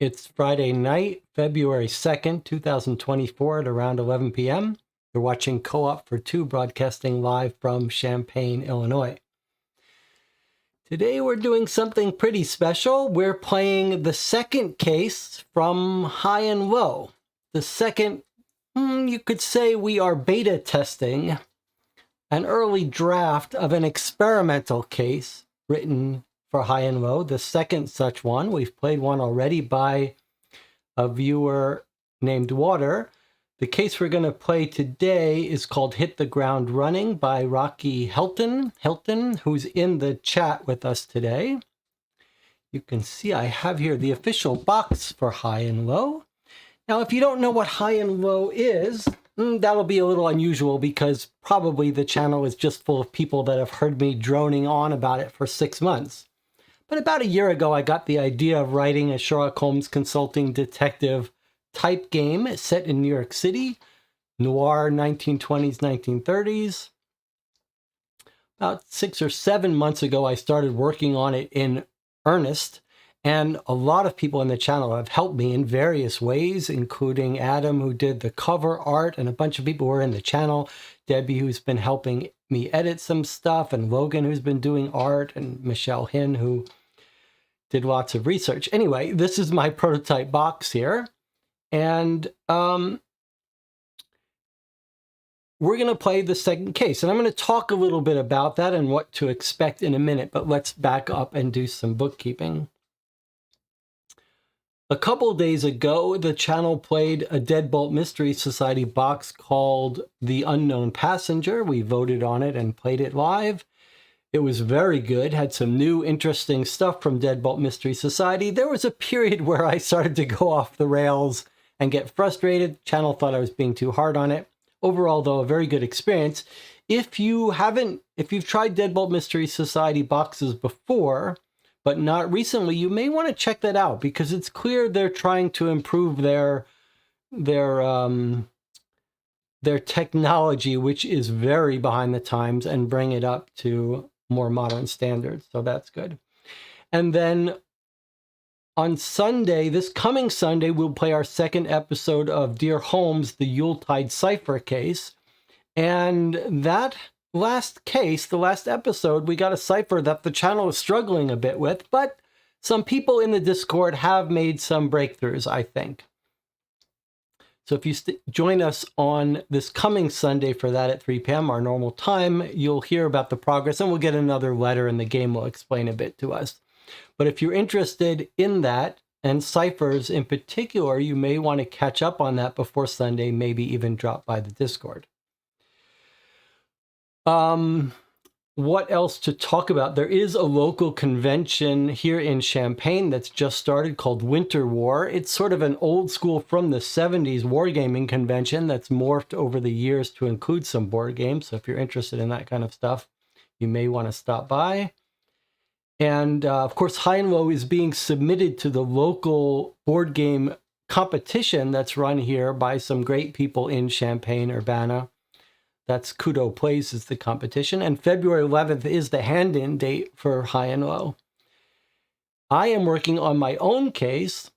It's Friday night, February 2nd, 2024 at around 11 p.m. You're watching Co-op for Two, broadcasting live from Champaign, Illinois. Today we're doing something pretty special. We're playing the second case from High and Low. The second, you could say we are beta testing an early draft of an experimental case written for High and Low, the second such one. We've played one already by a viewer named Water. The case we're going to play today is called Hit the Ground Running by Rocky Hilton, who's in the chat with us today. You can see I have here the official box for High and Low. Now, if you don't know what High and Low is, that'll be a little unusual because probably the channel is just full of people that have heard me droning on about it for 6 months. But about a year ago, I got the idea of writing a Sherlock Holmes consulting detective type game set in New York City, noir 1920s, 1930s. About 6 or 7 months ago, I started working on it in earnest, and a lot of people in the channel have helped me in various ways, including Adam, who did the cover art, and a bunch of people who are in the channel, Debbie, who's been helping me edit some stuff, and Logan, who's been doing art, and Michelle Hin, who did lots of research. Anyway, this is my prototype box here. And we're going to play the second case. And I'm going to talk a little bit about that and what to expect in a minute. But let's back up and do some bookkeeping. A couple days ago, the channel played a Deadbolt Mystery Society box called The Unknown Passenger. We voted on it and played it live. It was very good, had some new interesting stuff from Deadbolt Mystery Society. There was a period where I started to go off the rails and get frustrated. The channel thought I was being too hard on it. Overall, though, a very good experience. If you've tried Deadbolt Mystery Society boxes before, but not recently, you may want to check that out because it's clear they're trying to improve their technology, which is very behind the times, and bring it up to more modern standards. So that's good. And then on Sunday, this coming Sunday, we'll play our second episode of Dear Holmes, the Yuletide Cipher case. And that last case, the last episode, we got a cipher that the channel is struggling a bit with, but some people in the Discord have made some breakthroughs, I think. So if you join us on this coming Sunday for that at 3 p.m., our normal time, you'll hear about the progress, and we'll get another letter, and the game will explain a bit to us. But if you're interested in that, and ciphers in particular, you may want to catch up on that before Sunday, maybe even drop by the Discord. What else to talk about? There is a local convention here in Champaign that's just started called Winter War. It's sort of an old school from the 70s wargaming convention that's morphed over the years to include some board games. So if you're interested in that kind of stuff, you may want to stop by. And of course, High and Low is being submitted to the local board game competition that's run here by some great people in Champaign-Urbana. That's Kudo Plays is the competition. And February 11th is the hand-in date for High and Low. I am working on my own case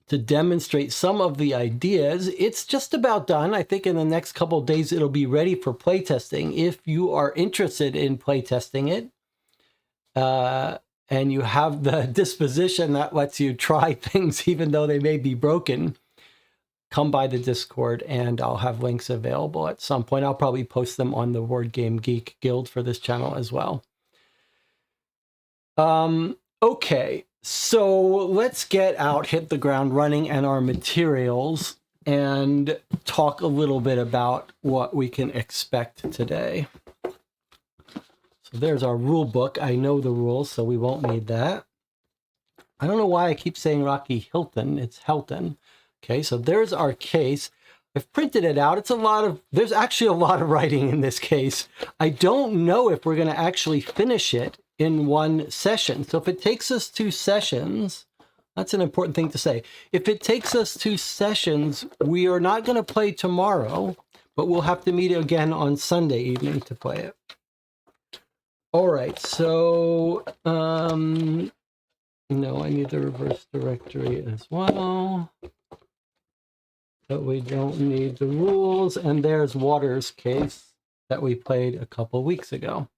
to demonstrate some of the ideas. It's just about done. I think in the next couple of days, it'll be ready for playtesting. If you are interested in playtesting it, and you have the disposition that lets you try things even though they may be broken, come by the Discord and I'll have links available at some point. I'll probably post them on the Word Game Geek Guild for this channel as well. Okay, so let's get out, hit the ground running and our materials and talk a little bit about what we can expect today. So there's our rule book. I know the rules, so we won't need that. I don't know why I keep saying Rocky Hilton. It's Helton. Okay, so there's our case. I've printed it out. There's actually a lot of writing in this case. I don't know if we're going to actually finish it in one session. So if it takes us 2 sessions, that's an important thing to say. If it takes us 2 sessions, we are not going to play tomorrow, but we'll have to meet again on Sunday evening to play it. All right, so No, I need the reverse directory as well. But we don't need the rules. And there's Waters' case that we played a couple weeks ago.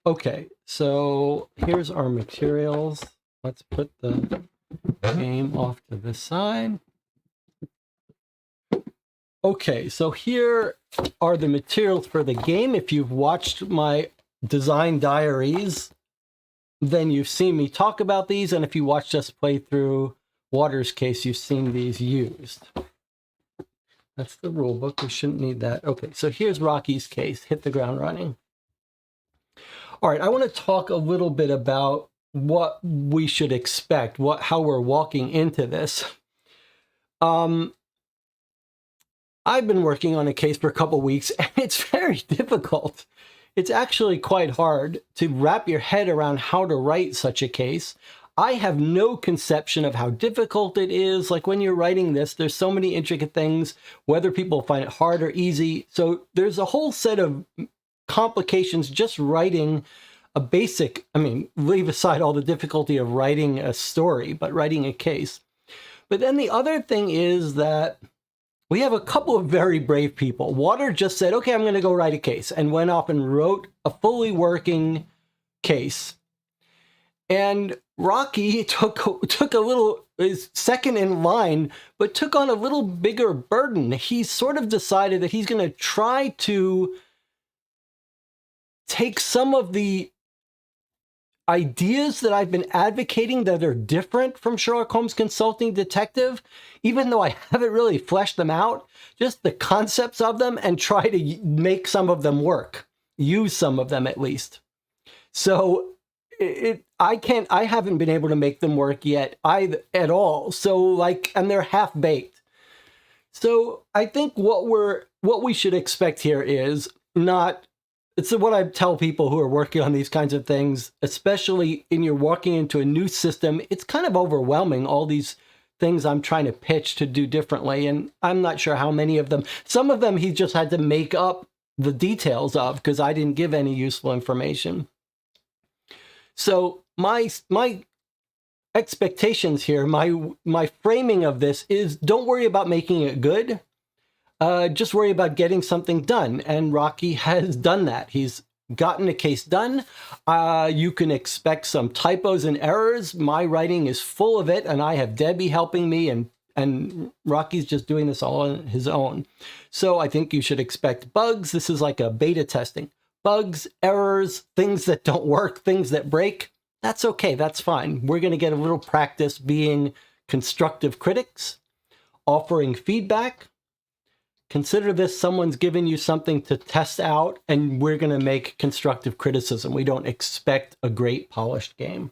Okay, so here's our materials. Let's put the game off to the side. Okay, so here are the materials for the game. If you've watched my design diaries, then you've seen me talk about these. And if you watched us play through Waters' case, you've seen these used. That's the rule book. We shouldn't need that. Okay, so here's Rocky's case. Hit the ground running. All right, I want to talk a little bit about what we should expect, how we're walking into this. I've been working on a case for a couple weeks, and it's very difficult. It's actually quite hard to wrap your head around how to write such a case. I have no conception of how difficult it is. Like when you're writing this, there's so many intricate things, whether people find it hard or easy. So there's a whole set of complications just writing a basic, leave aside all the difficulty of writing a story, but writing a case. But then the other thing is that we have a couple of very brave people. Water just said, okay, I'm going to go write a case, and went off and wrote a fully working case. And Rocky took a little, is second in line, but took on a little bigger burden. He sort of decided that he's going to try to take some of the ideas that I've been advocating that are different from Sherlock Holmes Consulting Detective, even though I haven't really fleshed them out, just the concepts of them, and try to make some of them work, use some of them at least. So I haven't been able to make them work yet at all. So and they're half baked. So I think what we should expect here is not. It's what I tell people who are working on these kinds of things, especially in you're walking into a new system. It's kind of overwhelming, all these things I'm trying to pitch to do differently. And I'm not sure how many of them. Some of them he just had to make up the details of because I didn't give any useful information. So my expectations here, my framing of this is don't worry about making it good. Just worry about getting something done. And Rocky has done that. He's gotten a case done. You can expect some typos and errors. My writing is full of it, and I have Debbie helping me, and Rocky's just doing this all on his own. So I think you should expect bugs. This is like a beta testing. Bugs, errors, things that don't work, things that break. That's okay. That's fine. We're going to get a little practice being constructive critics, offering feedback. Consider this someone's given you something to test out, and we're going to make constructive criticism. We don't expect a great polished game.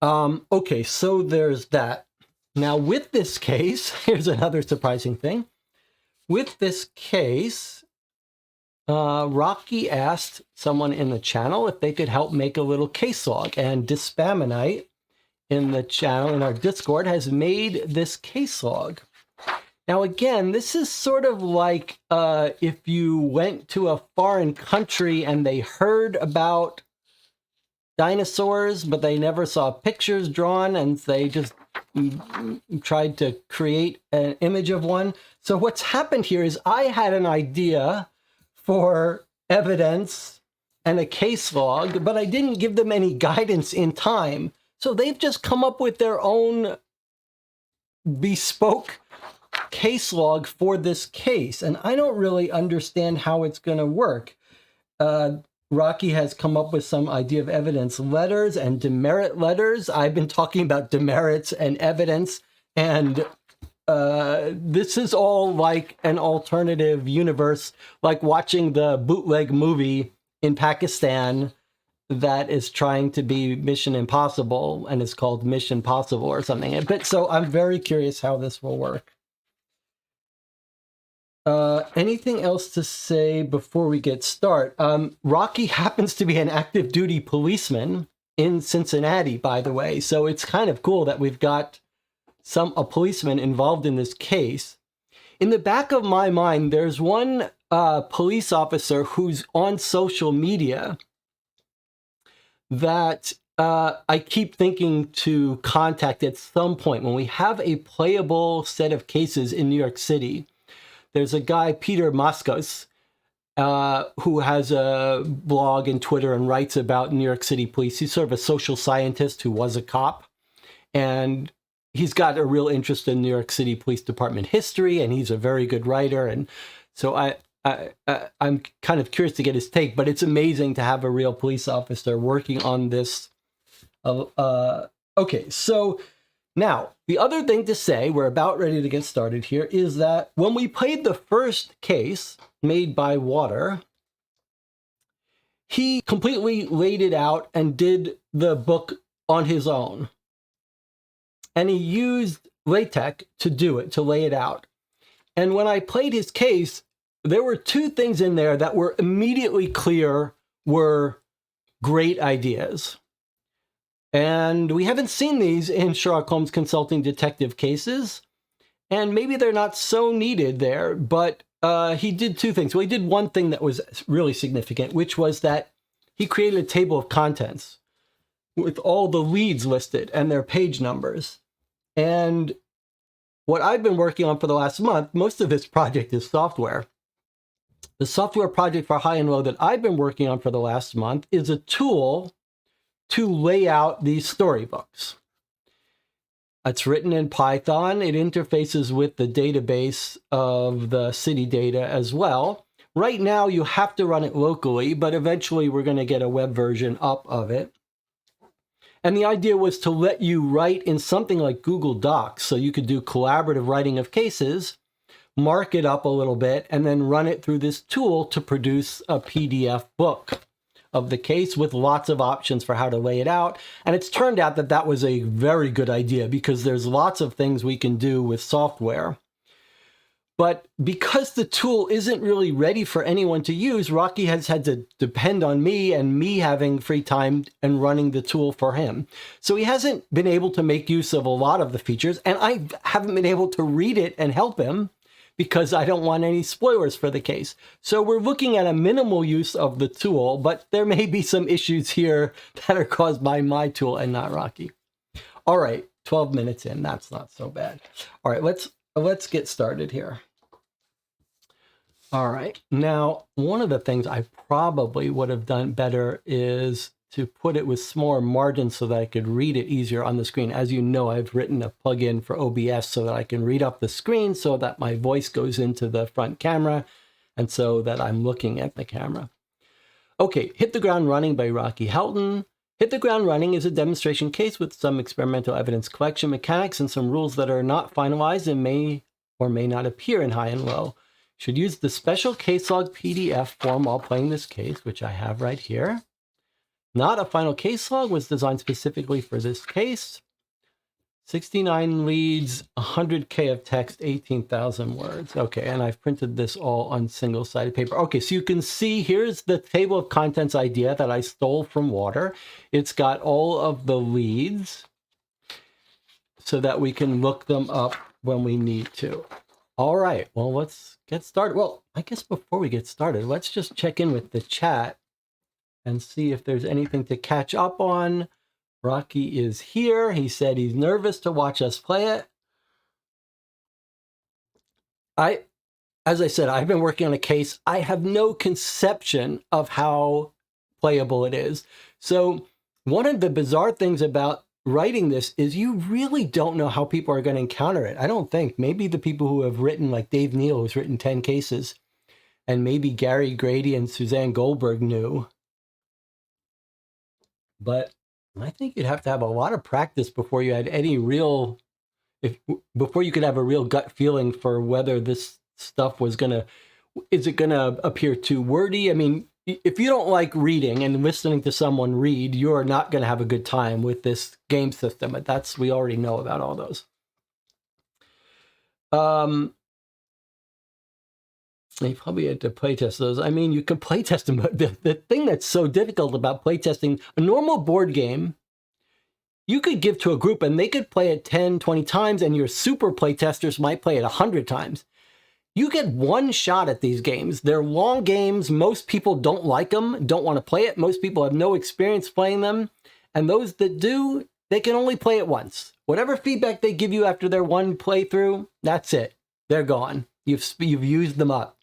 Okay, so there's that. Now with this case, here's another surprising thing. With this case, Rocky asked someone in the channel if they could help make a little case log, and Dispaminite in the channel, in our Discord, has made this case log. Now, again, this is sort of like if you went to a foreign country and they heard about dinosaurs, but they never saw pictures drawn, and they just tried to create an image of one. So what's happened here is I had an idea for evidence and a case log, but I didn't give them any guidance in time. So they've just come up with their own bespoke case log for this case, and I don't really understand how it's going to work. Rocky has come up with some idea of evidence letters and demerit letters. I've been talking about demerits and evidence, and this is all like an alternative universe, like watching the bootleg movie in Pakistan that is trying to be Mission Impossible, and it's called Mission Possible or something. But so I'm very curious how this will work. Anything else to say before we get started? Rocky happens to be an active duty policeman in Cincinnati, by the way. So it's kind of cool that we've got a policeman involved in this case. In the back of my mind, there's one police officer who's on social media that I keep thinking to contact at some point when we have a playable set of cases in New York City. There's a guy, Peter Moskos, who has a blog and Twitter and writes about New York City police. He's sort of a social scientist who was a cop, and he's got a real interest in New York City Police Department history, and he's a very good writer. And so I'm kind of curious to get his take, but it's amazing to have a real police officer working on this. Okay, so now the other thing to say, we're about ready to get started here, is that when we played the first case made by Water, he completely laid it out and did the book on his own. And he used LaTeX to do it, to lay it out. And when I played his case, there were two things in there that were immediately clear were great ideas. And we haven't seen these in Sherlock Holmes consulting detective cases. And maybe they're not so needed there, but he did two things. Well, he did one thing that was really significant, which was that he created a table of contents with all the leads listed and their page numbers. And what I've been working on for the last month, most of this project is software. The software project for High and Low that I've been working on for the last month is a tool to lay out these storybooks. It's written in Python. It interfaces with the database of the city data as well. Right now, you have to run it locally, but eventually we're going to get a web version up of it. And the idea was to let you write in something like Google Docs, so you could do collaborative writing of cases, mark it up a little bit, and then run it through this tool to produce a PDF book of the case with lots of options for how to lay it out. And it's turned out that that was a very good idea because there's lots of things we can do with software. But because the tool isn't really ready for anyone to use, Rocky has had to depend on me and me having free time and running the tool for him. So he hasn't been able to make use of a lot of the features, and I haven't been able to read it and help him because I don't want any spoilers for the case. So we're looking at a minimal use of the tool, but there may be some issues here that are caused by my tool and not Rocky. All right, 12 minutes in, that's not so bad. All right, let's get started here. All right, now one of the things I probably would have done better is to put it with smaller margins so that I could read it easier on the screen. As you know, I've written a plugin for OBS so that I can read up the screen so that my voice goes into the front camera and so that I'm looking at the camera. Okay, Hit the Ground Running by Rocky Helton. Hit the Ground Running is a demonstration case with some experimental evidence collection mechanics and some rules that are not finalized and may or may not appear in High and Low. Should use the special case log PDF form while playing this case, which I have right here. Not a final case log, was designed specifically for this case. 69 leads, 100K of text, 18,000 words. Okay, and I've printed this all on single-sided paper. Okay, so you can see here's the table of contents idea that I stole from Water. It's got all of the leads so that we can look them up when we need to. All right, well, let's get started. Well, I guess before we get started, let's just check in with the chat and see if there's anything to catch up on. Rocky is here. He said he's nervous to watch us play it. As I said, I've been working on a case. I have no conception of how playable it is. So one of the bizarre things about writing this is you really don't know how people are going to encounter it. I don't think. Maybe the people who have written, like Dave Neal, who's written 10 cases, and maybe Gary Grady and Suzanne Goldberg knew. But I think you'd have to have a lot of practice before you had any real, before you could have a real gut feeling for whether this stuff was is it gonna appear too wordy? I mean, if you don't like reading and listening to someone read, you're not gonna have a good time with this game system. But we already know about all those. You probably had to playtest those. I mean, you can playtest them, but the thing that's so difficult about playtesting, a normal board game, you could give to a group and they could play it 10, 20 times, and your super playtesters might play it 100 times. You get one shot at these games. They're long games. Most people don't like them, don't want to play it. Most people have no experience playing them. And those that do, they can only play it once. Whatever feedback they give you after their one playthrough, that's it. They're gone. You've used them up.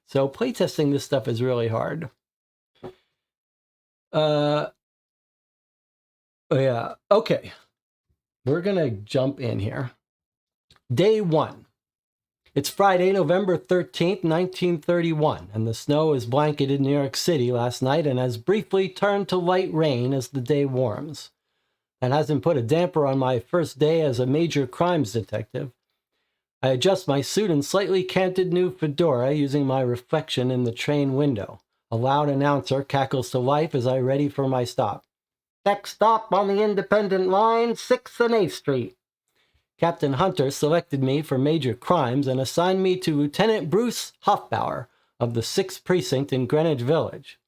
So playtesting this stuff is really hard. Yeah, okay. We're gonna jump in here. Day 1. It's Friday, November 13th, 1931, and the snow is blanketed New York City last night and has briefly turned to light rain as the day warms. That hasn't put a damper on my first day as a major crimes detective. I adjust my suit and slightly canted new fedora using my reflection in the train window. A loud announcer cackles to life as I ready for my stop. Next stop on the Independent Line, 6th and 8th Street. Captain Hunter selected me for major crimes and assigned me to Lieutenant Bruce Hofbauer of the 6th Precinct in Greenwich Village.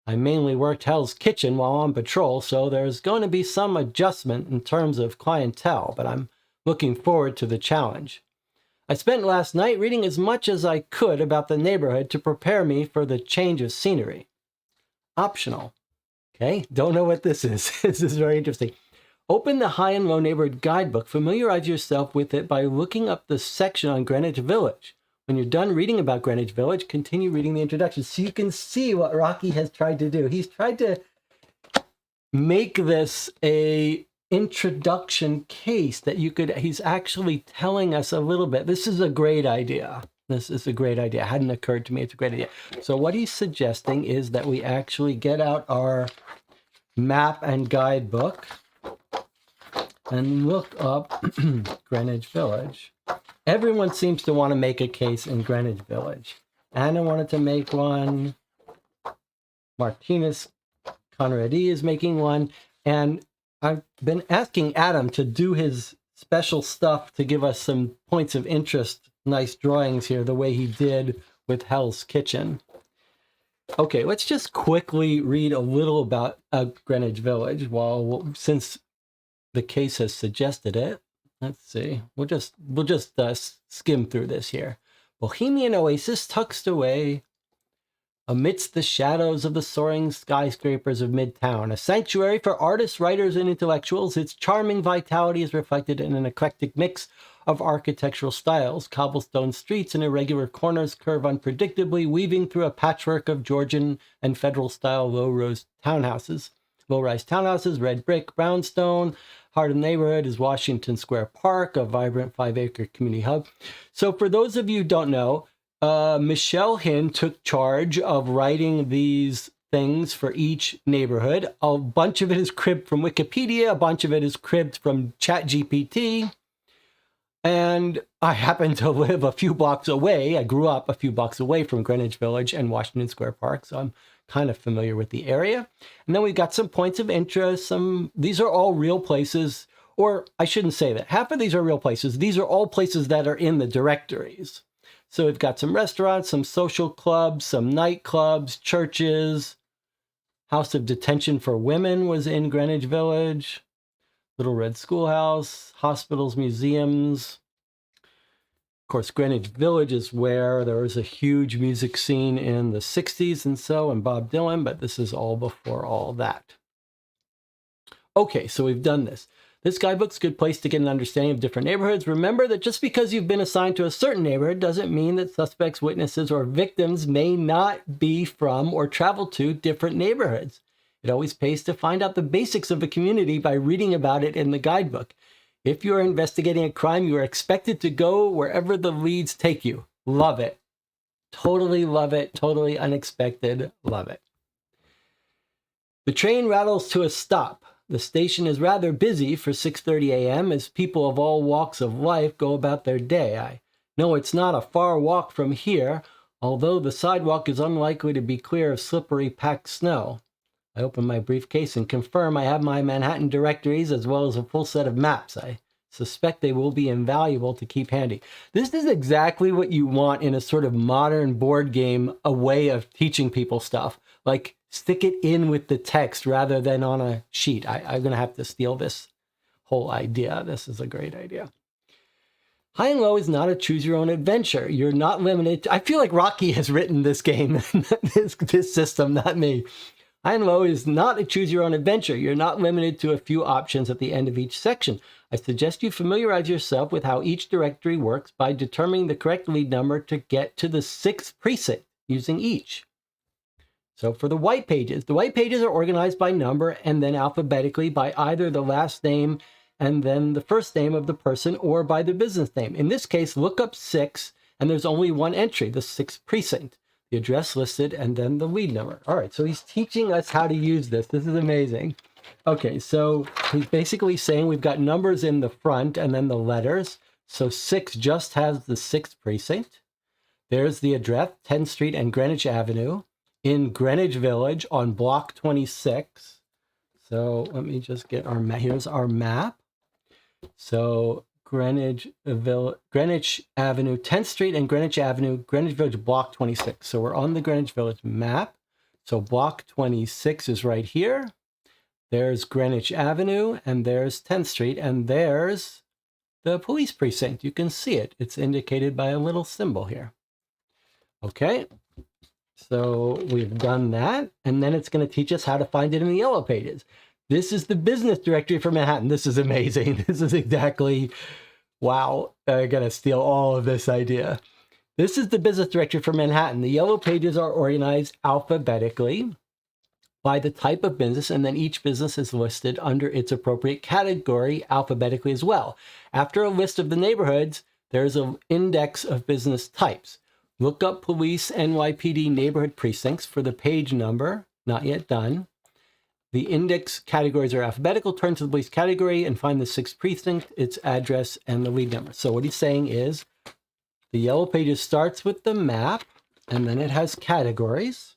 I mainly worked Hell's Kitchen while on patrol, so there's going to be some adjustment in terms of clientele, but I'm looking forward to the challenge. I spent last night reading as much as I could about the neighborhood to prepare me for the change of scenery. Optional. Okay, don't know what this is. This is very interesting. Open the High and Low Neighborhood Guidebook. Familiarize yourself with it by looking up the section on Greenwich Village. When you're done reading about Greenwich Village, continue reading the introduction. So you can see what Rocky has tried to do. He's tried to make this a introduction case that you could, he's actually telling us a little bit. This is a great idea. This is a great idea. It hadn't occurred to me. It's a great idea. So what he's suggesting is that we actually get out our map and guidebook and look up Greenwich Village. Everyone seems to want to make a case in Greenwich Village. Anna wanted to make one. Martinez Conradi is making one. And I've been asking Adam to do his special stuff to give us some points of interest, nice drawings here, the way he did with Hell's Kitchen. Okay, let's just quickly read a little about Greenwich Village since the case has suggested it. Let's see. We'll just skim through this here. Bohemian oasis tucked away amidst the shadows of the soaring skyscrapers of Midtown, a sanctuary for artists, writers, and intellectuals. Its charming vitality is reflected in an eclectic mix of architectural styles. Cobblestone streets and irregular corners curve unpredictably, weaving through a patchwork of Georgian and Federal-style low-rise townhouses, red brick, brownstone. Heart of the neighborhood is Washington Square Park, a vibrant 5-acre community hub. So for those of you who don't know, Michelle Hinn took charge of writing these things for each neighborhood. A bunch of it is cribbed from Wikipedia, a bunch of it is cribbed from ChatGPT. And I happen to live a few blocks away. I grew up a few blocks away from Greenwich Village and Washington Square Park, so I'm kind of familiar with the area. And then we've got some points of interest. These are all real places, or I shouldn't say that. Half of these are real places. These are all places that are in the directories. So we've got some restaurants, some social clubs, some nightclubs, churches. House of Detention for Women was in Greenwich Village. Little Red Schoolhouse, hospitals, museums. Of course, Greenwich Village is where there was a huge music scene in the 60s and Bob Dylan, but this is all before all that. Okay, so we've done this. This guidebook's a good place to get an understanding of different neighborhoods. Remember that just because you've been assigned to a certain neighborhood doesn't mean that suspects, witnesses, or victims may not be from or travel to different neighborhoods. It always pays to find out the basics of a community by reading about it in the guidebook. If you are investigating a crime, you are expected to go wherever the leads take you. Love it. Totally love it. Totally unexpected. Love it. The train rattles to a stop. The station is rather busy for 6:30 a.m. as people of all walks of life go about their day. I know it's not a far walk from here, although the sidewalk is unlikely to be clear of slippery packed snow. I open my briefcase and confirm I have my Manhattan directories as well as a full set of maps. I suspect they will be invaluable to keep handy. This is exactly what you want in a sort of modern board game, a way of teaching people stuff. Like, stick it in with the text rather than on a sheet. I'm going to have to steal this whole idea. This is a great idea. High and Low is not a choose-your-own adventure. You're not limited. I feel like Rocky has written this game, this system, not me. High and low is not a choose your own adventure. You're not limited to a few options at the end of each section. I suggest you familiarize yourself with how each directory works by determining the correct lead number to get to the 6th precinct using each. So for the white pages are organized by number and then alphabetically by either the last name and then the first name of the person or by the business name. In this case, look up 6, and there's only one entry, the 6th precinct, the address listed, and then the lead number. All right, so he's teaching us how to use this. This is amazing. Okay, so he's basically saying we've got numbers in the front and then the letters. So 6 just has the 6th precinct. There's the address, 10th Street and Greenwich Avenue in Greenwich Village on block 26. So let me just get our map. Here's our map. So Greenwich Avenue, 10th Street and Greenwich Avenue, Greenwich Village, block 26. So we're on the Greenwich Village map. So block 26 is right here. There's Greenwich Avenue, and there's 10th Street, and there's the police precinct. You can see it. It's indicated by a little symbol here. Okay, so we've done that, and then it's going to teach us how to find it in the yellow pages. This is the business directory for Manhattan. This is amazing. This is exactly, wow, I'm going to steal all of this idea. This is the business directory for Manhattan. The yellow pages are organized alphabetically by the type of business, and then each business is listed under its appropriate category alphabetically as well. After a list of the neighborhoods, there's an index of business types. Look up police NYPD neighborhood precincts for the page number, not yet done. The index categories are alphabetical. Turn to the police category and find the 6th precinct, its address, and the lead number. So what he's saying is the yellow pages starts with the map, and then it has categories.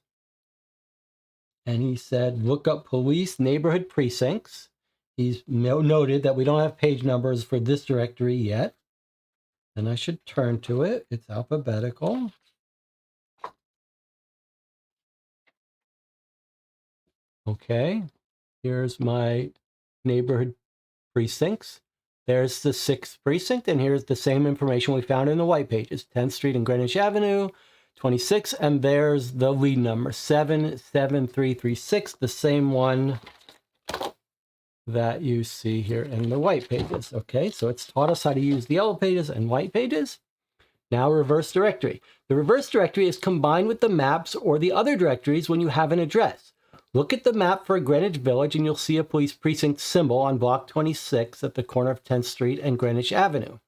And he said, look up police neighborhood precincts. He's noted that we don't have page numbers for this directory yet. And I should turn to it. It's alphabetical. Okay, here's my neighborhood precincts. There's the 6th precinct, and here's the same information we found in the white pages. 10th Street and Greenwich Avenue, 26, and there's the lead number, 77336, the same one that you see here in the white pages. Okay, so it's taught us how to use the yellow pages and white pages. Now reverse directory. The reverse directory is combined with the maps or the other directories when you have an address. Look at the map for Greenwich Village and you'll see a police precinct symbol on block 26 at the corner of 10th Street and Greenwich Avenue.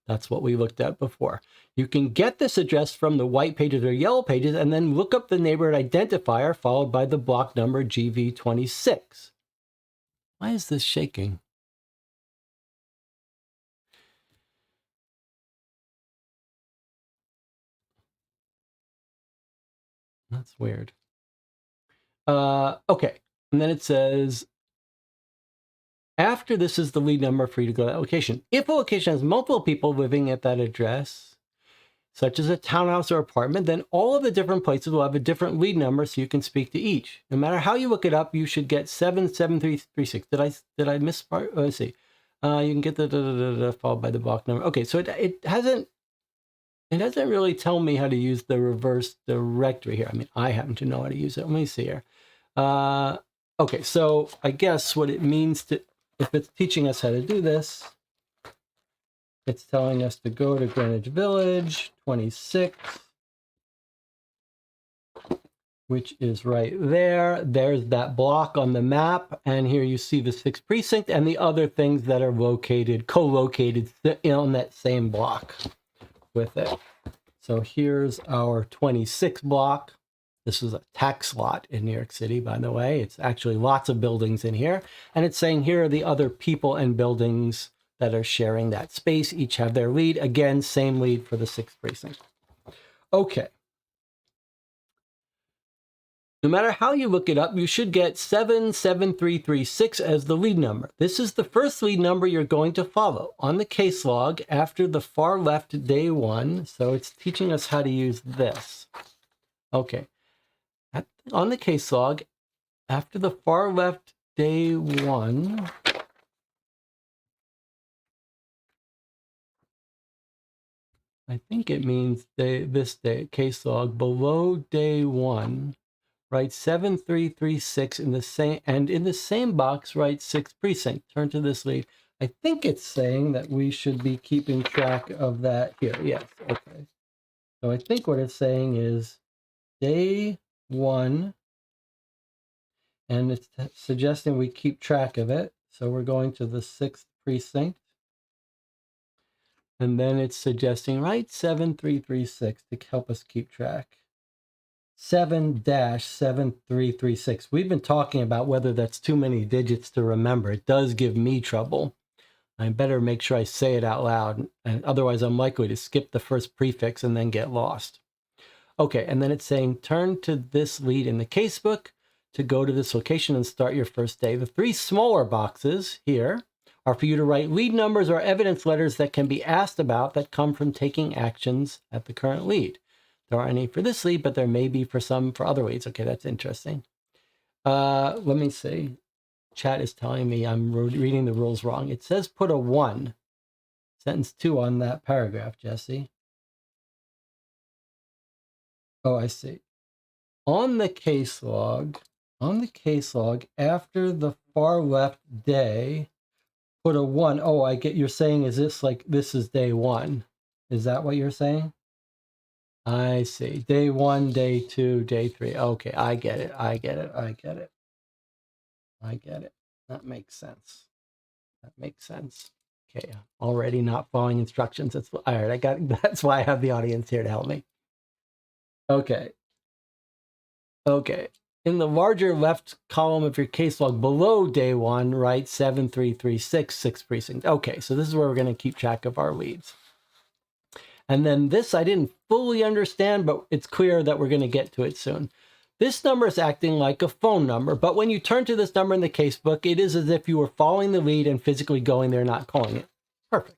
That's what we looked at before. You can get this address from the white pages or yellow pages and then look up the neighborhood identifier followed by the block number GV26. Why is this shaking? That's weird. Okay, and then it says, after this is the lead number for you to go to that location. If a location has multiple people living at that address, such as a townhouse or apartment, then all of the different places will have a different lead number so you can speak to each. No matter how you look it up, you should get 77336. Did I miss part? Oh, let's see. You can get the followed by the block number. Okay, so it doesn't really tell me how to use the reverse directory here. I mean, I happen to know how to use it. Let me see here. Okay, so I guess what it means to, if it's teaching us how to do this, it's telling us to go to Greenwich Village, 26, which is right there. There's that block on the map, and here you see the 6th precinct and the other things that are located, co-located on that same block with it. So here's our 26 block. This is a tax lot in New York City, by the way. It's actually lots of buildings in here. And it's saying here are the other people and buildings that are sharing that space. Each have their lead. Again, same lead for the 6th precinct. Okay. No matter how you look it up, you should get 77336 as the lead number. This is the first lead number you're going to follow on the case log after the far left day 1. So it's teaching us how to use this. Okay. On the case log, after the far left day 1, I think it means this day, case log below day 1, write 7336 in the same, and in the same box, write 6th precinct. Turn to this lead. I think it's saying that we should be keeping track of that here. Yes, okay. So I think what it's saying is day 1, and it's suggesting we keep track of it. So we're going to the 6th precinct. And then it's suggesting write 7336 to help us keep track. 7-7336. We've been talking about whether that's too many digits to remember. It does give me trouble. I better make sure I say it out loud, and otherwise I'm likely to skip the first prefix and then get lost. Okay, and then it's saying turn to this lead in the casebook to go to this location and start your first day. The 3 smaller boxes here are for you to write lead numbers or evidence letters that can be asked about that come from taking actions at the current lead. There aren't any for this lead, but there may be for some for other leads. Okay, that's interesting. Let me see. Chat is telling me I'm reading the rules wrong. It says put a 1, sentence 2 on that paragraph, Jesse. Oh, I see. On the case log, after the far left day, put a 1. Oh, I get, you're saying, is this like, this is day 1? Is that what you're saying? I see. Day 1, day 2, day 3. Okay, I get it. That makes sense. Okay, already not following instructions. That's all right. That's why I have the audience here to help me. Okay. In the larger left column of your case log below day 1, write 7336, 6th precinct. Okay, so this is where we're going to keep track of our leads. And then this I didn't fully understand, but it's clear that we're going to get to it soon. This number is acting like a phone number, but when you turn to this number in the casebook, it is as if you were following the lead and physically going there, not calling it. Perfect.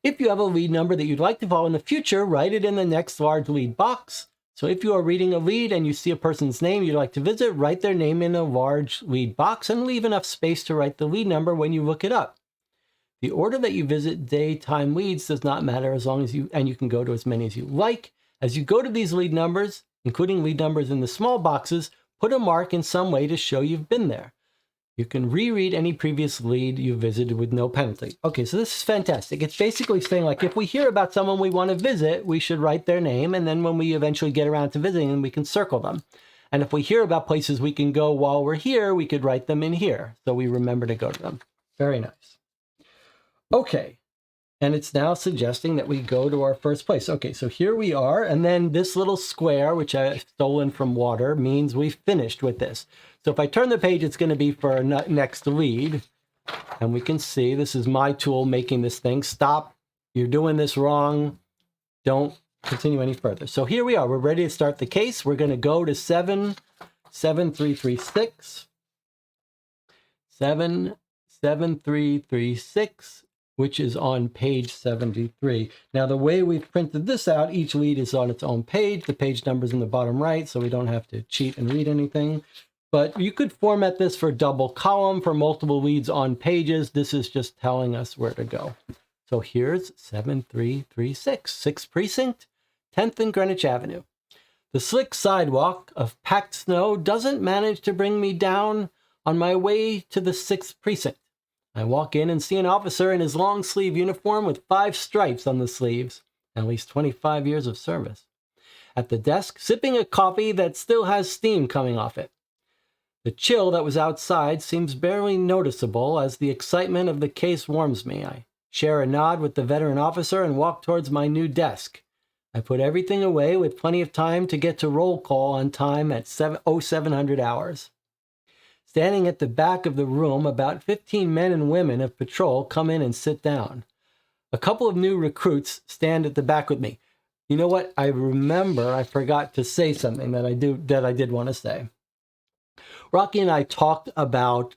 If you have a lead number that you'd like to follow in the future, write it in the next large lead box. So if you are reading a lead and you see a person's name you'd like to visit, write their name in a large lead box and leave enough space to write the lead number when you look it up. The order that you visit daytime leads does not matter as long as you can go to as many as you like. As you go to these lead numbers, including lead numbers in the small boxes, put a mark in some way to show you've been there. You can reread any previous lead you visited with no penalty. Okay, so this is fantastic. It's basically saying, like, if we hear about someone we want to visit, we should write their name, and then when we eventually get around to visiting them, we can circle them. And if we hear about places we can go while we're here, we could write them in here, so we remember to go to them. Very nice. Okay, and it's now suggesting that we go to our first place. Okay, so here we are, and then this little square, which I've stolen from water, means we've finished with this. So if I turn the page, it's going to be for our next lead. And we can see this is my tool making this thing. Stop. You're doing this wrong. Don't continue any further. So here we are. We're ready to start the case. We're going to go to 77336. 77336, which is on page 73. Now, the way we've printed this out, each lead is on its own page. The page number's in the bottom right, so we don't have to cheat and read anything. But you could format this for double column for multiple leads on pages. This is just telling us where to go. So here's 7336, 6th precinct, 10th and Greenwich Avenue. The slick sidewalk of packed snow doesn't manage to bring me down on my way to the 6th precinct. I walk in and see an officer in his long sleeve uniform with 5 stripes on the sleeves, at least 25 years of service. At the desk, sipping a coffee that still has steam coming off it. The chill that was outside seems barely noticeable as the excitement of the case warms me. I share a nod with the veteran officer and walk towards my new desk. I put everything away with plenty of time to get to roll call on time at 0700 hours. Standing at the back of the room, about 15 men and women of patrol come in and sit down. A couple of new recruits stand at the back with me. You know what? I remember I forgot to say something that I did want to say. Rocky and I talked about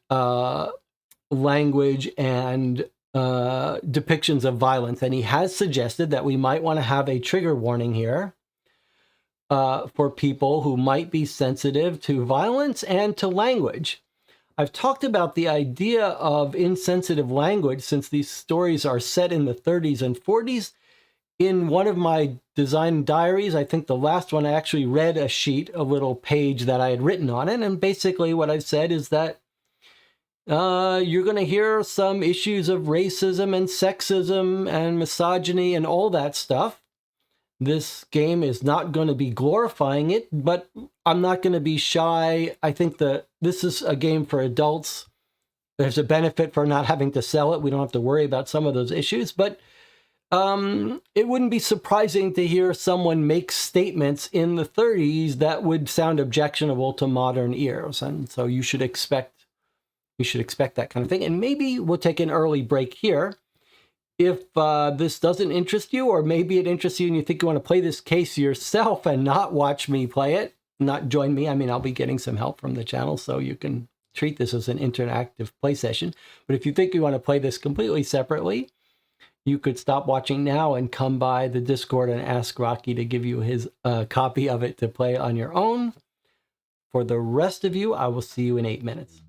language and depictions of violence, and he has suggested that we might want to have a trigger warning here for people who might be sensitive to violence and to language. I've talked about the idea of insensitive language since these stories are set in the 30s and 40s in one of my design diaries. I think the last one I actually read a sheet, a little page that I had written on it. And basically what I've said is that you're going to hear some issues of racism and sexism and misogyny and all that stuff. This game is not going to be glorifying it, but I'm not going to be shy. I think that this is a game for adults. There's a benefit for not having to sell it. We don't have to worry about some of those issues, but it wouldn't be surprising to hear someone make statements in the 30s that would sound objectionable to modern ears. And so you should expect that kind of thing. And maybe we'll take an early break here. If this doesn't interest you, or maybe it interests you and you think you want to play this case yourself and not watch me play it, not join me. I mean, I'll be getting some help from the channel, so you can treat this as an interactive play session. But if you think you want to play this completely separately, you could stop watching now and come by the Discord and ask Rocky to give you his copy of it to play on your own. For the rest of you, I will see you in 8 minutes.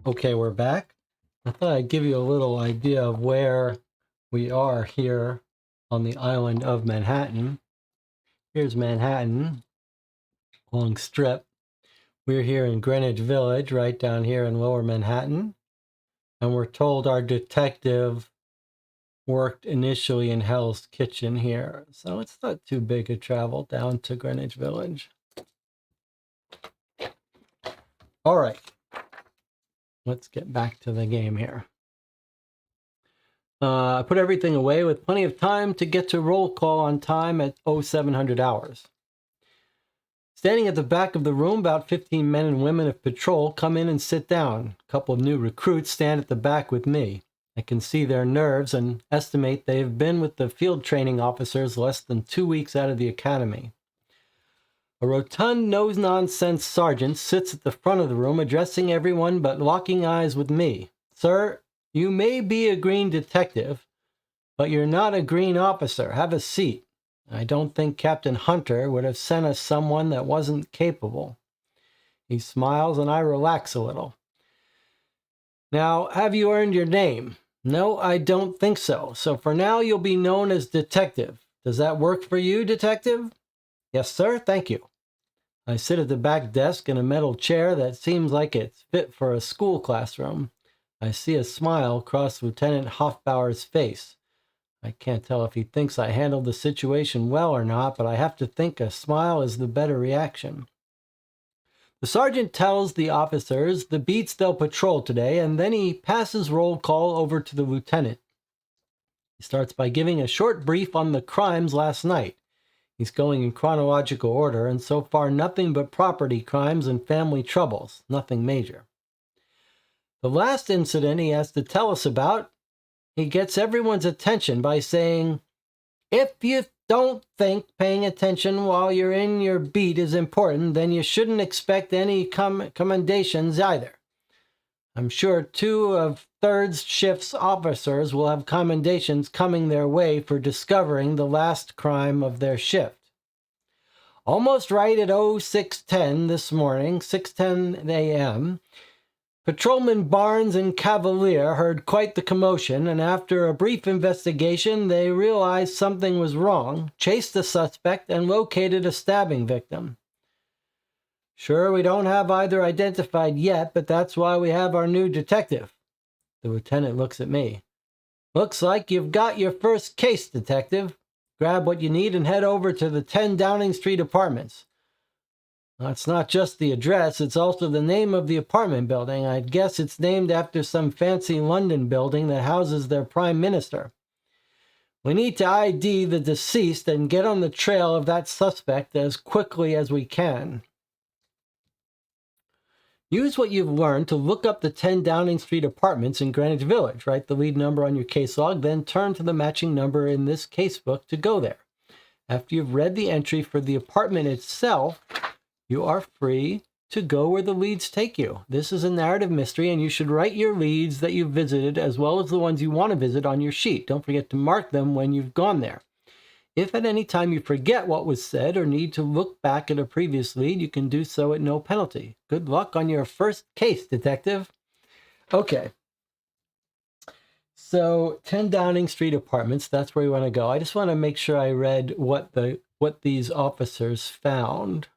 Okay, we're back. I thought I'd give you a little idea of where we are here on the island of Manhattan. Here's Manhattan, long strip. We're here in Greenwich Village, right down here in Lower Manhattan. And we're told our detective worked initially in Hell's Kitchen here. So it's not too big a travel down to Greenwich Village. All right. Let's get back to the game here. I put everything away with plenty of time to get to roll call on time at 0700 hours. Standing at the back of the room, about 15 men and women of patrol come in and sit down. A couple of new recruits stand at the back with me. I can see their nerves and estimate they have been with the field training officers less than 2 weeks out of the academy. A rotund, no-nonsense sergeant sits at the front of the room, addressing everyone but locking eyes with me. Sir, you may be a green detective, but you're not a green officer. Have a seat. I don't think Captain Hunter would have sent us someone that wasn't capable. He smiles and I relax a little. Now, have you earned your name? No, I don't think so. So for now, you'll be known as Detective. Does that work for you, Detective? Yes, sir. Thank you. I sit at the back desk in a metal chair that seems like it's fit for a school classroom. I see a smile cross Lieutenant Hoffbauer's face. I can't tell if he thinks I handled the situation well or not, but I have to think a smile is the better reaction. The sergeant tells the officers the beats they'll patrol today, and then he passes roll call over to the lieutenant. He starts by giving a short brief on the crimes last night. He's going in chronological order, and so far nothing but property crimes and family troubles, nothing major. The last incident he has to tell us about, he gets everyone's attention by saying, if you don't think paying attention while you're in your beat is important, then you shouldn't expect any commendations either. I'm sure 2 of third shift's officers will have commendations coming their way for discovering the last crime of their shift. Almost right at 0610 this morning, 6:10 a.m., Patrolman Barnes and Cavalier heard quite the commotion, and after a brief investigation, they realized something was wrong, chased the suspect, and located a stabbing victim. Sure, we don't have either identified yet, but that's why we have our new detective. The lieutenant looks at me. Looks like you've got your first case, Detective. Grab what you need and head over to the 10 Downing Street apartments. It's not just the address, it's also the name of the apartment building. I'd guess it's named after some fancy London building that houses their prime minister. We need to ID the deceased and get on the trail of that suspect as quickly as we can. Use what you've learned to look up the 10 Downing Street apartments in Greenwich Village. Write the lead number on your case log, then turn to the matching number in this casebook to go there. After you've read the entry for the apartment itself, you are free to go where the leads take you. This is a narrative mystery, and you should write your leads that you've visited as well as the ones you want to visit on your sheet. Don't forget to mark them when you've gone there. If at any time you forget what was said or need to look back at a previous lead, you can do so at no penalty. Good luck on your first case, Detective. Okay. So 10 Downing Street apartments, that's where you want to go. I just want to make sure I read what these officers found.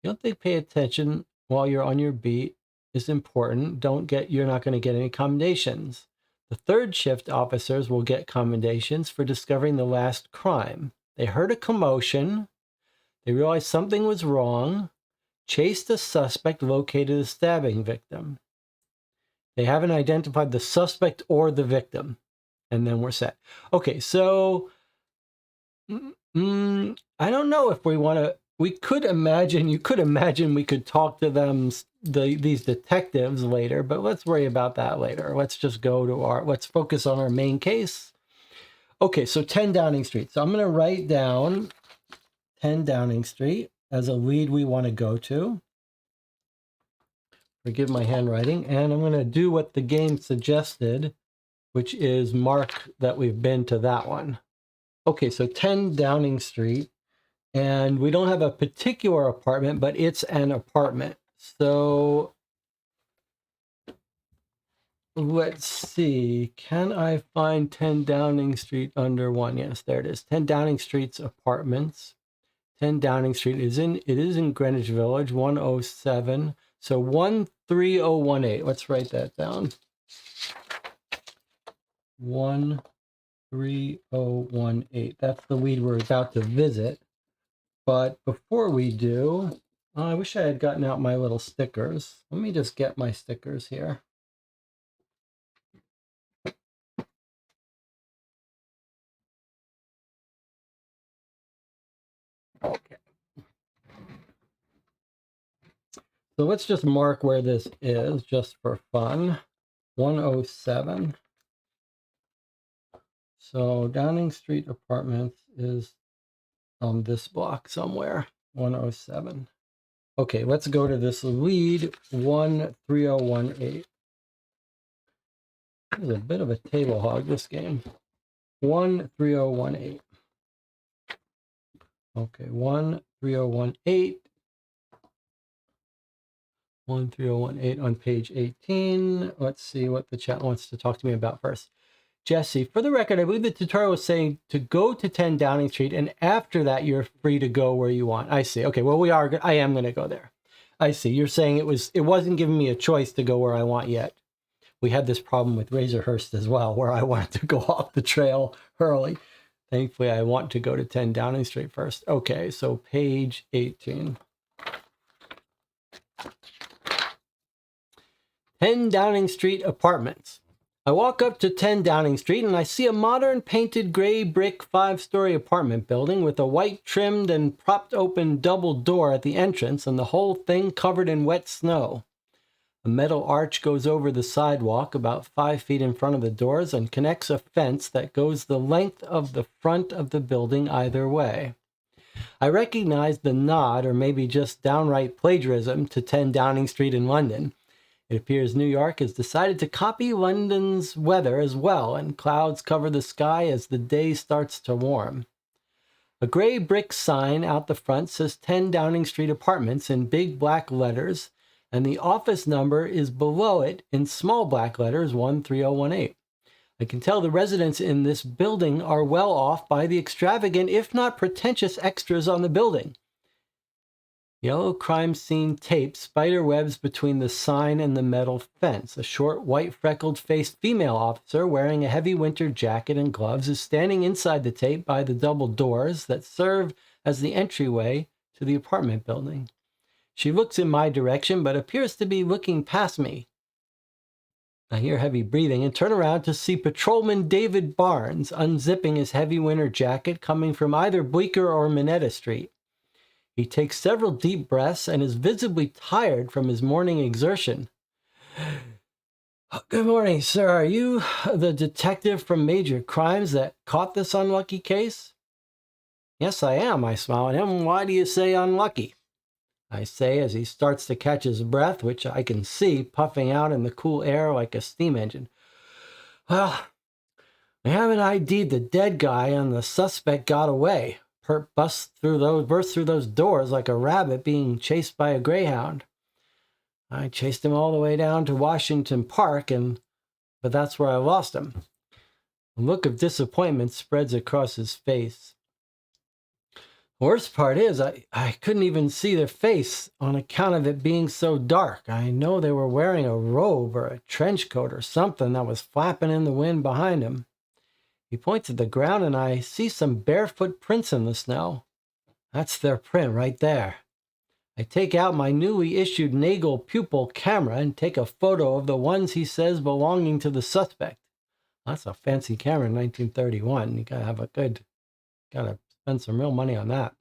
You don't think pay attention while you're on your beat is important. You're not going to get any commendations. The third shift officers will get commendations for discovering the last crime. They heard a commotion. They realized something was wrong. Chased the suspect, located a stabbing victim. They haven't identified the suspect or the victim. And then we're set. Okay, so I don't know if we want to. You could imagine we could talk to them, these detectives later, but let's worry about that later. Let's just let's focus on our main case. Okay, so 10 Downing Street. So I'm going to write down 10 Downing Street as a lead we want to go to. Forgive my handwriting. And I'm going to do what the game suggested, which is mark that we've been to that one. Okay, so 10 Downing Street. And we don't have a particular apartment, but it's an apartment. So let's see. Can I find 10 Downing Street under 1? Yes, there it is. 10 Downing Street's apartments. 10 Downing Street is in Greenwich Village, 107. So 13018. Let's write that down. 13018. That's the lead we're about to visit. But before we do, I wish I had gotten out my little stickers. Let me just get my stickers here. Okay. So let's just mark where this is just for fun. 107. So Downing Street Apartments is on this block somewhere. 107. Okay, let's go to this lead 13018. This is a bit of a table hog, this game. 13018. Okay, 13018. 13018 on page 18. Let's see what the chat wants to talk to me about first. Jesse, for the record, I believe the tutorial was saying to go to 10 Downing Street, and after that, you're free to go where you want. I see. Okay, well, I am going to go there. I see. You're saying it wasn't giving me a choice to go where I want yet. We had this problem with Razorhurst as well, where I wanted to go off the trail early. Thankfully, I want to go to 10 Downing Street first. Okay, so page 18. 10 Downing Street Apartments. I walk up to 10 Downing Street and I see a modern painted gray brick 5-story apartment building with a white trimmed and propped open double door at the entrance and the whole thing covered in wet snow. A metal arch goes over the sidewalk about 5 feet in front of the doors and connects a fence that goes the length of the front of the building either way. I recognize the nod, or maybe just downright plagiarism, to 10 Downing Street in London. It appears New York has decided to copy London's weather as well, and clouds cover the sky as the day starts to warm. A gray brick sign out the front says 10 Downing Street Apartments in big black letters, and the office number is below it in small black letters, 13018. I can tell the residents in this building are well off by the extravagant, if not pretentious, extras on the building. Yellow crime scene tape spider webs between the sign and the metal fence. A short, white, freckled-faced female officer wearing a heavy winter jacket and gloves is standing inside the tape by the double doors that serve as the entryway to the apartment building. She looks in my direction, but appears to be looking past me. I hear heavy breathing and turn around to see Patrolman David Barnes unzipping his heavy winter jacket coming from either Bleecker or Minetta Street. He takes several deep breaths and is visibly tired from his morning exertion. Good morning, sir. Are you the detective from Major Crimes that caught this unlucky case? Yes, I am, I smile at him. Why do you say unlucky? I say as he starts to catch his breath, which I can see puffing out in the cool air like a steam engine. Well, we haven't ID'd the dead guy and the suspect got away. Burst through those doors like a rabbit being chased by a greyhound. I chased him all the way down to Washington Park, but that's where I lost him. A look of disappointment spreads across his face. The worst part is I couldn't even see their face on account of it being so dark. I know they were wearing a robe or a trench coat or something that was flapping in the wind behind him. He points at the ground, and I see some barefoot prints in the snow. That's their print right there. I take out my newly issued Nagel pupil camera and take a photo of the ones he says belonging to the suspect. That's a fancy camera in 1931. You gotta spend some real money on that.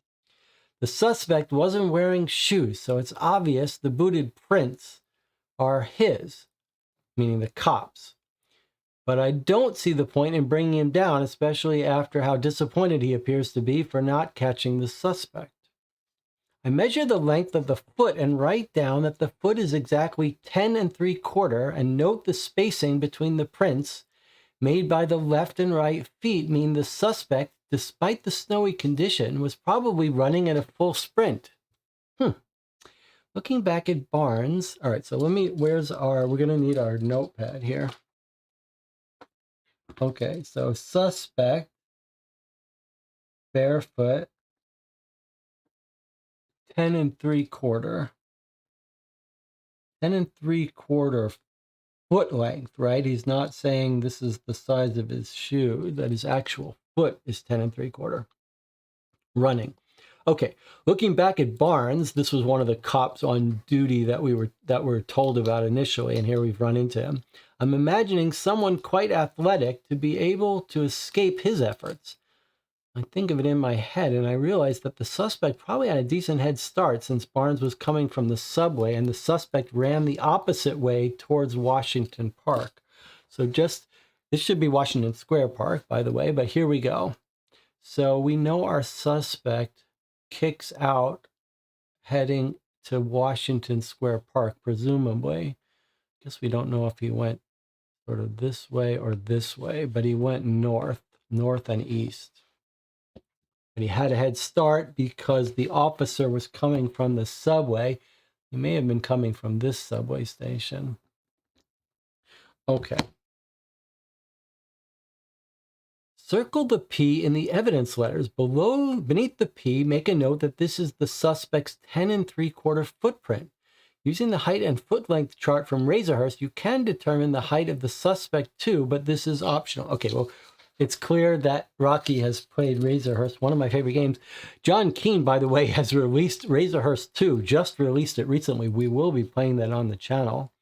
The suspect wasn't wearing shoes, so it's obvious the booted prints are his, meaning the cops. But I don't see the point in bringing him down, especially after how disappointed he appears to be for not catching the suspect. I measure the length of the foot and write down that the foot is exactly 10 3/4 and note the spacing between the prints made by the left and right feet mean the suspect, despite the snowy condition, was probably running at a full sprint. Let Looking back at Barnes. All right, so we're going to need our notepad here. Okay, so suspect, barefoot, 10 3/4. 10 3/4 foot length, right? He's not saying this is the size of his shoe, that his actual foot is 10 3/4. Running. Okay, looking back at Barnes, this was one of the cops on duty that we were told about initially, and here we've run into him. I'm imagining someone quite athletic to be able to escape his efforts. I think of it in my head, and I realize that the suspect probably had a decent head start since Barnes was coming from the subway, and the suspect ran the opposite way towards Washington Park. So this should be Washington Square Park, by the way, but here we go. So we know our suspect kicks out heading to Washington Square Park, presumably. Guess we don't know if he went sort of this way or this way, but he went north and east. And he had a head start because the officer was coming from the subway. He may have been coming from this subway station. Okay. Circle the P in the evidence letters. Beneath the P, make a note that this is the suspect's 10 3/4 footprint. Using the height and foot length chart from Razorhurst, you can determine the height of the suspect too, but this is optional. Okay, well, it's clear that Rocky has played Razorhurst, one of my favorite games. John Keane, by the way, has released Razorhurst 2, just released it recently. We will be playing that on the channel.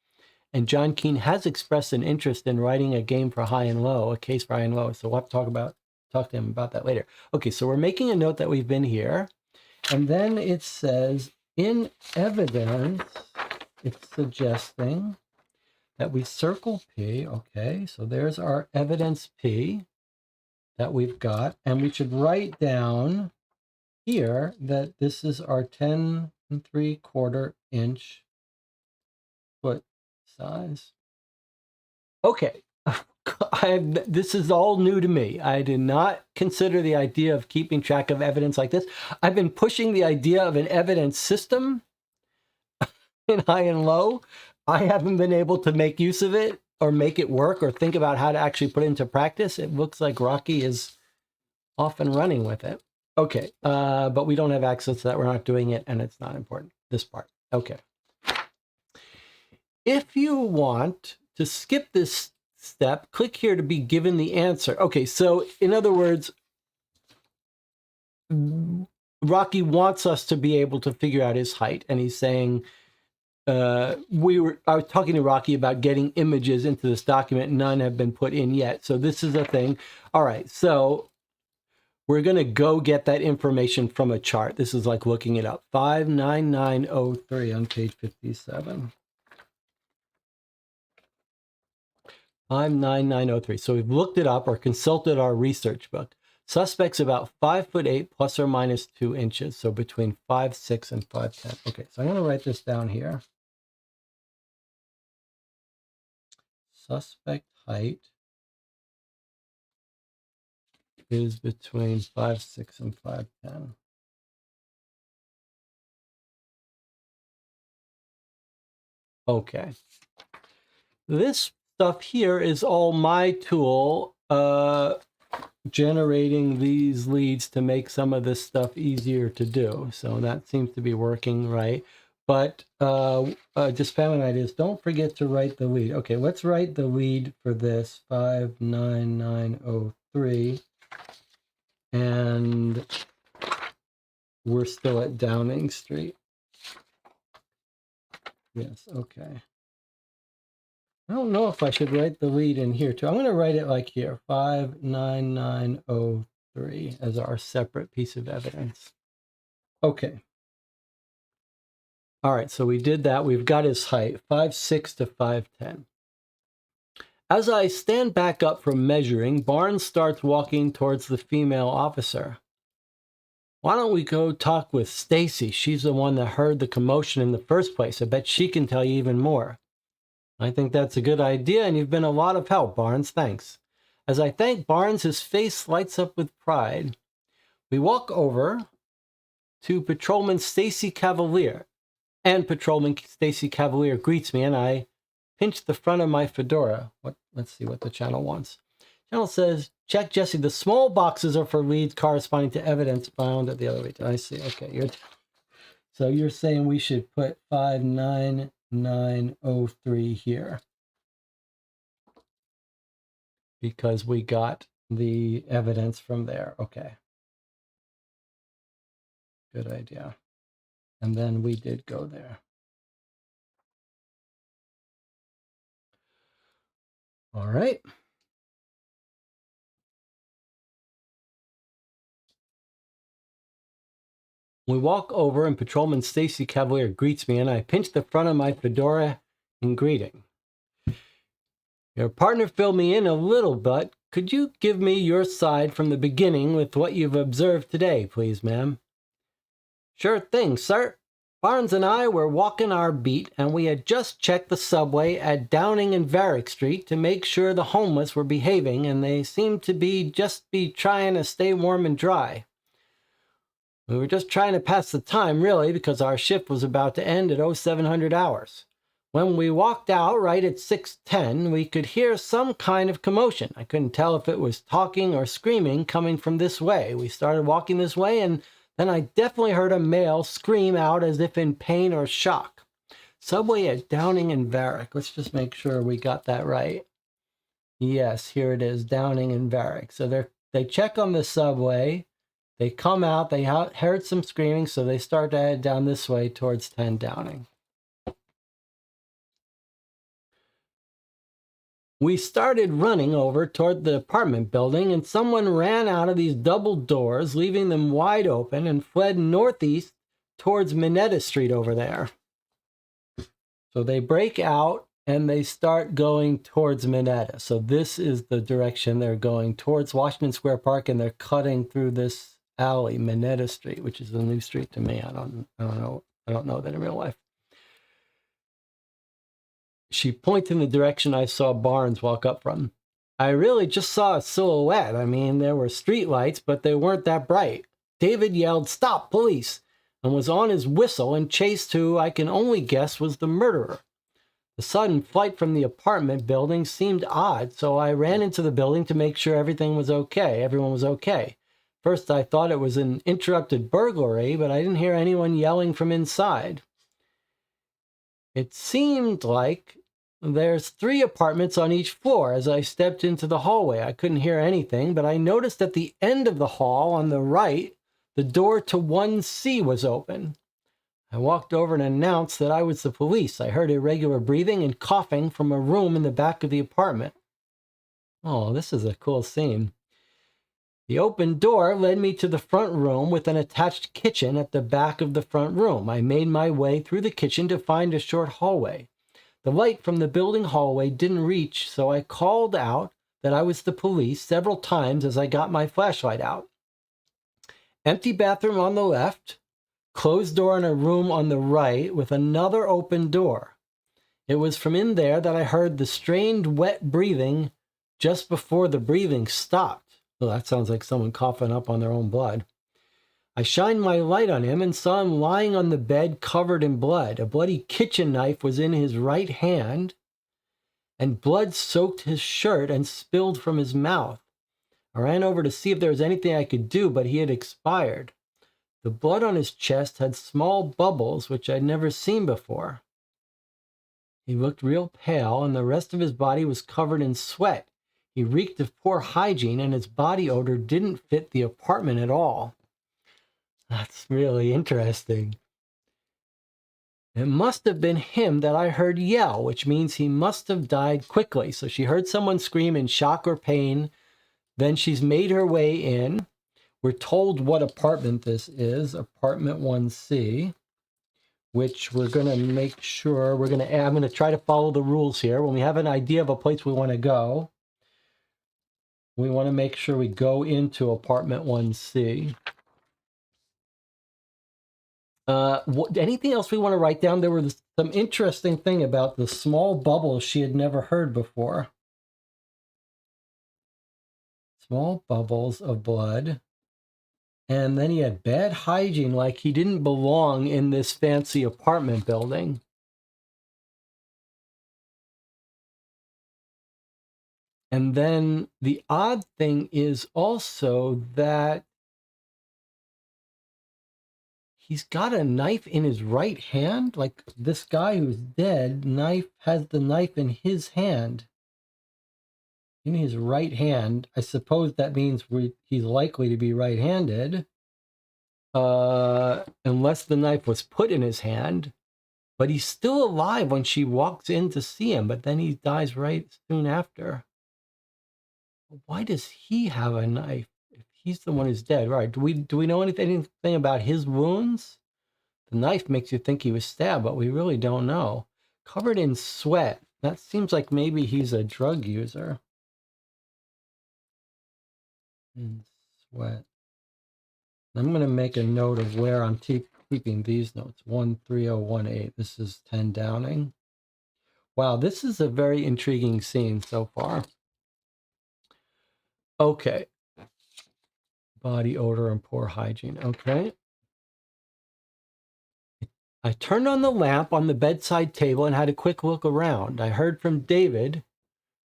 And John Keane has expressed an interest in writing a game for High and Low, a case for High and Low. So we'll have to talk to him about that later. Okay, so we're making a note that we've been here. And then it says, in evidence, it's suggesting that we circle P. Okay, so there's our evidence P that we've got. And we should write down here that this is our 10 3/4 inch foot size. Okay, this is all new to me. I did not consider the idea of keeping track of evidence like this. I've been pushing the idea of an evidence system in High and Low. I haven't been able to make use of it or make it work or think about how to actually put it into practice. It looks like Rocky is off and running with it. Okay, but we don't have access to that. We're not doing it, and it's not important, this part. Okay. If you want to skip this step, click here to be given the answer. Okay, so in other words, Rocky wants us to be able to figure out his height, and he's saying, I was talking to Rocky about getting images into this document. None have been put in yet. So this is a thing. All right, so we're going to go get that information from a chart. This is like looking it up. 59903 on page 57. 59903. So we've looked it up or consulted our research book. Suspect's about 5'8" plus or minus 2 inches. So between 5'6" and 5'10". Okay, so I'm going to write this down here. Suspect height is between 5'6" and 5'10". Okay. This stuff here is all my tool generating these leads to make some of this stuff easier to do. So that seems to be working right. But just family ideas, don't forget to write the lead. Okay, let's write the lead for this, 59903. And we're still at Downing Street. Yes, okay. I don't know if I should write the lead in here too. I'm going to write it like here, 59903 as our separate piece of evidence. Okay. All right, so we did that. We've got his height, 5'6" to 5'10". As I stand back up from measuring, Barnes starts walking towards the female officer. Why don't we go talk with Stacy? She's the one that heard the commotion in the first place. I bet she can tell you even more. I think that's a good idea, and you've been a lot of help, Barnes. Thanks. As I thank Barnes, his face lights up with pride. We walk over to Patrolman Stacy Cavalier, and Patrolman Stacy Cavalier greets me, and I pinch the front of my fedora. Let's see what the channel wants. Channel says, check, Jesse. The small boxes are for leads corresponding to evidence found at the other way. I see. Okay. So you're saying we should put 59903 here because we got the evidence from there. Okay. Good idea. And then we did go there. All right. We walk over and Patrolman Stacy Cavalier greets me, and I pinch the front of my fedora in greeting. Your partner filled me in a little, but could you give me your side from the beginning with what you've observed today, please, ma'am? Sure thing, sir. Barnes and I were walking our beat, and we had just checked the subway at Downing and Varick Street to make sure the homeless were behaving, and they seemed to be trying to stay warm and dry. We were just trying to pass the time, really, because our shift was about to end at 0700 hours. When we walked out right at 6:10, we could hear some kind of commotion. I couldn't tell if it was talking or screaming coming from this way. We started walking this way, and then I definitely heard a male scream out as if in pain or shock. Subway at Downing and Varick. Let's just make sure we got that right. Yes, here it is, Downing and Varick. So they check on the subway. They come out, they heard some screaming, so they start to head down this way towards 10 Downing. We started running over toward the apartment building, and someone ran out of these double doors, leaving them wide open, and fled northeast towards Minetta Street over there. So they break out, and they start going towards Minetta. So this is the direction they're going, towards Washington Square Park, and they're cutting through this alley, Minetta Street, which is a new street to me. I don't know that in real life. She pointed in the direction I saw Barnes walk up from. I really just saw a silhouette. I mean, there were street lights, but they weren't that bright. David yelled, "Stop, police!" and was on his whistle and chased who I can only guess was the murderer. The sudden flight from the apartment building seemed odd, so I ran into the building to make sure everyone was okay. First, I thought it was an interrupted burglary, but I didn't hear anyone yelling from inside. It seemed like there's 3 apartments on each floor. As I stepped into the hallway, I couldn't hear anything, but I noticed at the end of the hall on the right, the door to 1C was open. I walked over and announced that I was the police. I heard irregular breathing and coughing from a room in the back of the apartment. Oh, this is a cool scene. The open door led me to the front room with an attached kitchen at the back of the front room. I made my way through the kitchen to find a short hallway. The light from the building hallway didn't reach, so I called out that I was the police several times as I got my flashlight out. Empty bathroom on the left, closed door in a room on the right with another open door. It was from in there that I heard the strained, wet breathing just before the breathing stopped. Well, that sounds like someone coughing up on their own blood. I shined my light on him and saw him lying on the bed covered in blood. A bloody kitchen knife was in his right hand, and blood soaked his shirt and spilled from his mouth. I ran over to see if there was anything I could do, but he had expired. The blood on his chest had small bubbles, which I'd never seen before. He looked real pale, and the rest of his body was covered in sweat. He reeked of poor hygiene, and his body odor didn't fit the apartment at all. That's really interesting. It must have been him that I heard yell, which means he must have died quickly. So she heard someone scream in shock or pain. Then she's made her way in. We're told what apartment this is, apartment 1C, which we're going to make sure I'm going to try to follow the rules here. When we have an idea of a place we want to go, we want to make sure we go into apartment 1C. Anything else we want to write down? There was some interesting thing about the small bubbles she had never heard before. Small bubbles of blood. And then he had bad hygiene, like he didn't belong in this fancy apartment building. And then the odd thing is also that he's got a knife in his right hand. Like this guy who's dead, has the knife in his hand. In his right hand. I suppose that means he's likely to be right-handed. Unless the knife was put in his hand. But he's still alive when she walks in to see him, but then he dies right soon after. Why does he have a knife if he's the one who's dead? Right. Do we know anything about his wounds? The knife makes you think he was stabbed, but we really don't know. Covered in sweat. That seems like maybe he's a drug user. In sweat. I'm going to make a note of where I'm keeping these notes. 13018. This is 10 Downing. Wow, this is a very intriguing scene so far. Okay. Body odor and poor hygiene. Okay. I turned on the lamp on the bedside table and had a quick look around. I heard from David,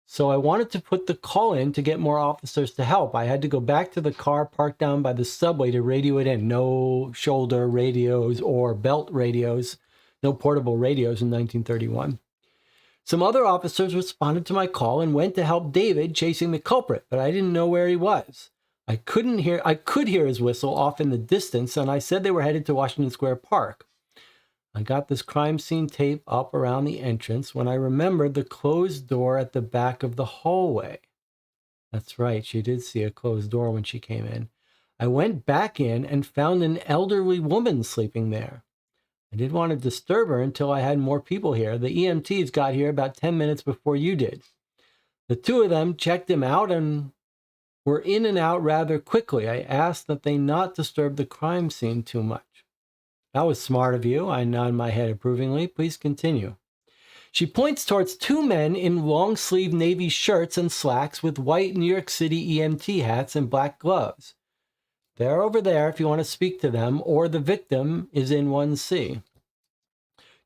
so I wanted to put the call in to get more officers to help. I had to go back to the car parked down by the subway to radio it in. No shoulder radios or belt radios, no portable radios in 1931. Some other officers responded to my call and went to help David chasing the culprit, but I didn't know where he was. I could hear his whistle off in the distance, and I said they were headed to Washington Square Park. I got this crime scene tape up around the entrance when I remembered the closed door at the back of the hallway. That's right, she did see a closed door when she came in. I went back in and found an elderly woman sleeping there. I didn't want to disturb her until I had more people here. The EMTs got here about 10 minutes before you did. The two of them checked him out and were in and out rather quickly. I asked that they not disturb the crime scene too much. That was smart of you. I nod my head approvingly. Please continue. She points towards two men in long-sleeve navy shirts and slacks with white New York City EMT hats and black gloves. They're over there if you want to speak to them, or the victim is in 1C.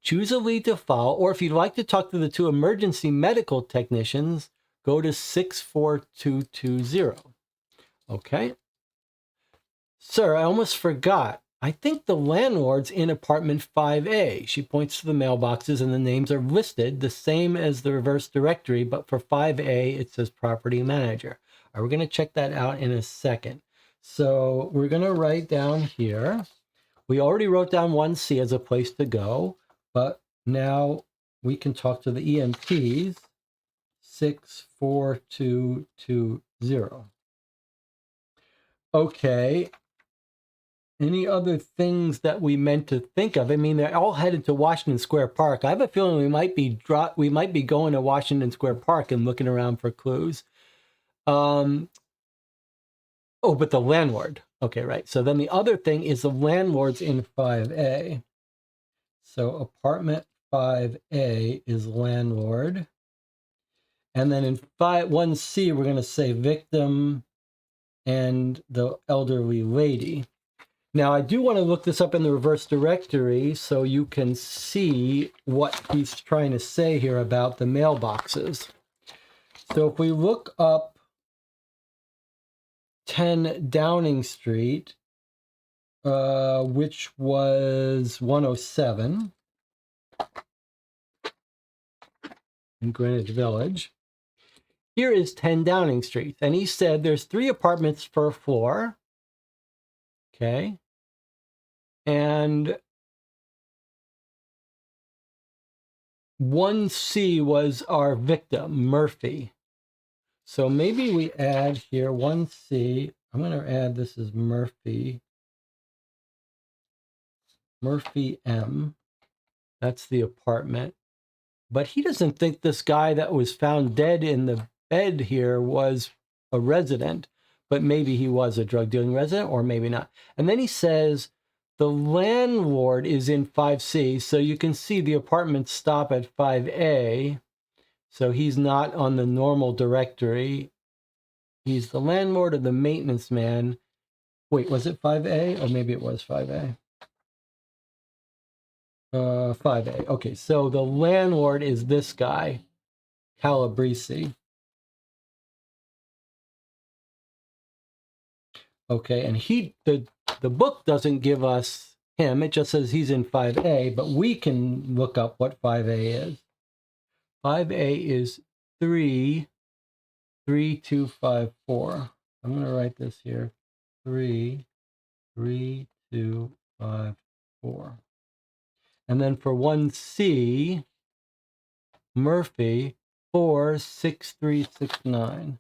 Choose a lead to follow, or if you'd like to talk to the two emergency medical technicians, go to 64220. Okay. Sir, I almost forgot. I think the landlord's in apartment 5A. She points to the mailboxes and the names are listed the same as the reverse directory, but for 5A, it says property manager. All right, we're going to check that out in a second. So we're going to write down here. We already wrote down 1C as a place to go, but now we can talk to the EMTs. 64220. Okay. Any other things that we meant to think of? I mean, they're all headed to Washington Square Park. I have a feeling we might be going to Washington Square Park and looking around for clues. Oh, but the landlord. Okay, right. So then the other thing is the landlord's in 5A. So apartment 5A is landlord. And then in 1C, we're going to say victim and the elderly lady. Now, I do want to look this up in the reverse directory so you can see what he's trying to say here about the mailboxes. So if we look up 10 Downing Street, which was 107 in Greenwich Village, here is 10 Downing Street. And he said there's 3 apartments per floor. Okay. And 1C was our victim, Murphy. So maybe we add here 1C. I'm going to add this as Murphy. Murphy M. That's the apartment. But he doesn't think this guy that was found dead in the bed here was a resident. But maybe he was a drug dealing resident or maybe not. And then he says the landlord is in 5C. So you can see the apartments stop at 5A. So he's not on the normal directory. He's the landlord or the maintenance man. Wait, was it 5A? Or maybe it was 5A. 5A. Okay, so the landlord is this guy, Calabrese. Okay, and the book doesn't give us him. It just says he's in 5A, but we can look up what 5A is. 5A is 33254. I'm going to write this here. 33254. And then for 1C, Murphy, 46369.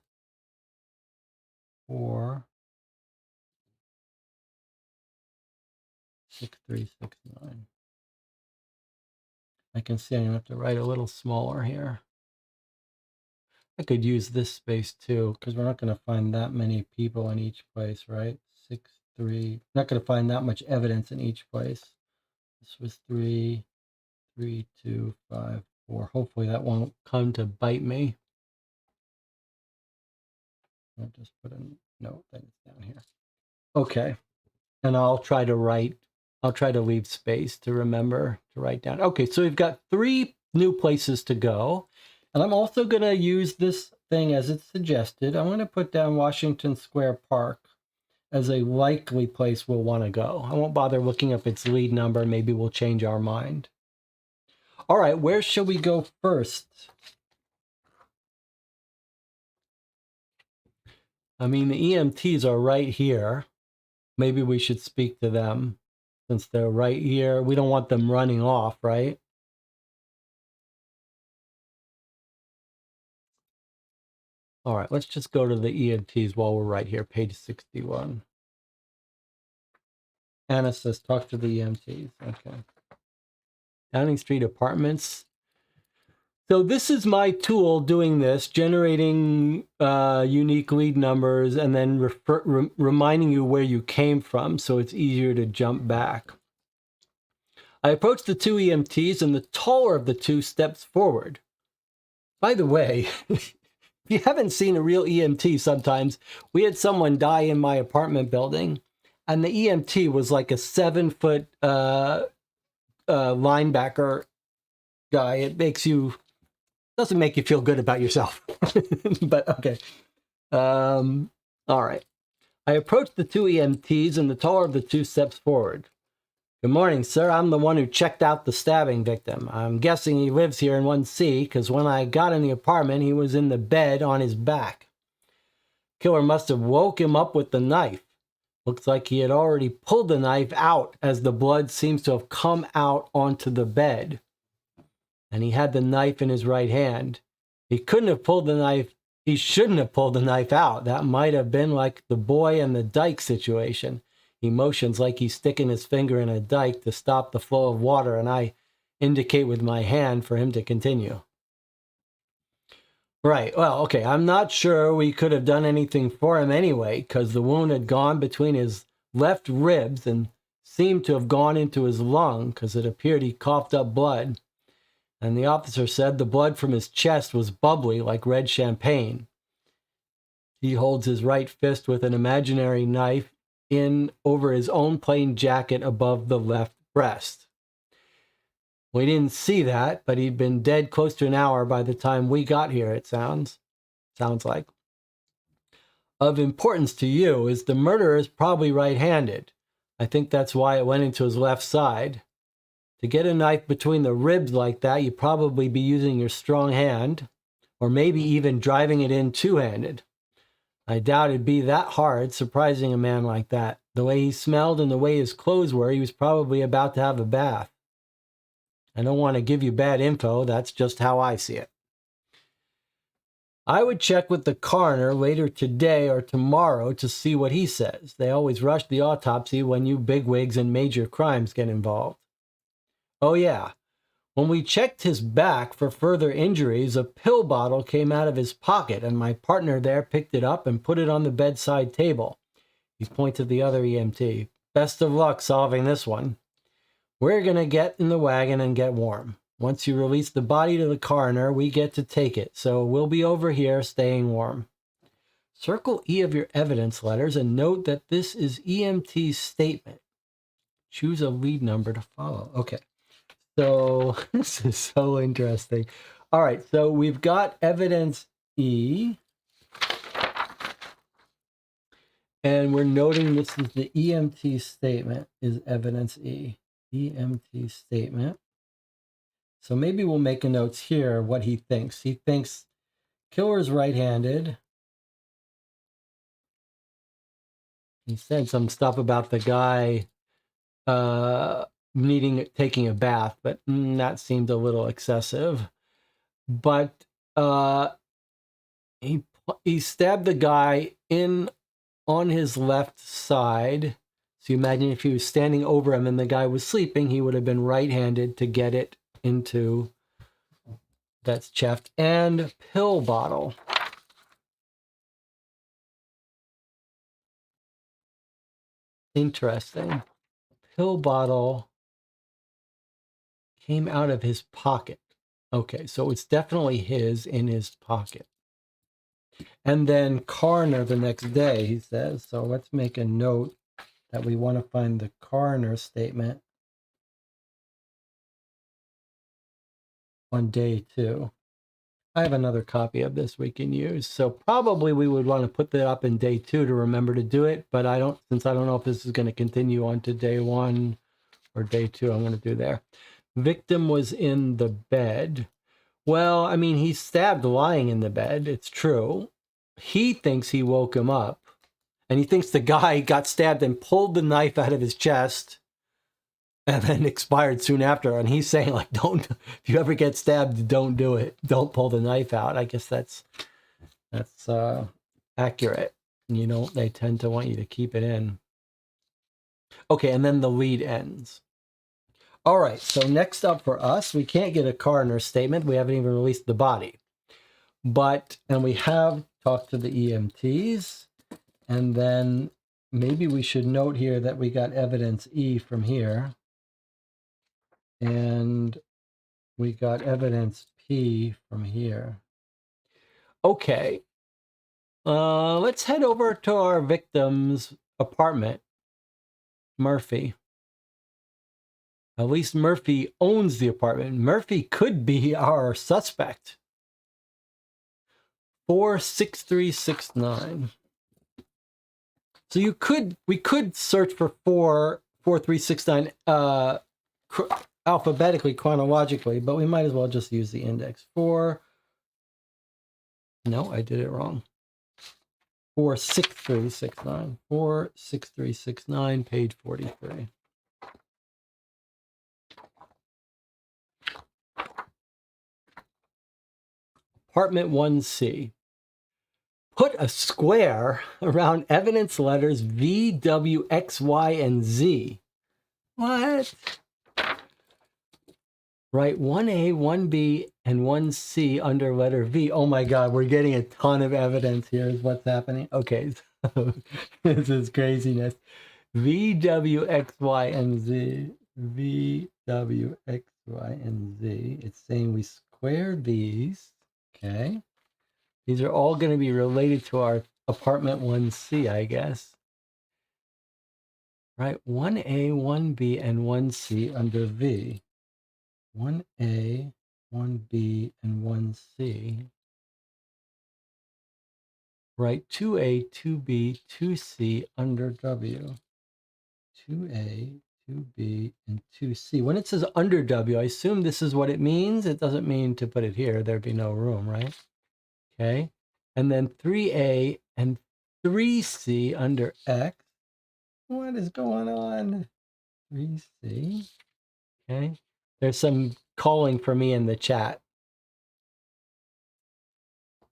46369. I can see I'm going to have to write a little smaller here. I could use this space too, because we're not going to find that many people in each place, right? 6, 3. Not going to find that much evidence in each place. This was 3, 3, 2, 5, 4. Hopefully that won't come to bite me. I'll just put a note that it's down here. Okay. And I'll try to leave space to remember to write down. Okay, so we've got 3 new places to go. And I'm also going to use this thing as it's suggested. I'm going to put down Washington Square Park as a likely place we'll want to go. I won't bother looking up its lead number. Maybe we'll change our mind. All right, where should we go first? I mean, the EMTs are right here. Maybe we should speak to them since they're right here. We don't want them running off, right? All right, let's just go to the EMTs while we're right here, page 61. Anna says, talk to the EMTs. Okay. Downing Street Apartments. So this is my tool doing this, generating unique lead numbers and then reminding you where you came from so it's easier to jump back. I approached the 2 EMTs and the taller of the 2 steps forward. By the way, if you haven't seen a real EMT sometimes, we had someone die in my apartment building and the EMT was like a 7-foot linebacker guy. It doesn't make you feel good about yourself, but okay. All right. I approached the 2 EMTs and the taller of the 2 steps forward. Good morning, sir. I'm the one who checked out the stabbing victim. I'm guessing he lives here in 1C because when I got in the apartment, he was in the bed on his back. Killer must have woke him up with the knife. Looks like he had already pulled the knife out as the blood seems to have come out onto the bed. And he had the knife in his right hand. He couldn't have pulled the knife. He shouldn't have pulled the knife out. That might have been like the boy and the dike situation. He motions like he's sticking his finger in a dike to stop the flow of water, and I indicate with my hand for him to continue. Right, well, okay, I'm not sure we could have done anything for him anyway, because the wound had gone between his left ribs and seemed to have gone into his lung, because it appeared he coughed up blood. And the officer said the blood from his chest was bubbly like red champagne. He holds his right fist with an imaginary knife in over his own plain jacket above the left breast. We didn't see that, but he'd been dead close to an hour by the time we got here, it sounds like. Of importance to you is the murderer is probably right-handed. I think that's why it went into his left side. To get a knife between the ribs like that, you'd probably be using your strong hand, or maybe even driving it in two-handed. I doubt it'd be that hard, surprising a man like that. The way he smelled and the way his clothes were, he was probably about to have a bath. I don't want to give you bad info, that's just how I see it. I would check with the coroner later today or tomorrow to see what he says. They always rush the autopsy when you bigwigs and major crimes get involved. Oh yeah, when we checked his back for further injuries, a pill bottle came out of his pocket and my partner there picked it up and put it on the bedside table. He pointed to the other EMT. Best of luck solving this one. We're going to get in the wagon and get warm. Once you release the body to the coroner, we get to take it, so we'll be over here staying warm. Circle E of your evidence letters and note that this is EMT's statement. Choose a lead number to follow. Okay. So this is so interesting. All right. So we've got evidence E. And we're noting this is the EMT statement is evidence E. EMT statement. So maybe we'll make a notes here what he thinks. He thinks killer's right-handed. He said some stuff about the guy taking a bath, but that seemed a little excessive. But he stabbed the guy on his left side. So you imagine if he was standing over him and the guy was sleeping, he would have been right-handed to get it into that's chest. And pill bottle. Interesting. Pill bottle came out of his pocket. Okay, so it's definitely in his pocket. And then coroner the next day, he says. So let's make a note that we want to find the coroner statement on day 2. I have another copy of this we can use. So probably we would want to put that up in day 2 to remember to do it. But since I don't know if this is going to continue on to day 1 or day 2, I'm going to do there. Victim was in the bed. Well, I mean, he's stabbed lying in the bed. It's true. He thinks he woke him up. And he thinks the guy got stabbed and pulled the knife out of his chest and then expired soon after. And he's saying, like, if you ever get stabbed, don't do it. Don't pull the knife out. I guess that's accurate. They tend to want you to keep it in. Okay, and then the lead ends. All right, so next up for us, we can't get a coroner statement. We haven't even released the body. And we have talked to the EMTs. And then maybe we should note here that we got evidence E from here. And we got evidence P from here. Okay. Let's head over to our victim's apartment, Murphy. At least Murphy owns the apartment. Murphy could be our suspect. 46369. So we could search for 4369 alphabetically, chronologically, but we might as well just use the index. No, I did it wrong. 46369. 46369, page 43. Apartment 1C. Put a square around evidence letters V, W, X, Y, and Z. What? Write 1A, 1B, and 1C under letter V. Oh my God, we're getting a ton of evidence here is what's happening. Okay, so this is craziness. V, W, X, Y, and Z. V, W, X, Y, and Z. It's saying we square these. Okay. These are all going to be related to our apartment 1C, I guess. Right? 1A, 1B, and 1C under V. 1A, 1B, and 1C. Write 2A, 2B, 2C under W. 2A, 2B, and 2C. When it says under W, I assume this is what it means. It doesn't mean to put it here. There'd be no room, right? Okay. And then 3A and 3C under X. What is going on? 3C. Okay. There's some calling for me in the chat.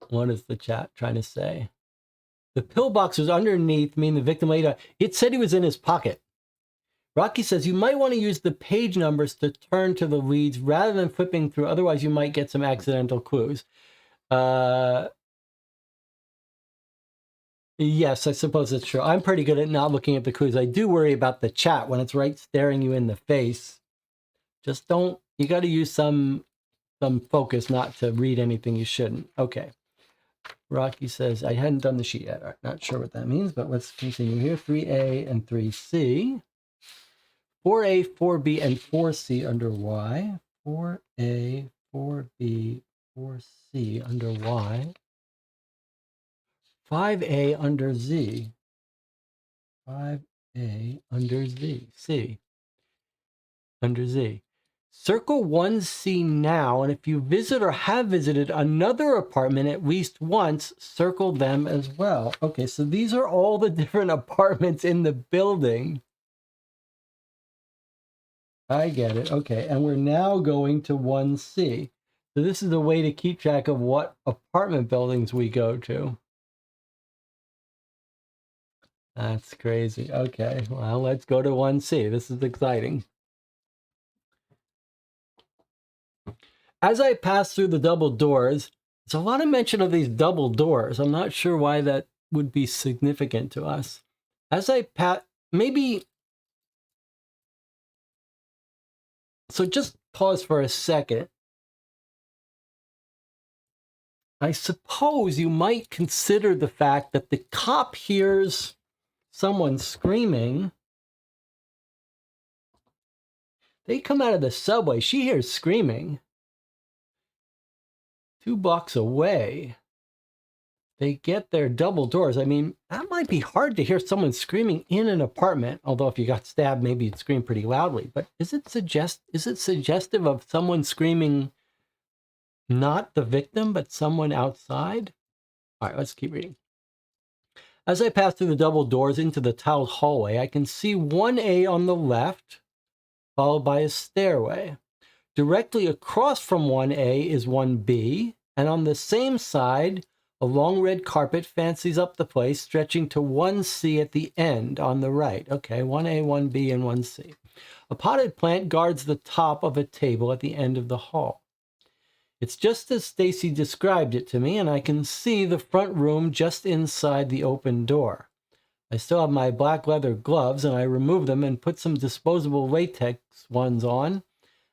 What is the chat trying to say? The pillbox was underneath, meaning the victim laid out. It said he was in his pocket. Rocky says you might want to use the page numbers to turn to the leads rather than flipping through. Otherwise, you might get some accidental clues. Yes, I suppose it's true. I'm pretty good at not looking at the clues. I do worry about the chat when it's right staring you in the face. Just you got to use some focus not to read anything you shouldn't. Okay. Rocky says, I hadn't done the sheet yet. Right, not sure what that means, but let's continue here. 3A and 3C. 4A, 4B, and 4C under Y. 4A, 4B, 4C under Y. 5A under Z. 5A under Z. C. Under Z. Circle 1C now, and if you visit or have visited another apartment at least once, circle them as well. Okay, so these are all the different apartments in the building. I get it. Okay, and we're now going to 1C. So this is a way to keep track of what apartment buildings we go to. That's crazy. Okay, well, let's go to 1C. This is exciting. As I pass through the double doors, there's a lot of mention of these double doors. I'm not sure why that would be significant to us. As I pass, maybe... So just pause for a second. I suppose you might consider the fact that the cop hears someone screaming. They come out of the subway. She hears screaming. 2 blocks away. They get their double doors. I mean, that might be hard to hear someone screaming in an apartment, although if you got stabbed, maybe you'd scream pretty loudly. But is it suggestive of someone screaming, not the victim, but someone outside? All right, let's keep reading. As I pass through the double doors into the tiled hallway, I can see 1A on the left, followed by a stairway. Directly across from 1A is 1B, and on the same side, a long red carpet fancies up the place, stretching to 1C at the end on the right. Okay, 1A, 1B, and 1C. A potted plant guards the top of a table at the end of the hall. It's just as Stacy described it to me, and I can see the front room just inside the open door. I still have my black leather gloves, and I remove them and put some disposable latex ones on,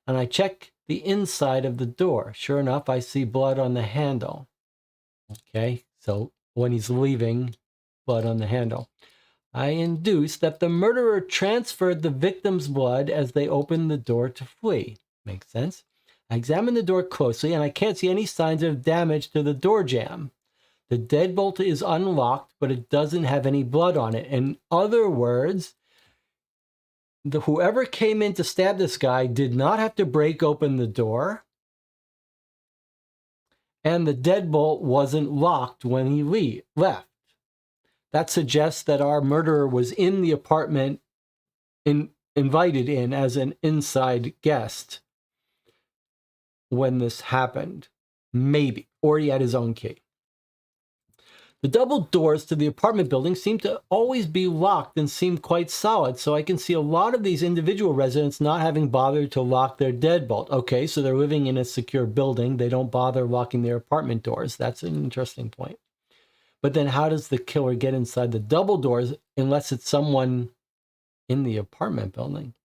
and I check the inside of the door. Sure enough, I see blood on the handle. Okay, so when he's leaving, blood on the handle. I induce that the murderer transferred the victim's blood as they opened the door to flee. Makes sense. I examine the door closely, and I can't see any signs of damage to the door jamb. The deadbolt is unlocked, but it doesn't have any blood on it. In other words, whoever came in to stab this guy did not have to break open the door, and the deadbolt wasn't locked when he left. That suggests that our murderer was in the apartment, invited in as an inside guest when this happened. Maybe. Or he had his own key. The double doors to the apartment building seem to always be locked and seem quite solid, so I can see a lot of these individual residents not having bothered to lock their deadbolt. Okay, so they're living in a secure building. They don't bother locking their apartment doors. That's an interesting point. But then how does the killer get inside the double doors unless it's someone in the apartment building?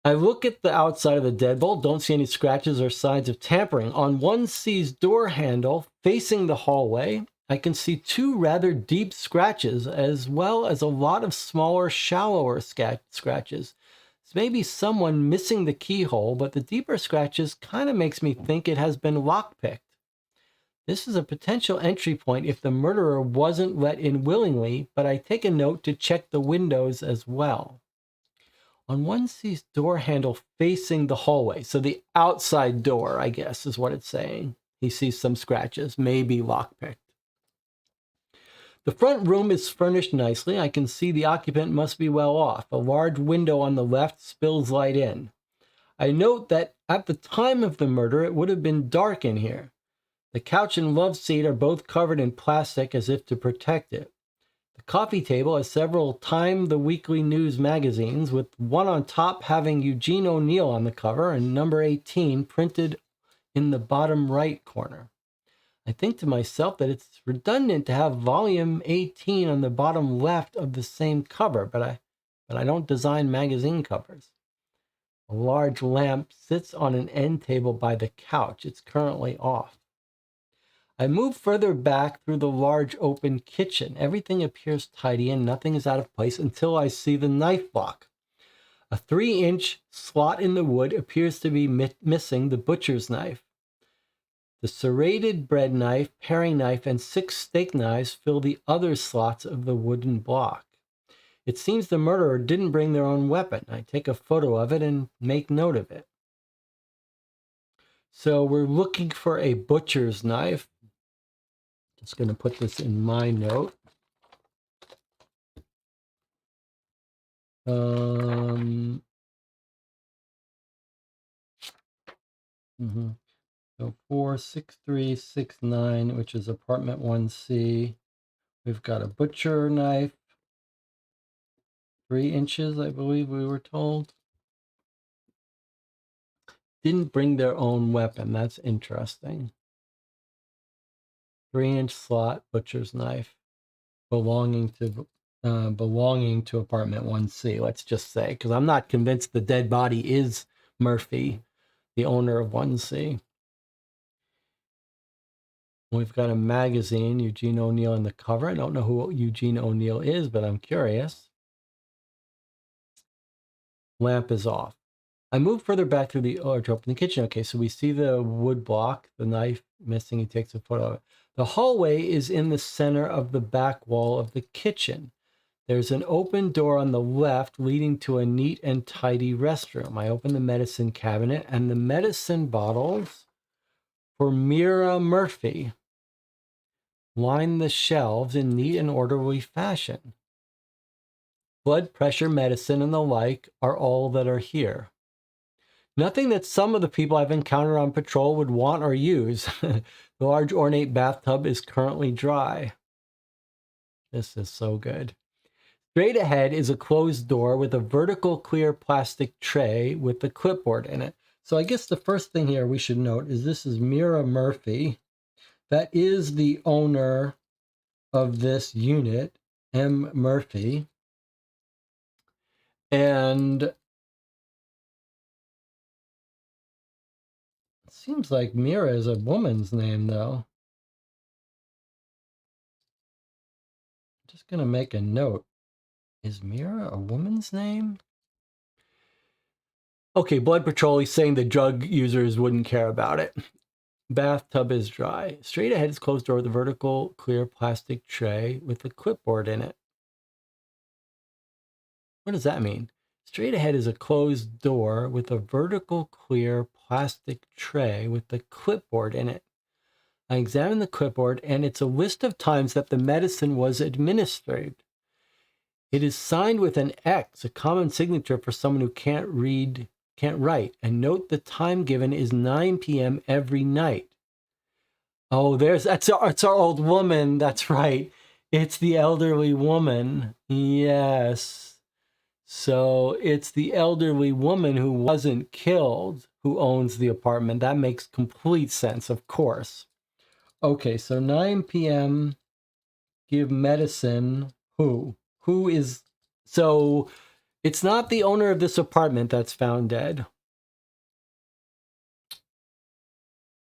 I look at the outside of the deadbolt, don't see any scratches or signs of tampering. On 1C's door handle, facing the hallway, I can see 2 rather deep scratches, as well as a lot of smaller, shallower scratches. It's maybe someone missing the keyhole, but the deeper scratches kind of makes me think it has been lockpicked. This is a potential entry point if the murderer wasn't let in willingly, but I take a note to check the windows as well. On 1C's door handle facing the hallway, so the outside door, I guess, is what it's saying. He sees some scratches, maybe lockpicked. The front room is furnished nicely. I can see the occupant must be well off. A large window on the left spills light in. I note that at the time of the murder, it would have been dark in here. The couch and love seat are both covered in plastic as if to protect it. The coffee table has several Time the Weekly News magazines, with one on top having Eugene O'Neill on the cover and number 18 printed in the bottom right corner. I think to myself that it's redundant to have volume 18 on the bottom left of the same cover, but I don't design magazine covers. A large lamp sits on an end table by the couch. It's currently off. I move further back through the large open kitchen. Everything appears tidy and nothing is out of place until I see the knife block. A 3-inch slot in the wood appears to be missing the butcher's knife. The serrated bread knife, paring knife, and 6 steak knives fill the other slots of the wooden block. It seems the murderer didn't bring their own weapon. I take a photo of it and make note of it. So we're looking for a butcher's knife. Just going to put this in my note. So 46369, which is apartment 1C. We've got a butcher knife, 3 inches, I believe we were told. Didn't bring their own weapon. That's interesting. 3-inch slot, butcher's knife, belonging to apartment 1C. Let's just say, because I'm not convinced the dead body is Murphy, the owner of 1C. We've got a magazine, Eugene O'Neill on the cover. I don't know who Eugene O'Neill is, but I'm curious. Lamp is off. I move further back through the to open the kitchen. Okay, so we see the wood block, the knife missing. He takes a photo of it. The hallway is in the center of the back wall of the kitchen. There's an open door on the left leading to a neat and tidy restroom. I open the medicine cabinet and the medicine bottles for Mira Murphy line the shelves in neat and orderly fashion. Blood pressure medicine and the like are all that are here. Nothing that some of the people I've encountered on patrol would want or use. The large ornate bathtub is currently dry. This is so good. Straight ahead is a closed door with a vertical clear plastic tray with the clipboard in it. So I guess the first thing here we should note is this is Mira Murphy. That is the owner of this unit, M. Murphy. And it seems like Mira is a woman's name, though. I'm just going to make a note. Is Mira a woman's name? Okay, Blood Patrol, he's saying the drug users wouldn't care about it. Bathtub is dry. Straight ahead is closed door with a vertical clear plastic tray with a clipboard in it. What does that mean? Straight ahead is a closed door with a vertical clear plastic tray with the clipboard in it. I examine the clipboard and it's a list of times that the medicine was administered. It is signed with an X, a common signature for someone who can't write. And note the time given is 9 p.m. every night. Oh, it's our old woman. That's right. It's the elderly woman. Yes. So it's the elderly woman who wasn't killed who owns the apartment. That makes complete sense, of course. Okay, so 9 p.m. give medicine. Who? Who is... So it's not the owner of this apartment that's found dead.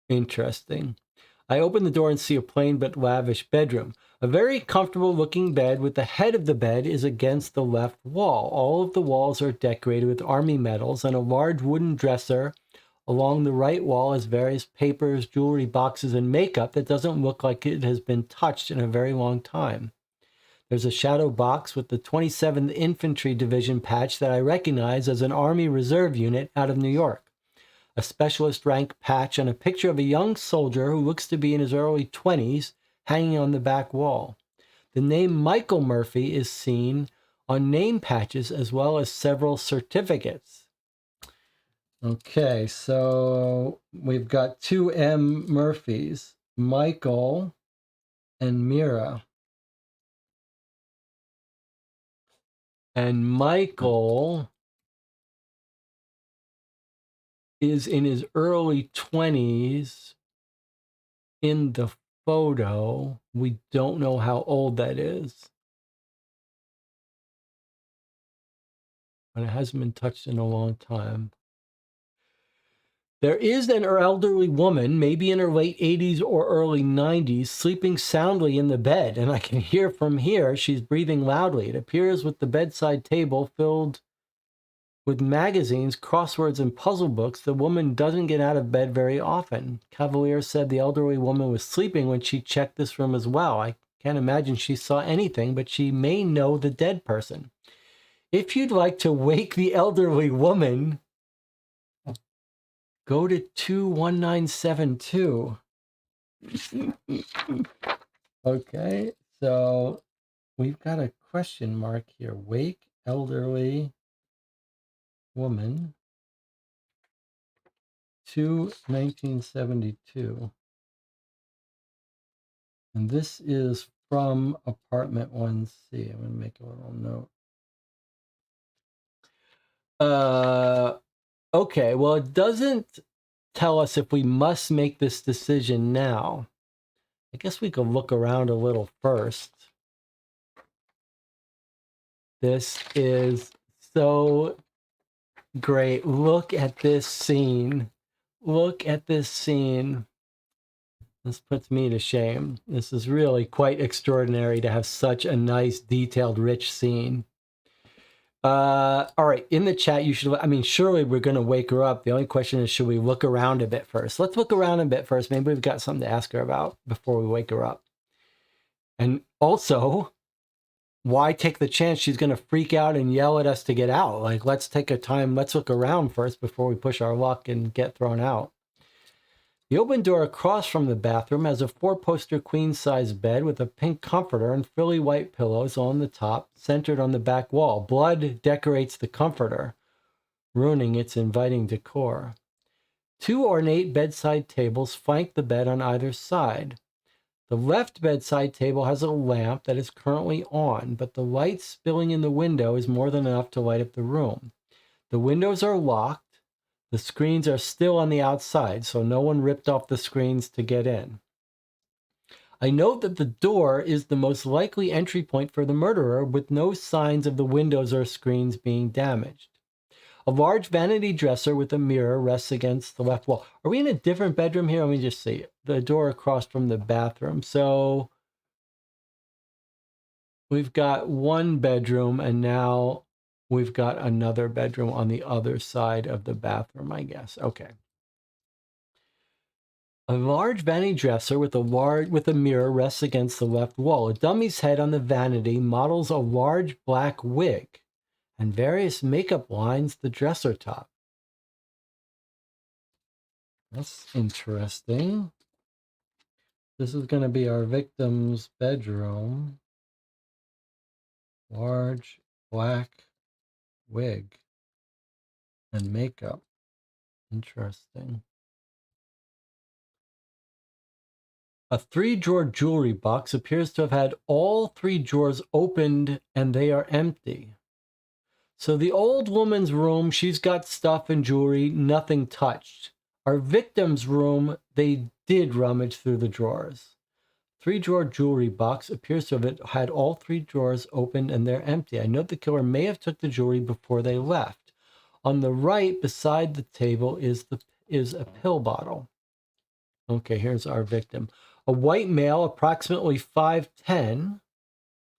Interesting. I open the door and see a plain but lavish bedroom. A very comfortable looking bed with the head of the bed is against the left wall. All of the walls are decorated with army medals, and a large wooden dresser along the right wall has various papers, jewelry boxes, and makeup that doesn't look like it has been touched in a very long time. There's a shadow box with the 27th Infantry Division patch that I recognize as an Army Reserve unit out of New York. A specialist rank patch and a picture of a young soldier who looks to be in his early 20s hanging on the back wall. The name Michael Murphy is seen on name patches as well as several certificates. Okay, so we've got 2 M. Murphys, Michael and Mira. And Michael is in his early 20s in the photo. We don't know how old that is. But it hasn't been touched in a long time. There is an elderly woman, maybe in her late 80s or early 90s, sleeping soundly in the bed, and I can hear from here she's breathing loudly. It appears with the bedside table filled with magazines, crosswords, and puzzle books. The woman doesn't get out of bed very often. Cavalier said the elderly woman was sleeping when she checked this room as well. I can't imagine she saw anything, but she may know the dead person. If you'd like to wake the elderly woman, go to 21972. Okay, so we've got a question mark here. Wake elderly woman to 1972. And this is from apartment 1C. I'm going to make a little note. Okay, well, it doesn't tell us if we must make this decision now. I guess we could look around a little first. This is so great. Look at this scene. Look at this scene. This puts me to shame. This is really quite extraordinary to have such a nice, detailed, rich scene. All right, in the chat, you should, I mean, surely we're going to wake her up. The only question is, should we look around a bit first? Let's look around a bit first. Maybe we've got something to ask her about before we wake her up. And also, why take the chance she's going to freak out and yell at us to get out? Like, let's take a time. Let's look around first before we push our luck and get thrown out. The open door across from the bathroom has a 4-poster queen-size bed with a pink comforter and frilly white pillows on the top, centered on the back wall. Blood decorates the comforter, ruining its inviting decor. 2 ornate bedside tables flank the bed on either side. The left bedside table has a lamp that is currently on, but the light spilling in the window is more than enough to light up the room. The windows are locked. The screens are still on the outside, so no one ripped off the screens to get in. I note that the door is the most likely entry point for the murderer, with no signs of the windows or screens being damaged. A large vanity dresser with a mirror rests against the left wall. Are we in a different bedroom here? Let me just see. The door across from the bathroom. So we've got one bedroom, and now we've got another bedroom on the other side of the bathroom, I guess. Okay. A large vanity dresser with a mirror rests against the left wall. A dummy's head on the vanity models a large black wig, and various makeup lines the dresser top. That's interesting. This is going to be our victim's bedroom. Large black wig and makeup. Interesting. A 3-drawer jewelry box appears to have had all 3 drawers opened and they are empty. So the old woman's room, she's got stuff and jewelry, nothing touched. Our victim's room, they did rummage through the drawers. 3-drawer jewelry box appears to have had all 3 drawers opened and they're empty. I note the killer may have took the jewelry before they left. On the right, beside the table, is a pill bottle. Okay, here's our victim. A white male, approximately 5'10",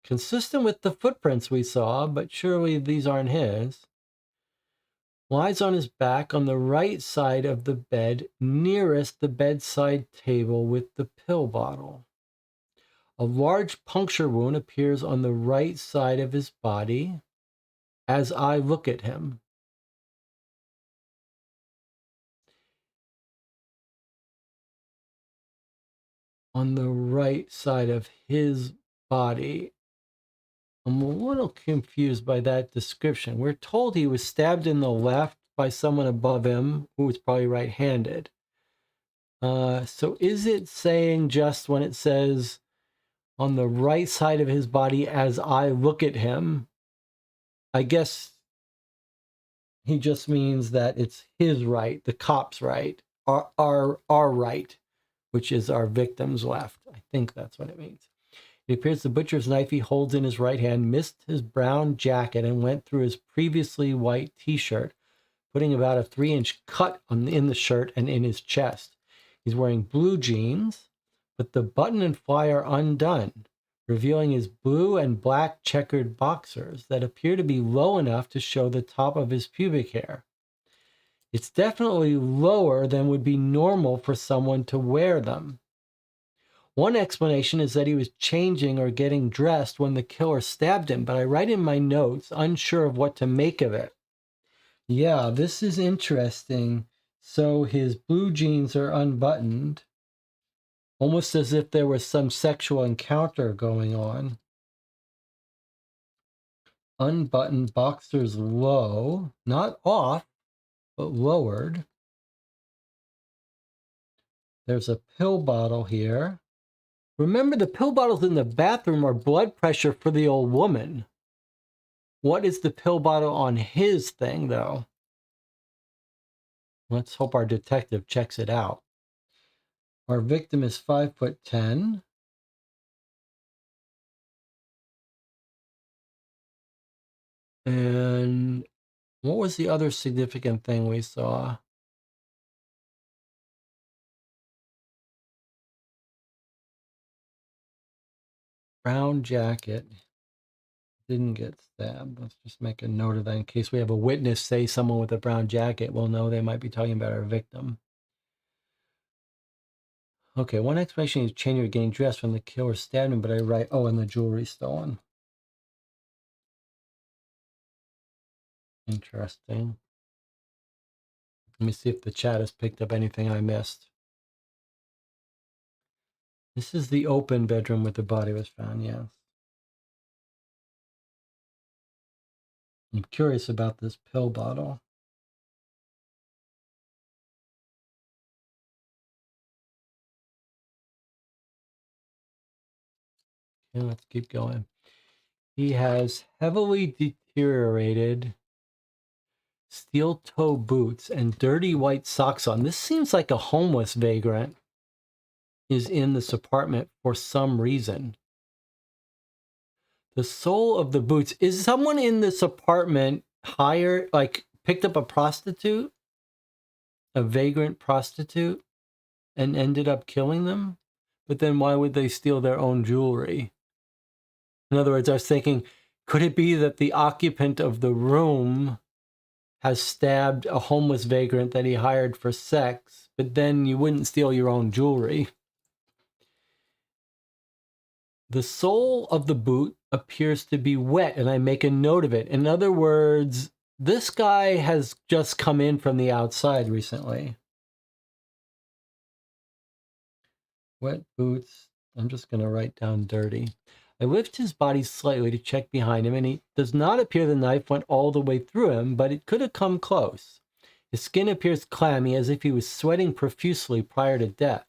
consistent with the footprints we saw, but surely these aren't his, lies on his back on the right side of the bed, nearest the bedside table with the pill bottle. A large puncture wound appears on the right side of his body as I look at him. On the right side of his body. I'm a little confused by that description. We're told he was stabbed in the left by someone above him who was probably right-handed. So is it saying just when it says on the right side of his body as I look at him, I guess he just means that it's his right, the cop's right, our right, which is our victim's left. I think that's what it means. It appears the butcher's knife he holds in his right hand missed his brown jacket and went through his previously white t-shirt, putting about a 3-inch cut in the shirt and in his chest. He's wearing blue jeans, but the button and fly are undone, revealing his blue and black checkered boxers that appear to be low enough to show the top of his pubic hair. It's definitely lower than would be normal for someone to wear them. One explanation is that he was changing or getting dressed when the killer stabbed him, but I write in my notes, unsure of what to make of it. Yeah, this is interesting. So his blue jeans are unbuttoned, almost as if there was some sexual encounter going on. Unbuttoned, boxers low, not off, but lowered. There's a pill bottle here. Remember, the pill bottles in the bathroom are blood pressure for the old woman. What is the pill bottle on his thing, though? Let's hope our detective checks it out. Our victim is 5'10". And what was the other significant thing we saw? Brown jacket. Didn't get stabbed. Let's just make a note of that in case we have a witness say someone with a brown jacket. We'll know they might be talking about our victim. Okay, one explanation is changing or getting dressed when the killer stabbed him, but I write, oh, and the jewelry stolen. Interesting. Let me see if the chat has picked up anything I missed. This is the open bedroom where the body was found, yes. I'm curious about this pill bottle. Okay, let's keep going. He has heavily deteriorated steel toe boots and dirty white socks on. This seems like a homeless vagrant is in this apartment for some reason. The sole of the boots. Is someone in this apartment hired, like picked up a prostitute, a vagrant prostitute, and ended up killing them? But then why would they steal their own jewelry? In other words, I was thinking, could it be that the occupant of the room has stabbed a homeless vagrant that he hired for sex, but then you wouldn't steal your own jewelry? The sole of the boot appears to be wet, and I make a note of it. In other words, this guy has just come in from the outside recently. Wet boots. I'm just going to write down dirty. I lift his body slightly to check behind him, and it does not appear the knife went all the way through him, but it could have come close. His skin appears clammy, as if he was sweating profusely prior to death.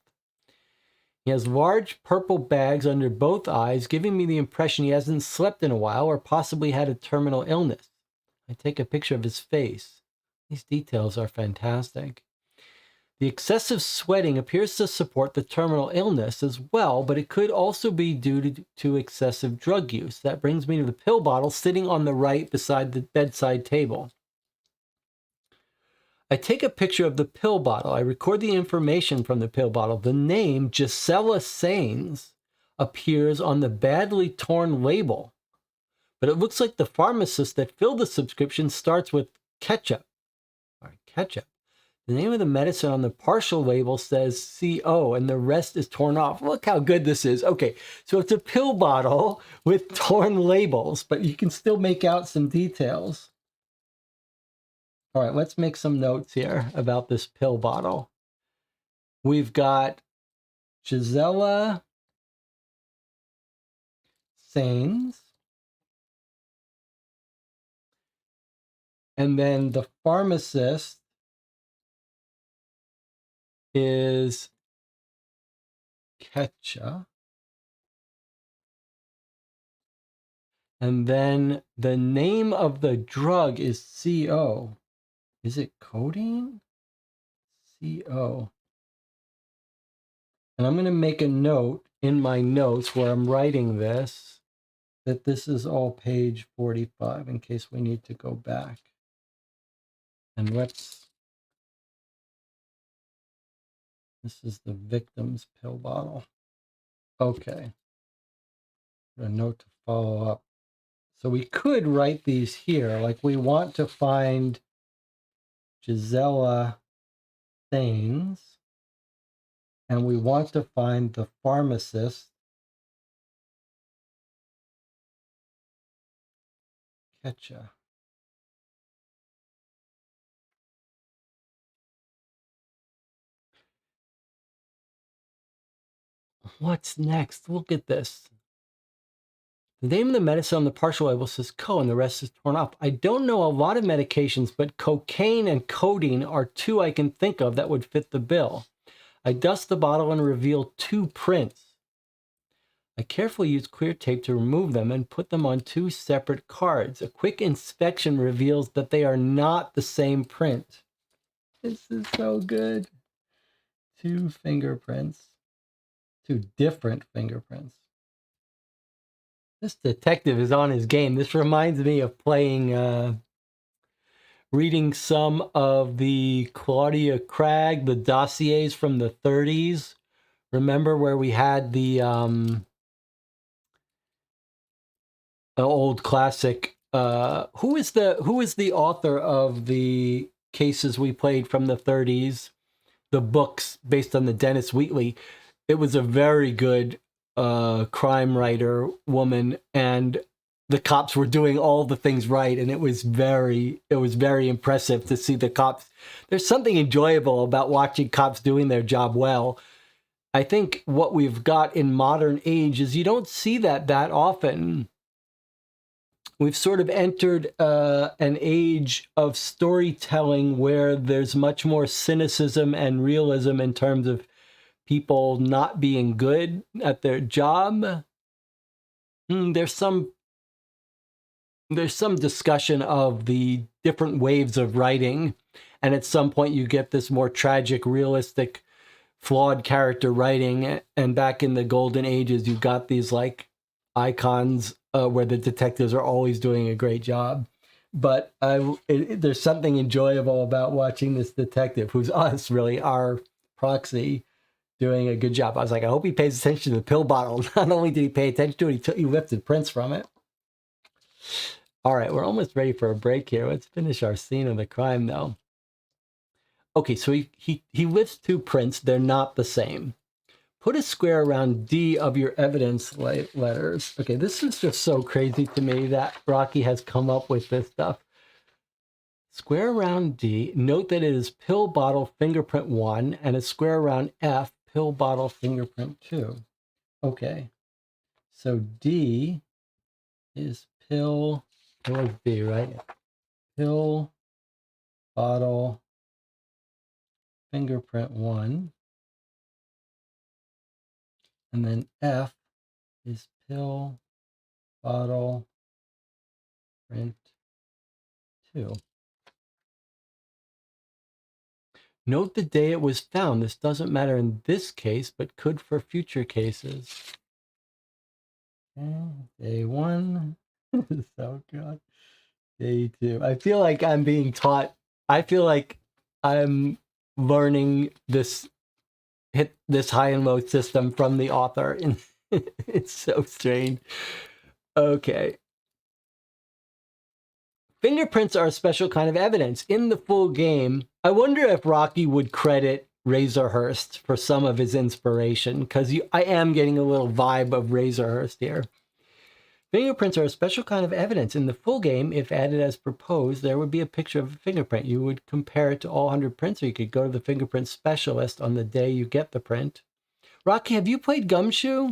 He has large purple bags under both eyes, giving me the impression he hasn't slept in a while or possibly had a terminal illness. I take a picture of his face. These details are fantastic. The excessive sweating appears to support the terminal illness as well, but it could also be due to excessive drug use. That brings me to the pill bottle sitting on the right beside the bedside table. I take a picture of the pill bottle. I record the information from the pill bottle. The name Gisela Sains appears on the badly torn label, but it looks like the pharmacist that filled the subscription starts with ketchup. All right, ketchup. The name of the medicine on the partial label says CO, and the rest is torn off. Look how good this is. Okay, so it's a pill bottle with torn labels, but you can still make out some details. All right, let's make some notes here about this pill bottle. We've got Gisela Sains, and then the pharmacist is Ketcha. And then the name of the drug is CO. Is it codeine? CO. And I'm going to make a note in my notes where I'm writing this, that this is all page 45 in case we need to go back. And let's, this is the victim's pill bottle. Okay. A note to follow up. So we could write these here, like we want to find Gisela Thanes, and we want to find the pharmacist, Ketcha. What's next? Look at this. The name of the medicine on the partial label says co, and the rest is torn off. I don't know a lot of medications, but cocaine and codeine are two I can think of that would fit the bill. I dust the bottle and reveal two prints. I carefully use clear tape to remove them and put them on two separate cards. A quick inspection reveals that they are not the same print. This is so good. Two fingerprints. Two different fingerprints. This detective is on his game. This reminds me of playing, reading some of the Claudia Cragg, the dossiers from the 30s. Remember where we had the old classic. Who is the author of the cases we played from the 30s? The books based on the Dennis Wheatley. It was a very good crime writer woman, and the cops were doing all the things right, and it was very impressive to see the cops. There's something enjoyable about watching cops doing their job well. I think what we've got in modern age is you don't see that often. We've sort of entered an age of storytelling where there's much more cynicism and realism in terms of people not being good at their job. There's some discussion of the different waves of writing, and at some point you get this more tragic, realistic, flawed character writing. And back in the golden ages, you got these like icons where the detectives are always doing a great job. But there's something enjoyable about watching this detective, who's us, really, our proxy, doing a good job. I was like, I hope he pays attention to the pill bottle. Not only did he pay attention to it, he lifted prints from it. All right, we're almost ready for a break here. Let's finish our scene of the crime, though. Okay, so he lifts two prints. They're not the same. Put a square around D of your evidence letters. Okay, this is just so crazy to me that Rocky has come up with this stuff. Square around D. Note that it is pill bottle fingerprint 1, and a square around F, pill bottle fingerprint 2. Okay, so D is pill, it was D, right? Pill bottle fingerprint 1. And then F is pill bottle print 2. Note the day it was found. This doesn't matter in this case, but could for future cases. Okay, day 1. So good. Day 2. I feel like I'm being taught. I feel like I'm learning this high and low system from the author. And it's so strange. Okay. Fingerprints are a special kind of evidence. In the full game, I wonder if Rocky would credit Razorhurst for some of his inspiration, because I am getting a little vibe of Razorhurst here. Fingerprints are a special kind of evidence. In the full game, if added as proposed, there would be a picture of a fingerprint. You would compare it to all 100 prints, or you could go to the fingerprint specialist on the day you get the print. Rocky, have you played Gumshoe?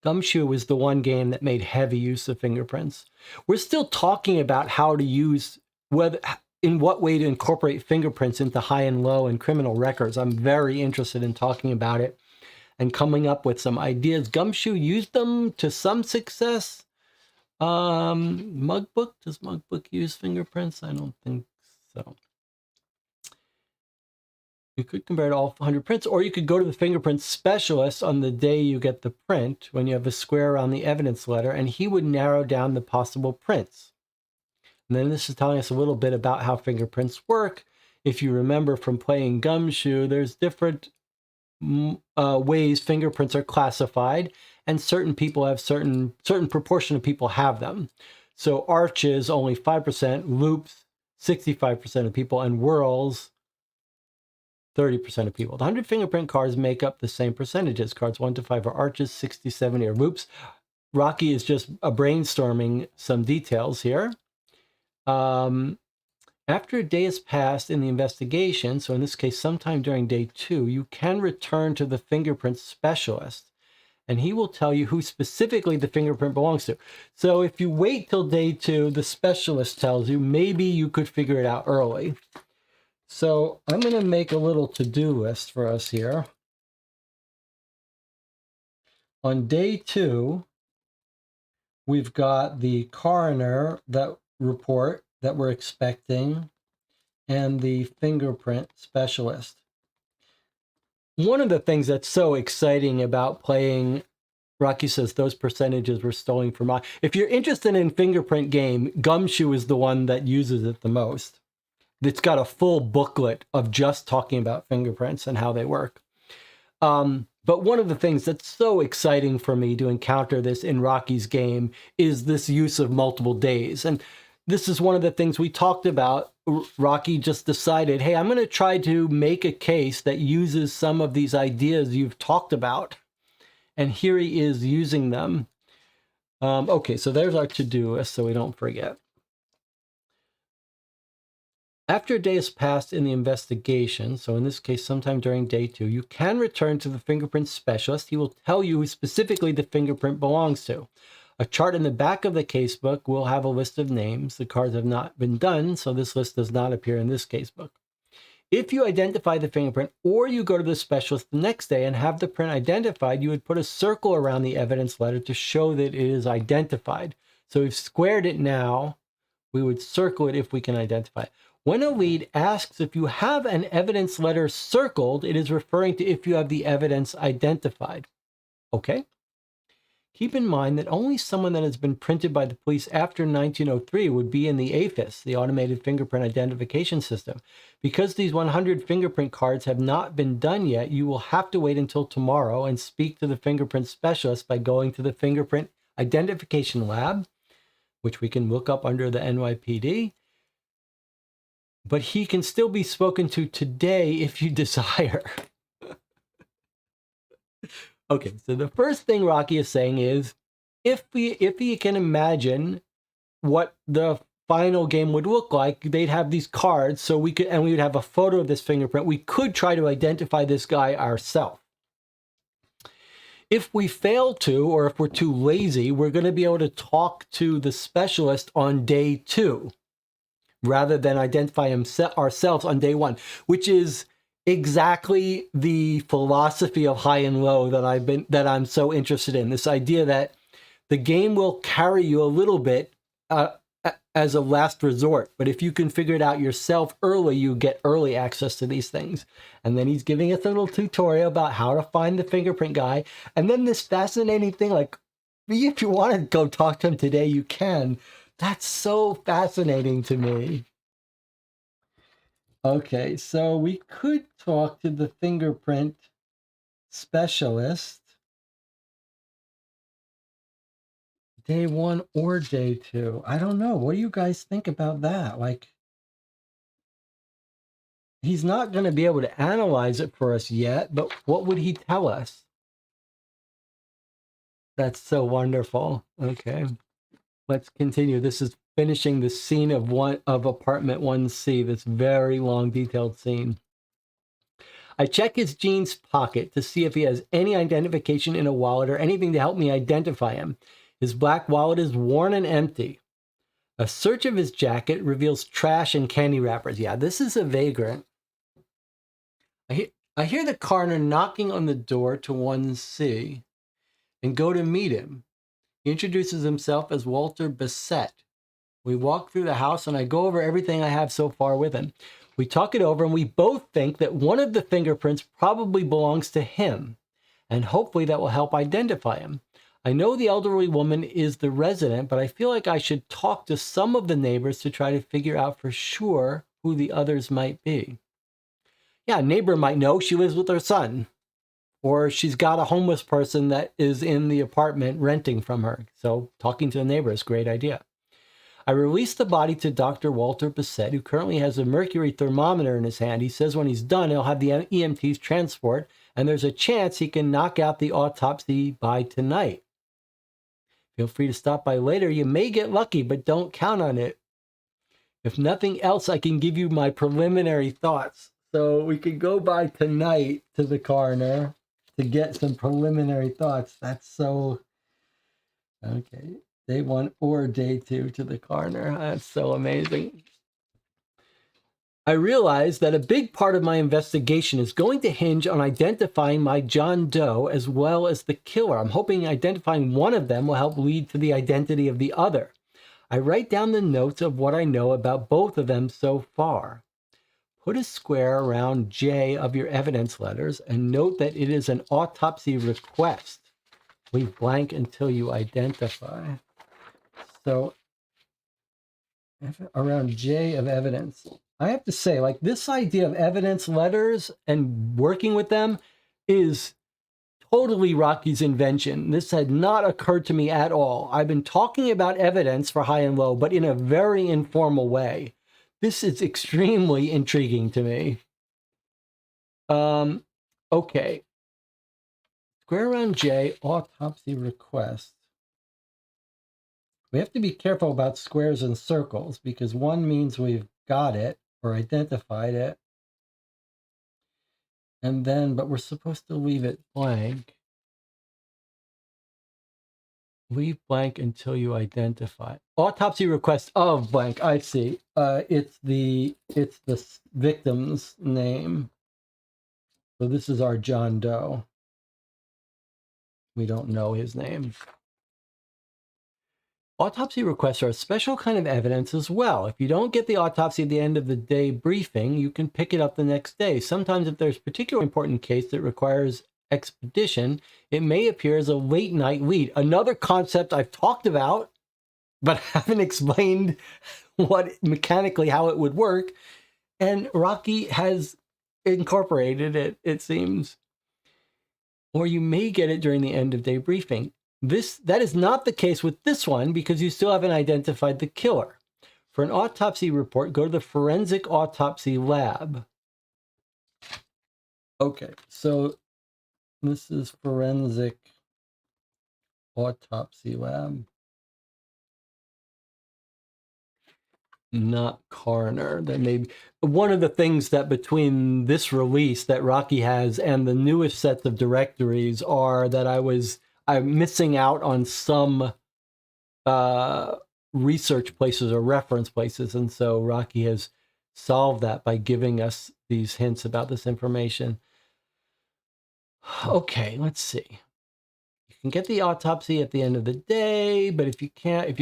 Gumshoe was the one game that made heavy use of fingerprints. We're still talking about how to use, in what way to incorporate fingerprints into high and low and criminal records. I'm very interested in talking about it and coming up with some ideas. Gumshoe used them to some success. Mugbook, does Mugbook use fingerprints? I don't think so. You could compare it to all 100 prints, or you could go to the fingerprint specialist on the day you get the print, when you have a square around the evidence letter, and he would narrow down the possible prints. And then this is telling us a little bit about how fingerprints work. If you remember from playing Gumshoe, there's different ways fingerprints are classified, and certain people have certain proportion of people have them. So arches, only 5%, loops, 65% of people, and whorls, 30% of people. The 100 fingerprint cards make up the same percentages. Cards 1 to 5 are arches, 6 to 70 are loops. Rocky is just brainstorming some details here. After a day has passed in the investigation, so in this case, sometime during day 2, you can return to the fingerprint specialist, and he will tell you who specifically the fingerprint belongs to. So if you wait till day 2, the specialist tells you, maybe you could figure it out early. So I'm going to make a little to-do list for us here. On day 2, we've got the coroner report that we're expecting, and the fingerprint specialist. One of the things that's so exciting about playing, Rocky says those percentages were stolen from mine. If you're interested in fingerprint game, Gumshoe is the one that uses it the most. It's got a full booklet of just talking about fingerprints and how they work. But one of the things that's so exciting for me to encounter this in Rocky's game is this use of multiple days. And this is one of the things we talked about. Rocky just decided, hey, I'm going to try to make a case that uses some of these ideas you've talked about. And here he is using them. Okay, so there's our to-do list so we don't forget. After a day has passed in the investigation, so in this case, sometime during day 2, you can return to the fingerprint specialist. He will tell you who specifically the fingerprint belongs to. A chart in the back of the casebook will have a list of names. The cards have not been done, so this list does not appear in this casebook. If you identify the fingerprint, or you go to the specialist the next day and have the print identified, you would put a circle around the evidence letter to show that it is identified. So we've squared it now. We would circle it if we can identify it. When a lead asks if you have an evidence letter circled, it is referring to if you have the evidence identified. Okay? Keep in mind that only someone that has been printed by the police after 1903 would be in the AFIS, the Automated Fingerprint Identification System. Because these 100 fingerprint cards have not been done yet, you will have to wait until tomorrow and speak to the fingerprint specialist by going to the Fingerprint Identification Lab, which we can look up under the NYPD. But he can still be spoken to today if you desire. Okay, so the first thing Rocky is saying is, if he can imagine what the final game would look like, they'd have these cards, so we would have a photo of this fingerprint. We could try to identify this guy ourselves. If we fail to, or if we're too lazy, we're going to be able to talk to the specialist on day 2, rather than identify ourselves on day 1, which is exactly the philosophy of high and low that I'm so interested in. This idea that the game will carry you a little bit as a last resort, but if you can figure it out yourself early, you get early access to these things. And then he's giving us a little tutorial about how to find the fingerprint guy. And then this fascinating thing, like, if you want to go talk to him today, you can. That's so fascinating to me. Okay, so we could talk to the fingerprint specialist day 1 or day 2. I don't know. What do you guys think about that? Like, he's not going to be able to analyze it for us yet, but what would he tell us? That's so wonderful. Okay, let's continue. This is finishing the scene of apartment 1C, this very long, detailed scene. I check his jeans pocket to see if he has any identification in a wallet or anything to help me identify him. His black wallet is worn and empty. A search of his jacket reveals trash and candy wrappers. Yeah, this is a vagrant. I hear the coroner knocking on the door to 1C and go to meet him. He introduces himself as Walter Bissett. We walk through the house and I go over everything I have so far with him. We talk it over and we both think that one of the fingerprints probably belongs to him, and hopefully that will help identify him. I know the elderly woman is the resident, but I feel like I should talk to some of the neighbors to try to figure out for sure who the others might be. Yeah, a neighbor might know she lives with her son, or she's got a homeless person that is in the apartment renting from her. So talking to the neighbor is a great idea. I released the body to Dr. Walter Bissett, who currently has a mercury thermometer in his hand. He says when he's done, he'll have the EMTs transport, and there's a chance he can knock out the autopsy by tonight. Feel free to stop by later. You may get lucky, but don't count on it. If nothing else, I can give you my preliminary thoughts. So we could go by tonight to the coroner to get some preliminary thoughts. That's so... Okay. Day 1 or day 2 to the coroner. That's so amazing. I realize that a big part of my investigation is going to hinge on identifying my John Doe as well as the killer. I'm hoping identifying one of them will help lead to the identity of the other. I write down the notes of what I know about both of them so far. Put a square around J of your evidence letters and note that it is an autopsy request. Leave blank until you identify. So around J of evidence. I have to say, like, this idea of evidence letters and working with them is totally Rocky's invention. This had not occurred to me at all. I've been talking about evidence for high and low, but in a very informal way. This is extremely intriguing to me. Okay. Square around J, autopsy request. We have to be careful about squares and circles because one means we've got it or identified it. And then, but we're supposed to leave it blank. Leave blank until you identify. Autopsy request of blank. I see. It's the victim's name. So this is our John Doe. We don't know his name. Autopsy requests are a special kind of evidence as well. If you don't get the autopsy at the end of the day briefing, you can pick it up the next day. Sometimes if there's a particularly important case that requires expedition, it may appear as a late night lead. Another concept I've talked about, but haven't explained mechanically how it would work. And Rocky has incorporated it, it seems. Or you may get it during the end of day briefing. That is not the case with this one because you still haven't identified the killer. For an autopsy report, go to the forensic autopsy lab. Okay, so this is forensic autopsy lab. Not coroner. That may be one of the things that between this release that Rocky has and the newest sets of directories are that I'm missing out on some research places or reference places. And so Rocky has solved that by giving us these hints about this information. Okay, let's see. You can get the autopsy at the end of the day, but if you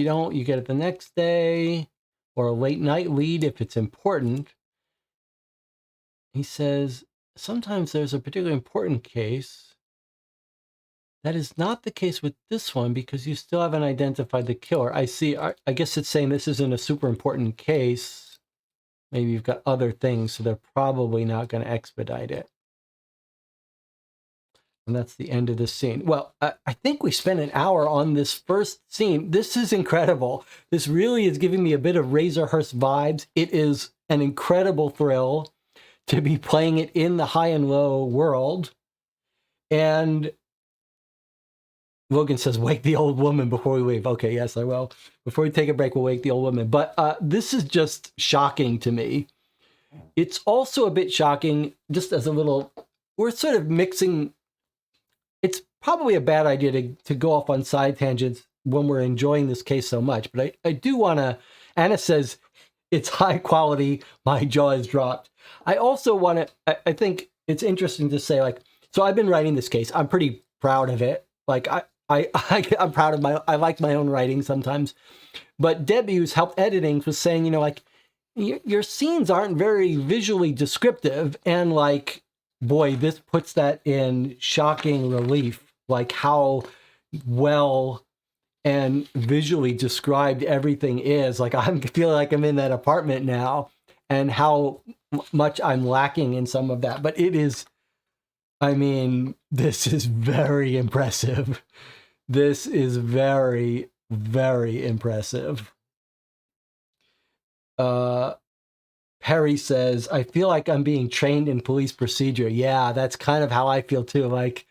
don't, you get it the next day, or a late night lead if it's important. He says, sometimes there's a particularly important case. That is not the case with this one because you still haven't identified the killer. I see. I guess it's saying this isn't a super important case. Maybe you've got other things, so they're probably not going to expedite it. And that's the end of this scene. Well, I think we spent an hour on this first scene. This is incredible. This really is giving me a bit of Razorhurst vibes. It is an incredible thrill to be playing it in the high and low world. And Logan says, wake the old woman before we leave. Okay, yes, I will. Before we take a break, we'll wake the old woman. But this is just shocking to me. It's also a bit shocking, just as a little, we're sort of mixing. It's probably a bad idea to go off on side tangents when we're enjoying this case so much. But I do want to, Anna says, it's high quality. My jaw is dropped. I also want to, I think it's interesting to say, like, so I've been writing this case. I'm pretty proud of it. Like, I'm proud of I like my own writing sometimes. But Debbie, who's helped editing, was saying, you know, like, your scenes aren't very visually descriptive. And like, boy, this puts that in shocking relief. Like how well and visually described everything is. Like, I feel like I'm in that apartment now, and how much I'm lacking in some of that. But it is, I mean, this is very impressive. This is very, very impressive. Perry says, I feel like I'm being trained in police procedure. Yeah, that's kind of how I feel too. Like,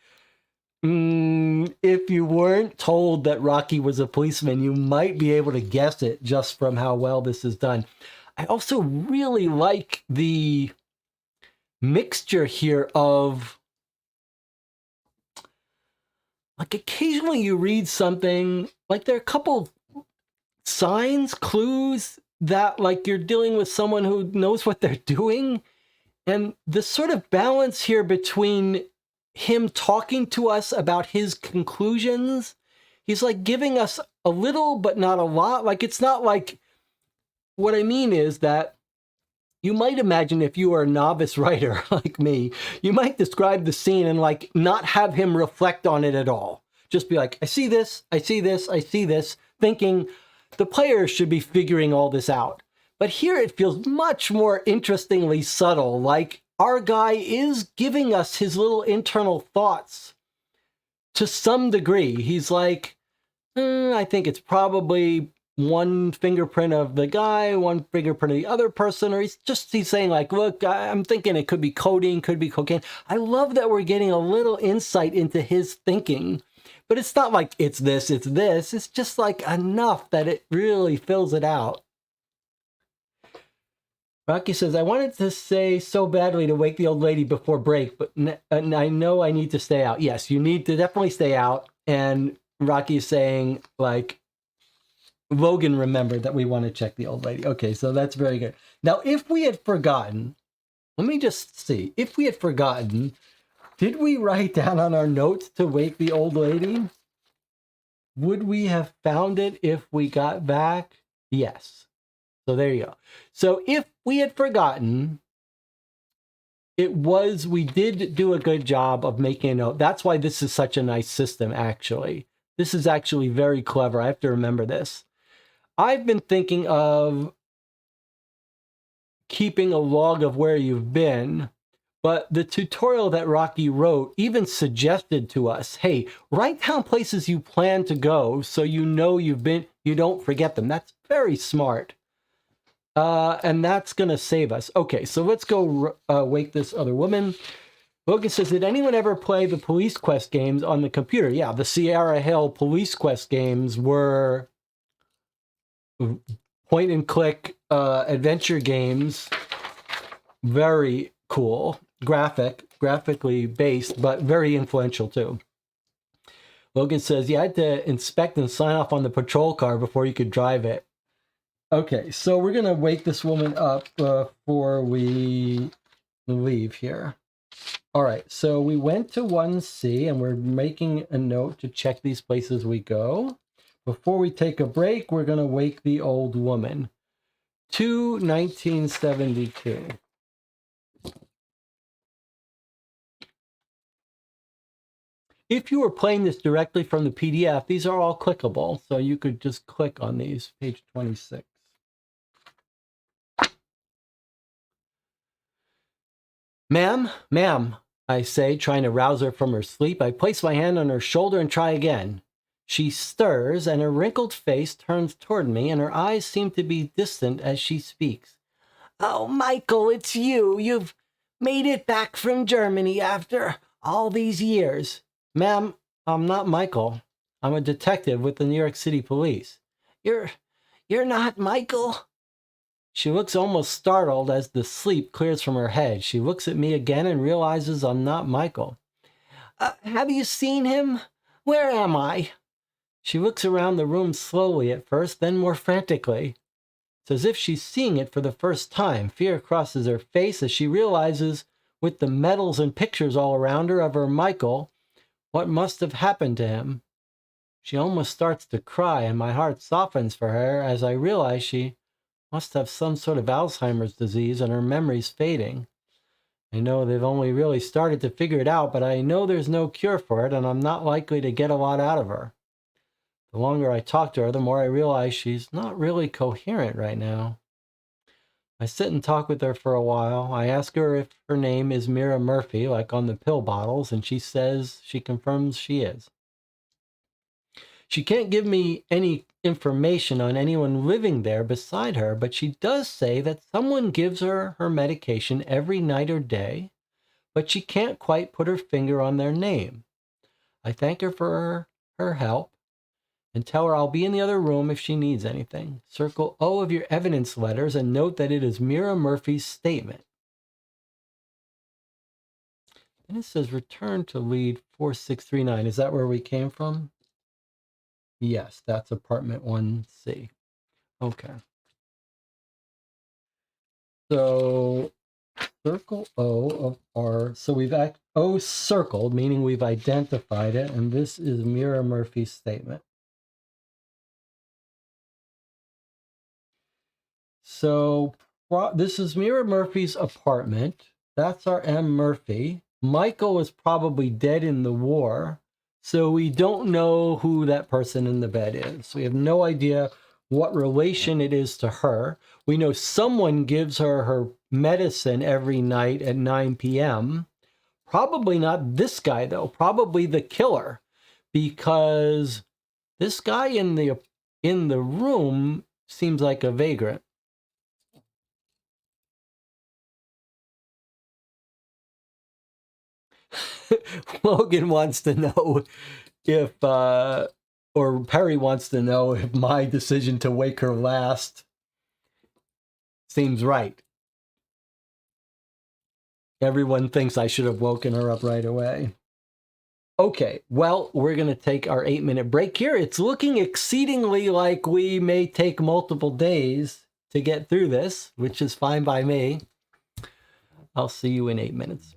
if you weren't told that Rocky was a policeman, you might be able to guess it just from how well this is done. I also really like the mixture here of, like, occasionally you read something, like there are a couple signs, clues that, like, you're dealing with someone who knows what they're doing. And the sort of balance here between him talking to us about his conclusions, he's like giving us a little, but not a lot. Like, it's not like, what I mean is that you might imagine, if you are a novice writer like me, you might describe the scene and like not have him reflect on it at all. Just be like, I see this, I see this, I see this, thinking the players should be figuring all this out. But here it feels much more interestingly subtle, like our guy is giving us his little internal thoughts to some degree. He's like, I think it's probably one fingerprint of the guy, one fingerprint of the other person, or he's saying like, look, I'm thinking it could be codeine, could be cocaine. I love that we're getting a little insight into his thinking, but it's not like it's this, it's this. It's just like enough that it really fills it out. Rocky says, I wanted to say so badly to wake the old lady before break, but I know I need to stay out. Yes, you need to definitely stay out. And Rocky's saying, like, Logan remembered that we want to check the old lady. Okay, so that's very good. Now, if we had forgotten, let me just see. If we had forgotten, did we write down on our notes to wake the old lady? Would we have found it if we got back? Yes. So there you go. So if we had forgotten, we did do a good job of making a note. That's why this is such a nice system, actually. This is actually very clever. I have to remember this. I've been thinking of keeping a log of where you've been, but the tutorial that Rocky wrote even suggested to us, hey, write down places you plan to go so you know you've been, you don't forget them. That's very smart. And that's going to save us. Okay, so let's go wake this other woman. Logan says, did anyone ever play the Police Quest games on the computer? Yeah, the Sierra Hill Police Quest games were point-and-click adventure games. Very cool. Graphically based, but very influential too. Logan says, you had to inspect and sign off on the patrol car before you could drive it. Okay, so we're going to wake this woman up before we leave here. All right, so we went to 1C, and we're making a note to check these places we go. Before we take a break, we're going to wake the old woman. 1972. If you were playing this directly from the PDF, these are all clickable, so you could just click on these, page 26. Ma'am, I say, trying to rouse her from her sleep. I place my hand on her shoulder and try again. She stirs, and her wrinkled face turns toward me, and her eyes seem to be distant as she speaks. Oh, Michael, it's you. You've made it back from Germany after all these years. Ma'am, I'm not Michael. I'm a detective with the New York City Police. You're not Michael? She looks almost startled as the sleep clears from her head. She looks at me again and realizes I'm not Michael. Have you seen him? Where am I? She looks around the room slowly at first, then more frantically. It's as if she's seeing it for the first time. Fear crosses her face as she realizes, with the medals and pictures all around her of her Michael, what must have happened to him. She almost starts to cry, and my heart softens for her as I realize she must have some sort of Alzheimer's disease and her memory's fading. I know they've only really started to figure it out, but I know there's no cure for it, and I'm not likely to get a lot out of her. The longer I talk to her, the more I realize she's not really coherent right now. I sit and talk with her for a while. I ask her if her name is Mira Murphy, like on the pill bottles, and she says she confirms she is. She can't give me any information on anyone living there beside her, but she does say that someone gives her her medication every night or day, but she can't quite put her finger on their name. I thank her for her help and tell her I'll be in the other room if she needs anything. Circle O of your evidence letters and note that it is Mira Murphy's statement. And it says return to lead 4639. Is that where we came from? Yes, that's apartment 1C. Okay. So circle O of our, so we've O circled, meaning we've identified it, and this is Mira Murphy's statement. So this is Mira Murphy's apartment. That's our M. Murphy. Michael was probably dead in the war, so we don't know who that person in the bed is. We have no idea what relation it is to her. We know someone gives her her medicine every night at 9 p.m. Probably not this guy, though. Probably the killer, because this guy in the room seems like a vagrant. Logan wants to know if, or Perry wants to know if my decision to wake her last seems right. Everyone thinks I should have woken her up right away. Okay, well, we're going to take our 8-minute break here. It's looking exceedingly like we may take multiple days to get through this, which is fine by me. I'll see you in 8 minutes.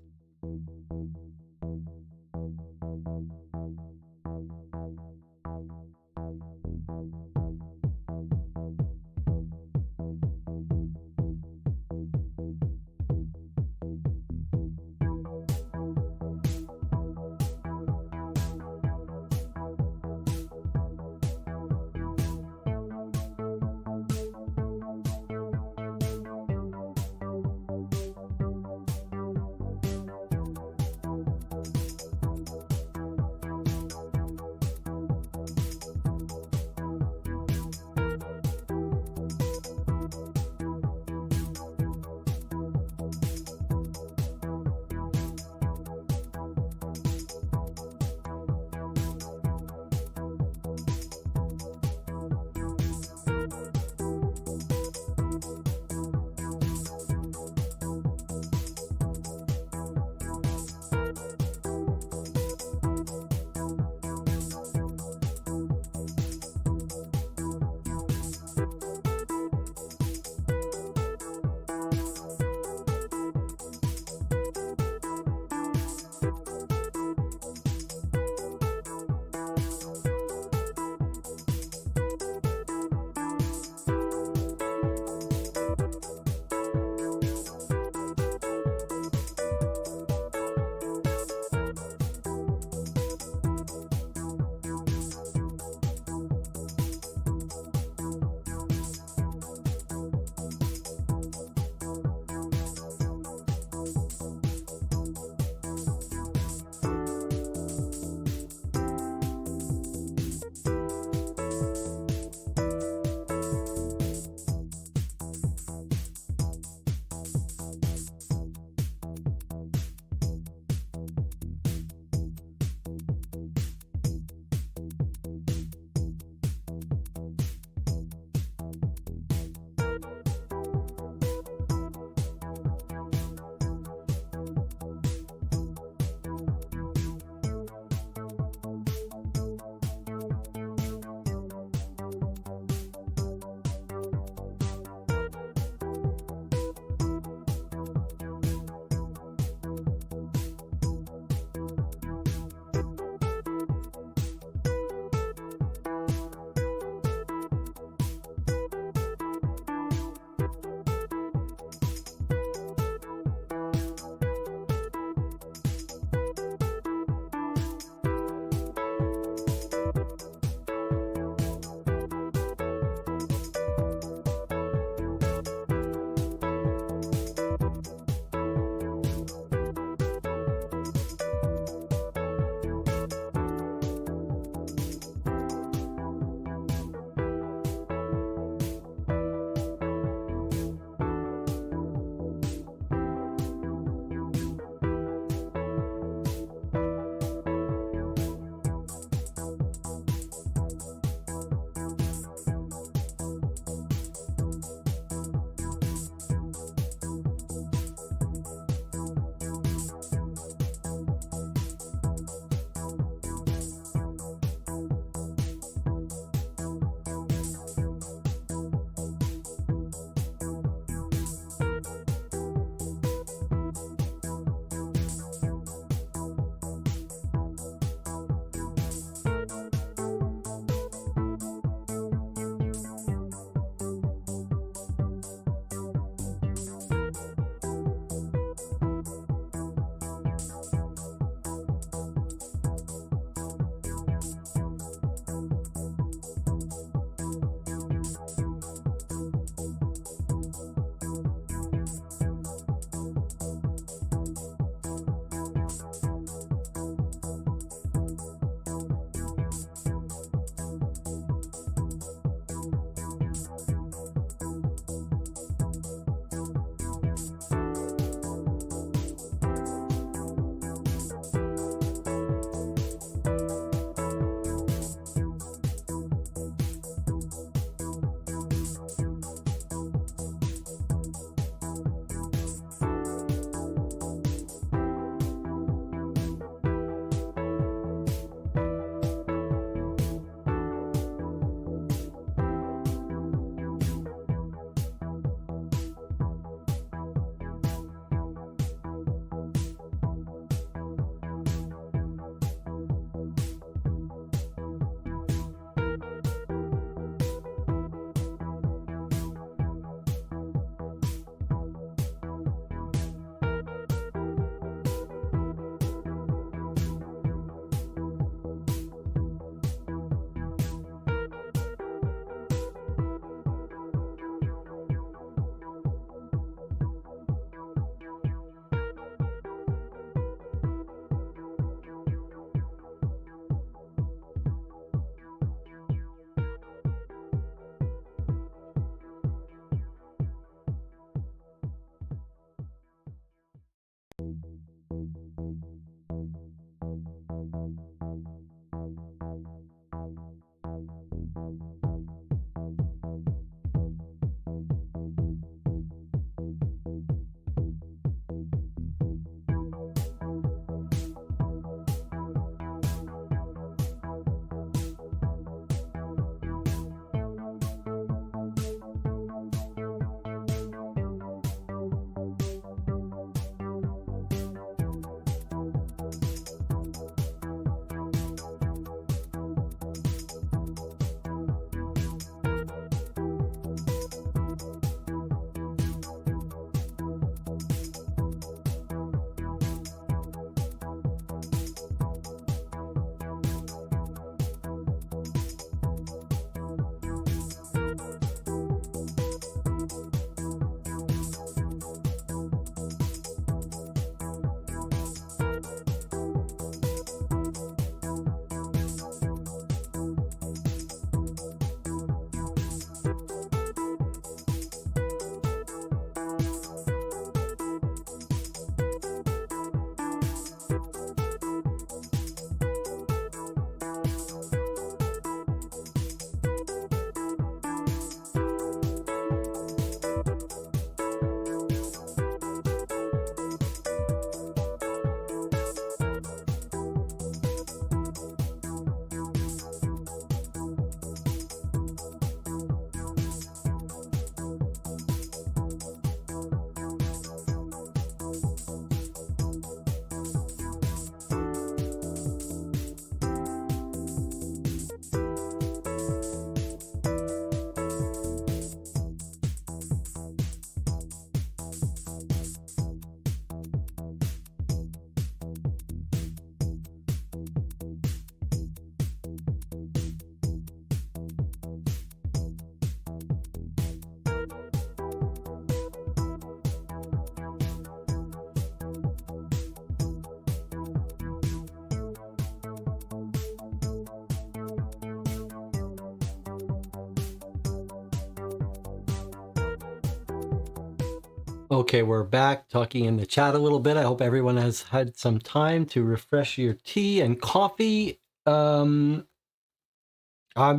Okay, we're back talking in the chat a little bit. I hope everyone has had some time to refresh your tea and coffee. I'm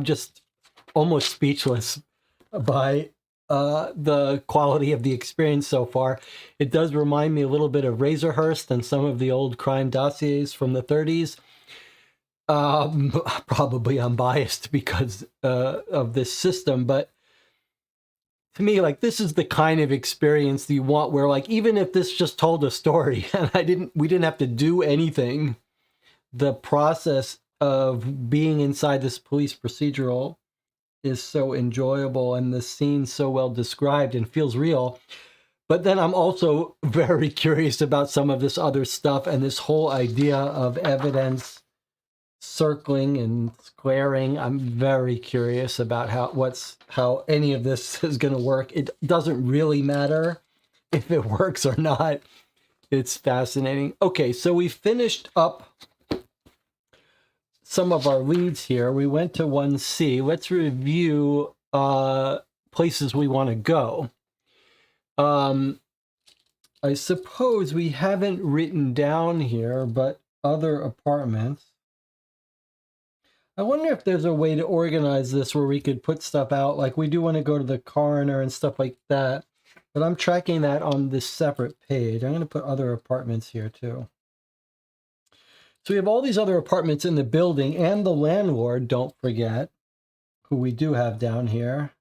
just almost speechless by the quality of the experience so far. It does remind me a little bit of Razorhurst and some of the old crime dossiers from the 30s. Probably I'm biased because of this system, but to me, like, this is the kind of experience that you want where, like, even if this just told a story and we didn't have to do anything, the process of being inside this police procedural is so enjoyable and the scene's so well described and feels real. But then I'm also very curious about some of this other stuff and this whole idea of evidence circling and squaring. I'm very curious about how any of this is going to work. It doesn't really matter if it works or not. It's fascinating. Okay, so we finished up some of our leads here. We went to 1C. Let's review places we want to go. I suppose we haven't written down here, but other apartments. I wonder if there's a way to organize this where we could put stuff out. Like, we do want to go to the coroner and stuff like that, but I'm tracking that on this separate page. I'm going to put other apartments here too. So we have all these other apartments in the building and the landlord, don't forget, who we do have down here.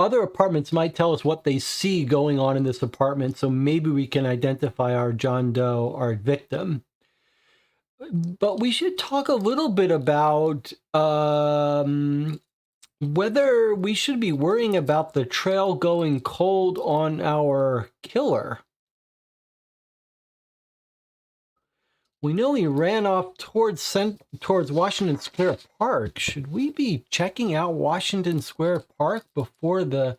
Other apartments might tell us what they see going on in this apartment, so maybe we can identify our John Doe, our victim. But we should talk a little bit about whether we should be worrying about the trail going cold on our killer. We know he ran off towards Washington Square Park. Should we be checking out Washington Square Park before the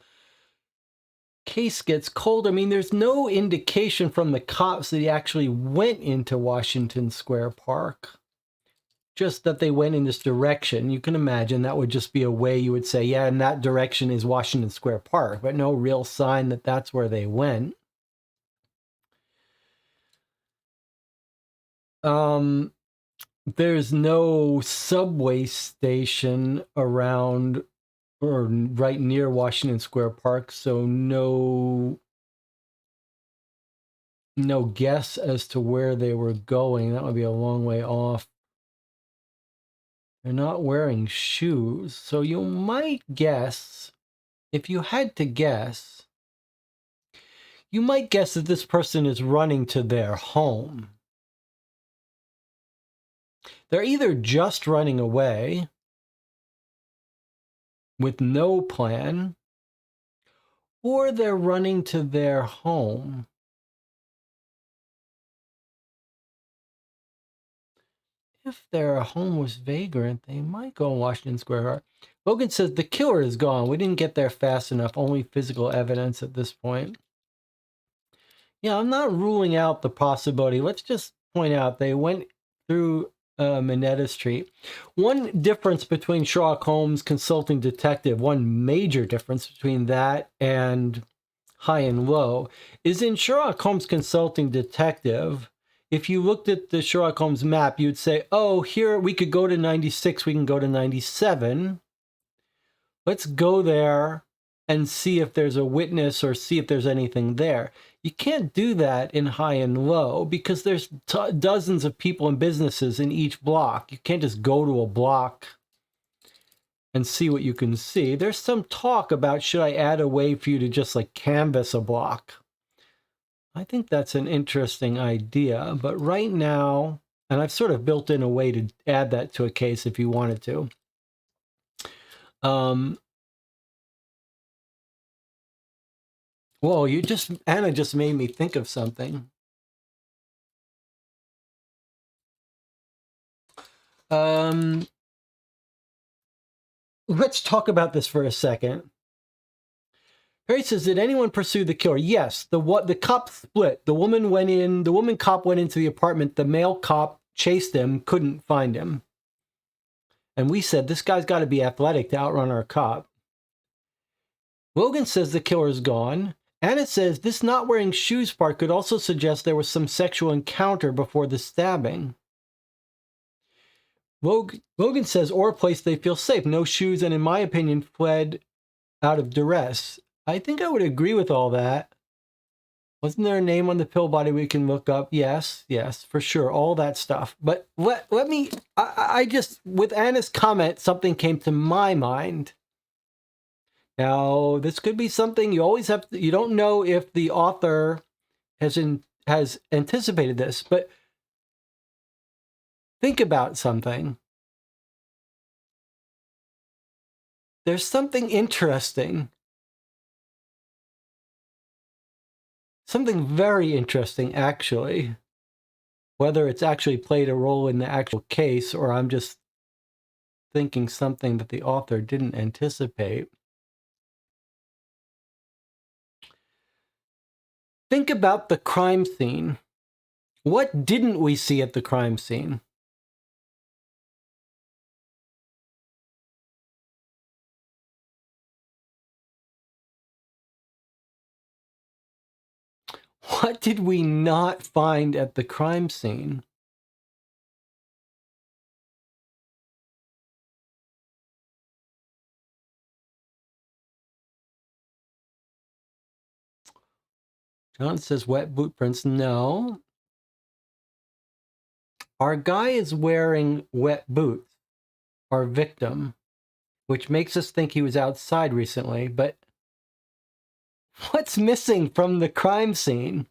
case gets cold? I mean, there's no indication from the cops that he actually went into Washington Square Park. just that they went in this direction. You can imagine that would just be a way you would say, yeah, and that direction is Washington Square Park, but no real sign that that's where they went. There's no subway station around or right near Washington Square Park, so no guess as to where they were going. That would be a long way off. They're not wearing shoes, so you might guess, if you had to guess, you might guess that this person is running to their home. They're either just running away with no plan, or they're running to their home. If their home was vagrant, they might go in Washington Square Park. Logan says the killer is gone. We didn't get there fast enough. Only physical evidence at this point. Yeah, I'm not ruling out the possibility. Let's just point out they went through Minetta Street. One difference between Sherlock Holmes Consulting Detective, one major difference between that and High and Low, is in Sherlock Holmes Consulting Detective, if you looked at the Sherlock Holmes map, you'd say, oh, here we could go to 96, we can go to 97. Let's go there and see if there's a witness or see if there's anything there. You can't do that in High and Low because there's dozens of people and businesses in each block. You can't just go to a block and see what you can see. There's some talk about, should I add a way for you to just like canvas a block? I think that's an interesting idea, but right now, and I've sort of built in a way to add that to a case if you wanted to. Whoa, Anna just made me think of something. Let's talk about this for a second. Perry says, did anyone pursue the killer? Yes, the cop split. The woman cop went into the apartment. The male cop chased him, couldn't find him. And we said, this guy's got to be athletic to outrun our cop. Logan says the killer's gone. Anna says this not wearing shoes part could also suggest there was some sexual encounter before the stabbing. Logan says, or a place they feel safe. No shoes, and in my opinion, fled out of duress. I think I would agree with all that. Wasn't there a name on the pill body we can look up? Yes, for sure. All that stuff. But let me, I just, with Anna's comment, something came to my mind. Now, this could be something you always have to, you don't know if the author has anticipated this, but think about something. There's something interesting. Something very interesting, actually. Whether it's actually played a role in the actual case or I'm just thinking something that the author didn't anticipate. Think about the crime scene. What didn't we see at the crime scene? What did we not find at the crime scene? John says wet boot prints. No. Our guy is wearing wet boots, our victim, which makes us think he was outside recently, but what's missing from the crime scene?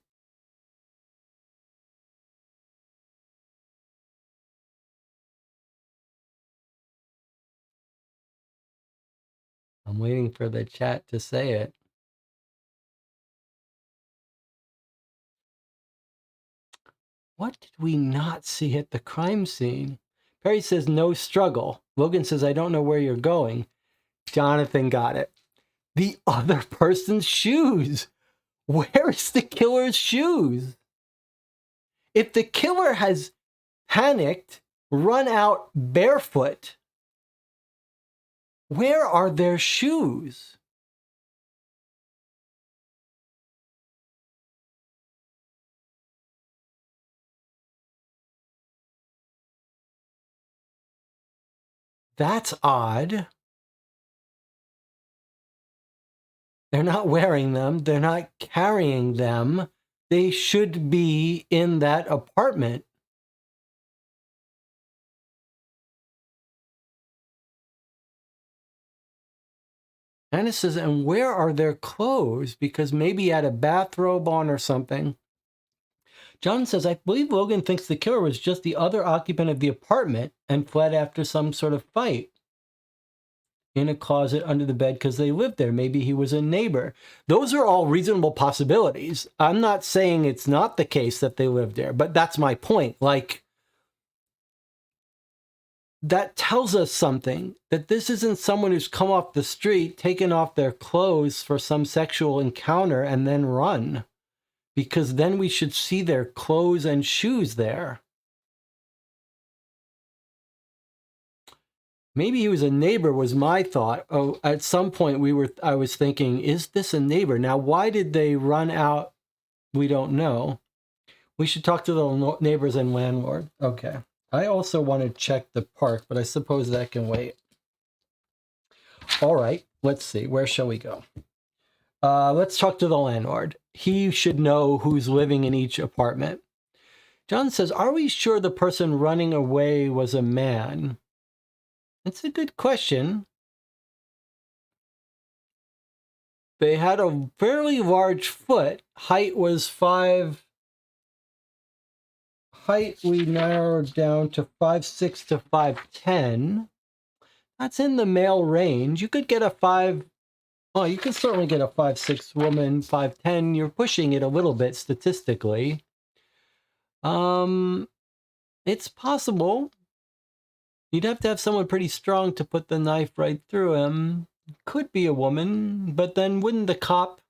I'm waiting for the chat to say it. What did we not see at the crime scene? Perry says no struggle. Logan says, I don't know where you're going. Jonathan got it. The other person's shoes. Where is the killer's shoes? If the killer has panicked run out barefoot. Where are their shoes? That's odd. They're not wearing them. They're not carrying them. They should be in that apartment. Anna says, and where are their clothes? Because maybe he had a bathrobe on or something. John says, I believe Logan thinks the killer was just the other occupant of the apartment and fled after some sort of fight in a closet under the bed because they lived there. Maybe he was a neighbor. Those are all reasonable possibilities. I'm not saying it's not the case that they lived there, but that's my point. Like, that tells us something, that this isn't someone who's come off the street, taken off their clothes for some sexual encounter and then run. Because then we should see their clothes and shoes there. Maybe he was a neighbor was my thought. Oh, at some point I was thinking, is this a neighbor? Now, why did they run out? We don't know. We should talk to the neighbors and landlord. Okay. I also want to check the park, but I suppose that can wait. All right, let's see. Where shall we go? Let's talk to the landlord. He should know who's living in each apartment. John says, are we sure the person running away was a man? That's a good question. They had a fairly large foot. Height was 5. Height we narrowed down to 5'6" to 5'10". That's in the male range. You could get a 5. Oh, you can certainly get a 5'6" woman, 5'10". You're pushing it a little bit statistically. It's possible. You'd have to have someone pretty strong to put the knife right through him. Could be a woman, but then wouldn't the cop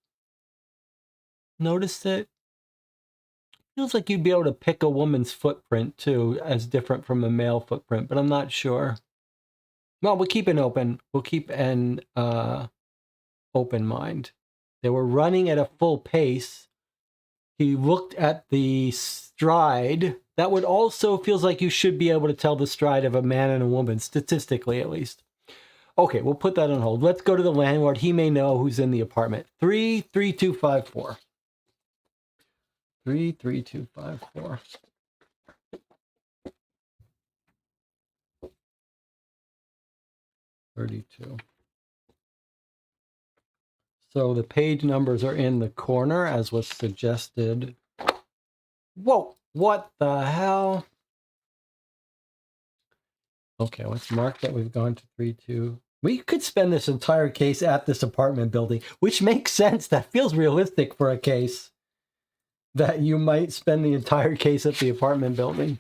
notice it? Feels like you'd be able to pick a woman's footprint too, as different from a male footprint, but I'm not sure. Well, we'll keep an open mind. They were running at a full pace. He looked at the stride. That would also feels like you should be able to tell the stride of a man and a woman, statistically at least. Okay, we'll put that on hold. Let's go to the landlord. He may know who's in the apartment. 33254. 33254. So the page numbers are in the corner as was suggested. Whoa, what the hell? Okay, let's mark that we've gone to 32. We could spend this entire case at this apartment building, which makes sense. That feels realistic for a case that you might spend the entire case at the apartment building.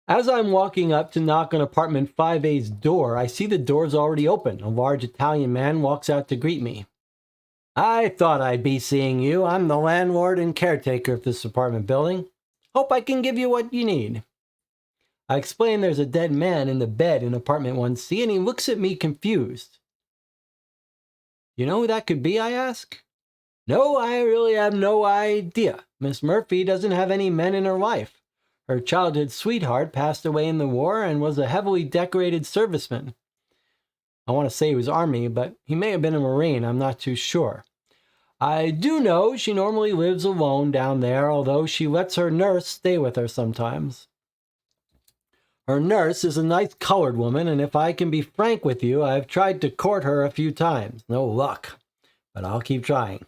As I'm walking up to knock on apartment 5A's door, I see the door's already open. A large Italian man walks out to greet me. I thought I'd be seeing you. I'm the landlord and caretaker of this apartment building. Hope I can give you what you need. I explain there's a dead man in the bed in apartment 1C, and he looks at me confused. You know who that could be, I ask? No, I really have no idea. Miss Murphy doesn't have any men in her life. Her childhood sweetheart passed away in the war and was a heavily decorated serviceman. I want to say he was Army, but he may have been a Marine. I'm not too sure. I do know she normally lives alone down there, although she lets her nurse stay with her sometimes. Her nurse is a nice colored woman, and if I can be frank with you, I've tried to court her a few times. No luck, but I'll keep trying.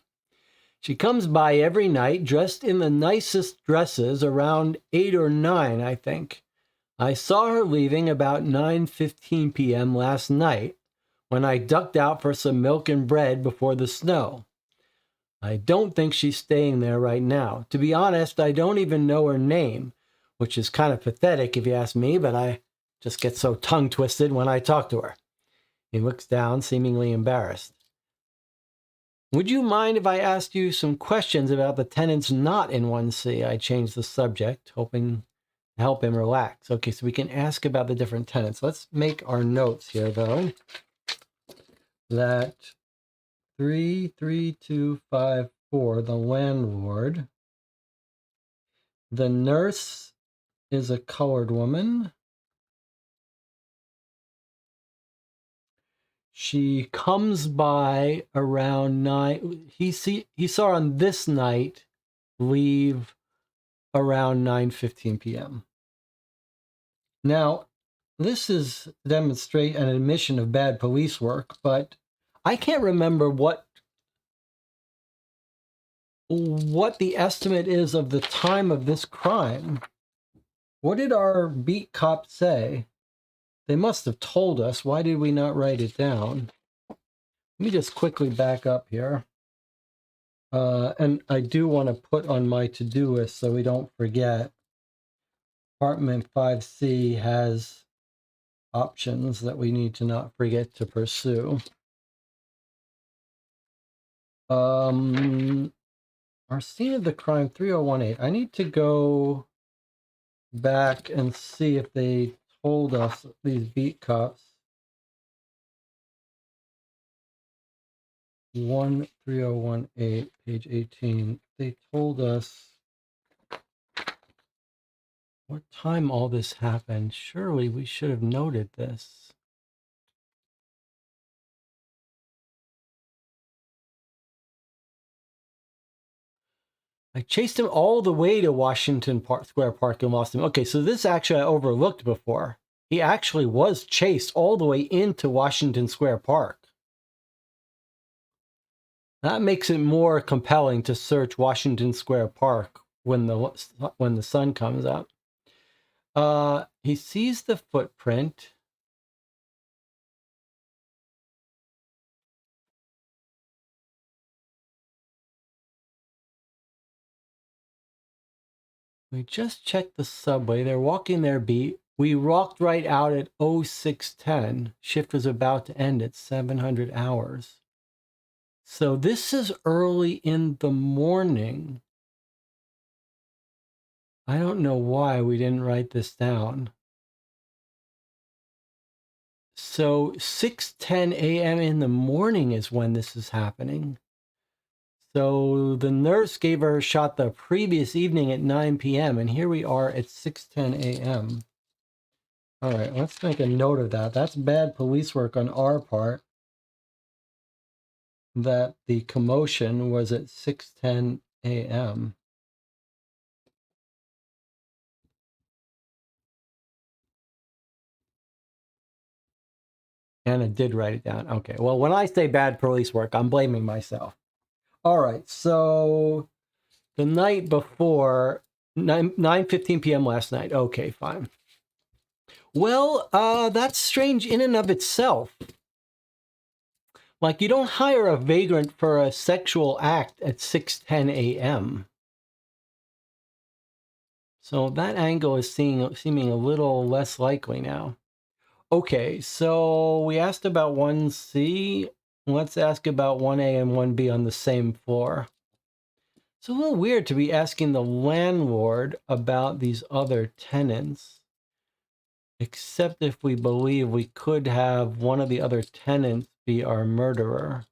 She comes by every night dressed in the nicest dresses, around 8 or 9, I think. I saw her leaving about 9:15 p.m. last night when I ducked out for some milk and bread before the snow. I don't think she's staying there right now. To be honest, I don't even know her name, which is kind of pathetic if you ask me, but I just get so tongue-twisted when I talk to her. He looks down, seemingly embarrassed. Would you mind if I asked you some questions about the tenants not in 1C? I changed the subject, hoping help him relax. Okay, so we can ask about the different tenants. Let's make our notes here, though. That 33254, the landlord. The nurse is a colored woman. She comes by around 9. He saw on this night leave around 9:15 p.m. Now, this is demonstrate an admission of bad police work, but I can't remember what the estimate is of the time of this crime. What did our beat cop say? They must have told us. Why did we not write it down? Let me just quickly back up here. And I do want to put on my to-do list so we don't forget. Apartment 5C has options that we need to not forget to pursue. Our scene of the crime, 3018. I need to go back and see if they told us, these beat cops. 13018, page 18. They told us what time all this happened. Surely we should have noted this. I chased him all the way to Washington Square Park and lost him. Okay, so this actually I overlooked before. He actually was chased all the way into Washington Square Park. That makes it more compelling to search Washington Square Park when the sun comes up. He sees the footprint. We just checked the subway. They're walking their beat. We walked right out at 0610. Shift was about to end at 700 hours. So this is early in the morning. I don't know why we didn't write this down. So 6:10 a.m. in the morning is when this is happening. So the nurse gave her a shot the previous evening at 9 p.m. and here we are at 6:10 a.m. All right, let's make a note of that. That's bad police work on our part. That the commotion was at 6:10 a.m. Anna did write it down. Okay, well, when I say bad police work, I'm blaming myself. All right, so the night before, 9:15 p.m. last night. Okay, fine. Well, that's strange in and of itself. Like, you don't hire a vagrant for a sexual act at 6:10 a.m. So that angle is seeming a little less likely now. Okay, so we asked about 1C. Let's ask about 1A and 1B on the same floor. It's a little weird to be asking the landlord about these other tenants, except if we believe we could have one of the other tenants be our murderer.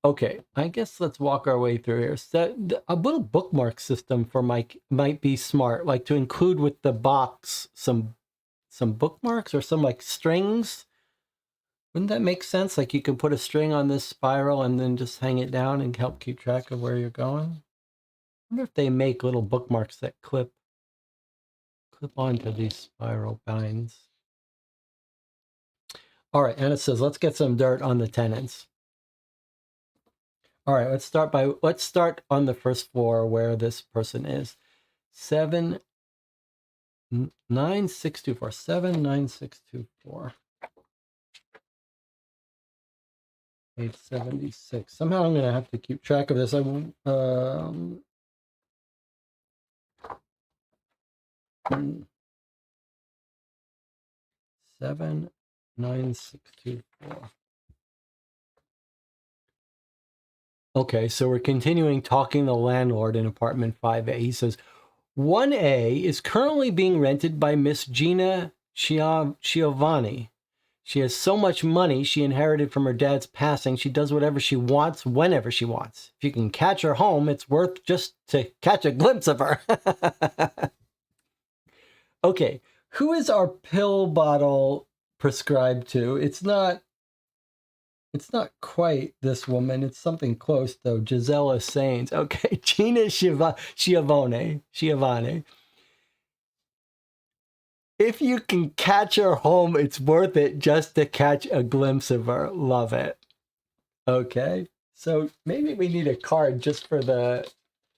Okay, I guess let's walk our way through here. So a little bookmark system for Mike might be smart, like to include with the box some bookmarks or some like strings. Wouldn't that make sense? Like you can put a string on this spiral and then just hang it down and help keep track of where you're going. I wonder if they make little bookmarks that clip onto these spiral binds. All right, and it says, let's get some dirt on the tenants. All right, let's start on the first floor where this person is. 79624. 79624. 876. Somehow I'm gonna have to keep track of this. I won't 79624. Okay, so we're continuing talking the landlord in apartment 5A. He says, 1A is currently being rented by Miss Gina Giovanni. She has so much money she inherited from her dad's passing. She does whatever she wants, whenever she wants. If you can catch her home, it's worth just to catch a glimpse of her. Okay, who is our pill bottle prescribed to? It's not quite this woman. It's something close, though. Gisela Sains. Okay, Gina Giovanni. If you can catch her home, it's worth it just to catch a glimpse of her. Love it. Okay, so maybe we need a card just for the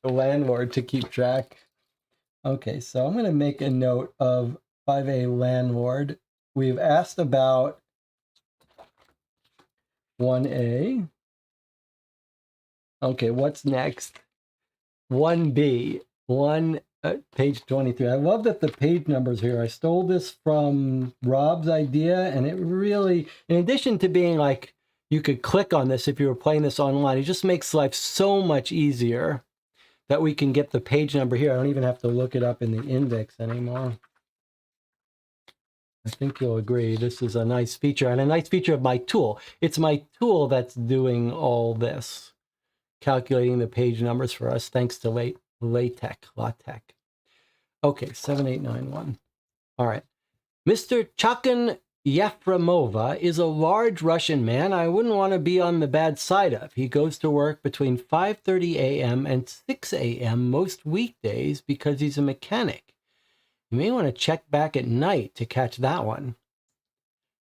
landlord to keep track. Okay, so I'm going to make a note of 5A landlord. We've asked about 1A. Okay, what's next? 1B, page 23. I love that the page numbers here. I stole this from Rob's idea, and it really, in addition to being like, you could click on this if you were playing this online, it just makes life so much easier that we can get the page number here. I don't even have to look it up in the index anymore. I think you'll agree this is a nice feature, and a nice feature of my tool. It's my tool that's doing all this, calculating the page numbers for us, thanks to LaTeX. Okay, 7891. All right. Mr. Chakan Yefremova is a large Russian man I wouldn't want to be on the bad side of. He goes to work between 5:30 a.m. and 6 a.m. most weekdays because he's a mechanic. You may want to check back at night to catch that one.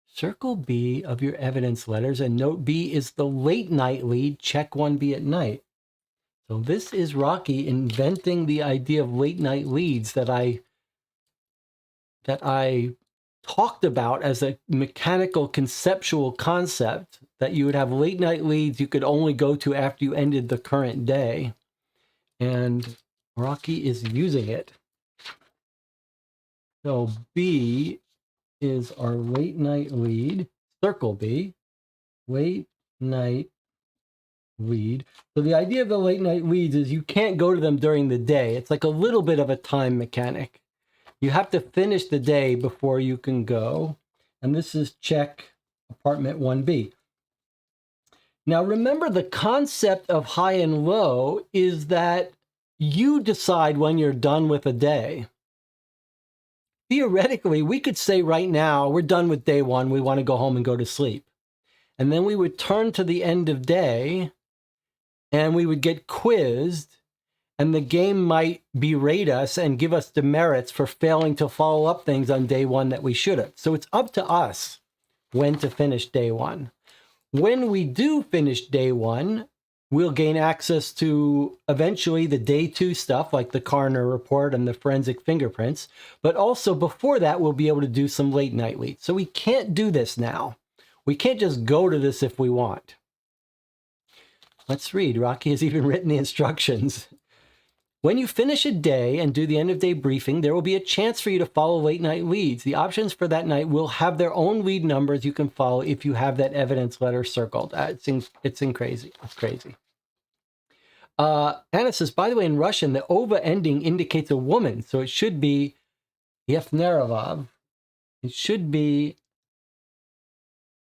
Circle B of your evidence letters, and note B is the late night lead. Check 1B at night. So this is Rocky inventing the idea of late night leads that I talked about as a mechanical conceptual concept, that you would have late night leads you could only go to after you ended the current day. And Rocky is using it. So B is our late night lead. Circle B, late night lead. So the idea of the late night leads is you can't go to them during the day. It's like a little bit of a time mechanic. You have to finish the day before you can go. And this is check apartment 1B. Now remember, the concept of high and low is that you decide when you're done with a day. Theoretically, we could say right now, we're done with day one, we want to go home and go to sleep. And then we would turn to the end of day and we would get quizzed, and the game might berate us and give us demerits for failing to follow up things on day one that we should have. So it's up to us when to finish day one. When we do finish day one, we'll gain access to eventually the day two stuff like the coroner report and the forensic fingerprints. But also before that, we'll be able to do some late night leads. So we can't do this now. We can't just go to this if we want. Let's read. Rocky has even written the instructions. When you finish a day and do the end of day briefing, there will be a chance for you to follow late night leads. The options for that night will have their own lead numbers you can follow if you have that evidence letter circled. It's crazy. It's crazy. Anna says, by the way, in Russian, the ova ending indicates a woman, so it should be Yefnerov. It should be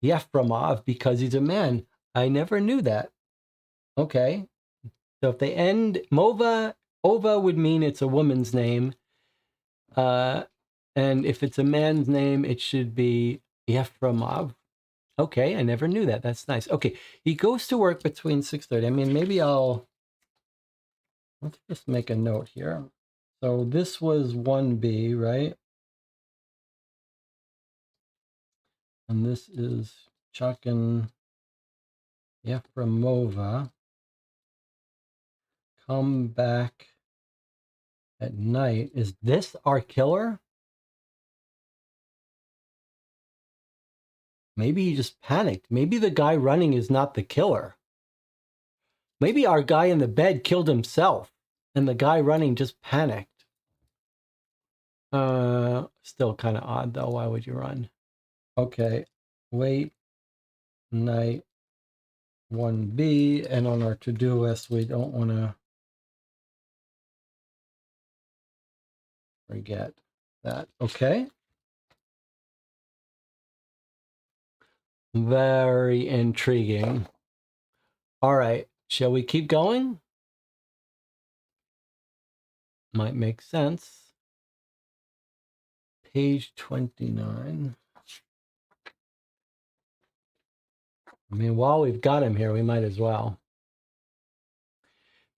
Yefremov because he's a man. I never knew that. Okay. So if they end Mova, Ova would mean it's a woman's name. And if it's a man's name, it should be Yefremov. Okay, I never knew that. That's nice. Okay, he goes to work between 6:30. I mean, maybe let's just make a note here. So this was 1B, right? And this is Chakan Yefremova. Come back at night. Is this our killer? Maybe he just panicked. Maybe the guy running is not the killer. Maybe our guy in the bed killed himself and the guy running just panicked. Still kind of odd though. Why would you run? Okay. Late night 1B, and on our to-do list, we don't want to forget that. Okay. Very intriguing. All right. Shall we keep going? Might make sense. Page 29. I mean, while we've got him here, we might as well.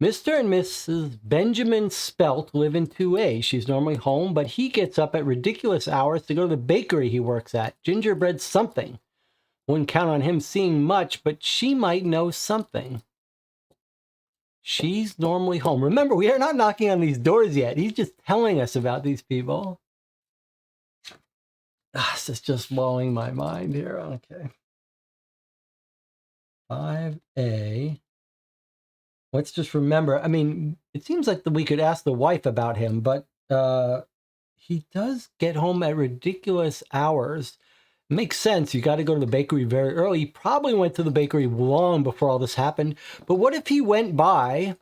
Mr. and Mrs. Benjamin Spelt live in 2A. She's normally home, but he gets up at ridiculous hours to go to the bakery he works at. Gingerbread something. Wouldn't count on him seeing much, but she might know something. She's normally home. Remember, we are not knocking on these doors yet. He's just telling us about these people. This is just blowing my mind here. Okay. 5A. Let's just remember, I mean, it seems like we could ask the wife about him, but he does get home at ridiculous hours. Makes sense. You got to go to the bakery very early. He probably went to the bakery long before all this happened. But what if he went by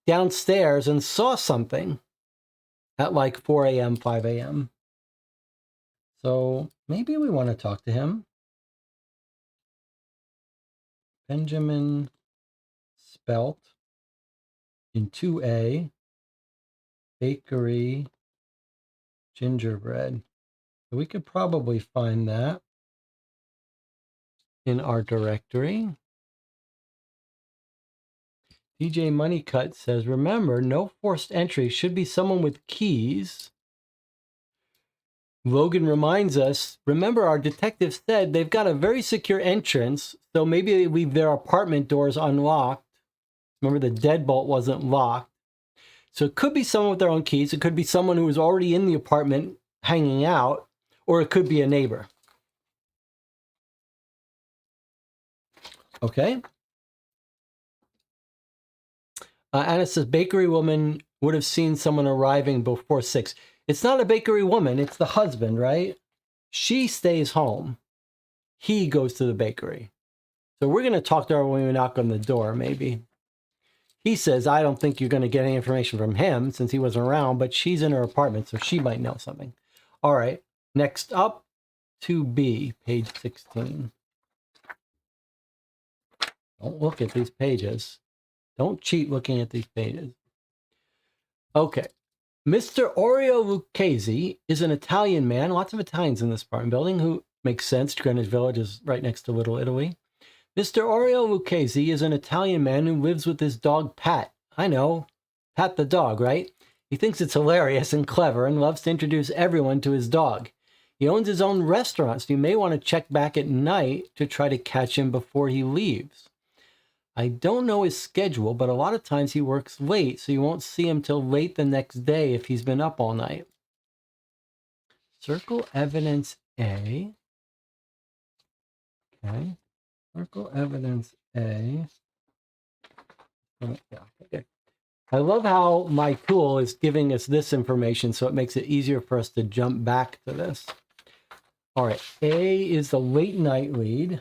downstairs and saw something at like 4 a.m., 5 a.m.? So maybe we want to talk to him. Benjamin Spelt in 2A, bakery, gingerbread. So we could probably find that in our directory. DJ Moneycut says, remember, no forced entry. Should be someone with keys. Logan reminds us, remember, our detective said they've got a very secure entrance, so maybe they leave their apartment doors unlocked. Remember, the deadbolt wasn't locked. So it could be someone with their own keys. It could be someone who was already in the apartment hanging out, or it could be a neighbor. Okay. Anna says, bakery woman would have seen someone arriving before 6. It's not a bakery woman. It's the husband, right? She stays home. He goes to the bakery. So we're going to talk to her when we knock on the door, maybe. He says, I don't think you're going to get any information from him since he wasn't around, but she's in her apartment, so she might know something. All right. Next up, 2B, page 16. Don't look at these pages. Don't cheat looking at these pages. Okay. Mr. Oreo Lucchese is an Italian man. Lots of Italians in this apartment building, who makes sense. Greenwich Village is right next to Little Italy. Mr. Oreo Lucchese is an Italian man who lives with his dog, Pat. I know. Pat the dog, right? He thinks it's hilarious and clever and loves to introduce everyone to his dog. He owns his own restaurant, so you may want to check back at night to try to catch him before he leaves. I don't know his schedule, but a lot of times he works late, so you won't see him till late the next day if he's been up all night. Circle evidence A. Okay. Circle evidence A. Yeah, okay. I love how my tool is giving us this information, so it makes it easier for us to jump back to this. All right, A is the late night lead.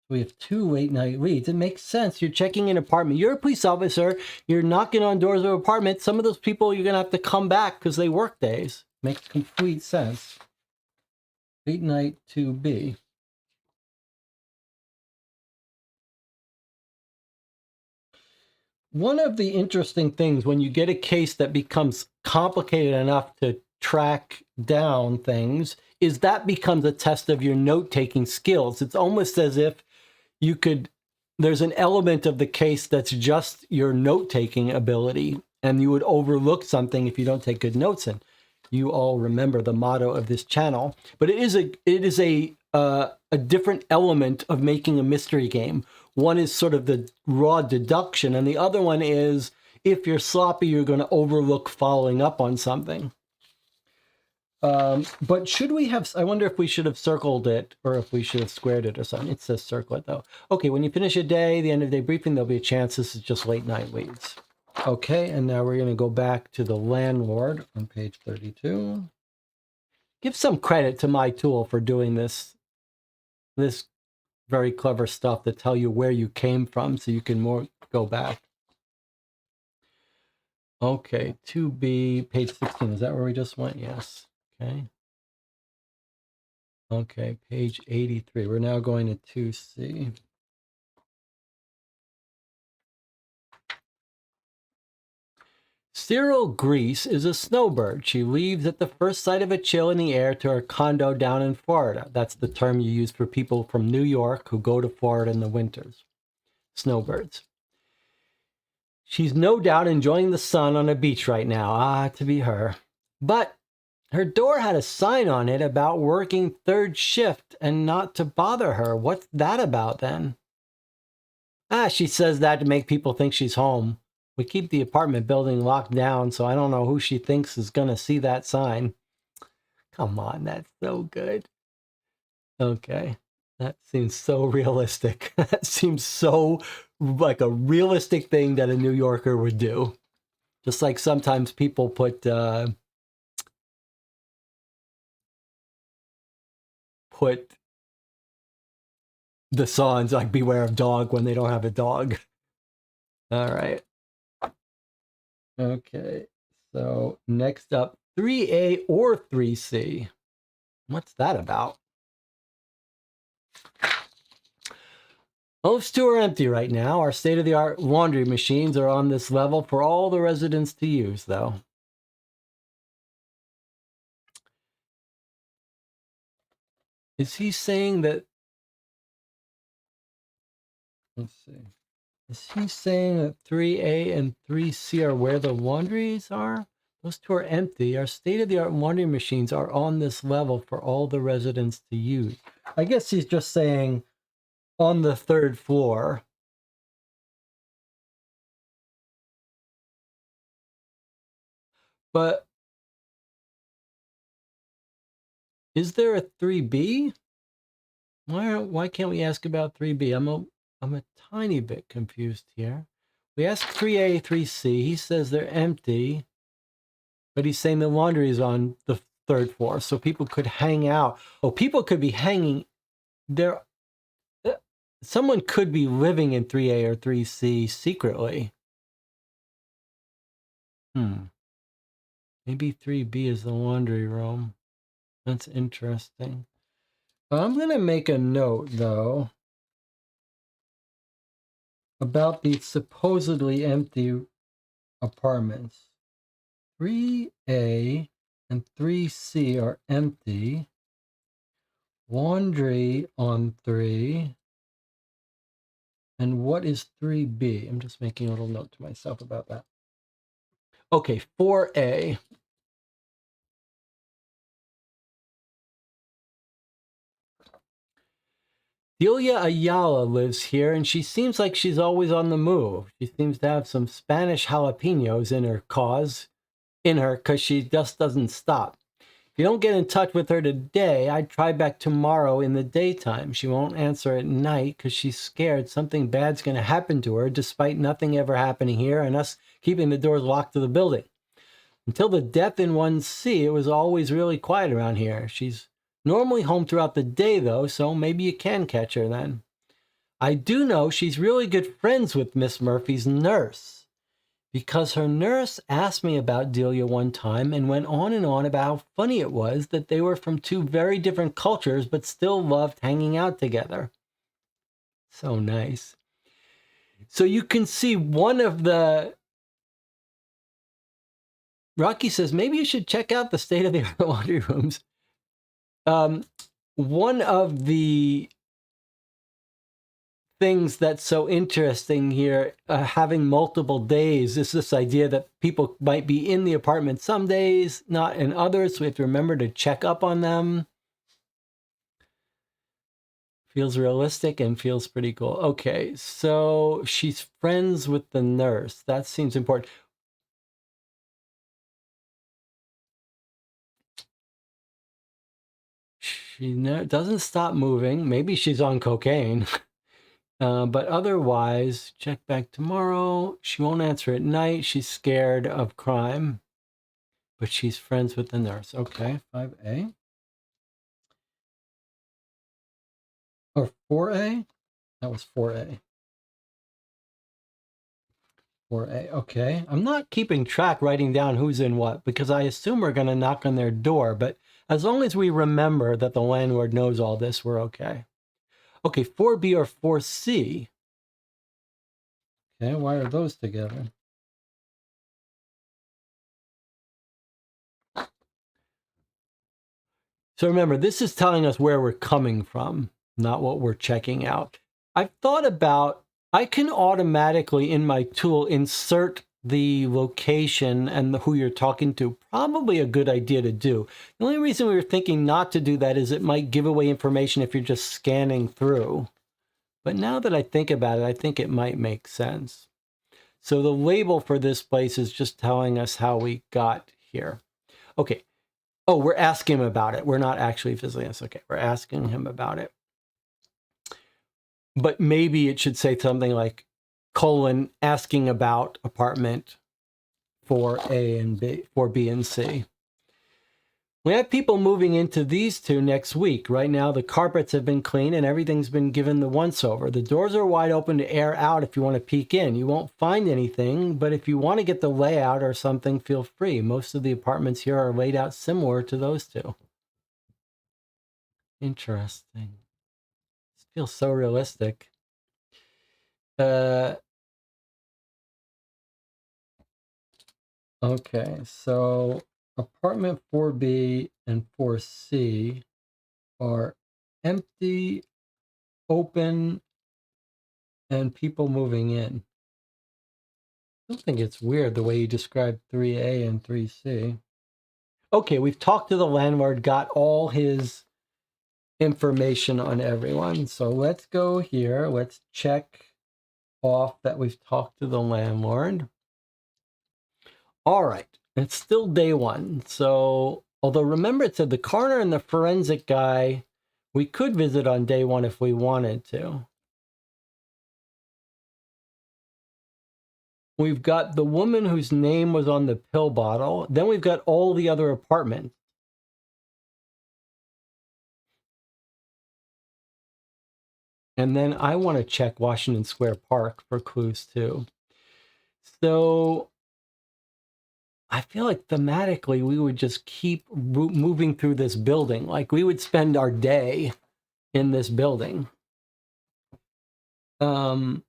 We have 2 late night leads. It makes sense. You're checking an apartment. You're a police officer. You're knocking on doors of apartments. Some of those people, you're going to have to come back because they work days. Makes complete sense. Late night 2B. One of the interesting things when you get a case that becomes complicated enough to track down things is that becomes a test of your note-taking skills. It's almost as if you could, there's an element of the case that's just your note-taking ability, and you would overlook something if you don't take good notes. And you all remember the motto of this channel, but it is a different element of making a mystery game. One is sort of the raw deduction, and the other one is if you're sloppy, you're going to overlook following up on something. But should we have, I wonder if we should have circled it or if we should have squared it or something. It says circle it though. Okay, when you finish a day, the end of the day briefing, there'll be a chance this is just late night leads. Okay, and now we're going to go back to the landlord on page 32. Give some credit to my tool for doing this very clever stuff to tell you where you came from so you can more go back. Okay, 2B, page 16. Is that where we just went? Yes. Okay. Okay, page 83. We're now going to 2C. Cyril Grease is a snowbird. She leaves at the first sight of a chill in the air to her condo down in Florida. That's the term you use for people from New York who go to Florida in the winters. Snowbirds. She's no doubt enjoying the sun on a beach right now. Ah, to be her. But her door had a sign on it about working third shift and not to bother her. What's that about then? Ah, she says that to make people think she's home. We keep the apartment building locked down, so I don't know who she thinks is going to see that sign. Come on, that's so good. Okay, that seems so realistic. That seems so like a realistic thing that a New Yorker would do. Just like sometimes people put the signs like beware of dog when they don't have a dog. All right. Okay. So next up, 3A or 3C. What's that about? Most two are empty right now. Our state-of-the-art laundry machines are on this level for all the residents to use, though. Is he saying that... Let's see. Is he saying that 3A and 3C are where the laundries are? Those two are empty. Our state-of-the-art laundry machines are on this level for all the residents to use. I guess he's just saying on the third floor. But is there a 3B? Why can't we ask about 3B? I'm a tiny bit confused here. We asked 3A, 3C. He says they're empty, but he's saying the laundry is on the third floor, so people could hang out. Oh, people could be hanging there. Someone could be living in 3A or 3C secretly. Maybe 3B is the laundry room. That's interesting. I'm going to make a note, though, about the supposedly empty apartments. 3A and 3C are empty. Laundry on 3. And what is 3B? I'm just making a little note to myself about that. Okay, 4A. Delia Ayala lives here, and she seems like she's always on the move. She seems to have some Spanish jalapenos in her because she just doesn't stop. If you don't get in touch with her today, I'd try back tomorrow in the daytime. She won't answer at night because she's scared something bad's going to happen to her, despite nothing ever happening here and us keeping the doors locked to the building. Until the death in 1C, it was always really quiet around here. She's normally home throughout the day, though, so maybe you can catch her then. I do know she's really good friends with Miss Murphy's nurse, because her nurse asked me about Delia one time and went on and on about how funny it was that they were from two very different cultures but still loved hanging out together. So nice. So you can see one of the... Rocky says, maybe you should check out the state-of-the-art laundry rooms. One of the things that's so interesting here, having multiple days, is this idea that people might be in the apartment some days, not in others. So we have to remember to check up on them. Feels realistic and feels pretty cool. Okay, so she's friends with the nurse. That seems important. She doesn't stop moving. Maybe she's on cocaine. But otherwise, check back tomorrow. She won't answer at night. She's scared of crime. But she's friends with the nurse. Okay, 5A. Or 4A? That was 4A. 4A, okay. I'm not keeping track, writing down who's in what, because I assume we're going to knock on their door, but as long as we remember that the landlord knows all this, we're okay. Okay, 4B or 4C. Okay, why are those together? So remember, this is telling us where we're coming from, not what we're checking out. I've thought about, I can automatically in my tool insert the location and who you're talking to. Probably a good idea to do. The only reason we were thinking not to do that is it might give away information if you're just scanning through. But now that I think about it, I think it might make sense. So the label for this place is just telling us how we got here. Okay. Oh, we're asking him about it. We're not actually visiting us. Okay, we're asking him about it. But maybe it should say something like, colon, asking about apartment for A and B, for B and C. We have people moving into these two next week. Right now, the carpets have been cleaned and everything's been given the once-over. The doors are wide open to air out if you want to peek in. You won't find anything, but if you want to get the layout or something, feel free. Most of the apartments here are laid out similar to those two. Interesting. This feels so realistic. Okay, so apartment 4B and 4C are empty, open, and people moving in. I don't think it's weird the way you described 3A and 3C. Okay, we've talked to the landlord, got all his information on everyone. So let's go here. Let's check off that we've talked to the landlord. All right, it's still day one. So, although remember it said the coroner and the forensic guy, we could visit on day one if we wanted to. We've got the woman whose name was on the pill bottle. Then we've got all the other apartments. And then I want to check Washington Square Park for clues too. So I feel like thematically we would just keep moving through this building. Like we would spend our day in this building. Well,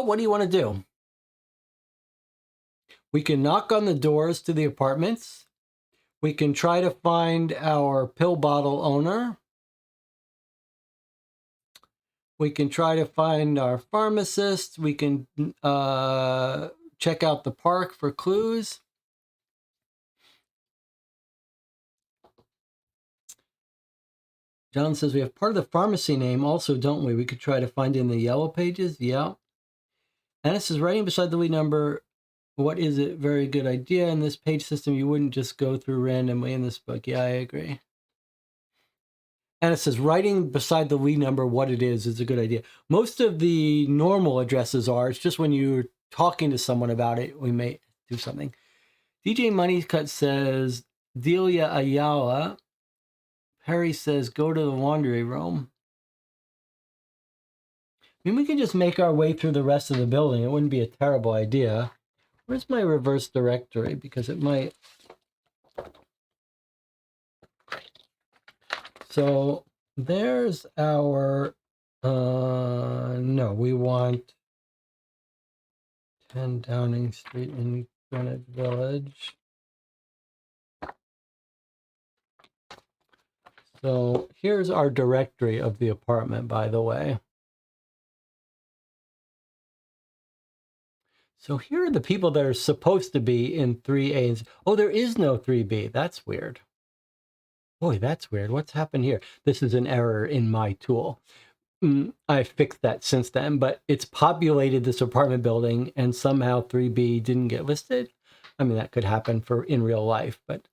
what do you want to do? We can knock on the doors to the apartments. We can try to find our pill bottle owner. We can try to find our pharmacist. We can check out the park for clues. John says we have part of the pharmacy name also, don't we? We could try to find it in the yellow pages. Yeah. Anna says writing beside the lead number. What is it? Very good idea. In this page system, you wouldn't just go through randomly in this book. Yeah, I agree. And it says writing beside the lead number what it is a good idea. Most of the normal addresses are. It's just when you're talking to someone about it, we may do something. DJ Moneycut says Delia Ayala. Perry says go to the laundry room. I mean, we can just make our way through the rest of the building. It wouldn't be a terrible idea. Where's my reverse directory? Because it might... So there's our... no, we want 10 Downing Street in Greenwich Village. So here's our directory of the apartment, by the way. So here are the people that are supposed to be in 3A. Oh, there is no 3B. That's weird. Boy, that's weird. What's happened here? This is an error in my tool. I fixed that since then, but it's populated this apartment building and somehow 3B didn't get listed. I mean, that could happen in real life, but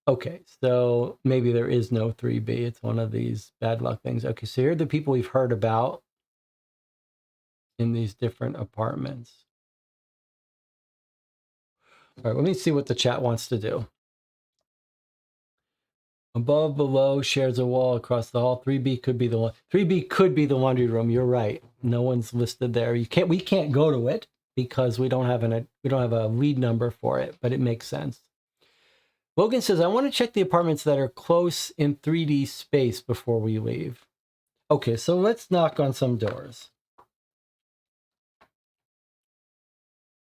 okay. So maybe there is no 3B. It's one of these bad luck things. Okay, so here are the people we've heard about in these different apartments. All right, let me see what the chat wants to do. Above, below, shares a wall across the hall. 3B could be the 3B could be the laundry room. You're right. No one's listed there. We can't go to it because we don't have a lead number for it, but it makes sense. Logan says, I want to check the apartments that are close in 3D space before we leave. Okay, so let's knock on some doors.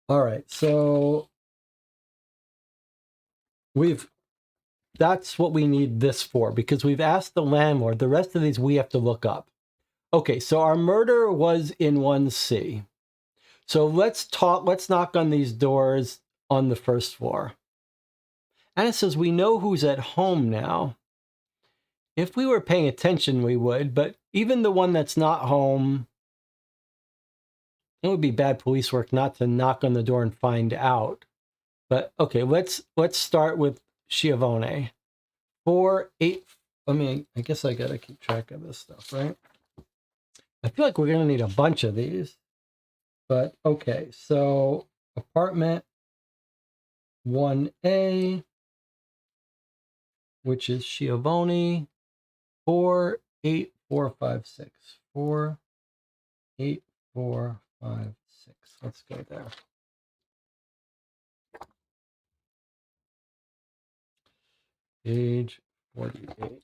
All right, so that's what we need this for, because we've asked the landlord. The rest of these we have to look up. Okay, so our murder was in 1C. So let's knock on these doors on the first floor. Anna says, we know who's at home now. If we were paying attention, we would, but even the one that's not home, it would be bad police work not to knock on the door and find out. But okay, let's start with Schiavone. 4, 8, I guess I gotta keep track of this stuff, right? I feel like we're gonna need a bunch of these. But okay, so apartment 1A, which is Schiavone, 48456. 48456. Let's go there. Page 48.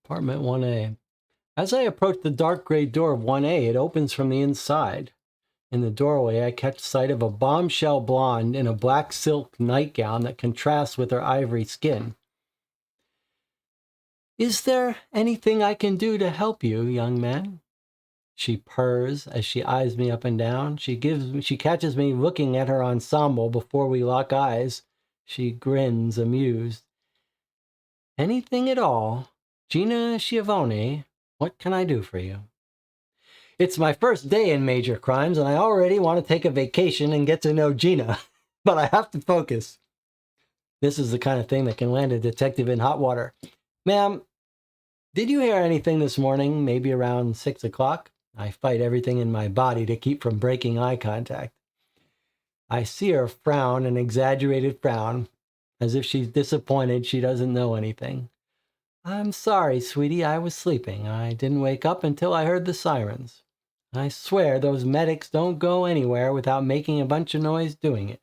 Apartment 1A. As I approach the dark gray door of 1A, it opens from the inside. In the doorway, I catch sight of a bombshell blonde in a black silk nightgown that contrasts with her ivory skin. Is there anything I can do to help you, young man? She purrs as she eyes me up and down. She catches me looking at her ensemble before we lock eyes. She grins, amused. Anything at all. Gina Schiavone, what can I do for you? It's my first day in Major Crimes, and I already want to take a vacation and get to know Gina. But I have to focus. This is the kind of thing that can land a detective in hot water. Ma'am, did you hear anything this morning, maybe around 6 o'clock? I fight everything in my body to keep from breaking eye contact. I see her frown, an exaggerated frown, as if she's disappointed she doesn't know anything. I'm sorry, sweetie, I was sleeping. I didn't wake up until I heard the sirens. I swear those medics don't go anywhere without making a bunch of noise doing it.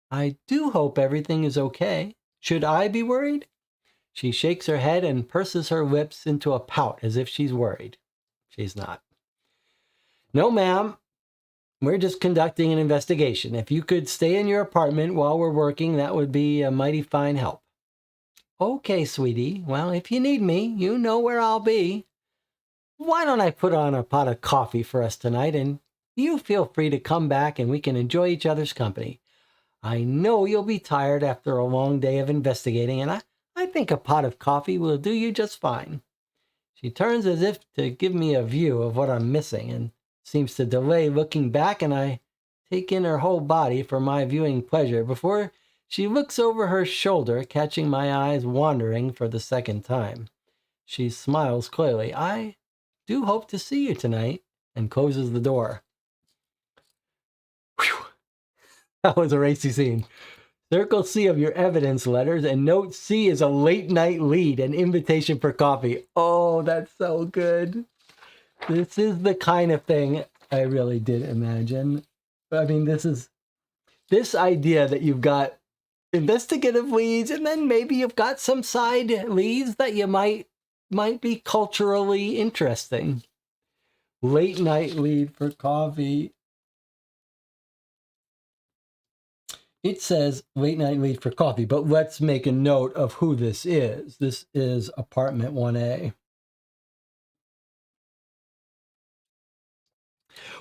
I do hope everything is okay. Should I be worried? She shakes her head and purses her lips into a pout as if she's worried. She's not. No, ma'am. We're just conducting an investigation. If you could stay in your apartment while we're working, that would be a mighty fine help. Okay, sweetie. Well, if you need me, you know where I'll be. Why don't I put on a pot of coffee for us tonight, and you feel free to come back and we can enjoy each other's company. I know you'll be tired after a long day of investigating, and I think a pot of coffee will do you just fine. She turns as if to give me a view of what I'm missing and seems to delay looking back, and I take in her whole body for my viewing pleasure before she looks over her shoulder, catching my eyes wandering for the second time. She smiles clearly. I do hope to see you tonight, and closes the door. Whew. That was a racy scene. Circle C of your evidence letters, and note C is a late night lead, an invitation for coffee. Oh, that's so good. This is the kind of thing I really did imagine. I mean, this idea that you've got investigative leads, and then maybe you've got some side leads that you might be culturally interesting. Late night lead for coffee. It says late night lead for coffee, but let's make a note of who this is. This is apartment 1A.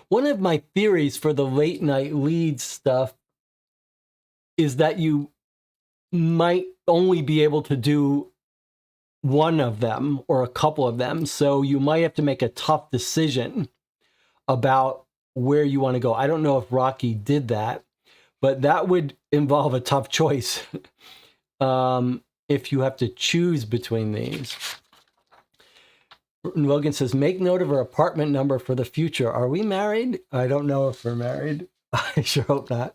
One of my theories for the late night lead stuff is that you might only be able to do one of them or a couple of them. So you might have to make a tough decision about where you want to go. I don't know if Rocky did that, but that would involve a tough choice. if you have to choose between these. Logan says, make note of her apartment number for the future. Are we married? I don't know if we're married. I sure hope not.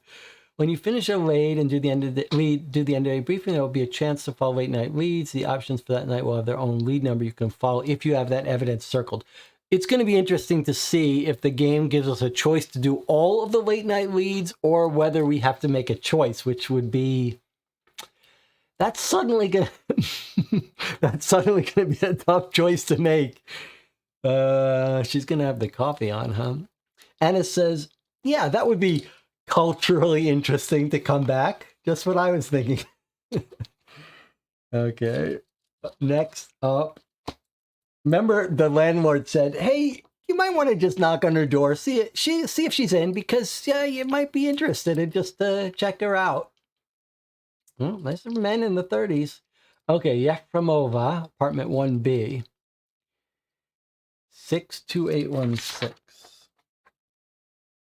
When you finish a lead and do the end of the day briefing, there will be a chance to follow late night leads. The options for that night will have their own lead number you can follow if you have that evidence circled. It's going to be interesting to see if the game gives us a choice to do all of the late night leads or whether we have to make a choice, which would be... That's suddenly gonna be a tough choice to make. She's gonna have the coffee on, huh? Anna says, yeah, that would be culturally interesting to come back. Just what I was thinking. Okay. Next up. Remember the landlord said, hey, you might want to just knock on her door, see if she's in, because you might be interested and just check her out. Well, nice men in the 30s. Okay, Yefremova, apartment 1B. 62816.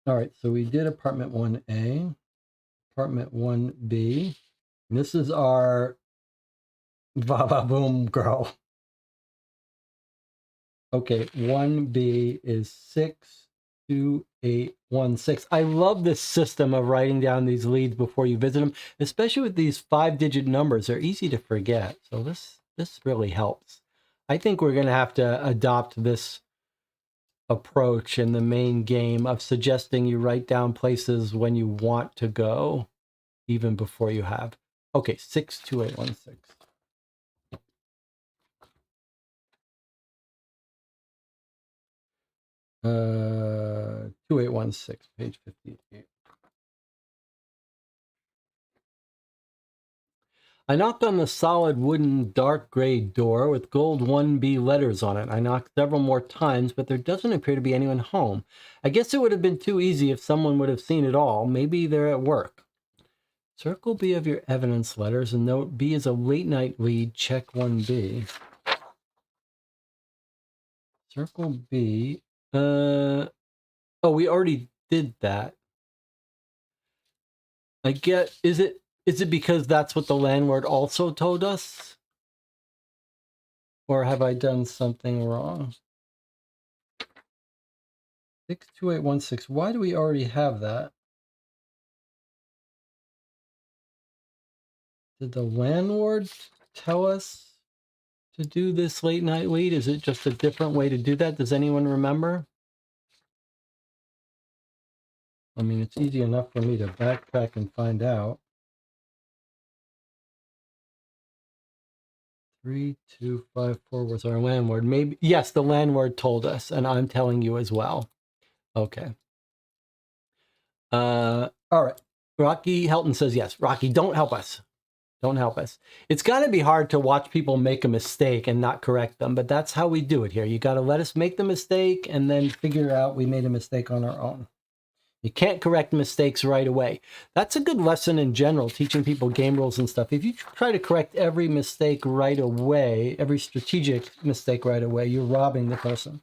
All right, so we did apartment 1A, apartment 1B. And this is our va-va-boom girl. Okay, 1B is 62816. I love this system of writing down these leads before you visit them, especially with these 5-digit numbers. They're easy to forget. So this really helps. I think we're going to have to adopt this approach in the main game of suggesting you write down places when you want to go, even before you have. Okay, 62816. 2816, page 58. I knocked on the solid wooden dark gray door with gold 1B letters on it. I knocked several more times, but there doesn't appear to be anyone home. I guess it would have been too easy if someone would have seen it all. Maybe they're at work. Circle B of your evidence letters and note B is a late night lead. Check 1B. Circle B. Oh, we already did that. I get, is it because that's what the landlord also told us? Or have I done something wrong? 62816. Why do we already have that? Did the landlord tell us to do this late night lead? Is it just a different way to do that? Does anyone remember? I mean, it's easy enough for me to backtrack and find out. 3254 was our landlord. Maybe, yes, the landlord told us, and I'm telling you as well. Okay. All right. Rocky Helton says yes. Rocky, don't help us. Don't help us. It's got to be hard to watch people make a mistake and not correct them, but that's how we do it here. You got to let us make the mistake and then figure out we made a mistake on our own. You can't correct mistakes right away. That's a good lesson in general, teaching people game rules and stuff. If you try to correct every mistake right away, every strategic mistake right away, you're robbing the person.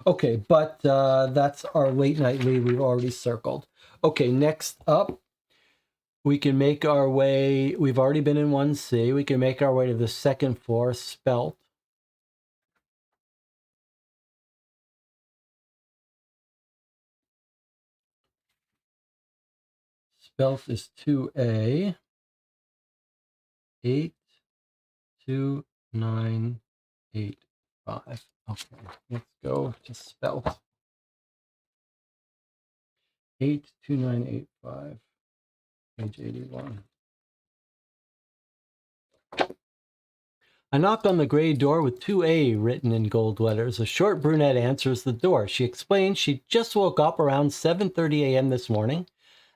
Okay, but that's our late night lead we've already circled. Okay, next up, we can make our way, we've already been in 1C, we can make our way to the second floor, Spelt. Spelt is 2A, 82985. Okay, let's go to Spelt. 82985, page 81. I knocked on the gray door with 2A written in gold letters. A short brunette answers the door. She explains she just woke up around 7:30 a.m. this morning,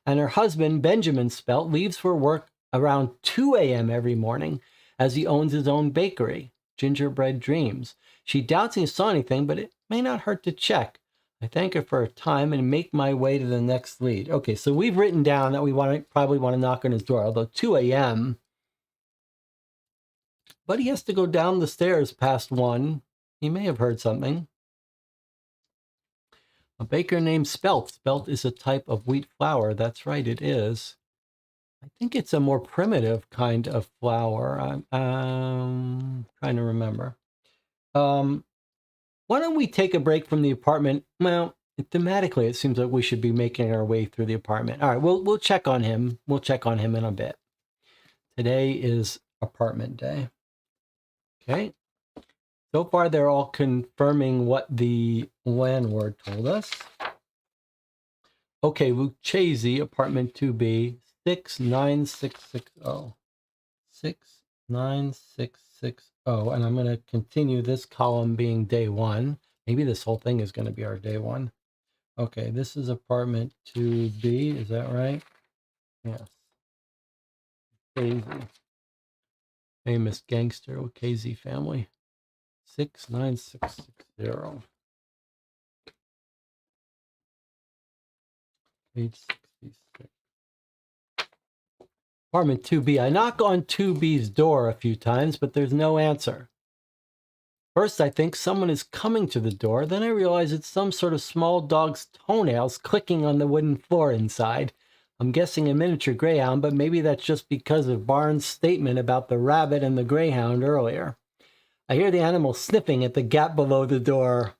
and her husband, Benjamin Spelt, leaves for work around 2 a.m. every morning, as he owns his own bakery, Gingerbread Dreams. She doubts he saw anything, but it may not hurt to check. I thank her for her time and make my way to the next lead. Okay, so we've written down that we probably want to knock on his door, although 2 a.m., but he has to go down the stairs past 1. He may have heard something. A baker named Spelt. Spelt is a type of wheat flour. That's right, it is. I think it's a more primitive kind of flower. I'm trying to remember. Why don't we take a break from the apartment? Well, thematically, it seems like we should be making our way through the apartment. All right, we'll check on him. We'll check on him in a bit. Today is apartment day. Okay. So far, they're all confirming what the landlord told us. Okay, Lucchese, apartment 2B, 69660. 69660. And I'm going to continue this column being day one. Maybe this whole thing is going to be our day one. Okay, this is apartment 2B. Is that right? Yes. Crazy. Famous gangster, Lucchese family. 69660. Page 66. Apartment 2B. I knock on 2B's door a few times, but there's no answer. First, I think someone is coming to the door. Then I realize it's some sort of small dog's toenails clicking on the wooden floor inside. I'm guessing a miniature greyhound, but maybe that's just because of Barnes' statement about the rabbit and the greyhound earlier. I hear the animal sniffing at the gap below the door.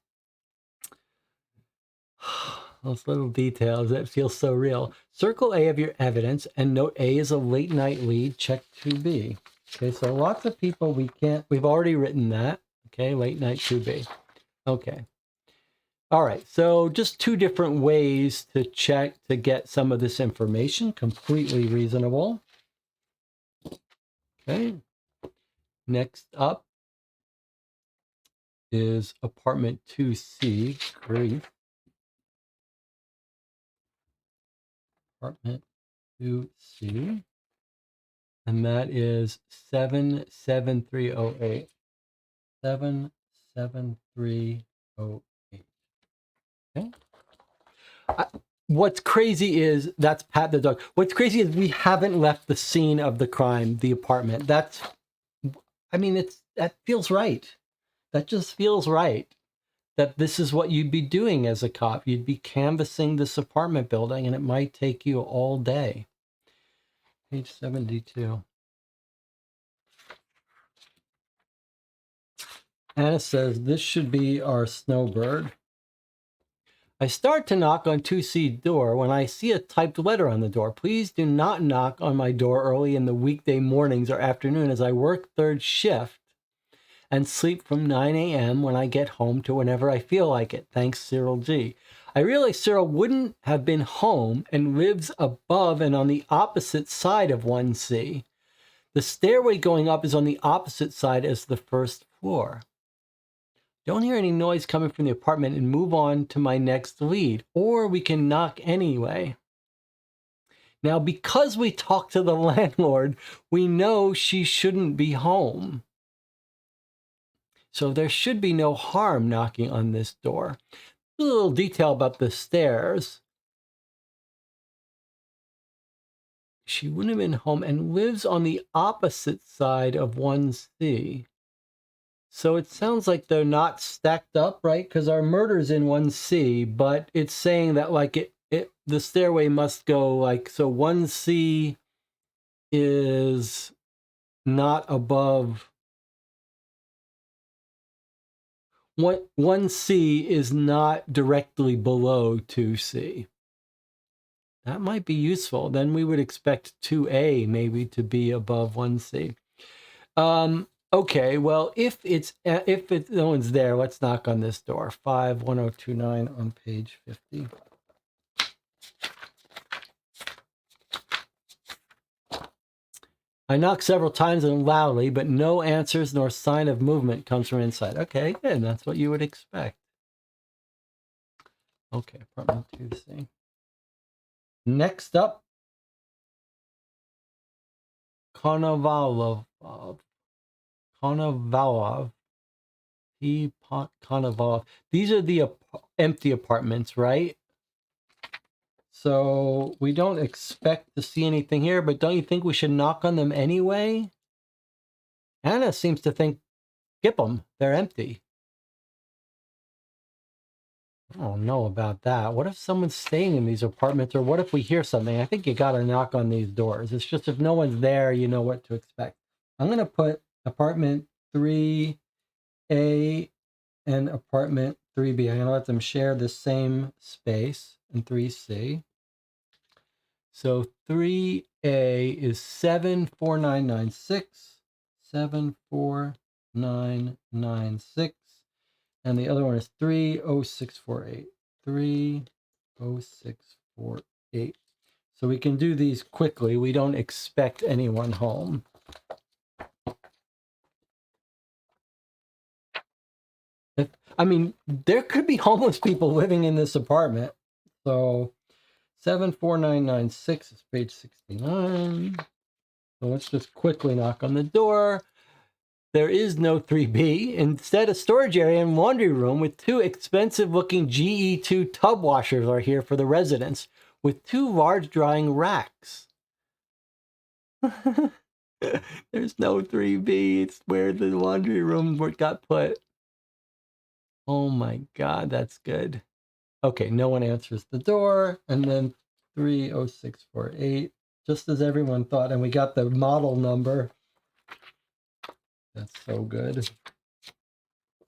Those little details, that feels so real. Circle A of your evidence and note A is a late night lead. Check 2B. Okay, so lots of people we've already written that. Okay, late night 2B. Okay. All right, so just two different ways to check to get some of this information. Completely reasonable. Okay. Next up is apartment 2C. Great. Apartment 2C. And that is 77308. 77308. Okay. What's crazy is that's Pat the dog. What's crazy is we haven't left the scene of the crime, the apartment. That feels right. That just feels right. That this is what you'd be doing as a cop. You'd be canvassing this apartment building, and it might take you all day. Page 72. Anna says, this should be our snowbird. I start to knock on 2C door when I see a typed letter on the door. Please do not knock on my door early in the weekday mornings or afternoon as I work third shift and sleep from 9 a.m. when I get home to whenever I feel like it. Thanks, Cyril G. I realize Cyril wouldn't have been home and lives above and on the opposite side of 1C. The stairway going up is on the opposite side as the first floor. Don't hear any noise coming from the apartment and move on to my next lead, or we can knock anyway. Now, because we talked to the landlord, we know she shouldn't be home. So there should be no harm knocking on this door. A little detail about the stairs. She wouldn't have been home and lives on the opposite side of 1C. So it sounds like they're not stacked up, right? Because our murder's in 1C, but it's saying that like the stairway must go like, so 1C is not above, 1C is not directly below 2C. That might be useful. Then we would expect 2A maybe to be above 1C. Okay, well, if no one's there, let's knock on this door. 51029 on page 50. I knock several times and loudly, but no answers nor sign of movement comes from inside. Okay, good. That's what you would expect. Okay, apartment 2C. Next up, Konovalov. Konovalov. Konovalov. These are the empty apartments, right? So we don't expect to see anything here, but don't you think we should knock on them anyway? Anna seems to think, skip them. They're empty. I don't know about that. What if someone's staying in these apartments, or what if we hear something? I think you got to knock on these doors. It's just if no one's there, you know what to expect. I'm going to put apartment 3A and apartment 3B. I'm going to let them share the same space in 3C. So 3A is 74996, 74996. And the other one is 30648. 30648. So we can do these quickly. We don't expect anyone home. I mean, there could be homeless people living in this apartment. So 74996 is page 69. So let's just quickly knock on the door. There is no 3B. Instead, a storage area and laundry room with two expensive-looking GE2 tub washers are here for the residents, with two large drying racks. There's no 3B. It's where the laundry room got put. Oh my God, that's good. Okay, no one answers the door. And then 30648, just as everyone thought. And we got the model number. That's so good.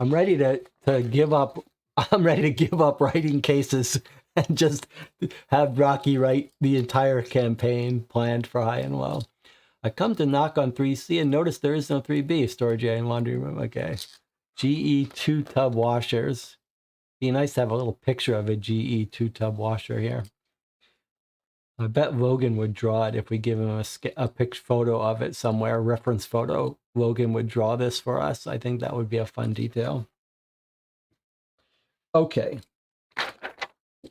I'm ready to give up. I'm ready to give up writing cases and just have Rocky write the entire campaign planned for high and low. I come to knock on 3C and notice there is no 3B, storage area and laundry room. Okay. GE2 tub washers. Be nice to have a little picture of a GE2 tub washer here. I bet Logan would draw it if we give him a picture photo of it somewhere, a reference photo. Logan would draw this for us. I think that would be a fun detail. Okay.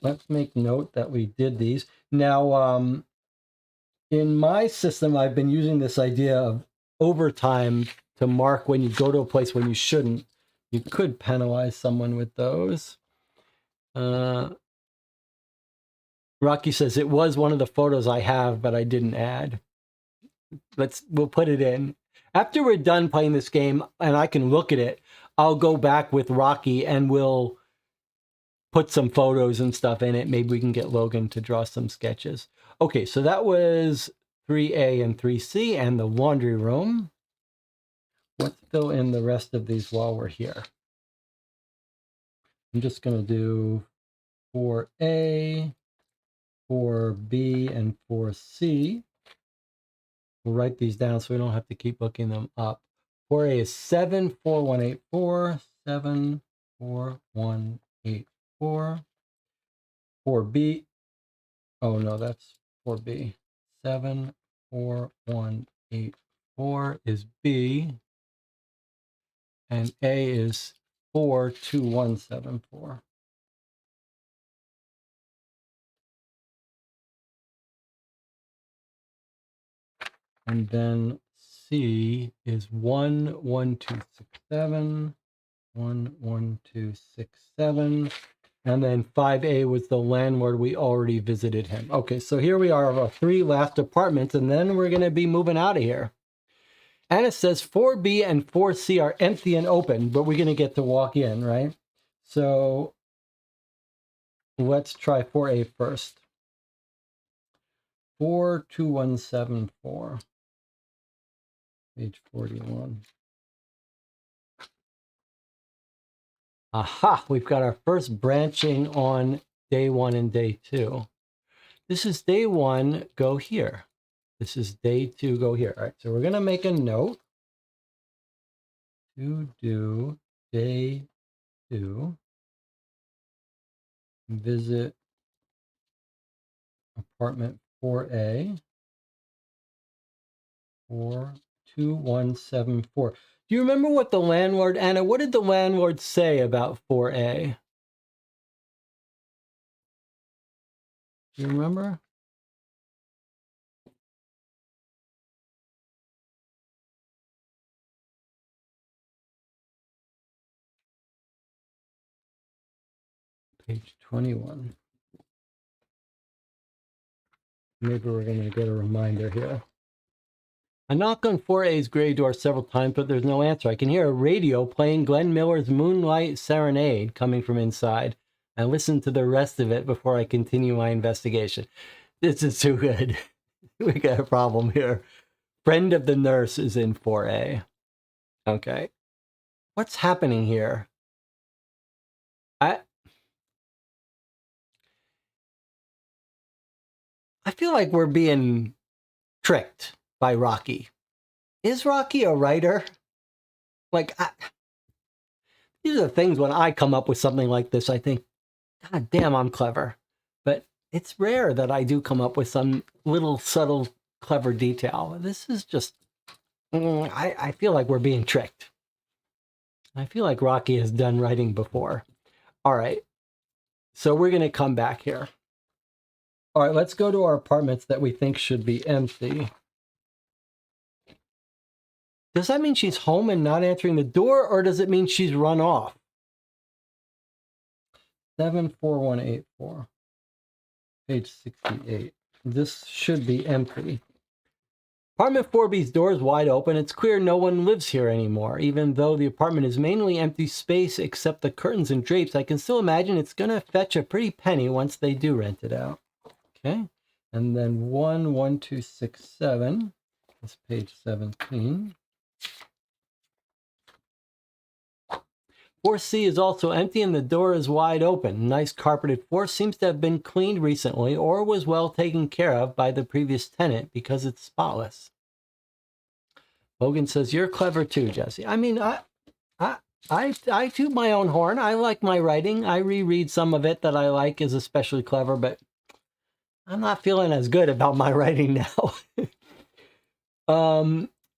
Let's make note that we did these. Now, in my system, I've been using this idea of overtime to mark when you go to a place when you shouldn't. You could penalize someone with those. Rocky says it was one of the photos I have, but I didn't add. We'll put it in. After we're done playing this game and I can look at it, I'll go back with Rocky and we'll put some photos and stuff in it. Maybe we can get Logan to draw some sketches. Okay, so that was 3A and 3C and the laundry room. Let's fill in the rest of these while we're here. I'm just going to do 4A, 4B, and 4C. We'll write these down so we don't have to keep looking them up. 4A is 74184, 74184. 4B, oh no, that's 4B. 74184 is B, and A is 42174. And then C is 11267, 11267. And then 5A was the landlord. We already visited him. Okay, so here we are, our 3 last apartments, and then we're going to be moving out of here. And it says 4B and 4C are empty and open, but we're going to get to walk in, right? So let's try 4A first. 42174. Page 41. Aha, we've got our first branching on day 1 and day 2. This is day 1, go here. This is day 2, go here. All right, so we're going to make a note to do day 2, visit apartment 4A, 42174. Do you remember what the landlord, Anna, what did the landlord say about 4A? Do you remember? Page 21. Maybe we're going to get a reminder here. I knock on 4A's gray door several times, but there's no answer. I can hear a radio playing Glenn Miller's Moonlight Serenade coming from inside. and listen to the rest of it before I continue my investigation. This is too good. We got a problem here. Friend of the nurse is in 4A. Okay. What's happening here? I feel like we're being tricked by Rocky. Is Rocky a writer? Like, these are the things when I come up with something like this, I think, God damn, I'm clever. But it's rare that I do come up with some little subtle, clever detail. This is just, I feel like we're being tricked. I feel like Rocky has done writing before. All right. So we're going to come back here. All right, let's go to our apartments that we think should be empty. Does that mean she's home and not answering the door, or does it mean she's run off? 74184. Page 68. This should be empty. Apartment 4B's door is wide open. It's clear no one lives here anymore. Even though the apartment is mainly empty space except the curtains and drapes, I can still imagine it's going to fetch a pretty penny once they do rent it out. Okay. And then 11267 is page 17. 4C is also empty and the door is wide open. Nice carpeted floor seems to have been cleaned recently or was well taken care of by the previous tenant because it's spotless. Logan says, you're clever too, Jesse. I mean, I toot my own horn. I like my writing. I reread some of it that I like is especially clever, but I'm not feeling as good about my writing now.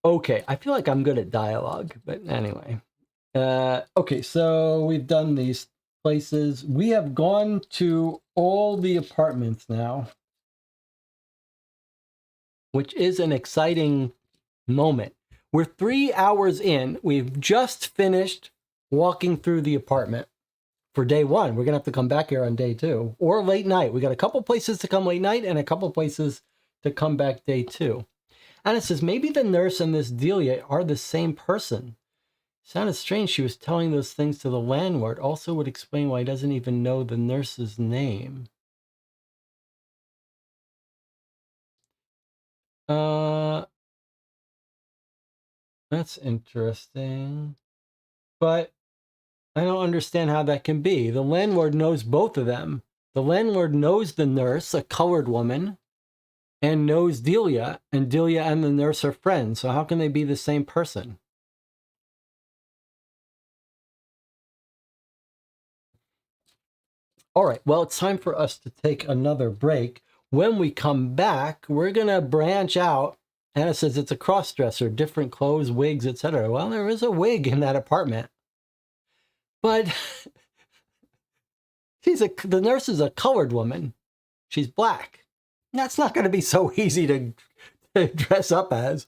Okay, I feel like I'm good at dialogue, but anyway. Okay, so we've done these places. We have gone to all the apartments now, which is an exciting moment. We're 3 hours in. We've just finished walking through the apartment for day one. We're going to have to come back here on day two or late night. We got a couple places to come late night and a couple places to come back day two. And it says, maybe the nurse and this Delia are the same person. Sounded strange she was telling those things to the landlord. Also would explain why he doesn't even know the nurse's name. That's interesting. But I don't understand how that can be. The landlord knows both of them. The landlord knows the nurse, a colored woman, and knows Delia, and Delia and the nurse are friends. So how can they be the same person? All right, well, it's time for us to take another break. When we come back, we're going to branch out. Anna says it's a cross-dresser, different clothes, wigs, etc. Well, there is a wig in that apartment. But the nurse is a colored woman. She's black. That's not going to be so easy to dress up as.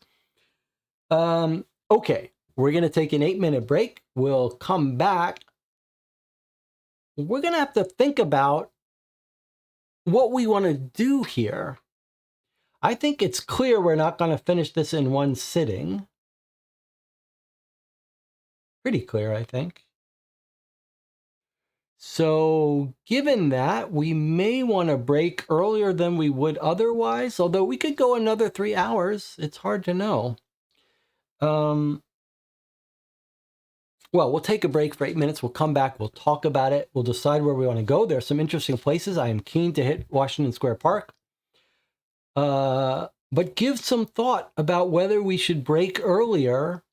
Okay, we're going to take an 8-minute break. We'll come back. We're going to have to think about what we want to do here. I think it's clear we're not going to finish this in one sitting. Pretty clear, I think. So given that, we may want to break earlier than we would otherwise, although we could go another 3 hours. It's hard to know. Well, we'll take a break for 8 minutes. We'll come back. We'll talk about it. We'll decide where we want to go. There are some interesting places. I am keen to hit Washington Square Park. But give some thought about whether we should break earlier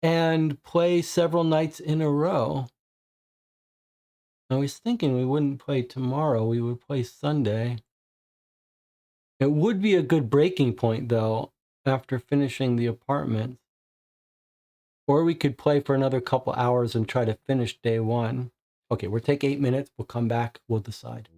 and play several nights in a row. I was thinking we wouldn't play tomorrow. We would play Sunday. It would be a good breaking point, though, after finishing the apartment. Or we could play for another couple hours and try to finish day one. Okay, we'll take 8 minutes. We'll come back. We'll decide.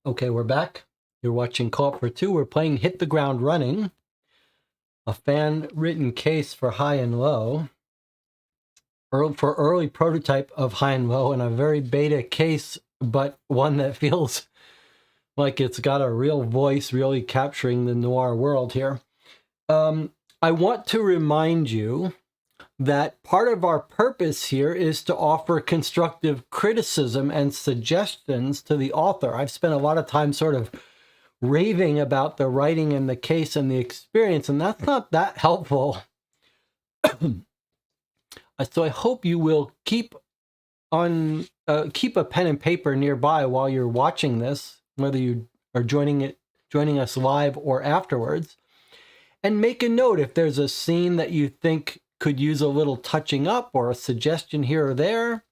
Okay, we're back. You're watching Co-op for Two. We're playing Hit the Ground Running, a fan-written case for high and low, for early prototype of high and low, and a very beta case, but one that feels like it's got a real voice, really capturing the noir world here. I want to remind you that part of our purpose here is to offer constructive criticism and suggestions to the author. I've spent a lot of time sort of raving about the writing and the case and the experience, and that's not that helpful. So I hope you will keep a pen and paper nearby while you're watching this, whether you are joining us live or afterwards, and make a note if there's a scene that you think could use a little touching up or a suggestion here or there.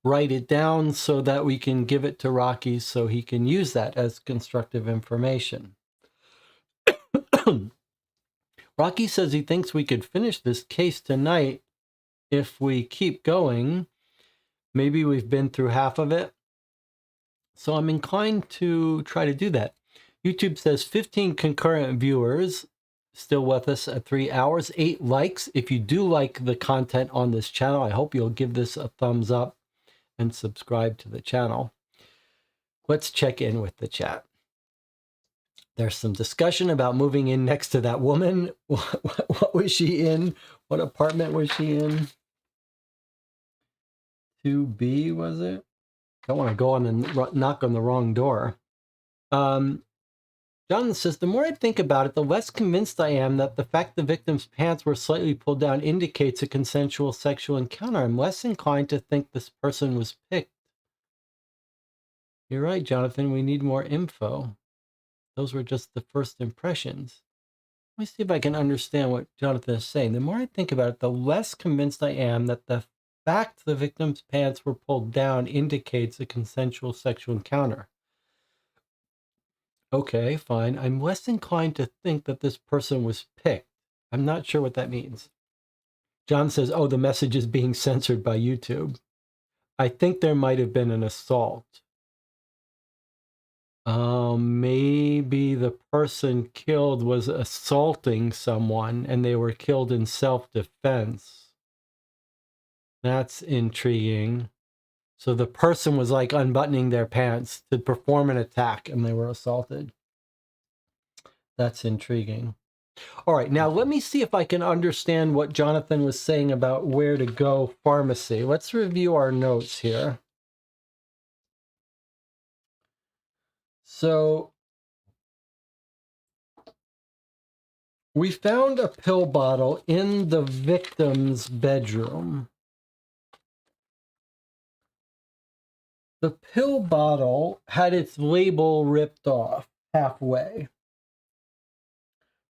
Write it down so that we can give it to Rocky so he can use that as constructive information. Rocky says he thinks we could finish this case tonight if we keep going. Maybe we've been through half of it. So I'm inclined to try to do that. YouTube says 15 concurrent viewers still with us at 3 hours, 8 likes. If you do like the content on this channel, I hope you'll give this a thumbs up and subscribe to the channel. Let's check in with the chat. There's some discussion about moving in next to that woman. What was she in? What apartment was she in? 2B, was it? Don't want to go on and knock on the wrong door. Jonathan says, the more I think about it, the less convinced I am that the fact the victim's pants were slightly pulled down indicates a consensual sexual encounter. I'm less inclined to think this person was picked. You're right, Jonathan. We need more info. Those were just the first impressions. Let me see if I can understand what Jonathan is saying. The more I think about it, the less convinced I am that the fact the victim's pants were pulled down indicates a consensual sexual encounter. Okay, fine. I'm less inclined to think that this person was picked. I'm not sure what that means. John says, oh, the message is being censored by YouTube. I think there might have been an assault. Maybe the person killed was assaulting someone and they were killed in self-defense. That's intriguing. So the person was like unbuttoning their pants to perform an attack and they were assaulted. That's intriguing. All right, now let me see if I can understand what Jonathan was saying about where to go pharmacy. Let's review our notes here. So we found a pill bottle in the victim's bedroom. The pill bottle had its label ripped off halfway.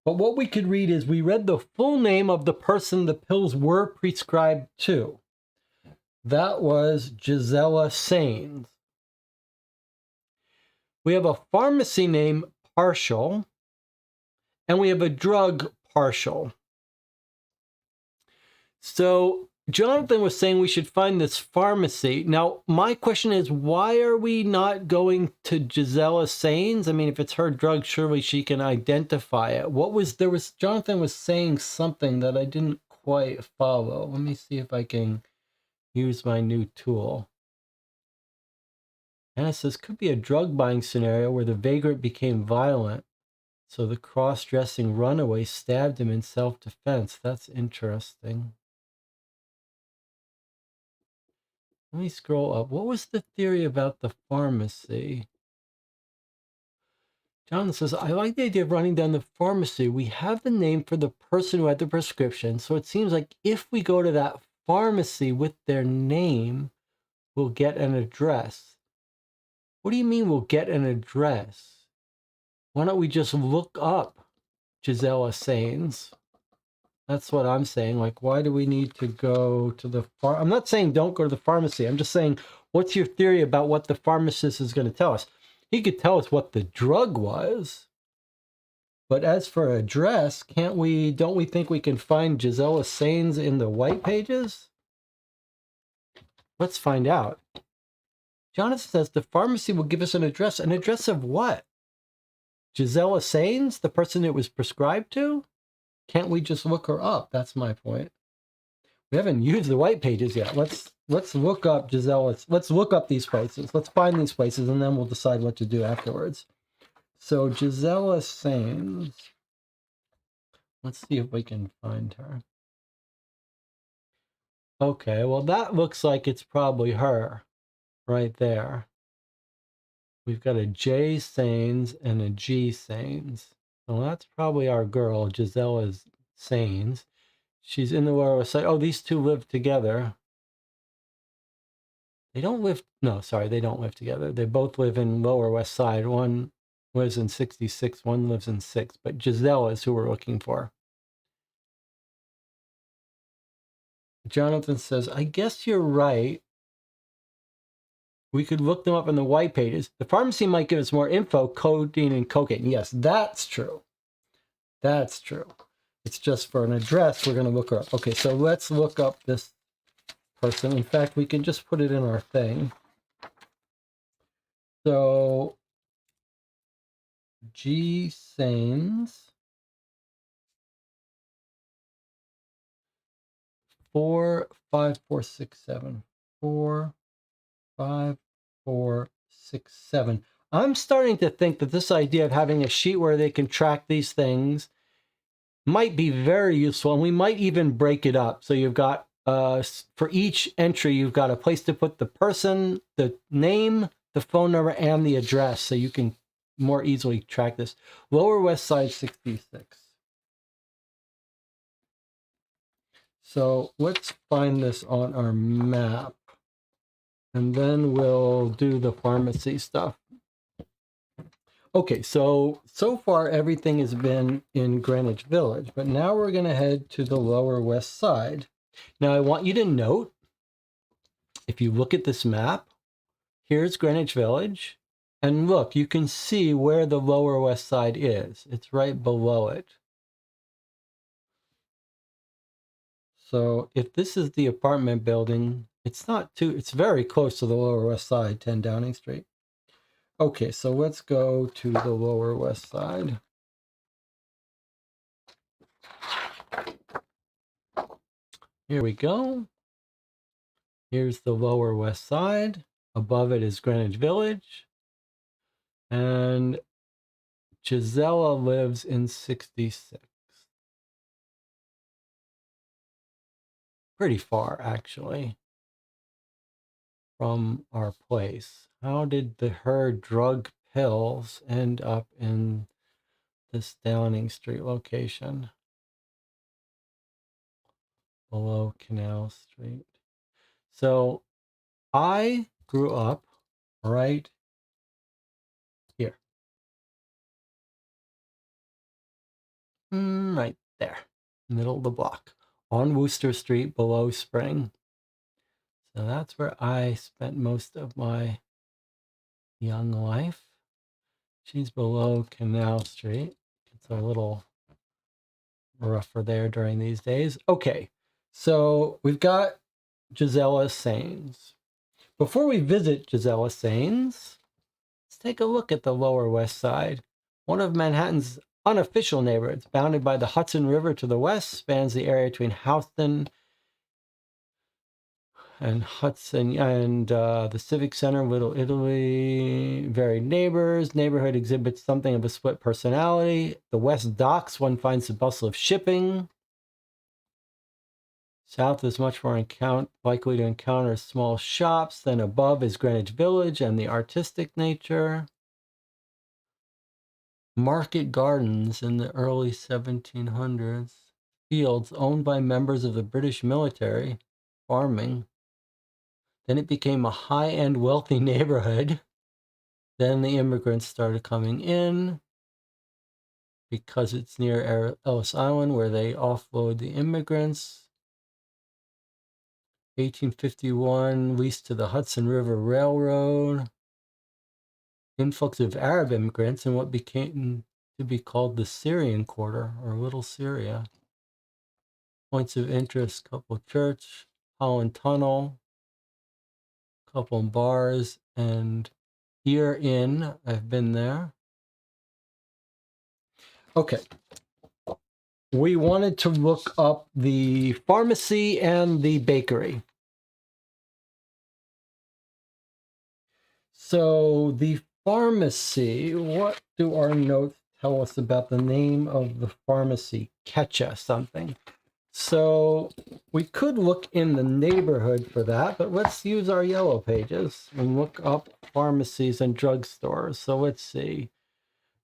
But what we could read is we read the full name of the person the pills were prescribed to. That was Gisela Sains. We have a pharmacy name, Partial, and we have a drug, Partial. So Jonathan was saying we should find this pharmacy. Now, my question is, why are we not going to Gisela Sains? I mean, if it's her drug, surely she can identify it. Jonathan was saying something that I didn't quite follow. Let me see if I can use my new tool. And it says, could be a drug buying scenario where the vagrant became violent. So the cross-dressing runaway stabbed him in self-defense. That's interesting. Let me scroll up. What was the theory about the pharmacy? John says, I like the idea of running down the pharmacy. We have the name for the person who had the prescription. So it seems like if we go to that pharmacy with their name, we'll get an address. What do you mean we'll get an address? Why don't we just look up Gisela Sains? That's what I'm saying. Like, why do we need to go to the I'm not saying don't go to the pharmacy. I'm just saying, what's your theory about what the pharmacist is going to tell us? He could tell us what the drug was. But as for address, don't we think we can find Gisela Sains in the white pages? Let's find out. Jonathan says the pharmacy will give us an address. An address of what? Gisela Sains, the person it was prescribed to? Can't we just look her up? That's my point. We haven't used the white pages yet. Let's look up Gisela. Let's look up these places. Let's find these places, and then we'll decide what to do afterwards. So Gisela Sains. Let's see if we can find her. Okay, well that looks like it's probably her right there. We've got a J Sains and a G Sains. So that's probably our girl, Gisela Sains. She's in the Lower West Side. Oh, these two live together. They don't live, no, sorry, they don't live together. They both live in Lower West Side. One lives in 66, one lives in 6. But Gisela is who we're looking for. Jonathan says, I guess you're right. We could look them up in the white pages. The pharmacy might give us more info, codeine and cocaine. Yes, that's true. That's true. It's just for an address, we're going to look her up. Okay, so let's look up this person. In fact, we can just put it in our thing. So, G. Sains. 45467. 45467. I'm starting to think that this idea of having a sheet where they can track these things might be very useful, and we might even break it up. So you've got, for each entry, you've got a place to put the person, the name, the phone number, and the address, so you can more easily track this. Lower West Side 66. So let's find this on our map, and then we'll do the pharmacy stuff. Okay, so far everything has been in Greenwich Village, but now we're going to head to the Lower West Side. Now I want you to note, if you look at this map, here's Greenwich Village, and look, you can see where the Lower West Side is. It's right below it. So if this is the apartment building, it's very close to the Lower West Side, 10 Downing Street. Okay, so let's go to the Lower West Side. Here we go. Here's the Lower West Side. Above it is Greenwich Village. And Gisela lives in 66. Pretty far, actually, from our place. How did her drug pills end up in this Downing Street location? Below Canal Street. So I grew up right here. Right there. Middle of the block. On Wooster Street below Spring. So that's where I spent most of my young life. She's below Canal Street. It's a little rougher there during these days. Okay, so we've got Gisela Sains. Before we visit Gisela Sains, let's take a look at the Lower West Side. One of Manhattan's unofficial neighborhoods, bounded by the Hudson River to the west, spans the area between Houston and Hudson and the Civic Center, Little Italy. Varied neighbors. Neighborhood exhibits something of a split personality. The West Docks, one finds the bustle of shipping. South is much more likely to encounter small shops. Then above is Greenwich Village and the artistic nature. Market gardens in the early 1700s. Fields owned by members of the British military. Farming. Then it became a high-end wealthy neighborhood. Then the immigrants started coming in because it's near Ellis Island where they offload the immigrants. 1851, leased to the Hudson River Railroad. Influx of Arab immigrants in what became to be called the Syrian Quarter, or Little Syria. Points of interest, couple church, Holland Tunnel, couple bars, And herein, I've been there. Okay. We wanted to look up the pharmacy and the bakery. So the pharmacy, what do our notes tell us about the name of the pharmacy? Ketcha something. So we could look in the neighborhood for that, but let's use our yellow pages and look up pharmacies and drugstores. So let's see.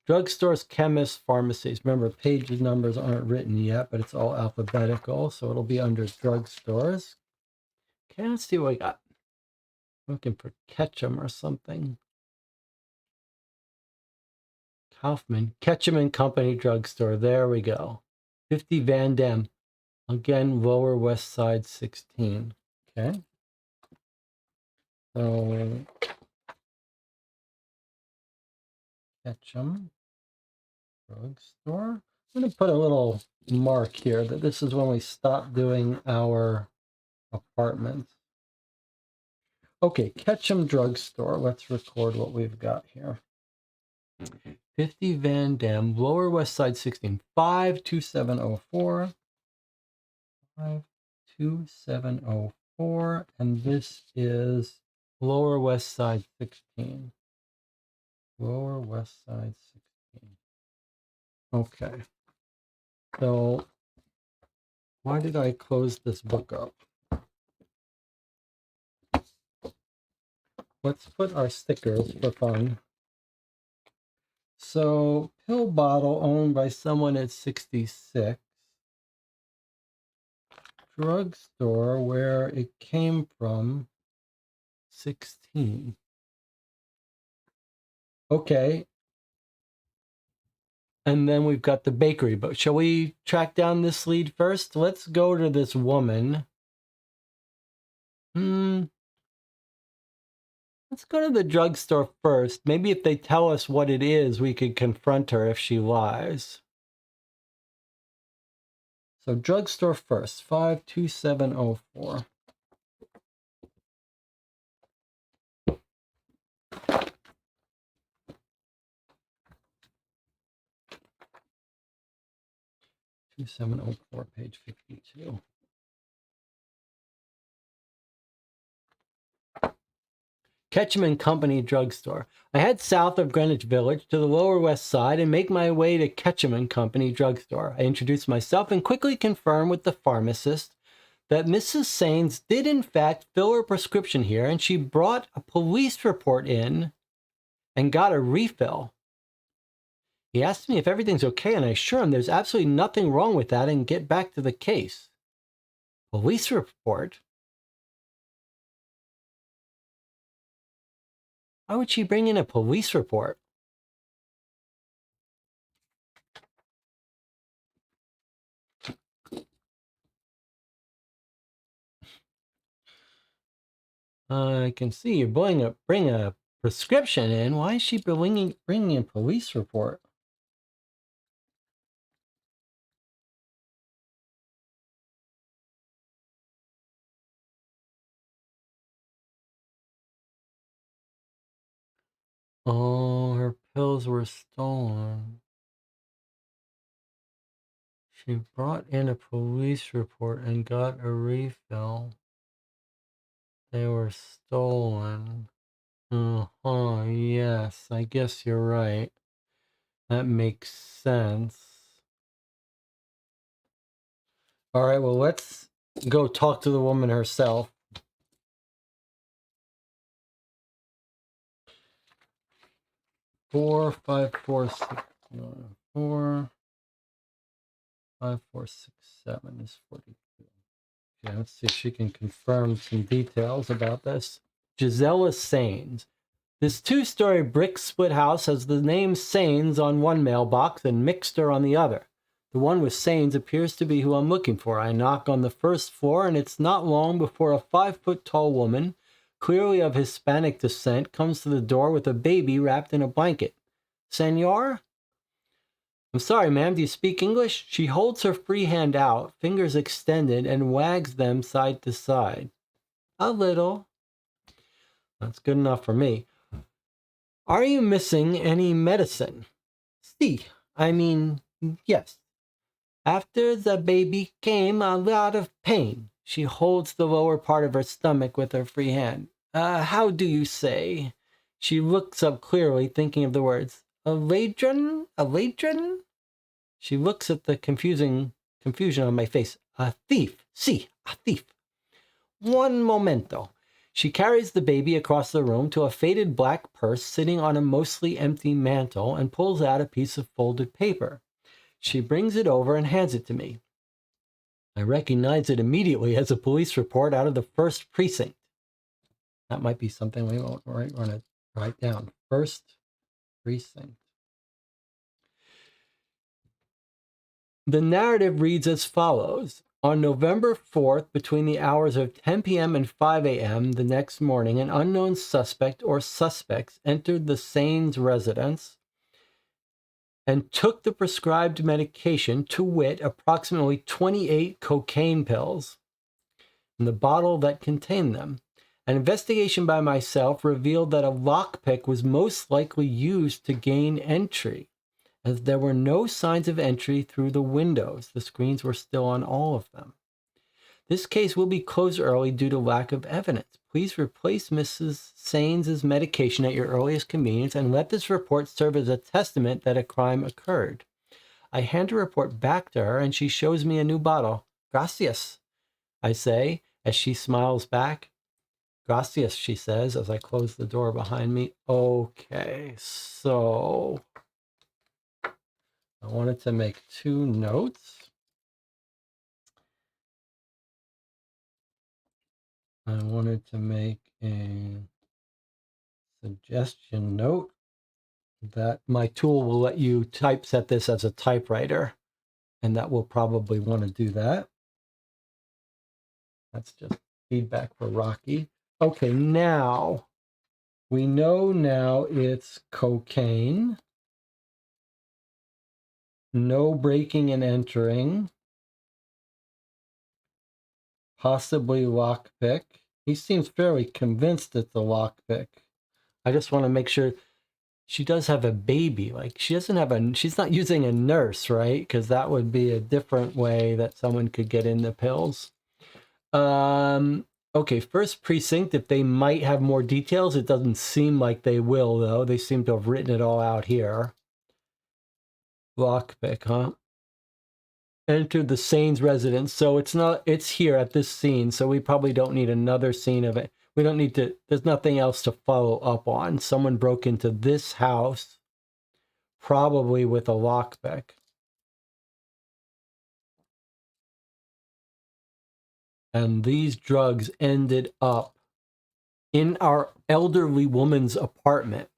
Drugstores, chemists, pharmacies. Remember, page numbers aren't written yet, but it's all alphabetical, so it'll be under drugstores. Okay, let's see what we got. Looking for Ketchum or something. Kaufman, Ketchum and Company Drugstore. There we go. 50 Van Dam. Again, Lower West Side 16. Okay. So, Ketchum Drugstore. I'm going to put a little mark here that this is when we stop doing our apartments. Okay, Ketchum Drugstore. Let's record what we've got here. 50 Van Dam, Lower West Side 16, 52704. 52704, and this is Lower West Side 16. Lower West Side 16. Okay. So, why did I close this book up? Let's put our stickers for fun. So, pill bottle owned by someone at 66. Drugstore where it came from, 16. Okay. And then we've got the bakery. But shall we track down this lead first? Let's go to this woman. Let's go to the drugstore first. Maybe if they tell us what it is, we could confront her if she lies. So drugstore first, 52704. Page 52. Ketchum and Company Drugstore. I head south of Greenwich Village to the Lower West Side and make my way to Ketchum and Company Drugstore. I introduce myself and quickly confirm with the pharmacist that Mrs. Sains did in fact fill her prescription here, and she brought a police report in and got a refill. He asked me if everything's okay, and I assure him there's absolutely nothing wrong with that and get back to the case. Police report? Why would she bring in a police report? I can see you're bring a prescription in. Why is she bringing a police report? Oh, her pills were stolen. She brought in a police report and got a refill. They were stolen. Uh-huh, yes, I guess you're right. That makes sense. All right, well, let's go talk to the woman herself. Four, 5, 4, 6, 4, 5, 4, 6, 7 is 42. Okay, let's see if she can confirm some details about this. Gisela Sains. This 2-story brick split house has the name Sains on one mailbox and Mixter on the other. The one with Sains appears to be who I'm looking for. I knock on the first floor, and it's not long before a 5-foot-tall woman, clearly of Hispanic descent, comes to the door with a baby wrapped in a blanket. Senor? I'm sorry, ma'am, do you speak English? She holds her free hand out, fingers extended, and wags them side to side. A little. That's good enough for me. Are you missing any medicine? See, I mean, yes. After the baby came a lot of pain. She holds the lower part of her stomach with her free hand. How do you say? She looks up clearly, thinking of the words. Aladrin? Aladrin? She looks at the confusion on my face. A thief. Si, a thief. One momento. She carries the baby across the room to a faded black purse sitting on a mostly empty mantel and pulls out a piece of folded paper. She brings it over and hands it to me. I recognize it immediately as a police report out of the first precinct. That might be something we want to write down. First precinct. The narrative reads as follows. On November 4th, between the hours of 10 p.m. and 5 a.m. the next morning, an unknown suspect or suspects entered the Sains residence and took the prescribed medication, to wit, approximately 28 cocaine pills, and the bottle that contained them. An investigation by myself revealed that a lockpick was most likely used to gain entry, as there were no signs of entry through the windows. The screens were still on all of them. This case will be closed early due to lack of evidence. Please replace Mrs. Sains' medication at your earliest convenience and let this report serve as a testament that a crime occurred. I hand a report back to her and she shows me a new bottle. Gracias, I say as she smiles back. Gracias, she says as I close the door behind me. Okay, so I wanted to make 2 notes. I wanted to make a suggestion note that my tool will let you typeset this as a typewriter, and that we'll probably want to do that. That's just feedback for Rocky. Okay, now we know now it's cocaine. No breaking and entering. Possibly lockpick. He seems fairly convinced it's a lockpick. I just want to make sure she does have a baby. Like, she doesn't have she's not using a nurse, right? Because that would be a different way that someone could get in the pills. Okay, first precinct, if they might have more details, it doesn't seem like they will, though. They seem to have written it all out here. Lockpick, huh? Entered the Sains residence. So it's here at this scene. So we probably don't need another scene of it. We don't need to, there's nothing else to follow up on. Someone broke into this house, probably with a lockpick. And these drugs ended up in our elderly woman's apartment.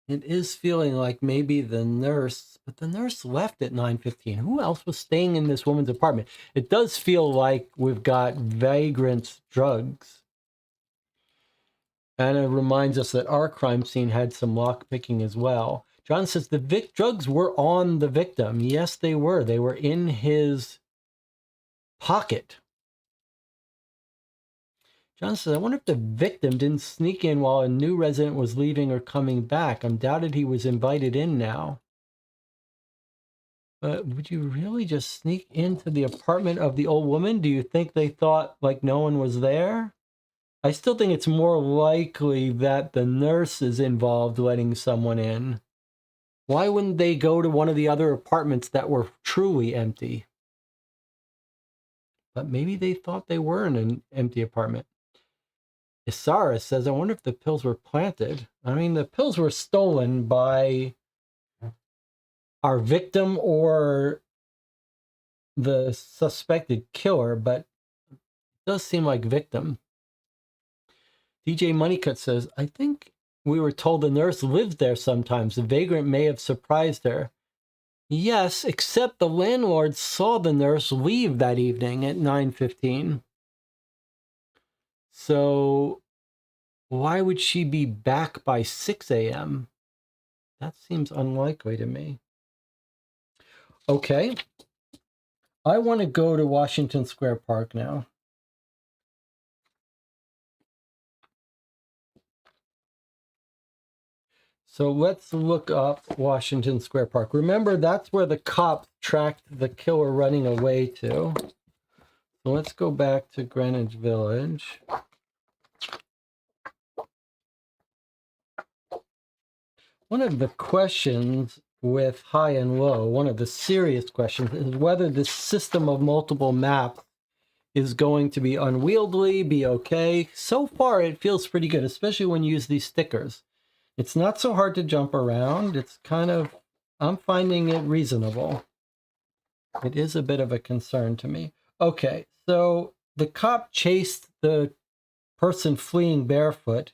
It is feeling like maybe the nurse, but the nurse left at 9:15. Who else was staying in this woman's apartment? It does feel like we've got vagrant drugs. And it reminds us that our crime scene had some lockpicking as well. John says the drugs were on the victim. Yes, they were. They were in his pocket. John says, I wonder if the victim didn't sneak in while a new resident was leaving or coming back. I'm doubted he was invited in now. But would you really just sneak into the apartment of the old woman? Do you think they thought like no one was there? I still think it's more likely that the nurse is involved letting someone in. Why wouldn't they go to one of the other apartments that were truly empty? But maybe they thought they were in an empty apartment. Isara says, I wonder if the pills were planted. I mean, the pills were stolen by our victim or the suspected killer, but it does seem like victim. DJ Moneycut says, I think we were told the nurse lived there sometimes. The vagrant may have surprised her. Yes, except the landlord saw the nurse leave that evening at 9:15. So why would she be back by 6 a.m.? That seems unlikely to me. Okay. I want to go to Washington Square Park now. So let's look up Washington Square Park. Remember, that's where the cops tracked the killer running away to. So let's go back to Greenwich Village. One of the questions with high and low, one of the serious questions, is whether this system of multiple maps is going to be unwieldy, be okay. So far, it feels pretty good, especially when you use these stickers. It's not so hard to jump around. It's kind of, I'm finding it reasonable. It is a bit of a concern to me. Okay, so the cop chased the person fleeing barefoot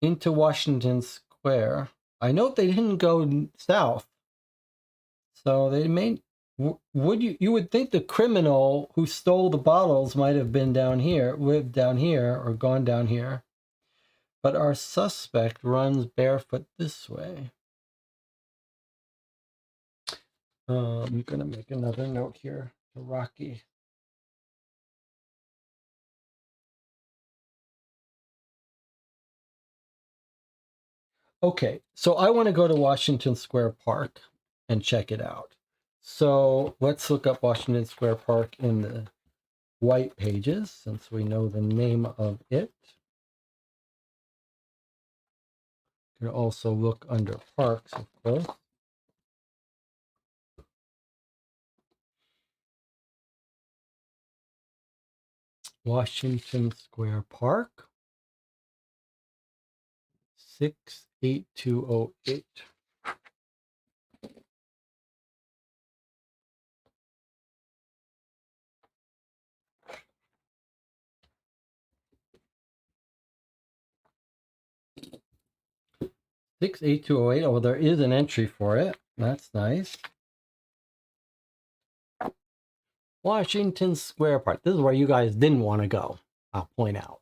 into Washington Square. I note they didn't go south. So they may, you would think the criminal who stole the bottles might have been down here, lived down here, or gone down here. But our suspect runs barefoot this way. I'm going to make another note here to Rocky. Okay, so I want to go to Washington Square Park and check it out. So let's look up Washington Square Park in the white pages, since we know the name of it. You can also look under parks, of course. Washington Square Park, 68208. Oh, there is an entry for it. That's nice. Washington Square Park. This is where you guys didn't want to go, I'll point out.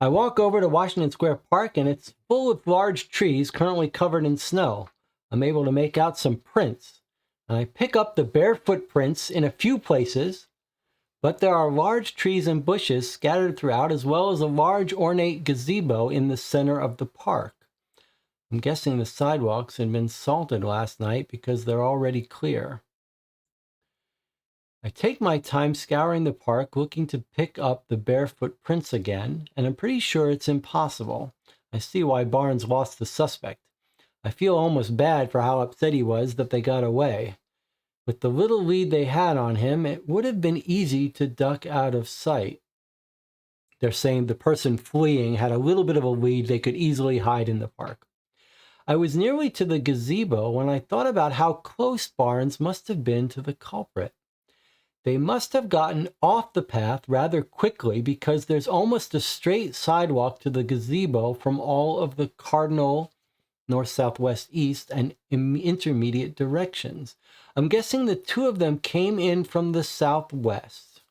I walk over to Washington Square Park and it's full of large trees currently covered in snow. I'm able to make out some prints. And I pick up the barefoot prints in a few places, but there are large trees and bushes scattered throughout, as well as a large ornate gazebo in the center of the park. I'm guessing the sidewalks had been salted last night because they're already clear. I take my time scouring the park, looking to pick up the barefoot prints again, and I'm pretty sure it's impossible. I see why Barnes lost the suspect. I feel almost bad for how upset he was that they got away. With the little lead they had on him, it would have been easy to duck out of sight. They're saying the person fleeing had a little bit of a lead, they could easily hide in the park. I was nearly to the gazebo when I thought about how close Barnes must have been to the culprit. They must have gotten off the path rather quickly because there's almost a straight sidewalk to the gazebo from all of the cardinal north, south, west, east, and intermediate directions. I'm guessing the two of them came in from the southwest.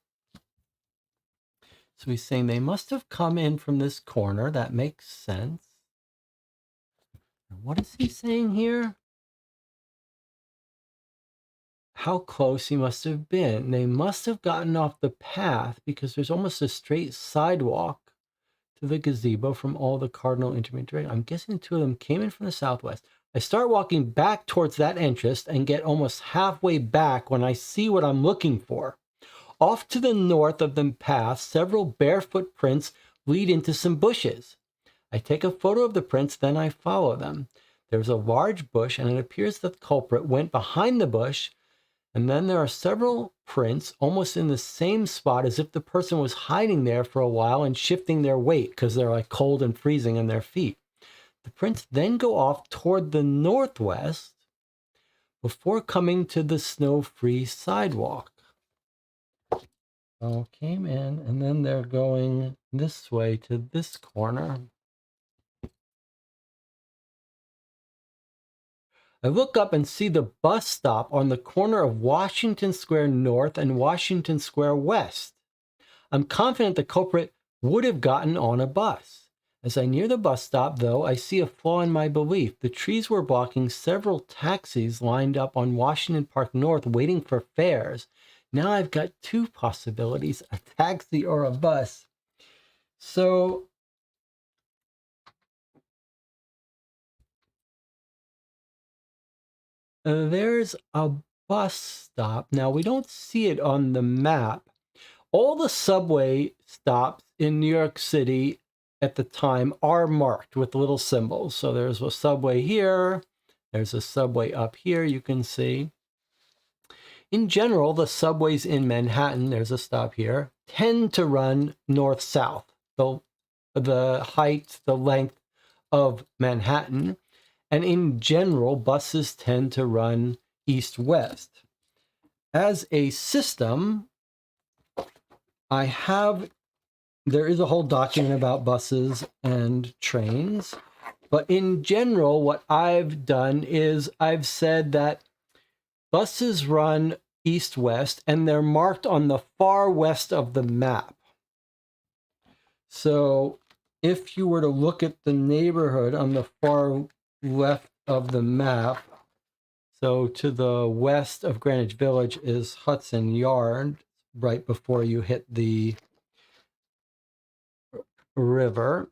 So he's saying they must have come in from this corner. That makes sense. What is he saying here? How close he must have been. They must have gotten off the path because there's almost a straight sidewalk to the gazebo from all the cardinal intermediate. I'm guessing the two of them came in from the southwest. I start walking back towards that entrance and get almost halfway back when I see what I'm looking for. Off to the north of the path, several barefoot prints lead into some bushes. I take a photo of the prints, then I follow them. There's a large bush, and it appears that the culprit went behind the bush, and then there are several prints almost in the same spot as if the person was hiding there for a while and shifting their weight because they're like cold and freezing in their feet. The prints then go off toward the northwest before coming to the snow-free sidewalk. So came in, and then they're going this way to this corner. I look up and see the bus stop on the corner of Washington Square North and Washington Square West. I'm confident the culprit would have gotten on a bus. As I near the bus stop, though, I see a flaw in my belief. The trees were blocking several taxis lined up on Washington Park North waiting for fares, Now I've got two possibilities, a taxi or a bus. So there's a bus stop. Now, we don't see it on the map. All the subway stops in New York City at the time are marked with little symbols. So there's a subway here. There's a subway up here, you can see. In general, the subways in Manhattan, there's a stop here, tend to run north-south. The height, the length of Manhattan. And in general, buses tend to run east-west. As a system, there is a whole document about buses and trains. But in general, what I've done is I've said that buses run east-west, and they're marked on the far west of the map. So if you were to look at the neighborhood on the far left of the map, so to the west of Greenwich Village is Hudson Yard, right before you hit the river.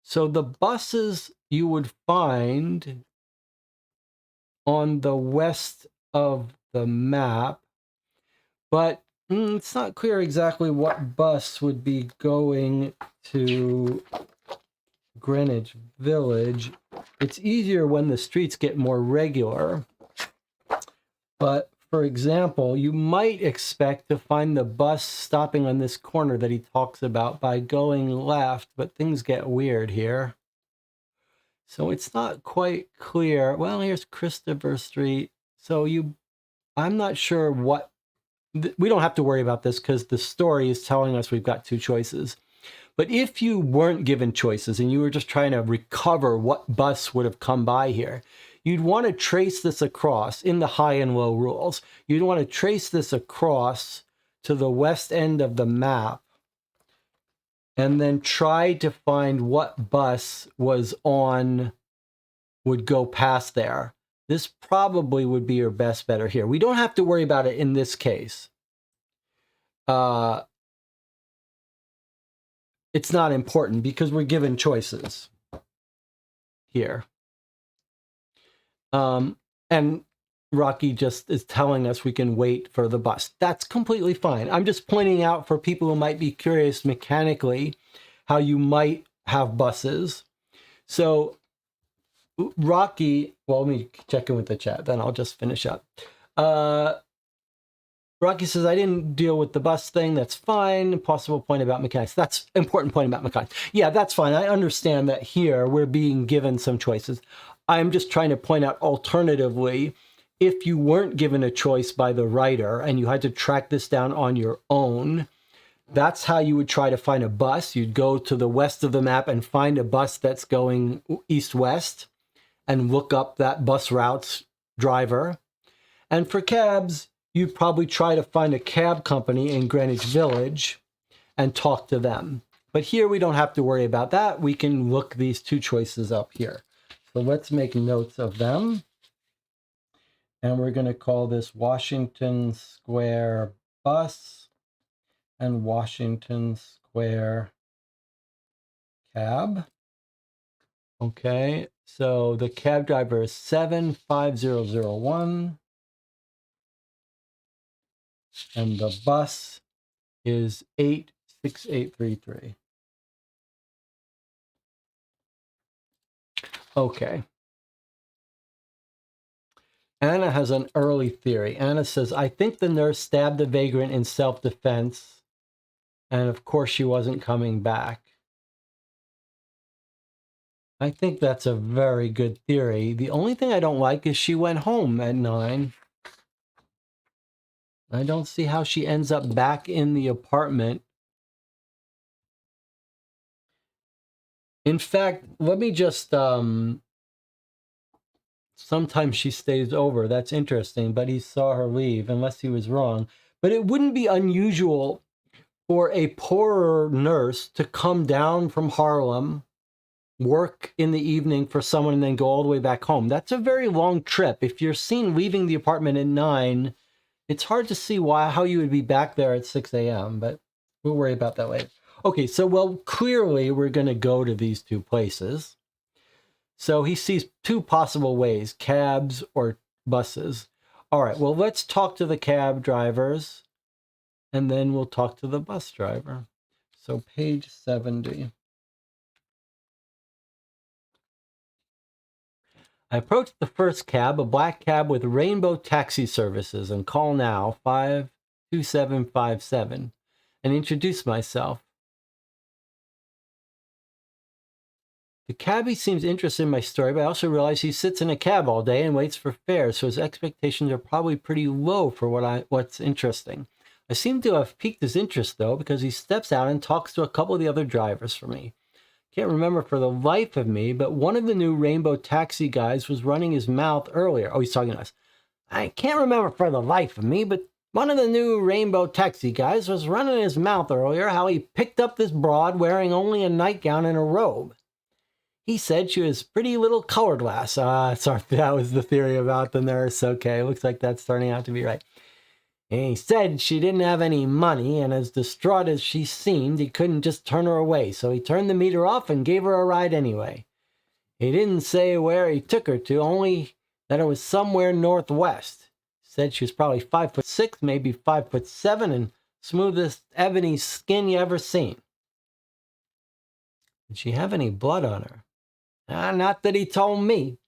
So the buses you would find on the west of the map, but it's not clear exactly what bus would be going to Greenwich Village. It's easier when the streets get more regular. But for example, you might expect to find the bus stopping on this corner that he talks about by going left, but things get weird here. So it's not quite clear. Well, here's Christopher Street. So I'm not sure what, we don't have to worry about this because the story is telling us we've got two choices. But if you weren't given choices and you were just trying to recover what bus would have come by here, you'd want to trace this across in the high and low rules. You'd want to trace this across to the west end of the map and then try to find what bus would go past there. This probably would be your best bet here. We don't have to worry about it in this case. It's not important because we're given choices here. And Rocky just is telling us we can wait for the bus. That's completely fine. I'm just pointing out for people who might be curious mechanically how you might have buses. So Rocky, well, let me check in with the chat, then I'll just finish up. Rocky says, I didn't deal with the bus thing. That's fine. Possible point about mechanics. That's important point about mechanics. Yeah, that's fine. I understand that here we're being given some choices. I'm just trying to point out alternatively, if you weren't given a choice by the writer and you had to track this down on your own, that's how you would try to find a bus. You'd go to the west of the map and find a bus that's going east-west and look up that bus route's driver. And for cabs, you'd probably try to find a cab company in Greenwich Village and talk to them. But here we don't have to worry about that. We can look these two choices up here. So let's make notes of them. And we're going to call this Washington Square Bus and Washington Square Cab. Okay, so the cab driver is 75001. And the bus is 86833. Okay. Anna has an early theory. Anna says, I think the nurse stabbed the vagrant in self-defense, and of course she wasn't coming back. I think that's a very good theory. The only thing I don't like is she went home at 9. I don't see how she ends up back in the apartment. In fact, let me just, sometimes she stays over. That's interesting, but he saw her leave, unless he was wrong. But it wouldn't be unusual for a poorer nurse to come down from Harlem, work in the evening for someone, and then go all the way back home. That's a very long trip. If you're seen leaving the apartment at 9, it's hard to see how you would be back there at 6 a.m., but we'll worry about that later. Okay, so, well, clearly we're going to go to these two places. So he sees two possible ways, cabs or buses. All right, well, let's talk to the cab drivers, and then we'll talk to the bus driver. So page 70. I approached the first cab, a black cab with rainbow taxi services, and call now 52757, and introduce myself. The cabbie seems interested in my story, but I also realize he sits in a cab all day and waits for fares, so his expectations are probably pretty low for what's interesting. I seem to have piqued his interest, though, because he steps out and talks to a couple of the other drivers for me. Can't remember for the life of me, but one of the new rainbow taxi guys was running his mouth earlier. Oh, he's talking to us. I can't remember for the life of me, but one of the new rainbow taxi guys was running his mouth earlier how he picked up this broad wearing only a nightgown and a robe. He said she was pretty little colored glass. Sorry, that was the theory about the nurse. Okay, looks like that's turning out to be right. And he said she didn't have any money, and as distraught as she seemed, he couldn't just turn her away, so he turned the meter off and gave her a ride anyway. He didn't say where he took her to, only that it was somewhere northwest. He said she was probably 5'6", maybe 5'7", and smoothest ebony skin you ever seen. Did she have any blood on her? Not that he told me.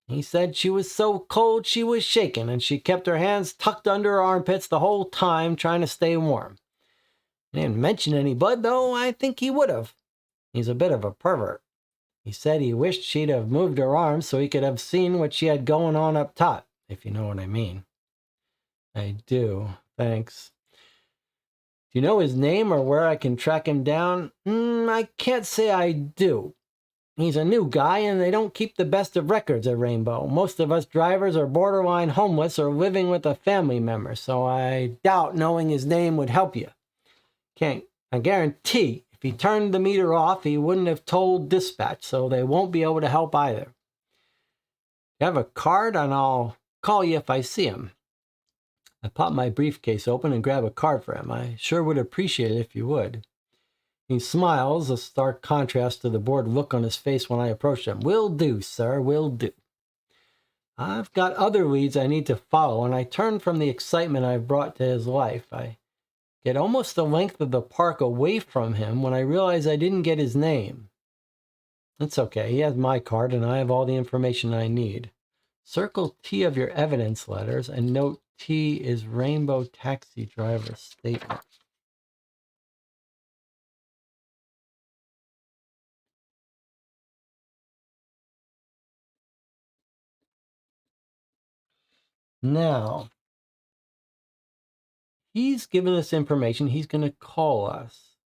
He said she was so cold she was shaking, and she kept her hands tucked under her armpits the whole time, trying to stay warm. He didn't mention any blood, though I think he would have. He's a bit of a pervert. He said he wished she'd have moved her arms so he could have seen what she had going on up top, if you know what I mean. I do. Thanks. Do you know his name or where I can track him down? I can't say I do. He's a new guy, and they don't keep the best of records at Rainbow. Most of us drivers are borderline homeless or living with a family member, so I doubt knowing his name would help you. I guarantee if he turned the meter off, he wouldn't have told dispatch, so they won't be able to help either. You have a card, and I'll call you if I see him. I pop my briefcase open and grab a card for him. I sure would appreciate it if you would. He smiles, a stark contrast to the bored look on his face when I approach him. Will do, sir, will do. I've got other leads I need to follow, and I turn from the excitement I've brought to his life. I get almost the length of the park away from him when I realize I didn't get his name. It's okay, he has my card, and I have all the information I need. Circle T of your evidence letters, and note T is Rainbow Taxi Driver Statement. Now, he's given us information. He's going to call us.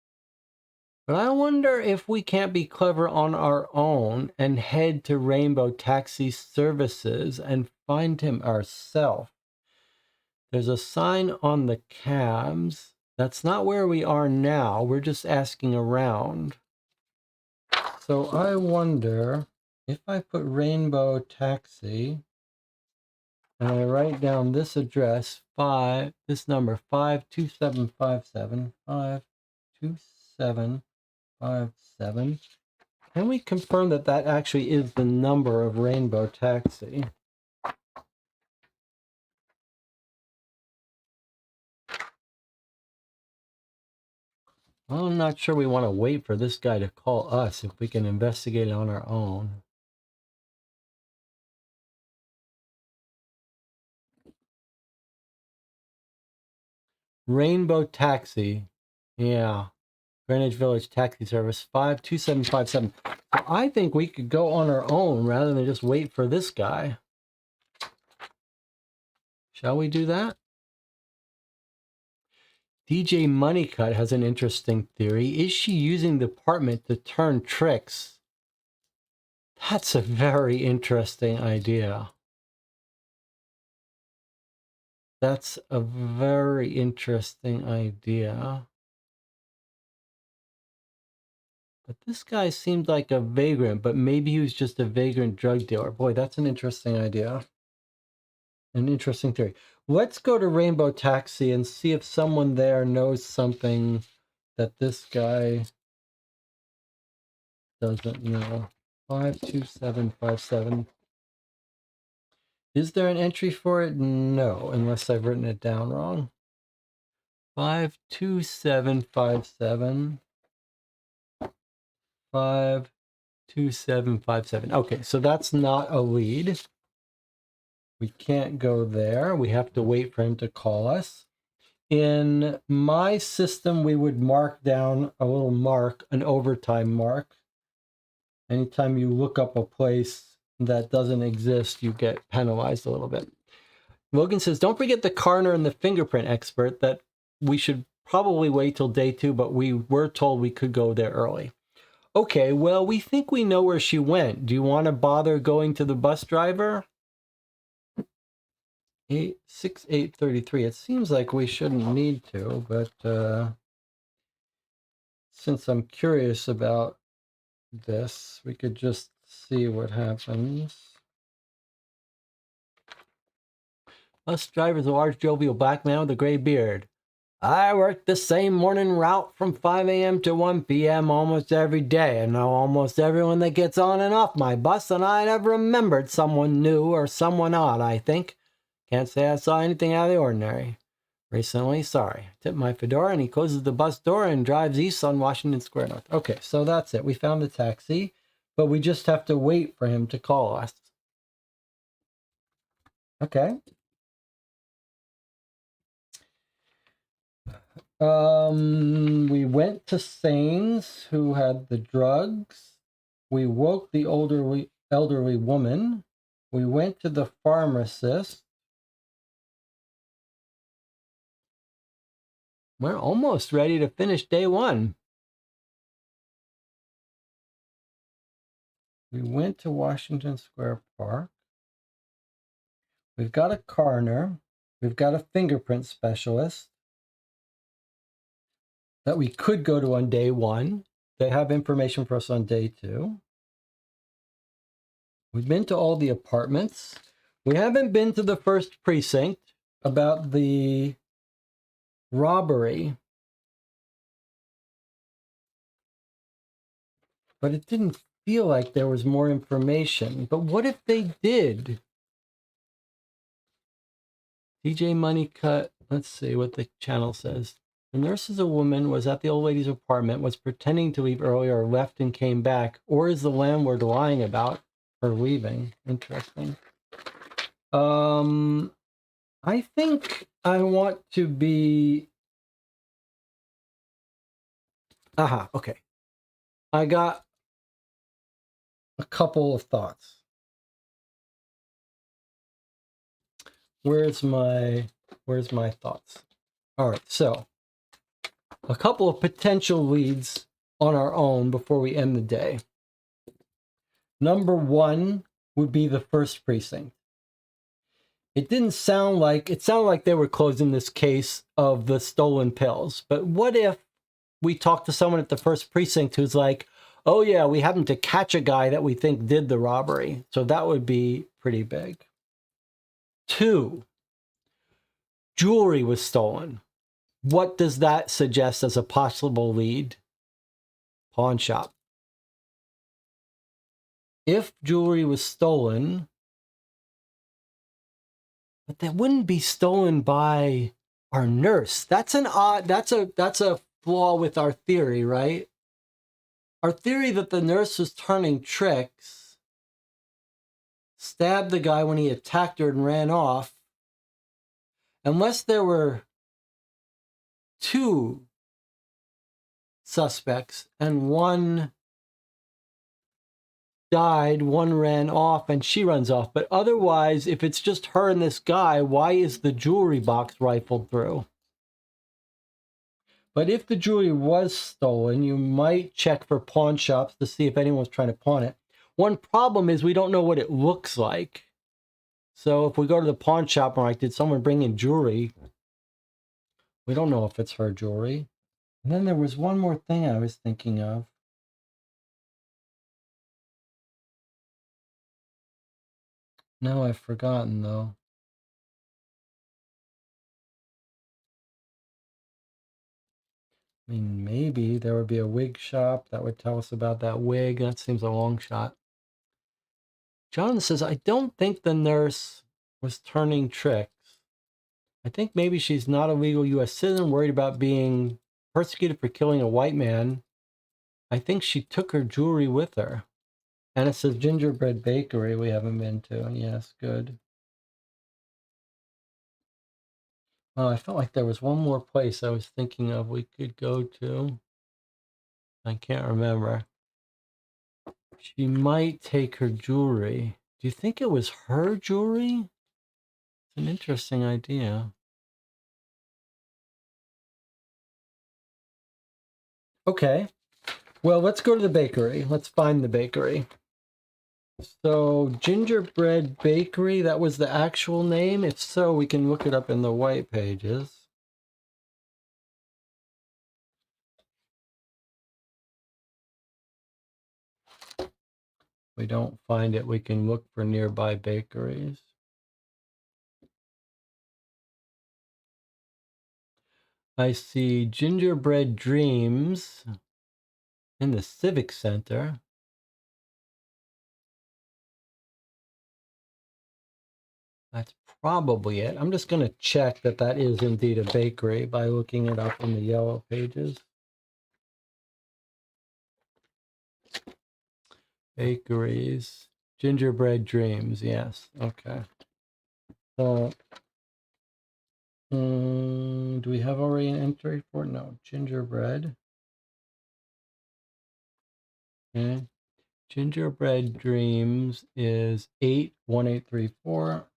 But I wonder if we can't be clever on our own and head to Rainbow Taxi Services and find him ourselves. There's a sign on the cabs. That's not where we are now. We're just asking around. So I wonder if I put Rainbow Taxi and I write down this address, this number, 52757, 52757. Can we confirm that that actually is the number of Rainbow Taxi? Well, I'm not sure we want to wait for this guy to call us if we can investigate it on our own. Rainbow Taxi. Yeah. Greenwich Village Taxi Service, 52757. So I think we could go on our own rather than just wait for this guy. Shall we do that? DJ Moneycut has an interesting theory. Is she using the apartment to turn tricks? That's a very interesting idea. That's a very interesting idea. But this guy seemed like a vagrant, but maybe he was just a vagrant drug dealer. Boy, that's an interesting idea. An interesting theory. Let's go to Rainbow Taxi and see if someone there knows something that this guy doesn't know. 52757. Is there an entry for it? No, unless I've written it down wrong. 52757. 52757. Okay, so that's not a lead. We can't go there. We have to wait for him to call us. In my system, we would mark down a little mark, an overtime mark. Anytime you look up a place that doesn't exist, you get penalized a little bit. Logan says, don't forget the coroner and the fingerprint expert, that we should probably wait till day 2, but we were told we could go there early. Okay, well, we think we know where she went. Do you want to bother going to the bus driver? 6833. It seems like we shouldn't need to, but since I'm curious about this, we could just see what happens. Bus driver's a large, jovial black man with a gray beard. I work the same morning route from 5 a.m. to 1 p.m. almost every day. I know almost everyone that gets on and off my bus, and I never remembered someone new or someone odd, I think. Can't say I saw anything out of the ordinary. Recently, sorry. Tip my fedora, and he closes the bus door and drives east on Washington Square North. Okay, so that's it. We found the taxi, but we just have to wait for him to call us. Okay. We went to Sains, who had the drugs. We woke the elderly woman. We went to the pharmacist. We're almost ready to finish day 1. We went to Washington Square Park. We've got a coroner. We've got a fingerprint specialist that we could go to on day 1. They have information for us on day 2. We've been to all the apartments. We haven't been to the first precinct about the robbery. But it didn't feel like there was more information. But what if they did? DJ Money Cut. Let's see what the channel says. The nurse is a woman, was at the old lady's apartment, was pretending to leave earlier, or left and came back. Or is the landlord lying about her leaving? Interesting. I think I want to be... Aha, okay. I got a couple of thoughts. Where's my thoughts? All right, so a couple of potential leads on our own before we end the day. Number 1 would be the first precinct. It sounded like they were closing this case of the stolen pills. But what if we talked to someone at the first precinct who's like, oh yeah, we happened to catch a guy that we think did the robbery. So that would be pretty big. 2, jewelry was stolen. What does that suggest as a possible lead? Pawn shop. If jewelry was stolen, but that wouldn't be stolen by our nurse. That's a flaw with our theory, right? Our theory that the nurse was turning tricks, stabbed the guy when he attacked her and ran off. Unless there were 2 suspects and 1 died, 1 ran off, and she runs off. But otherwise, if it's just her and this guy, why is the jewelry box rifled through? But if the jewelry was stolen, you might check for pawn shops to see if anyone's trying to pawn it. One problem is we don't know what it looks like. So if we go to the pawn shop and like, did someone bring in jewelry? We don't know if it's her jewelry. And then there was one more thing I was thinking of. Now I've forgotten, though. I mean, maybe there would be a wig shop that would tell us about that wig. That seems a long shot. John says, I don't think the nurse was turning tricks. I think maybe she's not a legal U.S. citizen, worried about being persecuted for killing a white man. I think she took her jewelry with her. And it says Gingerbread Bakery we haven't been to. Yes, good. Oh, I felt like there was one more place I was thinking of we could go to. I can't remember. She might take her jewelry. Do you think it was her jewelry? It's an interesting idea. Okay. Well, let's go to the bakery. Let's find the bakery. So, Gingerbread Bakery, that was the actual name? If so, we can look it up in the white pages. If we don't find it, we can look for nearby bakeries. I see Gingerbread Dreams in the Civic Center. That's probably it. I'm just going to check that that is indeed a bakery by looking it up in the yellow pages. Bakeries. Gingerbread Dreams, yes. Okay. So, do we have already an entry for it? No. Gingerbread. Okay. Gingerbread Dreams is 81834.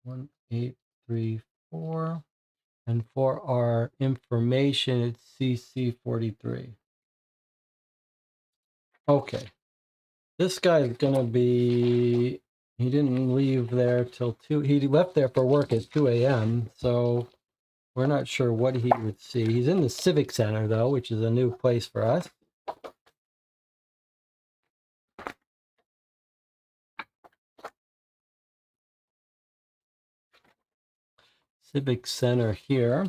1834. And for our information, it's CC43. Okay. This guy's gonna be, he didn't leave there till 2, he left there for work at 2 a.m. So we're not sure what he would see. He's in the Civic Center though, which is a new place for us. Civic Center here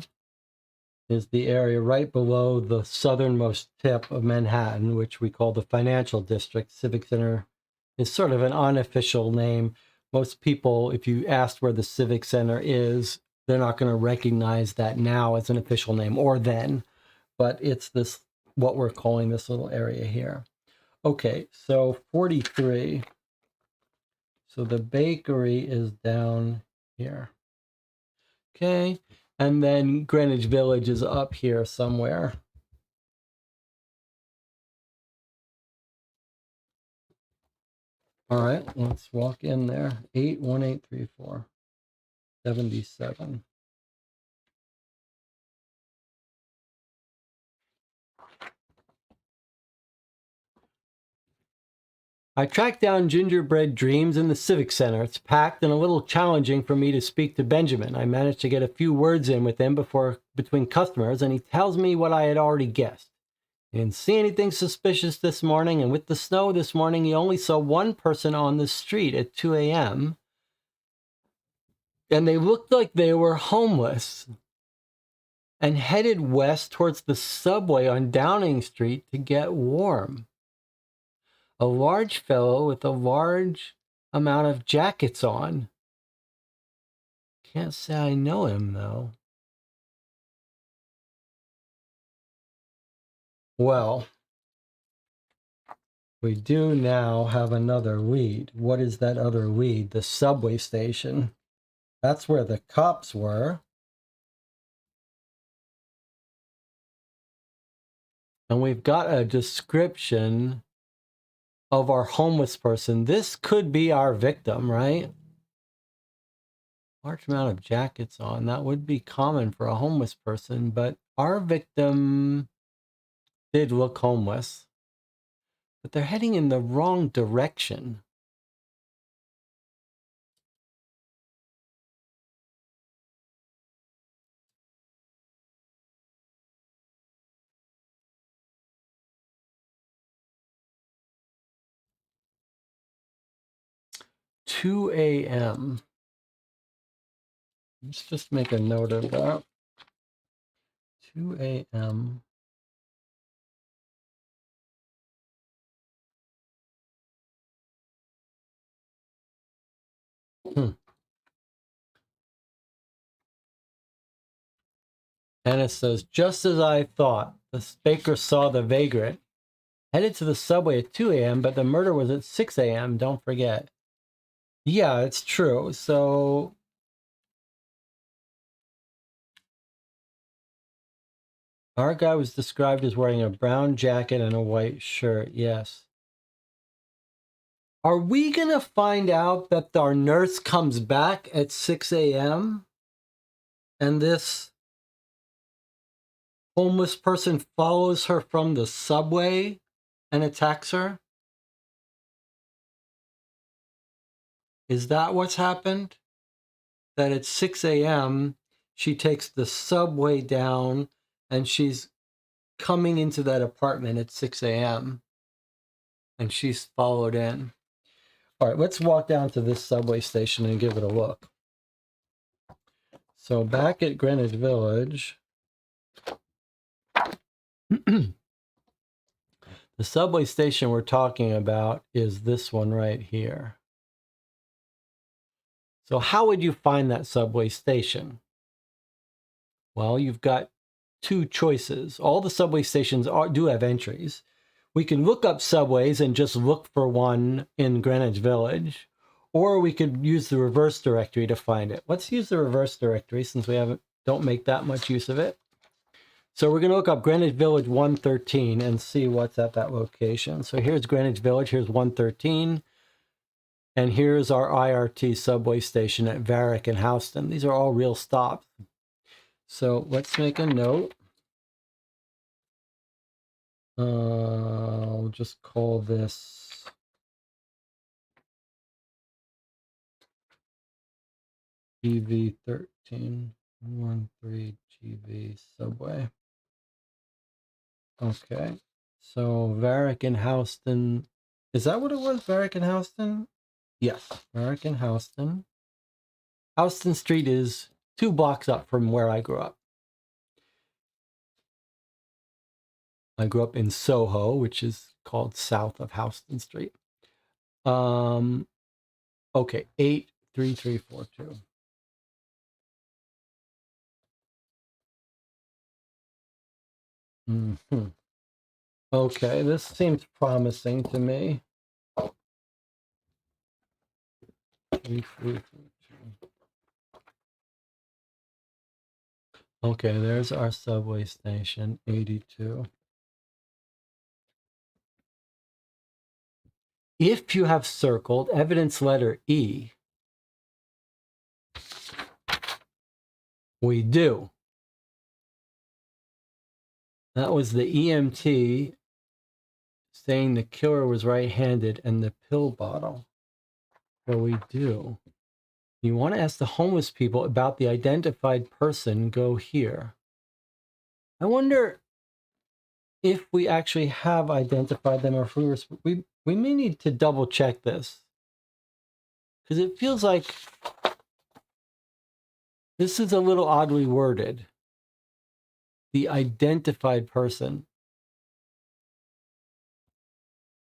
is the area right below the southernmost tip of Manhattan, which we call the financial district. Civic Center is sort of an unofficial name. Most people, if you asked where the Civic Center is, they're not going to recognize that now as an official name or then, but it's this, what we're calling this little area here. Okay, so 43. So the bakery is down here. Okay, and then Greenwich Village is up here somewhere. All right, let's walk in there. 81834 77. I tracked down Gingerbread Dreams in the Civic Center. It's packed and a little challenging for me to speak to Benjamin. I managed to get a few words in with him between customers, and he tells me what I had already guessed. He didn't see anything suspicious this morning, and with the snow this morning, he only saw one person on the street at 2 a.m., and they looked like they were homeless and headed west towards the subway on Downing Street to get warm. A large fellow with a large amount of jackets on. Can't say I know him, though. Well, we do now have another lead. What is that other lead? The subway station. That's where the cops were. And we've got a description of our homeless person. This could be our victim, right? Large amount of jackets on. That would be common for a homeless person, but our victim did look homeless. But they're heading in the wrong direction. Two a.m. Let's just make a note of that. 2 a.m. Anna says, just as I thought, the baker saw the vagrant, headed to the subway at 2 a.m., but the murder was at 6 a.m., don't forget. Yeah, it's true. So our guy was described as wearing a brown jacket and a white shirt. Yes. Are we going to find out that our nurse comes back at 6 a.m. and this homeless person follows her from the subway and attacks her? Is that what's happened? That at 6 a.m. she takes the subway down and she's coming into that apartment at 6 a.m. and she's followed in. All right, let's walk down to this subway station and give it a look. So back at Greenwich Village, the subway station we're talking about is this one right here. So how would you find that subway station? Well, you've got two choices. All the subway stations do have entries. We can look up subways and just look for one in Greenwich Village, or we could use the reverse directory to find it. Let's use the reverse directory since we don't make that much use of it. So we're going to look up Greenwich Village 113 and see what's at that location. So here's Greenwich Village, here's 113, and here's our IRT subway station at Varick and Houston. These are all real stops. So let's make a note. I'll just call this GV13 13 GV subway. Okay, so Varick and Houston. Is that what it was? Varick and Houston? Yes, Varick and Houston. Houston Street is 2 blocks up from where I grew up. I grew up in Soho, which is called south of Houston Street. Okay, 83342. Mm-hmm. Okay, this seems promising to me. 3342. Okay, there's our subway station, 82. If you have circled evidence letter E, we do. That was the EMT saying the killer was right-handed and the pill bottle. So we do. You want to ask the homeless people about the identified person, go here. I wonder if we actually have identified them or if we may need to double check this. Because it feels like this is a little oddly worded. The identified person.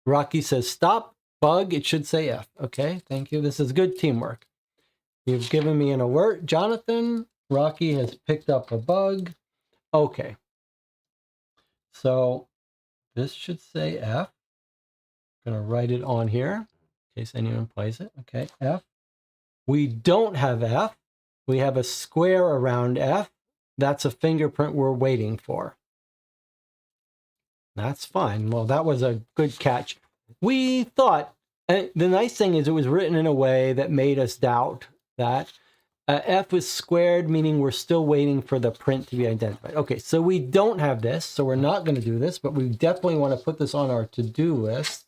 Rocky says, stop, bug, it should say F. Okay, thank you. This is good teamwork. You've given me an alert, Jonathan. Rocky has picked up a bug. Okay. So this should say F. I'm going to write it on here in case anyone plays it. Okay, F. We don't have F. We have a square around F. That's a fingerprint we're waiting for. That's fine. Well, that was a good catch. We thought, the nice thing is it was written in a way that made us doubt that. F is squared, meaning we're still waiting for the print to be identified. Okay, so we don't have this, so we're not going to do this, but we definitely want to put this on our to-do list.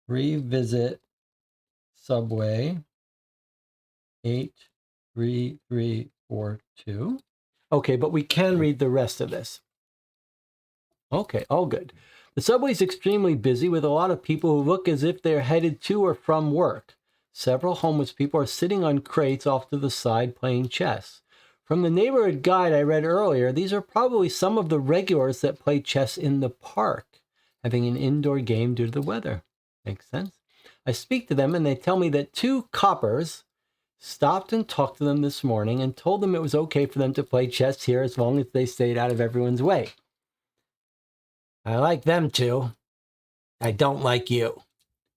Revisit subway 83342. Okay, but we can read the rest of this. Okay, all good. The subway's extremely busy with a lot of people who look as if they're headed to or from work. Several homeless people are sitting on crates off to the side playing chess. From the neighborhood guide I read earlier, these are probably some of the regulars that play chess in the park, having an indoor game due to the weather. Makes sense. I speak to them and they tell me that 2 coppers stopped and talked to them this morning and told them it was okay for them to play chess here as long as they stayed out of everyone's way. I like them too. I don't like you,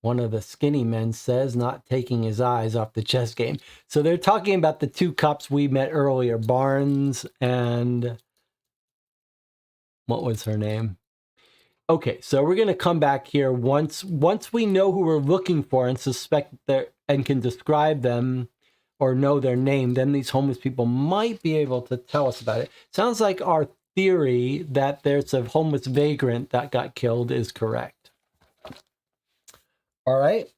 one of the skinny men says, not taking his eyes off the chess game. So they're talking about the two cops we met earlier, Barnes and what was her name? Okay, so we're going to come back here once we know who we're looking for and suspect and can describe them or know their name, then these homeless people might be able to tell us about it. Sounds like our theory that there's a homeless vagrant that got killed is correct. All right.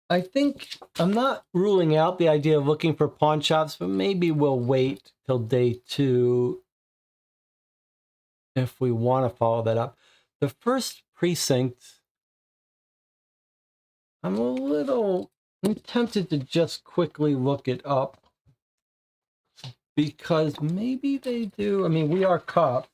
I think I'm not ruling out the idea of looking for pawn shops, but maybe we'll wait till day 2 if we want to follow that up. The first precinct, I'm tempted to just quickly look it up because maybe they do. I mean, we are cops.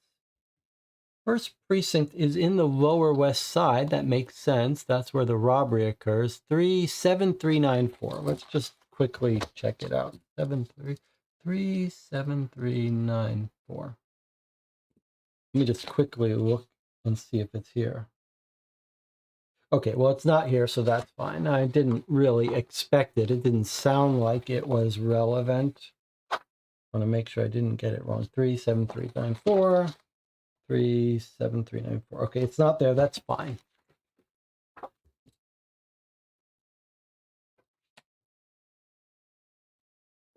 First precinct is in the Lower West Side. That makes sense. That's where the robbery occurs. 37394. Let's just quickly check it out. 37394. Let me just quickly look and see if it's here. Okay, well, it's not here, so that's fine. I didn't really expect it. It didn't sound like it was relevant. I want to make sure I didn't get it wrong. 37394. 37394. Okay, it's not there. That's fine.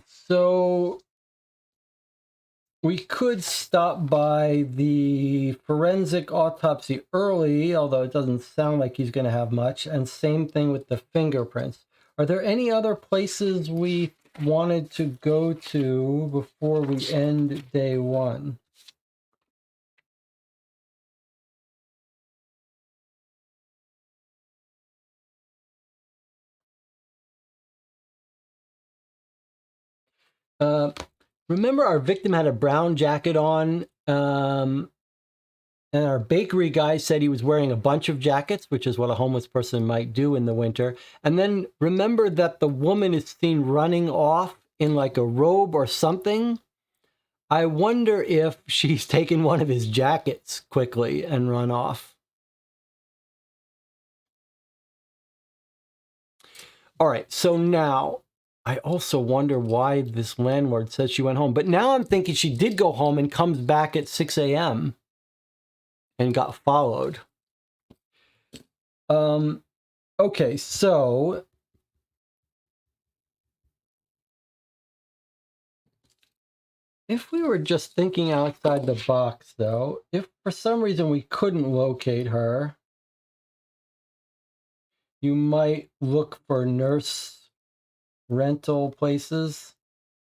So we could stop by the forensic autopsy early, although it doesn't sound like he's going to have much. And same thing with the fingerprints. Are there any other places we wanted to go to before we end day 1? Remember our victim had a brown jacket on, and our bakery guy said he was wearing a bunch of jackets, which is what a homeless person might do in the winter. And then remember that the woman is seen running off in like a robe or something. I wonder if she's taken one of his jackets quickly and run off. All right, so now I also wonder why this landlord says she went home. But now I'm thinking she did go home and comes back at 6 a.m. and got followed. Okay, so if we were just thinking outside the box, though, if for some reason we couldn't locate her, you might look for nurse rental places.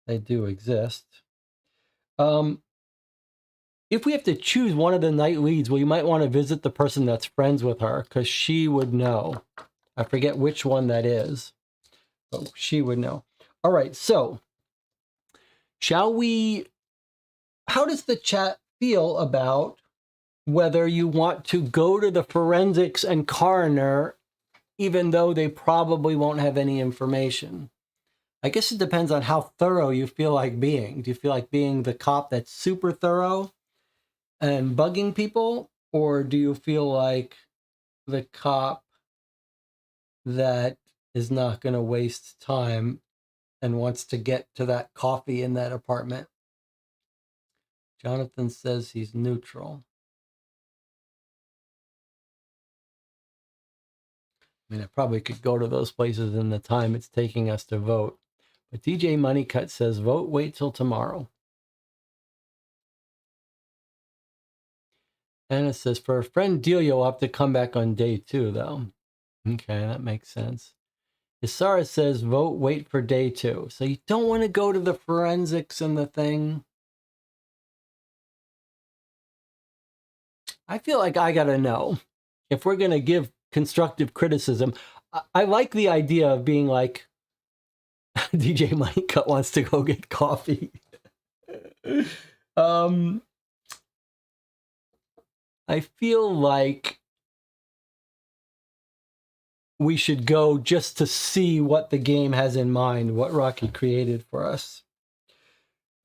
They do exist. If we have to choose one of the night leads, well, you might want to visit the person that's friends with her because she would know. I forget which one that is, but she would know. All right, so how does the chat feel about whether you want to go to the forensics and coroner, even though they probably won't have any information? I guess it depends on how thorough you feel like being. Do you feel like being the cop that's super thorough and bugging people? Or do you feel like the cop that is not going to waste time and wants to get to that coffee in that apartment? Jonathan says he's neutral. I mean, I probably could go to those places in the time it's taking us to vote. But DJ Moneycut says, vote, wait till tomorrow. Anna says, for a friend deal, you'll have to come back on day 2, though. Okay, that makes sense. Isara says, vote, wait for day 2. So you don't want to go to the forensics and the thing. I feel like I got to know. If we're going to give constructive criticism, I like the idea of being like, DJ Moneycut wants to go get coffee. I feel like we should go just to see what the game has in mind, what Rocky created for us.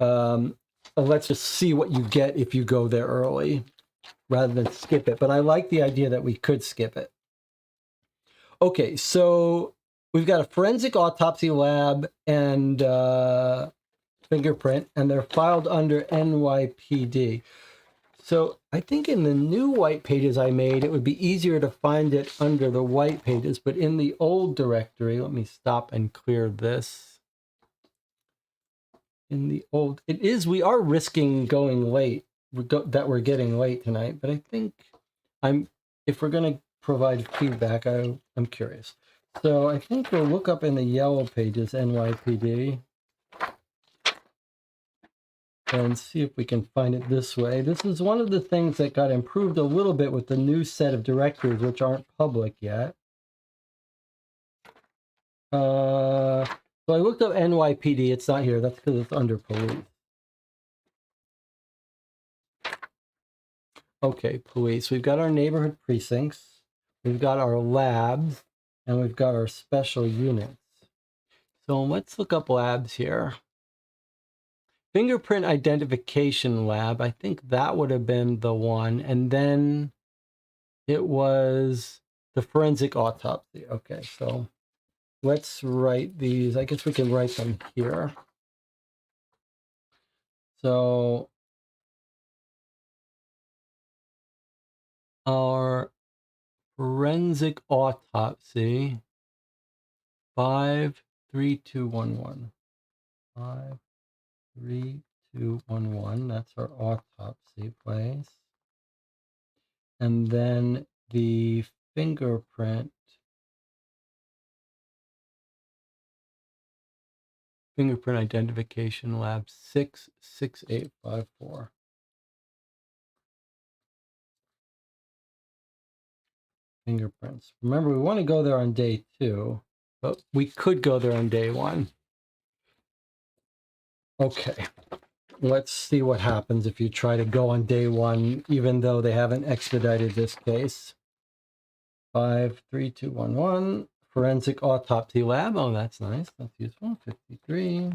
Let's just see what you get if you go there early rather than skip it. But I like the idea that we could skip it. Okay, so we've got a forensic autopsy lab and fingerprint, and they're filed under NYPD. So I think in the new white pages I made, it would be easier to find it under the white pages, but in the old directory, let me stop and clear this. In the old, we are risking going late, that we're getting late tonight, but I think if we're going to provide feedback, I'm curious. So I think we'll look up in the yellow pages, NYPD, and see if we can find it this way. This is one of the things that got improved a little bit with the new set of directories, which aren't public yet. So I looked up NYPD. It's not here. That's because it's under police. Okay, police. We've got our neighborhood precincts. We've got our labs. And we've got our special units. So let's look up labs here. Fingerprint identification lab, I think that would have been the one. And then it was the forensic autopsy. Okay, so let's write these. I guess we can write them here. So our forensic autopsy, 53211. 53211, that's our autopsy place. And then the fingerprint identification lab, 66854. Fingerprints. Remember, we want to go there on day 2, but we could go there on day 1. Okay, let's see what happens if you try to go on day 1, even though they haven't expedited this case. 53211, forensic autopsy lab. Oh, that's nice. That's useful. 53.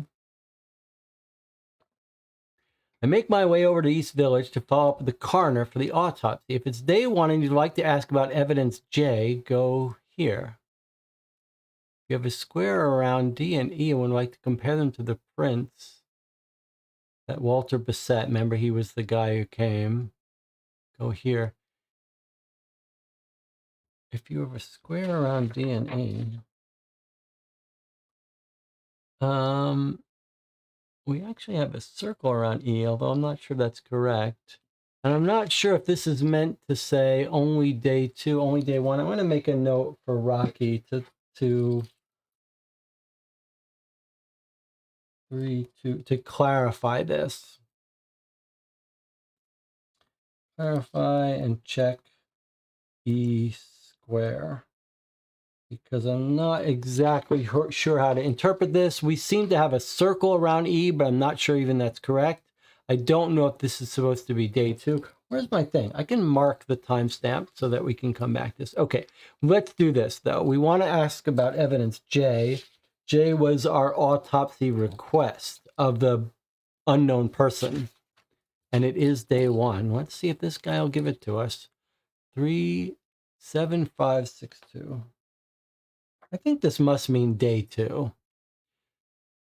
I make my way over to East Village to follow up with the coroner for the autopsy. If it's day 1 and you'd like to ask about evidence J, go here. If you have a square around D and E and would like to compare them to the prints that Walter Bissett, remember he was the guy who came, go here. If you have a square around D and E, we actually have a circle around E, although I'm not sure that's correct. And I'm not sure if this is meant to say only day 2, only day 1. I'm going to make a note for Rocky to clarify this. Clarify and check E square, because I'm not exactly sure how to interpret this. We seem to have a circle around E, but I'm not sure even that's correct. I don't know if this is supposed to be day 2. Where's my thing? I can mark the timestamp so that we can come back to this. Okay, let's do this, though. We want to ask about evidence J. J was our autopsy request of the unknown person, and it is day 1. Let's see if this guy will give it to us. 37562. I think this must mean day 2.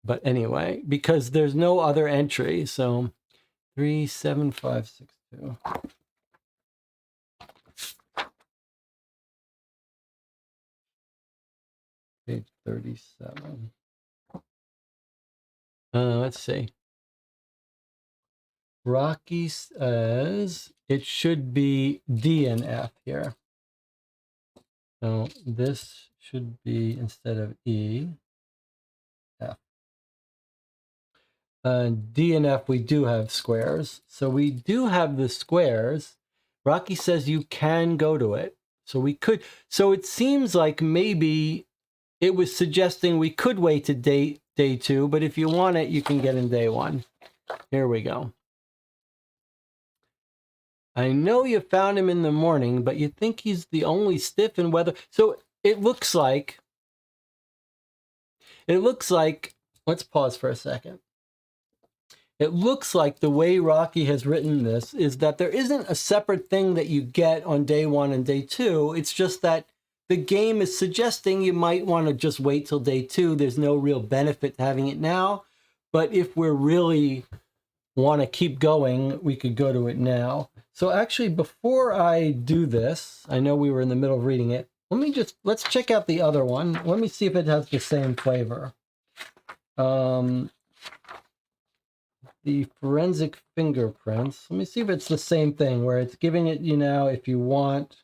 But anyway, because there's no other entry, so 37562. Page 37. Let's see. Rocky says it should be D and F here. So this should be, instead of E, F. D and F, we do have squares. So we do have the squares. Rocky says you can go to it. So we could. So it seems like maybe it was suggesting we could wait to day 2, but if you want it, you can get in day 1. Here we go. I know you found him in the morning, but you think he's the only stiff in weather. So it looks like, let's pause for a second. It looks like the way Rocky has written this is that there isn't a separate thing that you get on day 1 and day 2. It's just that the game is suggesting you might want to just wait till day 2. There's no real benefit to having it now. But if we're really want to keep going, we could go to it now. So actually, before I do this, I know we were in the middle of reading it. Let's check out the other one. Let me see if it has the same flavor. The forensic fingerprints. Let me see if it's the same thing where it's giving it, if you want.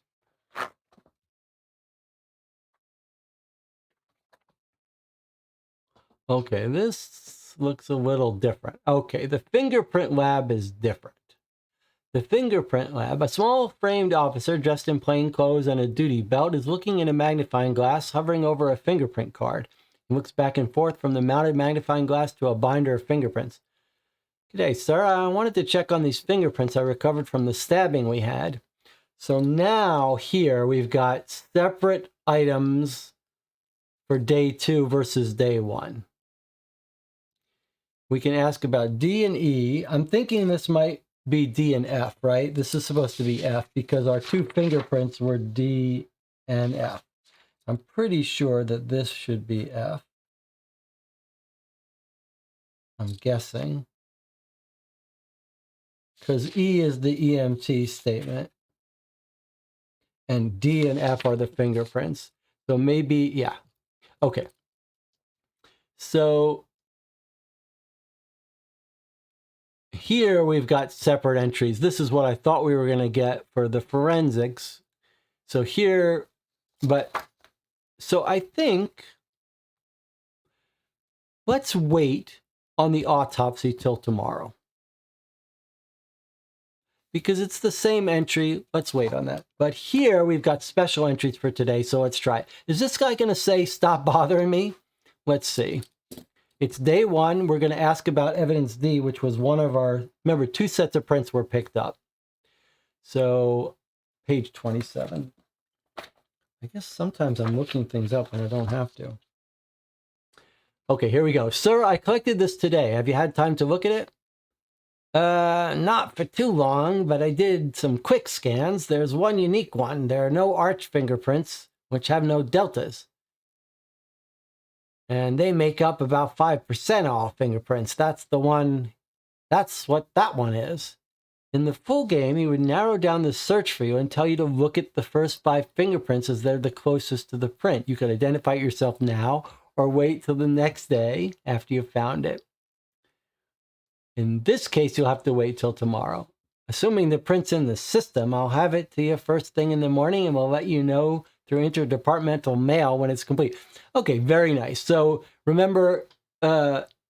Okay, this looks a little different. Okay, the fingerprint lab is different. The fingerprint lab, a small framed officer dressed in plain clothes and a duty belt is looking in a magnifying glass hovering over a fingerprint card. He looks back and forth from the mounted magnifying glass to a binder of fingerprints. G'day, sir. I wanted to check on these fingerprints I recovered from the stabbing we had. So now here we've got separate items for day 2 versus day 1. We can ask about D and E. I'm thinking this might be D and F, right? This is supposed to be F because our 2 fingerprints were D and F. I'm pretty sure that this should be F. I'm guessing. Because E is the EMT statement. And D and F are the fingerprints. So maybe, yeah. Okay. So here we've got separate entries. This is what I thought we were going to get for the forensics. So here, so I think let's wait on the autopsy till tomorrow. Because it's the same entry. Let's wait on that. But here we've got special entries for today, so let's try it. Is this guy going to say, stop bothering me? Let's see. It's day 1. We're going to ask about evidence D, which was one of our, remember, 2 sets of prints were picked up. So page 27. I guess sometimes I'm looking things up and I don't have to. Okay, here we go. Sir, I collected this today. Have you had time to look at it? Not for too long, but I did some quick scans. There's one unique one. There are no arch fingerprints, which have no deltas. And they make up about 5% of all fingerprints. That's what that one is. In the full game, he would narrow down the search for you and tell you to look at the first 5 fingerprints as they're the closest to the print. You could identify it yourself now or wait till the next day after you found it. In this case, you'll have to wait till tomorrow. Assuming the print's in the system, I'll have it to you first thing in the morning and we'll let you know through interdepartmental mail when it's complete. Okay, very nice. So remember,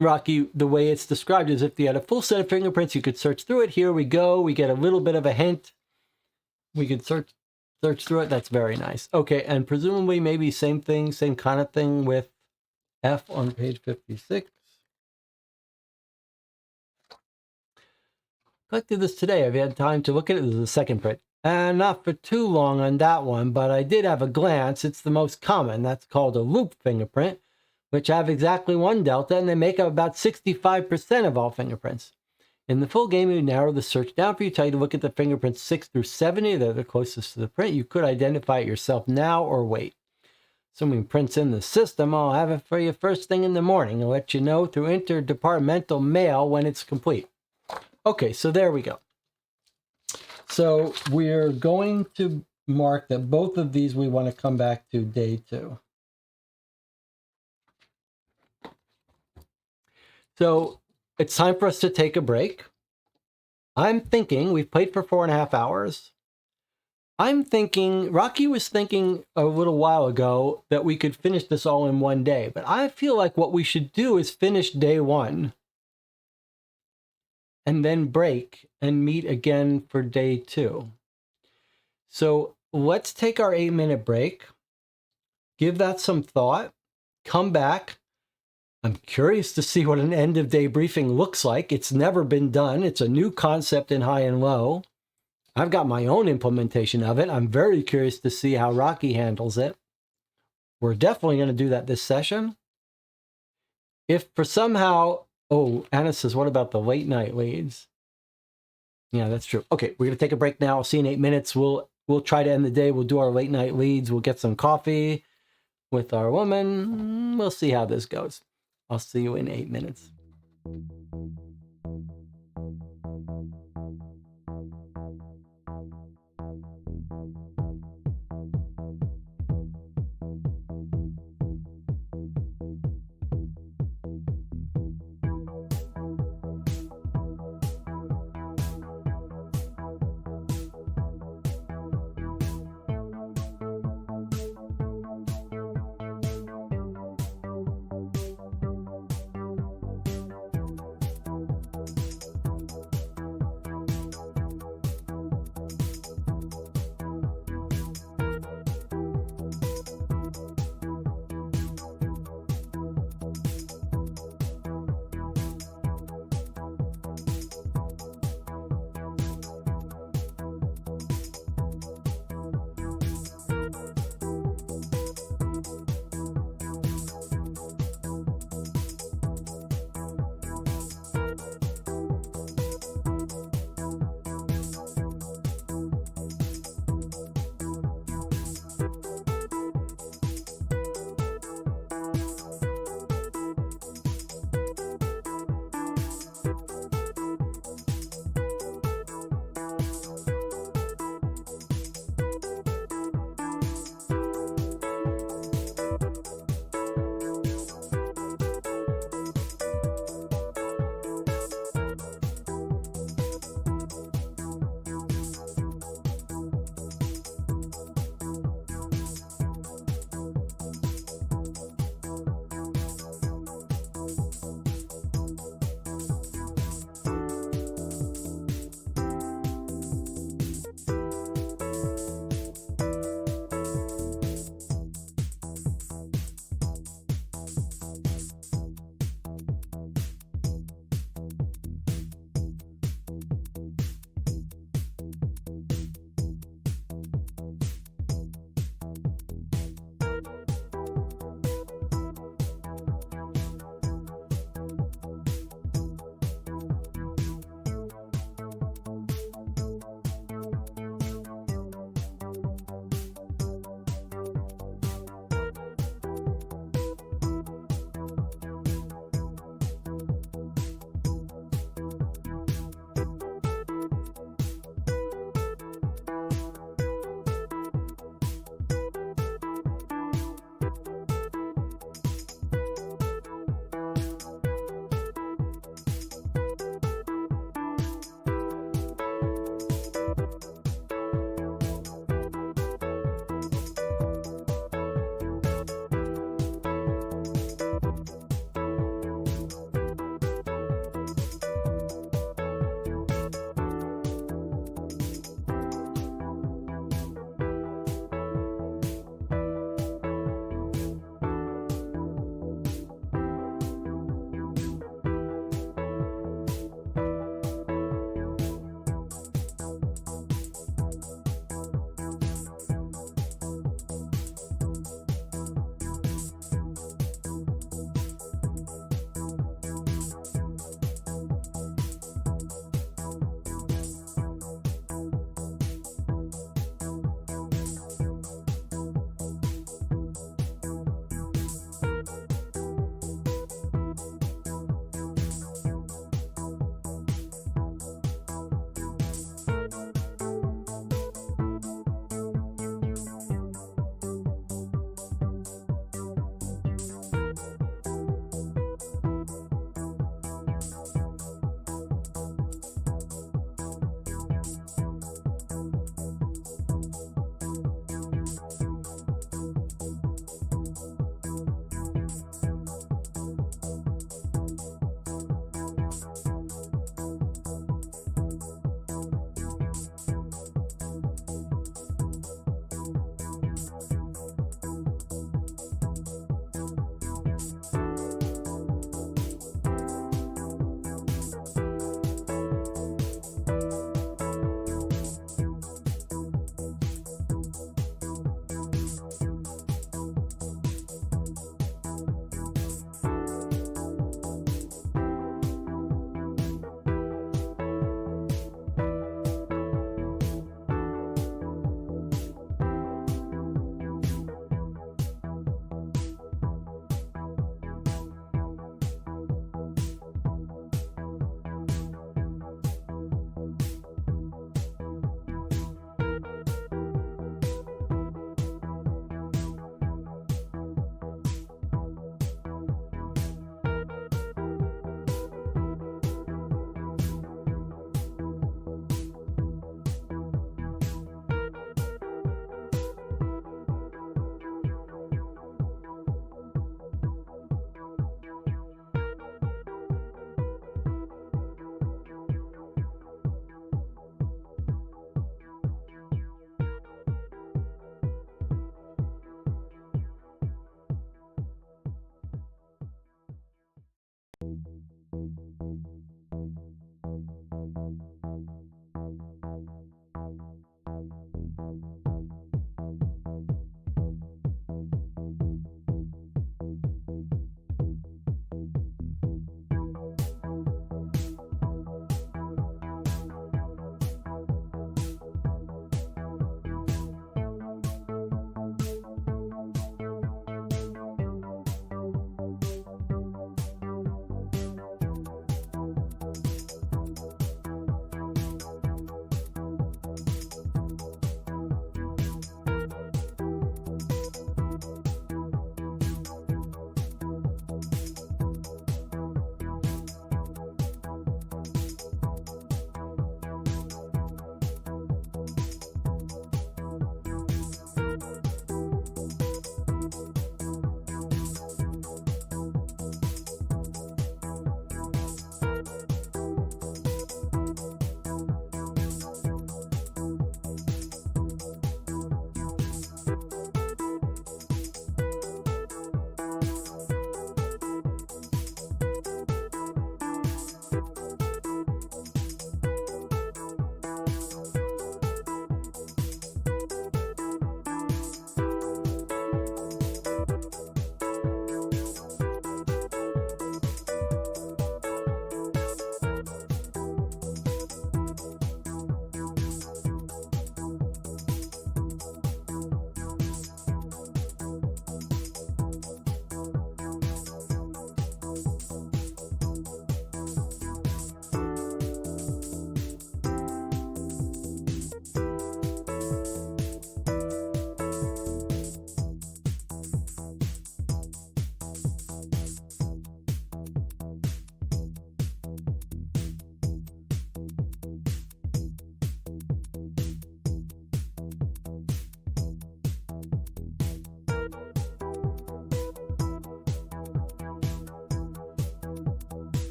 Rocky, the way it's described is if you had a full set of fingerprints, you could search through it. Here we go. We get a little bit of a hint. We could search through it. That's very nice. Okay, and presumably maybe same thing, same kind of thing with F on page 56. Collected this today. Have you had time to look at it? This is the second print. Not for too long on that one, but I did have a glance. It's the most common. That's called a loop fingerprint, which have exactly 1 delta, and they make up about 65% of all fingerprints. In the full game, you narrow the search down for you, tell you to look at the fingerprints 6 through 70. They're the closest to the print. You could identify it yourself now or wait. Assuming print's in the system, I'll have it for you first thing in the morning and let you know through interdepartmental mail when it's complete. Okay, so there we go. So we're going to mark that both of these we want to come back to day 2. So it's time for us to take a break. I'm thinking, we've played for 4.5 hours. I'm thinking, Rocky was thinking a little while ago that we could finish this all in one day, but I feel like what we should do is finish day 1. And then break and meet again for day 2. So let's take our 8-minute break. Give that some thought. Come back. I'm curious to see what an end of day briefing looks like. It's never been done. It's a new concept in high and low. I've got my own implementation of it. I'm very curious to see how Rocky handles it. we're definitely going to do that this session. If for somehow, oh, Anna says, what about the late night leads? Yeah, that's true. Okay, we're going to take a break now. I'll see you in 8 minutes. We'll try to end the day. We'll do our late night leads. We'll get some coffee with our woman. We'll see how this goes. I'll see you in 8 minutes.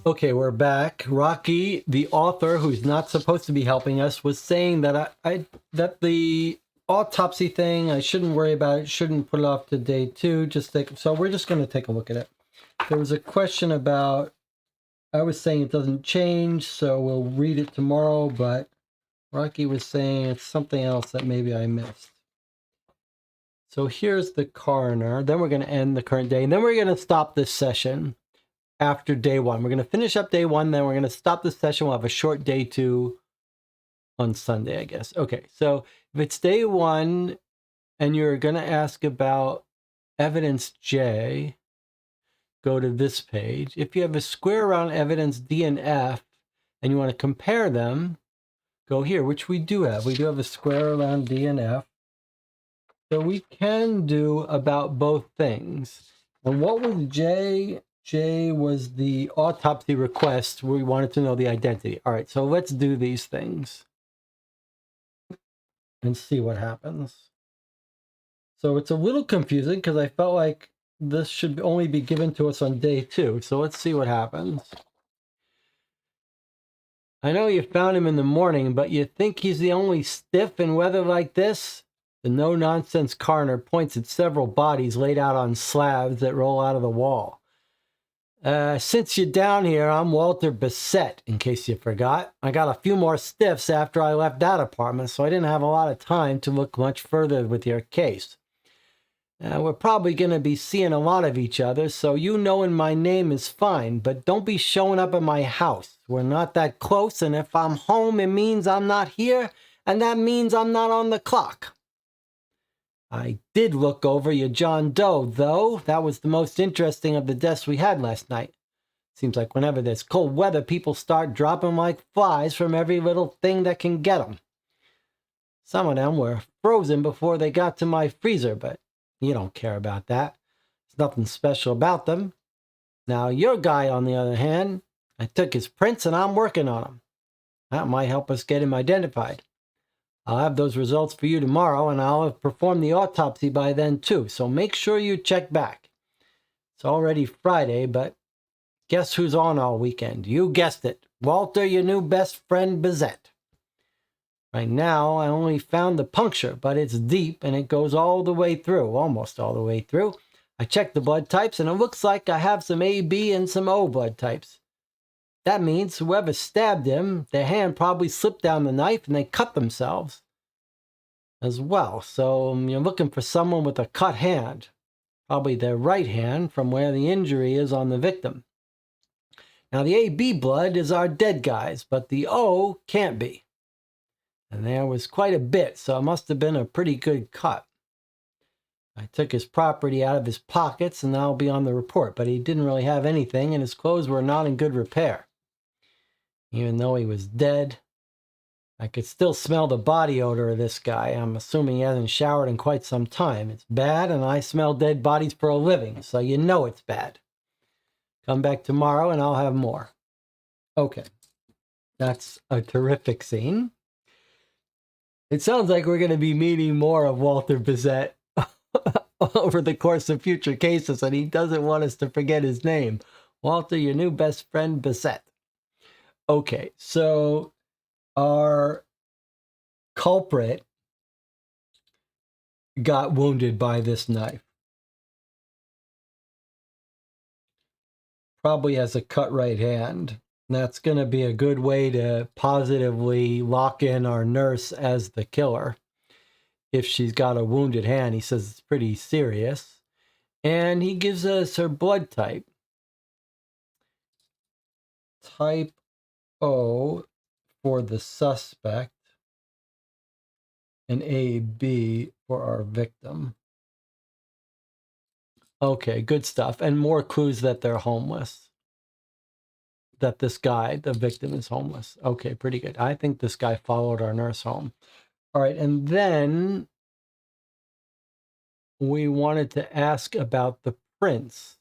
Okay, we're back. Rocky, the author, who's not supposed to be helping us, was saying that that the autopsy thing, I shouldn't worry about it, shouldn't put it off to day 2. So we're just going to take a look at it. There was a question about, I was saying it doesn't change, so we'll read it tomorrow, but Rocky was saying it's something else that maybe I missed. So here's the coroner. Then we're going to end the current day, and then we're going to stop this session after day 1. We're going to finish up day 1, then we're going to stop the session. We'll have a short day 2 on Sunday, I guess. Okay, so if it's day 1 and you're going to ask about evidence J, go to this page. If you have a square around evidence D and F and you want to compare them, go here, which we do have. We do have a square around D and F. So we can do about both things. And what was J? J was the autopsy request. We wanted to know the identity. All right, so let's do these things and see what happens. So it's a little confusing because I felt like this should only be given to us on day 2. So let's see what happens. I know you found him in the morning, but you think he's the only stiff in weather like this? The no-nonsense coroner points at several bodies laid out on slabs that roll out of the wall. Since you're down here, I'm Walter Bissett, in case you forgot. I got a few more stiffs after I left that apartment, so I didn't have a lot of time to look much further with your case. We're probably going to be seeing a lot of each other, so you knowing my name is fine, but don't be showing up at my house. We're not that close, and if I'm home, it means I'm not here, and that means I'm not on the clock. I did look over your John Doe, though. That was the most interesting of the deaths we had last night. Seems like whenever there's cold weather, people start dropping like flies from every little thing that can get them. Some of them were frozen before they got to my freezer, but you don't care about that. There's nothing special about them. Now, your guy, on the other hand, I took his prints and I'm working on them. That might help us get him identified. I'll have those results for you tomorrow, and I'll have performed the autopsy by then too, so make sure you check back. It's already Friday, but guess who's on all weekend? You guessed it, Walter, your new best friend, Bissett. Right now, I only found the puncture, but it's deep, and it goes all the way through, almost all the way through. I checked the blood types, and it looks like I have some AB and some O blood types. That means whoever stabbed him, their hand probably slipped down the knife and they cut themselves as well. So you're looking for someone with a cut hand, probably their right hand from where the injury is on the victim. Now the AB blood is our dead guys, but the O can't be. And there was quite a bit, so it must have been a pretty good cut. I took his property out of his pockets and that'll be on the report, but he didn't really have anything and his clothes were not in good repair. Even though he was dead, I could still smell the body odor of this guy. I'm assuming he hasn't showered in quite some time. It's bad, and I smell dead bodies for a living, so you know it's bad. Come back tomorrow, and I'll have more. Okay, that's a terrific scene. It sounds like we're going to be meeting more of Walter Bissett over the course of future cases, and he doesn't want us to forget his name. Walter, your new best friend, Bissett. Okay, so our culprit got wounded by this knife. Probably has a cut right hand. That's going to be a good way to positively lock in our nurse as the killer. If she's got a wounded hand, he says it's pretty serious. And he gives us her blood type. Type O for the suspect and AB for our victim. Okay, good stuff. And more clues that they're homeless. That this guy, the victim, is homeless. Okay, pretty good. I think this guy followed our nurse home. All right, and then we wanted to ask about the prints.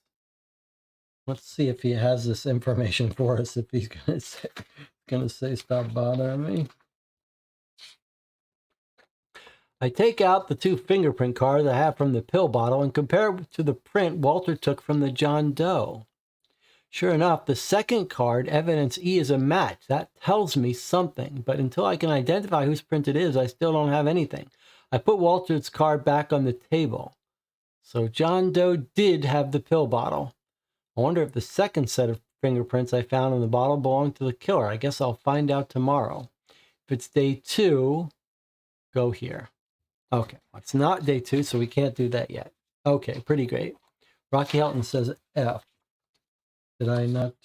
Let's see if he has this information for us, if he's gonna say stop bothering me. I take out the 2 fingerprint cards I have from the pill bottle and compare it to the print Walter took from the John Doe. Sure enough, the second card, evidence E, is a match. That tells me something, but until I can identify whose print it is, I still don't have anything. I put Walter's card back on the table. So John Doe did have the pill bottle. I wonder if the second set of fingerprints I found in the bottle belonged to the killer. I guess I'll find out tomorrow. If it's day 2, go here. Okay, it's not day 2, so we can't do that yet. Okay, pretty great. Rocky Helton says F. Did I not?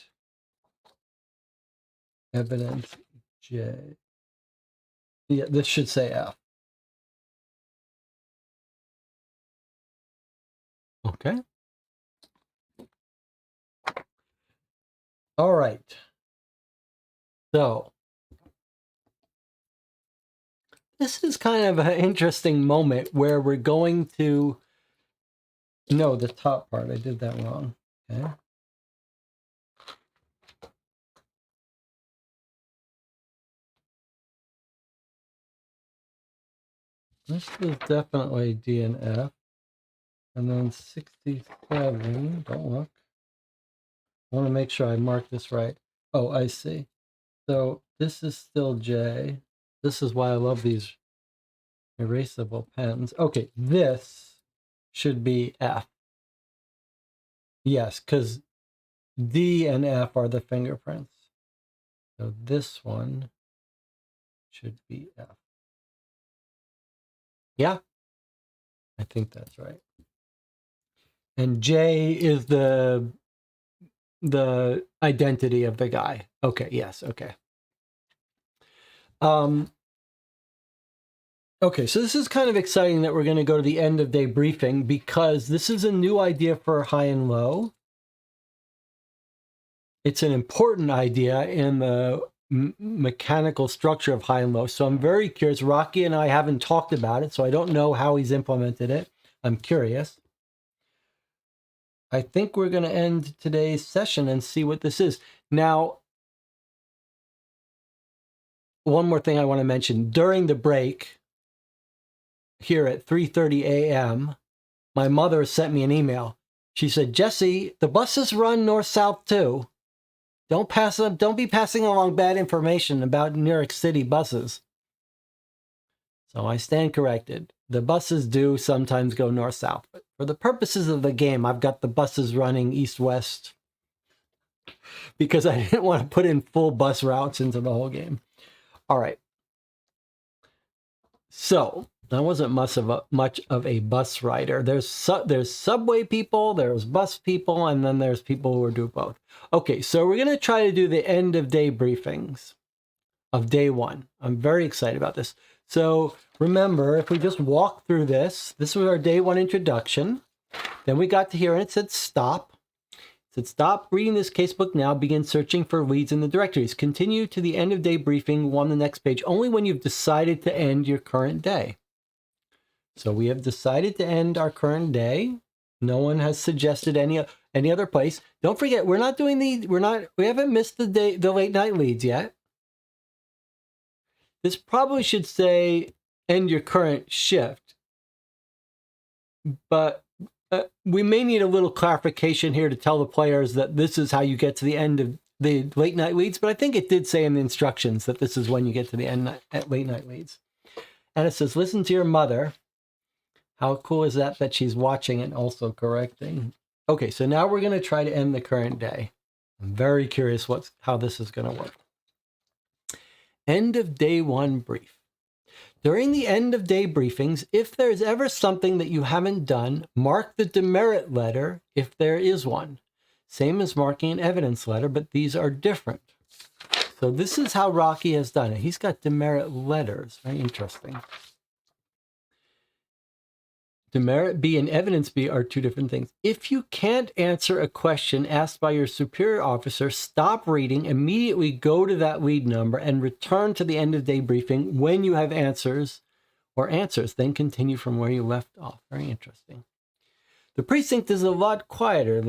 Evidence J. Yeah, this should say F. Okay. All right. So this is kind of an interesting moment where we're going to... No, the top part. I did that wrong. Okay. This is definitely D and F. And then 67, don't look. I want to make sure I mark this right. Oh, I see. So this is still J. This is why I love these erasable pens. Okay, this should be F. Yes, because D and F are the fingerprints. So this one should be F. Yeah, I think that's right. And J is the identity of the guy. Okay, yes, okay. Okay, so this is kind of exciting that we're going to go to the end of day briefing because this is a new idea for high and low. It's an important idea in the mechanical structure of high and low. So I'm very curious. Rocky and I haven't talked about it, so I don't know how he's implemented it. I'm curious. I think we're going to end today's session and see what this is. Now, one more thing I want to mention. During the break here at 3:30 a.m., my mother sent me an email. She said, Jesse, the buses run north-south too. Don't be passing along bad information about New York City buses. So I stand corrected. The buses do sometimes go north-south, but for the purposes of the game, I've got the buses running east-west because I didn't want to put in full bus routes into the whole game. All right. So I wasn't much of a bus rider. There's subway people, there's bus people, and then there's people who do both. Okay, so we're going to try to do the end of day briefings of day 1. I'm very excited about this. So remember, if we just walk through this was our day 1 introduction. Then we got to here and it said stop. It said stop reading this casebook now. Begin searching for leads in the directories. Continue to the end of day briefing on the next page only when you've decided to end your current day. So we have decided to end our current day. No one has suggested any other place. Don't forget, we haven't missed the late night leads yet. This probably should say end your current shift, but we may need a little clarification here to tell the players that this is how you get to the end of the late night leads, but I think it did say in the instructions that this is when you get to the end at late night leads. And it says, listen to your mother. How cool is that she's watching and also correcting? Okay, so now we're going to try to end the current day. I'm very curious how this is going to work. End of day 1 brief. During the end of day briefings, if there's ever something that you haven't done, mark the demerit letter if there is one. Same as marking an evidence letter, but these are different. So this is how Rocky has done it. He's got demerit letters. Very interesting. Demerit B and evidence B are 2 different things. If you can't answer a question asked by your superior officer, stop reading, immediately go to that lead number and return to the end of day briefing when you have answers, then continue from where you left off. Very interesting. The precinct is a lot quieter than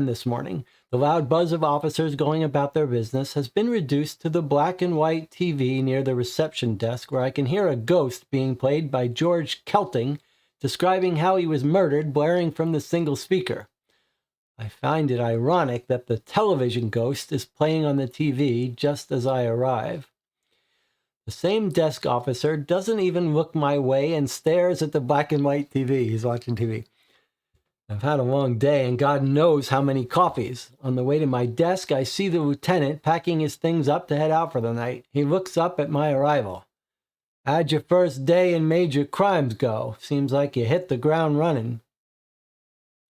this morning. The loud buzz of officers going about their business has been reduced to the black and white TV near the reception desk where I can hear a ghost being played by George Kelting describing how he was murdered, blaring from the single speaker. I find it ironic that the television ghost is playing on the TV just as I arrive. The same desk officer doesn't even look my way and stares at the black and white TV. He's watching TV. I've had a long day and God knows how many coffees. On the way to my desk, I see the lieutenant packing his things up to head out for the night. He looks up at my arrival. How'd your first day in major crimes go? Seems like you hit the ground running.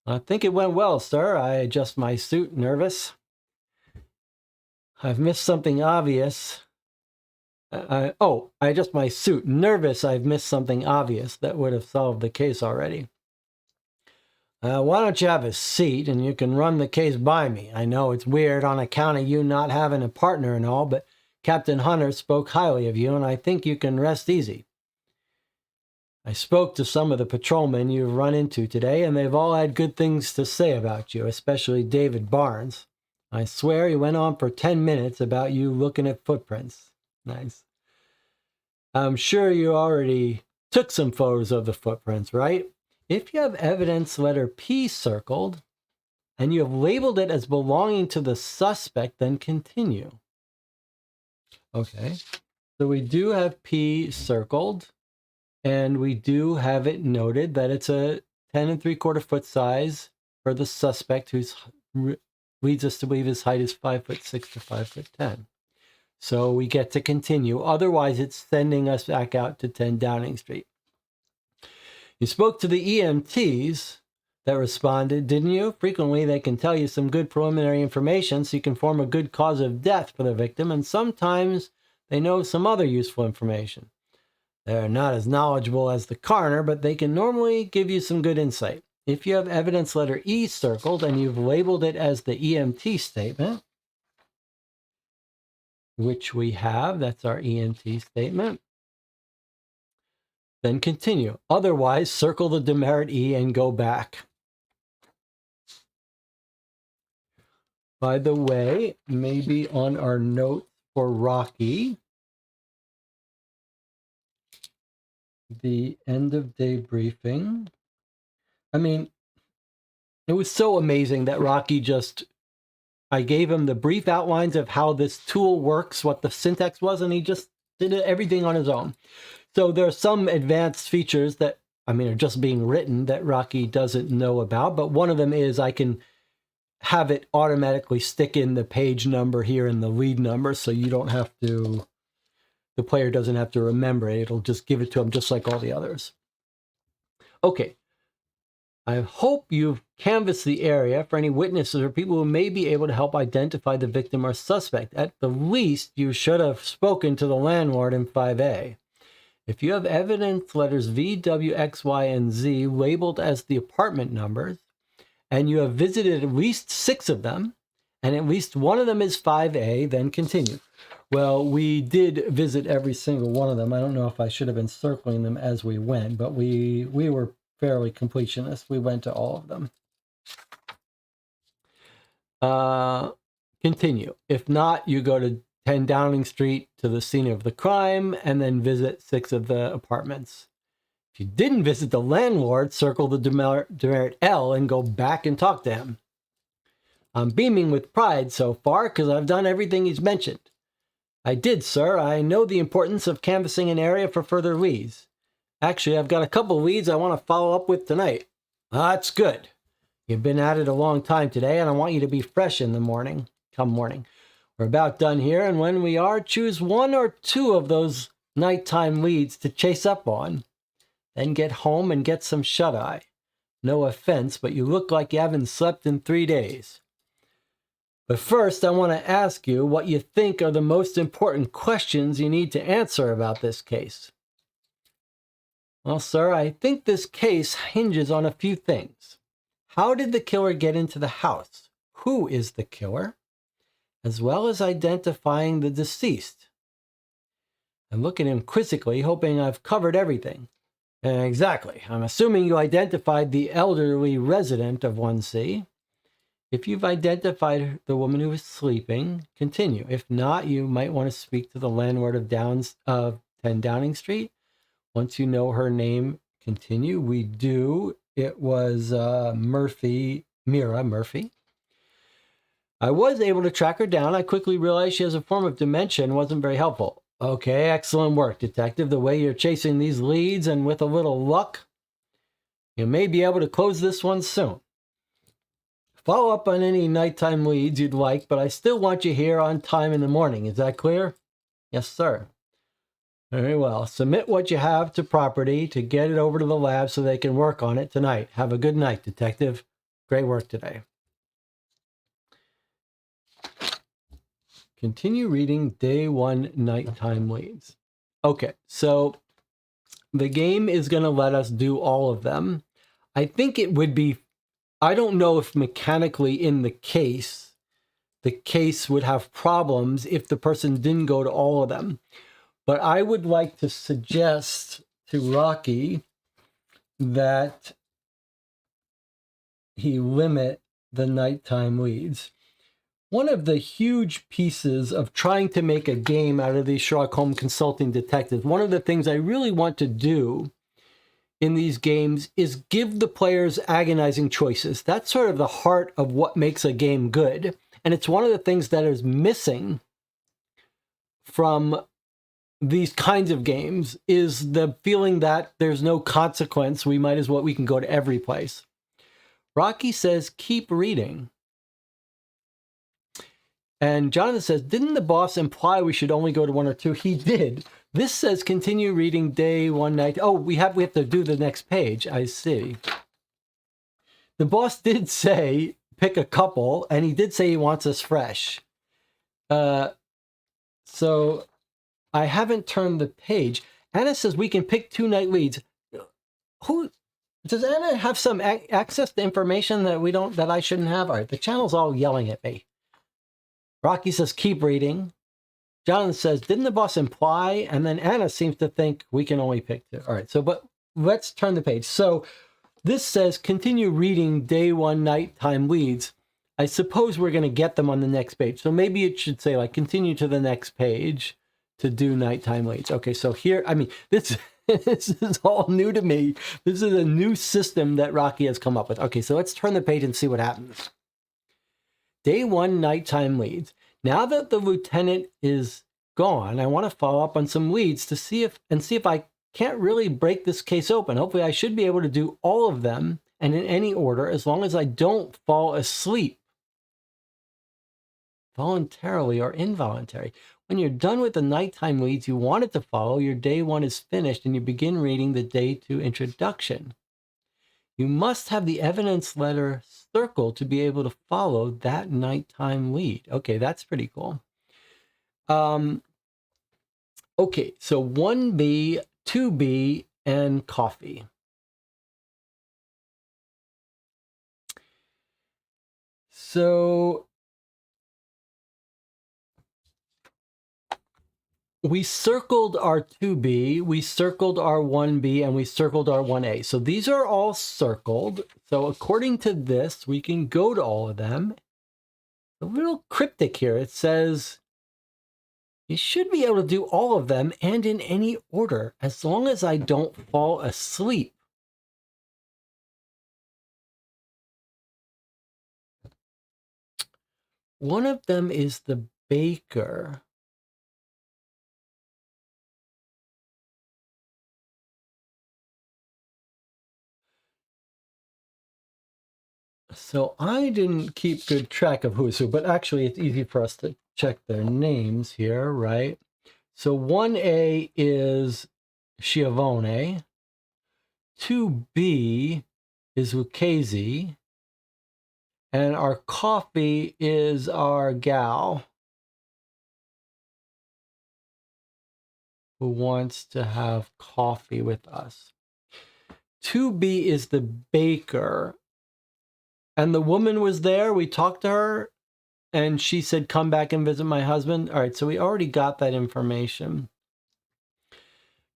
I think it went well, sir. I adjust my suit, nervous. I've missed something obvious. I adjust my suit, nervous I've missed something obvious that would have solved the case already. Why don't you have a seat and you can run the case by me? I know it's weird on account of you not having a partner and all, but Captain Hunter spoke highly of you and I think you can rest easy. I spoke to some of the patrolmen you've run into today, and they've all had good things to say about you, especially David Barnes. I swear he went on for 10 minutes about you looking at footprints. Nice. I'm sure you already took some photos of the footprints, right? If you have evidence letter P circled, and you have labeled it as belonging to the suspect, then continue. Okay, so we do have P circled. And we do have it noted that it's a 10 3/4 foot size for the suspect, who's leads us to believe his height is 5'6" to 5'10". So we get to continue. Otherwise, it's sending us back out to 10 Downing Street. You spoke to the EMTs that responded, didn't you? Frequently, they can tell you some good preliminary information so you can form a good cause of death for the victim, and sometimes they know some other useful information. They're not as knowledgeable as the coroner, but they can normally give you some good insight. If you have evidence letter E circled and you've labeled it as the EMT statement, which we have, that's our EMT statement, then continue. Otherwise, circle the demerit E and go back. By the way, maybe on our note for Rocky, the end of day briefing. I mean, it was so amazing that Rocky I gave him the brief outlines of how this tool works, what the syntax was, and he just did everything on his own. So there are some advanced features that, are just being written that Rocky doesn't know about, but one of them is I can have it automatically stick in the page number here and the lead number, so you don't have to, the player doesn't have to remember it. It'll just give it to him just like all the others. Okay. I hope you've canvassed the area for any witnesses or people who may be able to help identify the victim or suspect. At the least, you should have spoken to the landlord in 5A. If you have evidence letters V, W, X, Y, and Z labeled as the apartment numbers, and you have visited at least 6 of them, and at least one of them is 5A, then continue. Well, we did visit every single one of them. I don't know if I should have been circling them as we went, but we were fairly completionists. We went to all of them. Continue. If not, you go to 10 Downing Street to the scene of the crime and then visit 6 of the apartments. If you didn't visit the landlord, circle the demerit L and go back and talk to him. I'm beaming with pride so far because I've done everything he's mentioned. I did, sir. I know the importance of canvassing an area for further leads. Actually, I've got a couple leads I want to follow up with tonight. That's good. You've been at it a long time today, and I want you to be fresh in the morning. Come morning. We're about done here, and when we are, choose 1 or 2 of those nighttime leads to chase up on. Then get home and get some shut-eye. No offense, but you look like you haven't slept in 3 days. But first, I want to ask you what you think are the most important questions you need to answer about this case. Well, sir, I think this case hinges on a few things. How did the killer get into the house? Who is the killer? As well as identifying the deceased. I look at him quizzically, hoping I've covered everything. Exactly. I'm assuming you identified the elderly resident of 1C. If you've identified the woman who was sleeping, continue. If not, you might want to speak to the landlord of 10 Downing Street. Once you know her name, continue. We do. It was Murphy Mira Murphy. I was able to track her down. I quickly realized she has a form of dementia and wasn't very helpful. Okay, excellent work, Detective. The way you're chasing these leads, and with a little luck, you may be able to close this one soon. Follow up on any nighttime leads you'd like, but I still want you here on time in the morning. Is that clear? Yes, sir. Very well. Submit what you have to property to get it over to the lab so they can work on it tonight. Have a good night, Detective. Great work today. Continue reading day 1 nighttime leads. Okay, so the game is going to let us do all of them. I think it would be, I don't know if mechanically in the case would have problems if the person didn't go to all of them. But I would like to suggest to Rocky that he limit the nighttime leads. One of the huge pieces of trying to make a game out of these Sherlock Holmes consulting detectives, one of the things I really want to do in these games is give the players agonizing choices. That's sort of the heart of what makes a game good. And it's one of the things that is missing from these kinds of games is the feeling that there's no consequence. We can go to every place. Rocky says, keep reading. And Jonathan says, didn't the boss imply we should only go to 1 or 2? He did. This says continue reading day 1 night. Oh, we have to do the next page. I see. The boss did say pick a couple, and he did say he wants us fresh. So I haven't turned the page. Anna says we can pick 2 night leads. Who does Anna have some access to information that I shouldn't have? All right, the channel's all yelling at me. Rocky says, keep reading. Jonathan says, didn't the boss imply? And then Anna seems to think we can only pick 2. All right, but let's turn the page. So this says, continue reading day 1 nighttime leads. I suppose we're going to get them on the next page. So maybe it should say, like, continue to the next page to do nighttime leads. Okay, so here, this is all new to me. This is a new system that Rocky has come up with. Okay, so let's turn the page and see what happens. Day 1 nighttime leads. Now that the lieutenant is gone, I want to follow up on some leads to see if I can't really break this case open. Hopefully I should be able to do all of them and in any order as long as I don't fall asleep. Voluntarily or involuntary. When you're done with the nighttime leads you wanted to follow, your day 1 is finished and you begin reading the day 2 introduction. You must have the evidence letter circled to be able to follow that nighttime lead. Okay, that's pretty cool. Okay, so 1B, 2B, and coffee. So we circled our 2B, we circled our 1B, and we circled our 1A. So these are all circled. So according to this, we can go to all of them. A little cryptic here. It says, you should be able to do all of them and in any order, as long as I don't fall asleep. One of them is the baker. So I didn't keep good track of who's who, but actually it's easy for us to check their names here, right? So 1A is Schiavone. 2B is Lucchese. And our coffee is our gal who wants to have coffee with us. 2B is the baker. And the woman was there. We talked to her and she said, come back and visit my husband. All right, so we already got that information.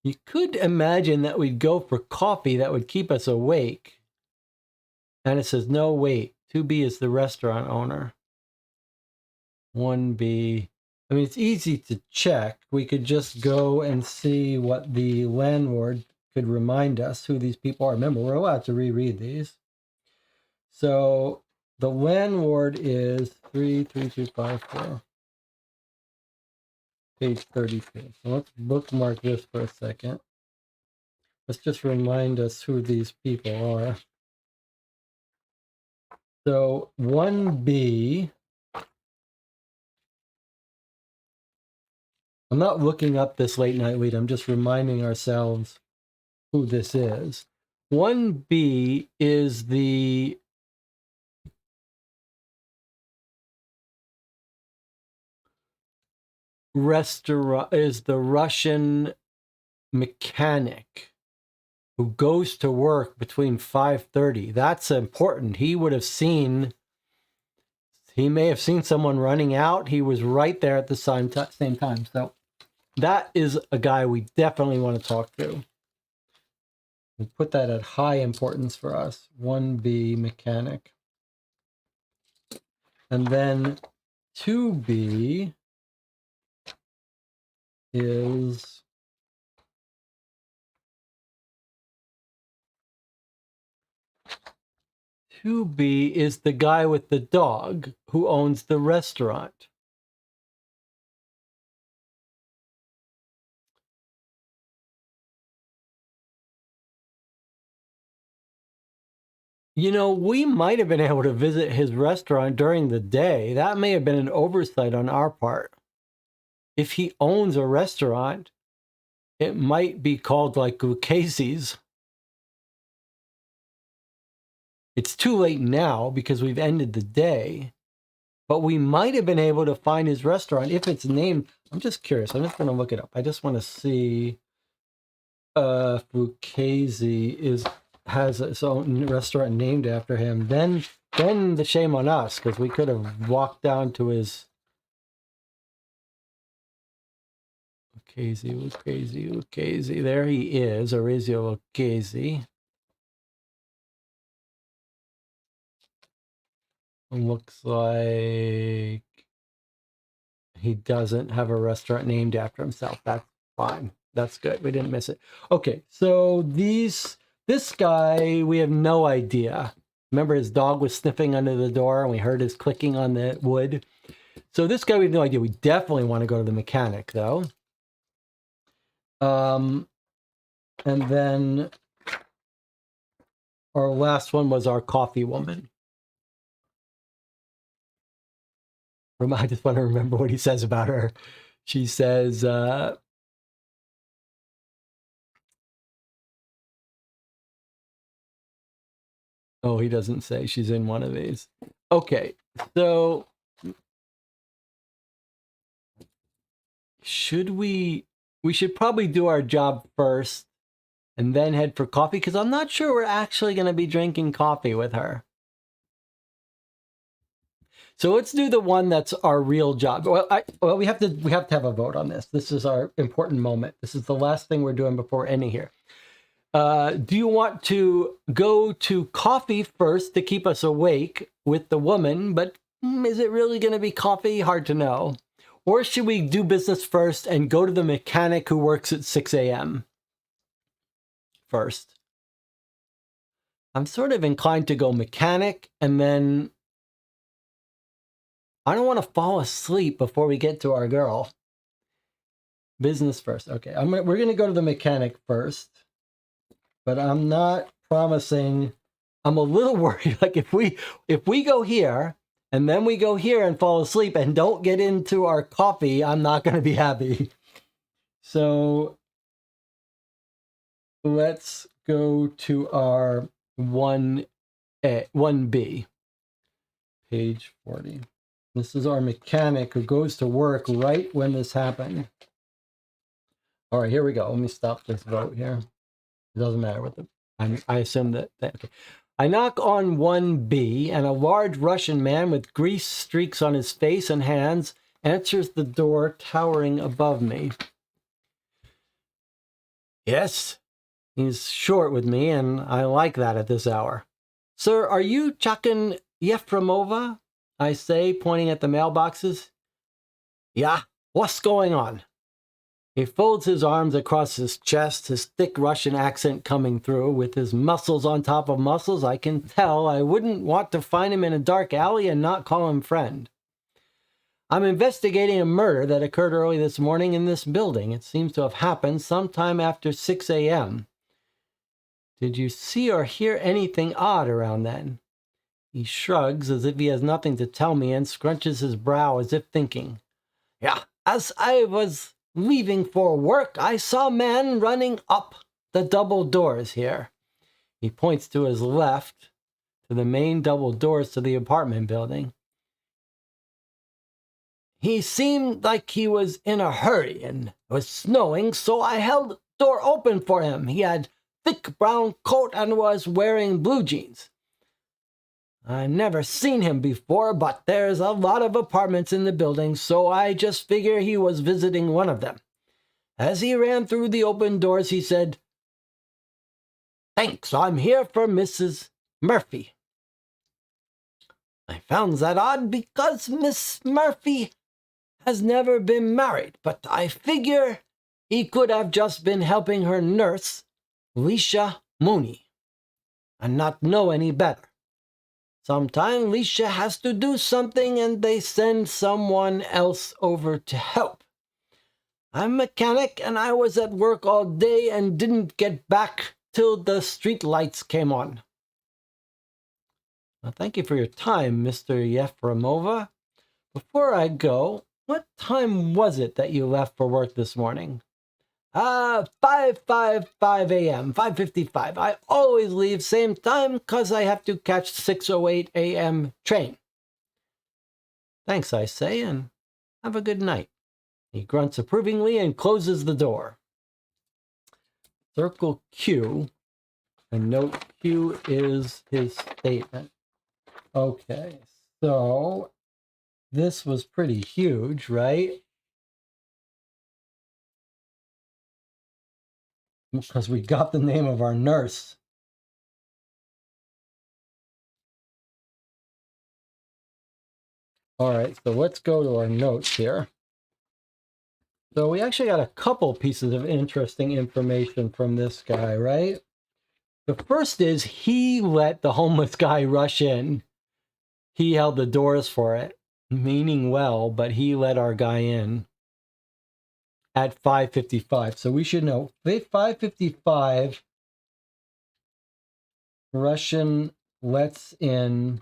You could imagine that we'd go for coffee that would keep us awake. And it says, no, wait. 2B is the restaurant owner. 1B. I mean, it's easy to check. We could just go and see what the landlord could remind us who these people are. Remember, we're allowed to reread these. So The landlord is 33254. Page 32. So let's bookmark this for a second. Let's just remind us who these people are. So 1B, I'm not looking up this late night lead, I'm just reminding ourselves who this is. 1B is the Russian mechanic who goes to work between 5:30. That's important. He may have seen someone running out. He was right there at the same time. So that is a guy we definitely want to talk to. We put that at high importance for us. 1B mechanic. And then 2B is the guy with the dog who owns the restaurant. You know, we might have been able to visit his restaurant during the day. That may have been an oversight on our part. If he owns a restaurant, it might be called like Casey's. It's too late now because we've ended the day, but we might have been able to find his restaurant if it's named. I'm just curious. I'm just going to look it up. I just want to see if Lucchese has its own restaurant named after him. Then the shame on us, because we could have walked down to his Lucchese. There he is, Orazio Lucchese. Looks like he doesn't have a restaurant named after himself. That's fine. That's good. We didn't miss it. Okay, so this guy, we have no idea. Remember, his dog was sniffing under the door and we heard his clicking on the wood. So this guy, we have no idea. We definitely want to go to the mechanic, though. And then our last one was our coffee woman. I just want to remember what he says about her. She says, oh, he doesn't say she's in one of these. Okay, so we should probably do our job first and then head for coffee, because I'm not sure we're actually going to be drinking coffee with her. So let's do the one that's our real job. Well, we have to have a vote on this. This is our important moment. This is the last thing we're doing before ending here. Do you want to go to coffee first to keep us awake with the woman? But is it really going to be coffee? Hard to know. Or should we do business first and go to the mechanic who works at 6 a.m. first? I'm sort of inclined to go mechanic, and then I don't want to fall asleep before we get to our girl. Business first. Okay, we're going to go to the mechanic first, but I'm not promising. I'm a little worried. Like if we go here and then we go here and fall asleep and don't get into our coffee, I'm not going to be happy. So let's go to our 1B, page 40. This is our mechanic who goes to work right when this happened. All right, here we go. Let me stop this vote here. It doesn't matter what I assume that okay. I knock on 1B, and a large Russian man with grease streaks on his face and hands answers the door, towering above me. Yes, he's short with me, and I like that at this hour. Sir, are you Chakin Yefremova? I say, pointing at the mailboxes. Yeah, what's going on? He folds his arms across his chest, his thick Russian accent coming through. With his muscles on top of muscles, I can tell I wouldn't want to find him in a dark alley and not call him friend. I'm investigating a murder that occurred early this morning in this building. It seems to have happened sometime after 6 a.m. Did you see or hear anything odd around then? He shrugs as if he has nothing to tell me and scrunches his brow as if thinking. Yeah, as I was leaving for work, I saw a man running up the double doors here. He points to his left, to the main double doors to the apartment building. He seemed like he was in a hurry and it was snowing, so I held the door open for him. He had thick brown coat and was wearing blue jeans. I've never seen him before, but there's a lot of apartments in the building, so I just figure he was visiting one of them. As he ran through the open doors, he said, "Thanks, I'm here for Mrs. Murphy." I found that odd because Miss Murphy has never been married, but I figure he could have just been helping her nurse, Leisha Mooney, and not know any better. Sometimes Leisha has to do something and they send someone else over to help. I'm a mechanic and I was at work all day and didn't get back till the street lights came on. Well, thank you for your time, Mr. Yefremova. Before I go, what time was it that you left for work this morning? 5:55 a.m., 5:55. I always leave same time because I have to catch 6:08 a.m. train. Thanks, I say, and have a good night. He grunts approvingly and closes the door. Circle Q, and note Q is his statement. Okay, so this was pretty huge, right? Because we got the name of our nurse. All right, so let's go to our notes here. So we actually got a couple pieces of interesting information from this guy, right? The first is he let the homeless guy rush in. He held the doors for it, meaning well, but he let our guy in at 5:55. So we should know 5:55, Russian lets in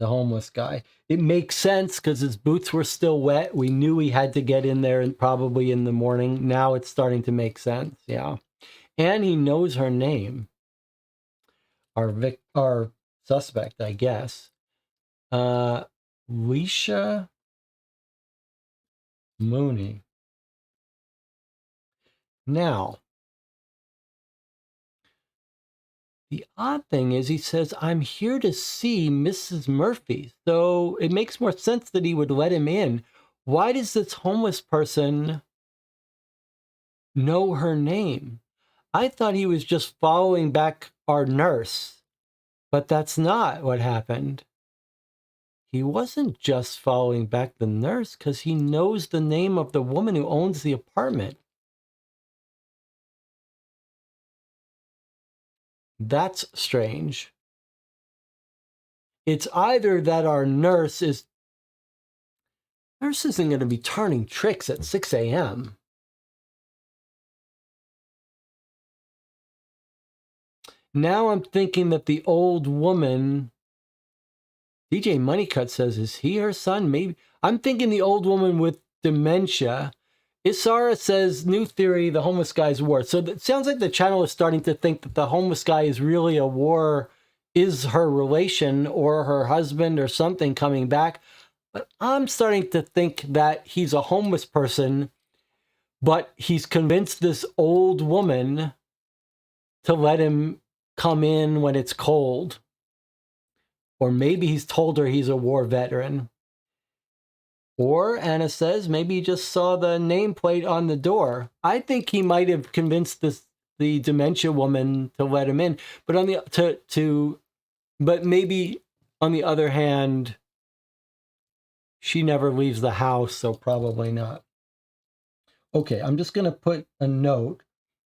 the homeless guy. It makes sense because his boots were still wet. We knew he had to get in there and probably in the morning. Now it's starting to make sense. Yeah. And he knows her name. Our suspect, I guess. Leisha Mooney. Now, the odd thing is he says, "I'm here to see Mrs. Murphy." So it makes more sense that he would let him in. Why does this homeless person know her name? I thought he was just following back our nurse, but that's not what happened. He wasn't just following back the nurse because he knows the name of the woman who owns the apartment. That's strange. It's either that our nurse isn't going to be turning tricks at 6 a.m. Now I'm thinking that the old woman, DJ Moneycut says, is he her son? Maybe. I'm thinking the old woman with dementia. Isara says, new theory, the homeless guy's war. So it sounds like the channel is starting to think that the homeless guy is really a war, is her relation or her husband or something coming back. But I'm starting to think that he's a homeless person, but he's convinced this old woman to let him come in when it's cold. Or maybe he's told her he's a war veteran. Or, Anna says, maybe he just saw the nameplate on the door. I think he might have convinced the dementia woman to let him in. But on the but maybe on the other hand, she never leaves the house, so probably not. Okay, I'm just going to put a note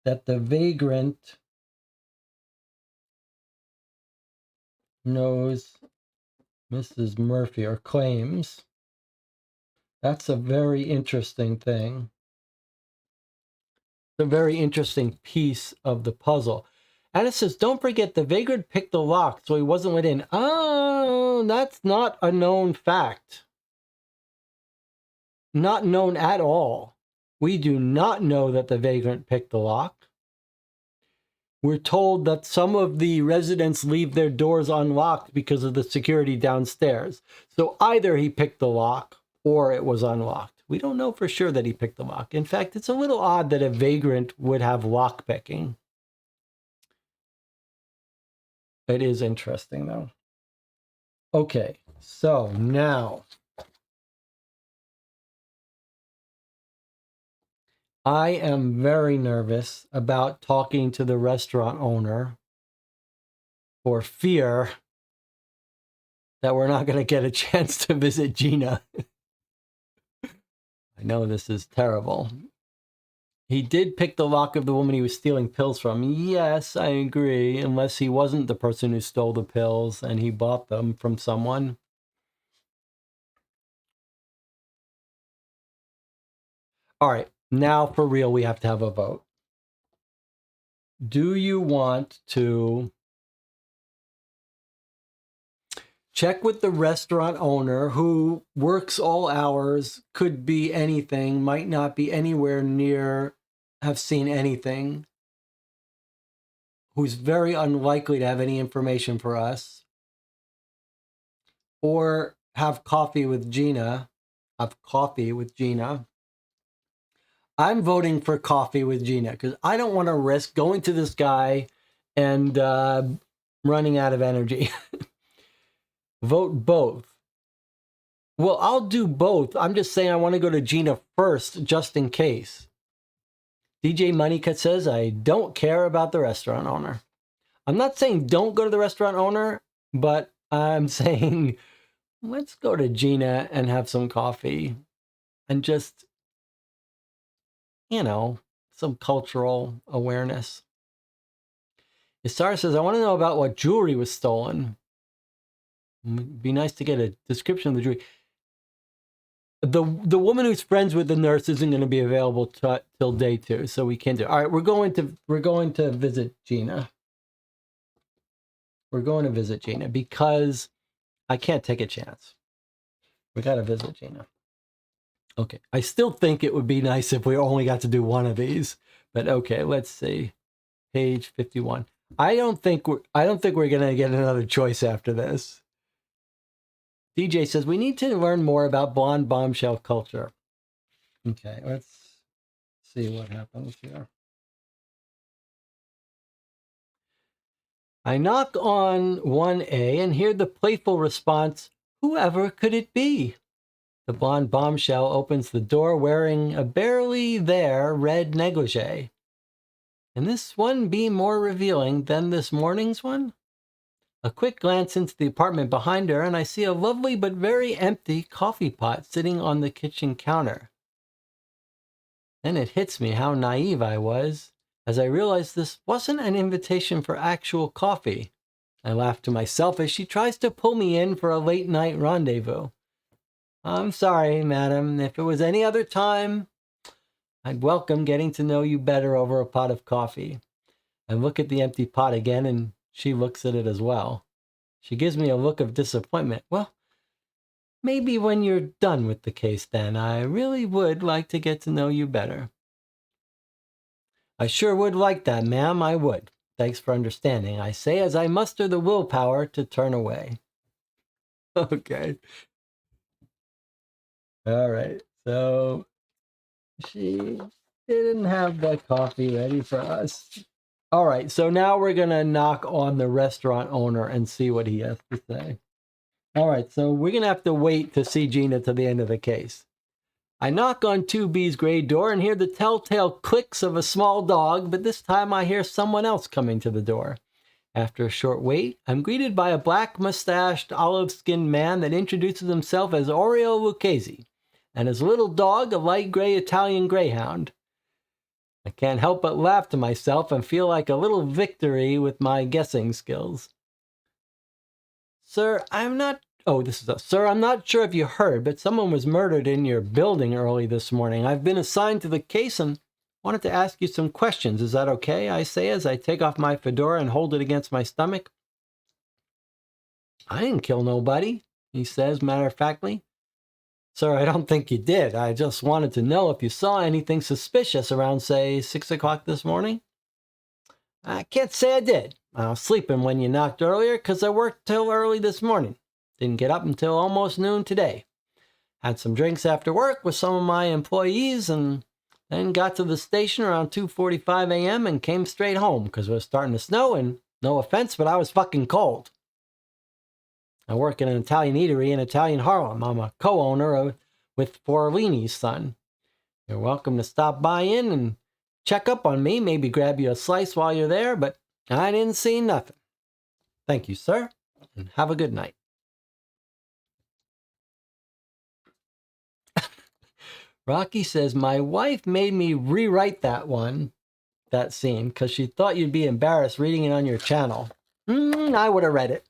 that the vagrant knows Mrs. Murphy, or claims. That's a very interesting thing. It's a very interesting piece of the puzzle. And it says, don't forget, the vagrant picked the lock, so he wasn't let in. Oh, that's not a known fact. Not known at all. We do not know that the vagrant picked the lock. We're told that some of the residents leave their doors unlocked because of the security downstairs. So either he picked the lock or it was unlocked. We don't know for sure that he picked the lock. In fact, it's a little odd that a vagrant would have lock picking. It is interesting, though. Okay, so now I am very nervous about talking to the restaurant owner for fear that we're not going to get a chance to visit Gina. I know this is terrible. He did pick the lock of the woman he was stealing pills from. Yes, I agree, unless he wasn't the person who stole the pills and he bought them from someone. All right, now for real, we have to have a vote. Do you want to check with the restaurant owner who works all hours, could be anything, might not be anywhere near, have seen anything, who's very unlikely to have any information for us, or have coffee with Gina? I'm voting for coffee with Gina because I don't want to risk going to this guy and running out of energy. Vote both. Well, I'll do both. I'm just saying I want to go to Gina first, just in case. DJ Moneycut says, I don't care about the restaurant owner. I'm not saying don't go to the restaurant owner, but I'm saying let's go to Gina and have some coffee and just, you know, some cultural awareness. Isara says, I want to know about what jewelry was stolen. It'd be nice to get a description of the jewelry. The woman who's friends with the nurse isn't going to be available till day 2, so we can't do it. All right, we're going to visit Gina. We're going to visit Gina because I can't take a chance. We got to visit Gina. Okay, I still think it would be nice if we only got to do one of these, but okay, let's see. Page 51. I don't think we're going to get another choice after this. DJ says, we need to learn more about blonde bombshell culture. Okay, let's see what happens here. I knock on 1A and hear the playful response, whoever could it be? The blonde bombshell opens the door wearing a barely there red negligee. Can this one be more revealing than this morning's one? A quick glance into the apartment behind her, and I see a lovely but very empty coffee pot sitting on the kitchen counter. Then it hits me how naive I was, as I realize this wasn't an invitation for actual coffee. I laugh to myself as she tries to pull me in for a late-night rendezvous. I'm sorry, madam. If it was any other time, I'd welcome getting to know you better over a pot of coffee. I look at the empty pot again, and she looks at it as well. She gives me a look of disappointment. Well, maybe when you're done with the case then. I really would like to get to know you better. I sure would like that, ma'am. I would. Thanks for understanding, I say as I muster the willpower to turn away. Okay. All right. So she didn't have the coffee ready for us. All right. So now we're going to knock on the restaurant owner and see what he has to say. All right. So we're going to have to wait to see Gina to the end of the case. I knock on 2B's gray door and hear the telltale clicks of a small dog, but this time I hear someone else coming to the door. After a short wait, I'm greeted by a black-mustached, olive-skinned man that introduces himself as Oreo Lucchese. and his little dog, a light gray Italian greyhound. I can't help but laugh to myself and feel like a little victory with my guessing skills. Sir, I'm not sure if you heard, but someone was murdered in your building early this morning. I've been assigned to the case and wanted to ask you some questions. Is that okay? I say as I take off my fedora and hold it against my stomach. I didn't kill nobody, he says matter-of-factly. Sir, I don't think you did. I just wanted to know if you saw anything suspicious around, say, 6 o'clock this morning. I can't say I did. I was sleeping when you knocked earlier because I worked till early this morning. Didn't get up until almost noon today. Had some drinks after work with some of my employees and then got to the station around 2:45 a.m. and came straight home because it was starting to snow and, no offense, but I was fucking cold. I work in an Italian eatery in Italian Harlem. I'm a co-owner with Forlini's son. You're welcome to stop by in and check up on me, maybe grab you a slice while you're there, but I didn't see nothing. Thank you, sir, and have a good night. Rocky says, my wife made me rewrite that scene, because she thought you'd be embarrassed reading it on your channel. I would have read it.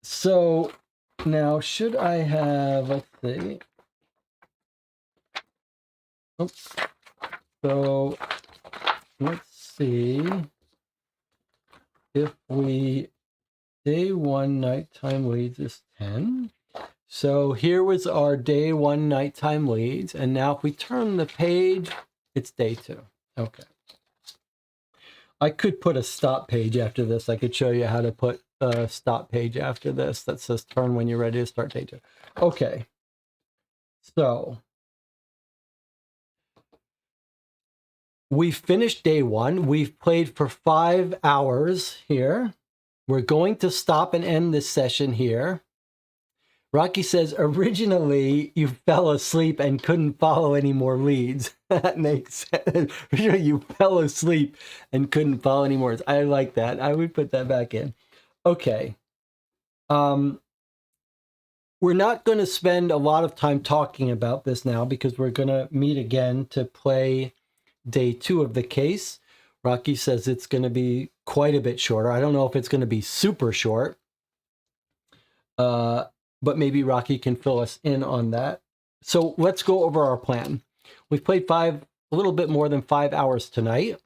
So now should I have, let's see. Oops. So let's see if we, day 1 nighttime leads is 10. So here was our day 1 nighttime leads. And now if we turn the page, it's day 2. Okay. I could put a stop page after this. I could show you how to put a stop page after this that says turn when you're ready to start day 2. Okay. So we finished day 1. We've played for 5 hours here. We're going to stop and end this session here. Rocky says, originally you fell asleep and couldn't follow any more leads. That makes sense. You fell asleep and couldn't follow any more. I like that. I would put that back in. Okay. We're not going to spend a lot of time talking about this now because we're going to meet again to play day 2 of the case. Rocky says it's going to be quite a bit shorter. I don't know if it's going to be super short. But maybe Rocky can fill us in on that. So let's go over our plan. We've played a little bit more than 5 hours tonight.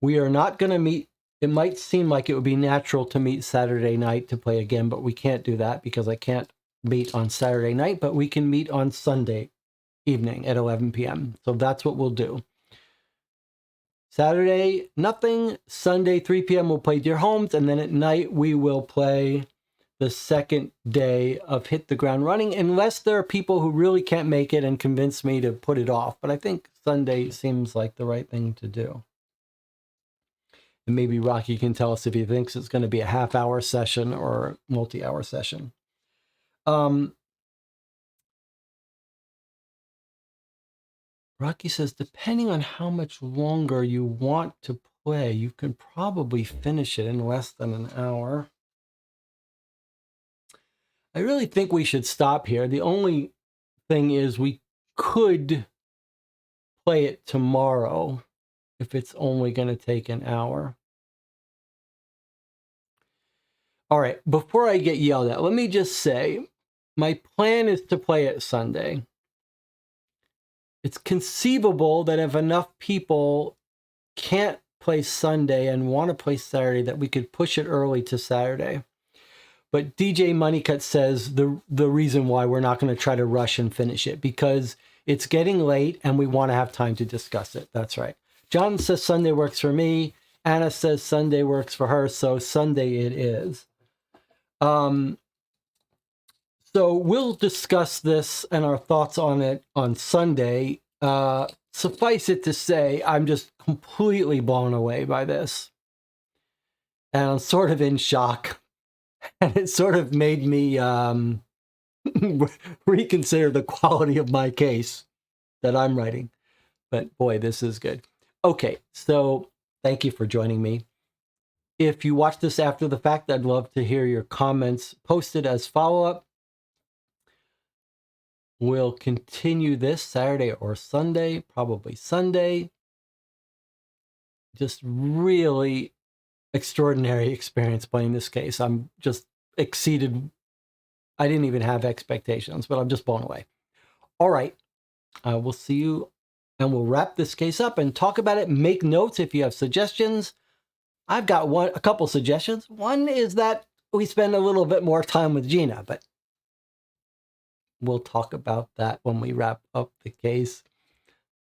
We are not going to meet. It might seem like it would be natural to meet Saturday night to play again, but we can't do that because I can't meet on Saturday night, but we can meet on Sunday evening at 11 p.m. So that's what we'll do. Saturday, nothing. Sunday, 3 p.m. we'll play Dear Homes, and then at night we will play the second day of Hit the Ground Running, unless there are people who really can't make it and convince me to put it off. But I think Sunday seems like the right thing to do. And maybe Rocky can tell us if he thinks it's going to be a half-hour session or a multi-hour session. Rocky says, depending on how much longer you want to play, you can probably finish it in less than an hour. I really think we should stop here. The only thing is we could play it tomorrow if it's only going to take an hour. All right, before I get yelled at, let me just say, my plan is to play it Sunday. It's conceivable that if enough people can't play Sunday and want to play Saturday, that we could push it early to Saturday. But DJ Moneycut says the reason why we're not going to try to rush and finish it, because it's getting late and we want to have time to discuss it. That's right. John says Sunday works for me. Anna says Sunday works for her, so Sunday it is. So we'll discuss this and our thoughts on it on Sunday. Suffice it to say, I'm just completely blown away by this. And I'm sort of in shock. And it sort of made me reconsider the quality of my case that I'm writing. But boy, this is good. Okay, so thank you for joining me. If you watch this after the fact, I'd love to hear your comments posted as follow-up. We'll continue this Saturday or Sunday, probably Sunday. Just really extraordinary experience playing this case. I'm just exceeded. I didn't even have expectations, but I'm just blown away. All right. We'll see you, and we'll wrap this case up and talk about it. Make notes if you have suggestions. I've got a couple suggestions. One is that we spend a little bit more time with Gina, but we'll talk about that when we wrap up the case.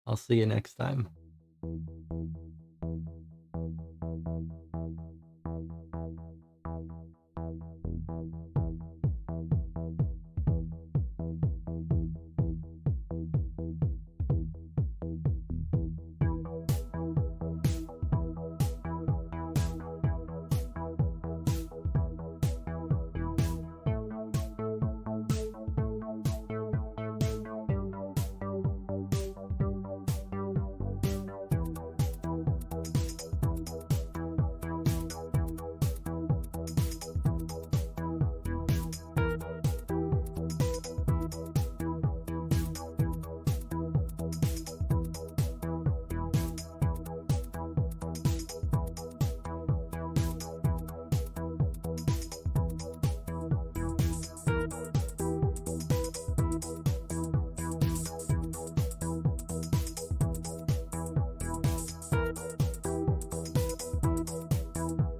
I'll see you next time.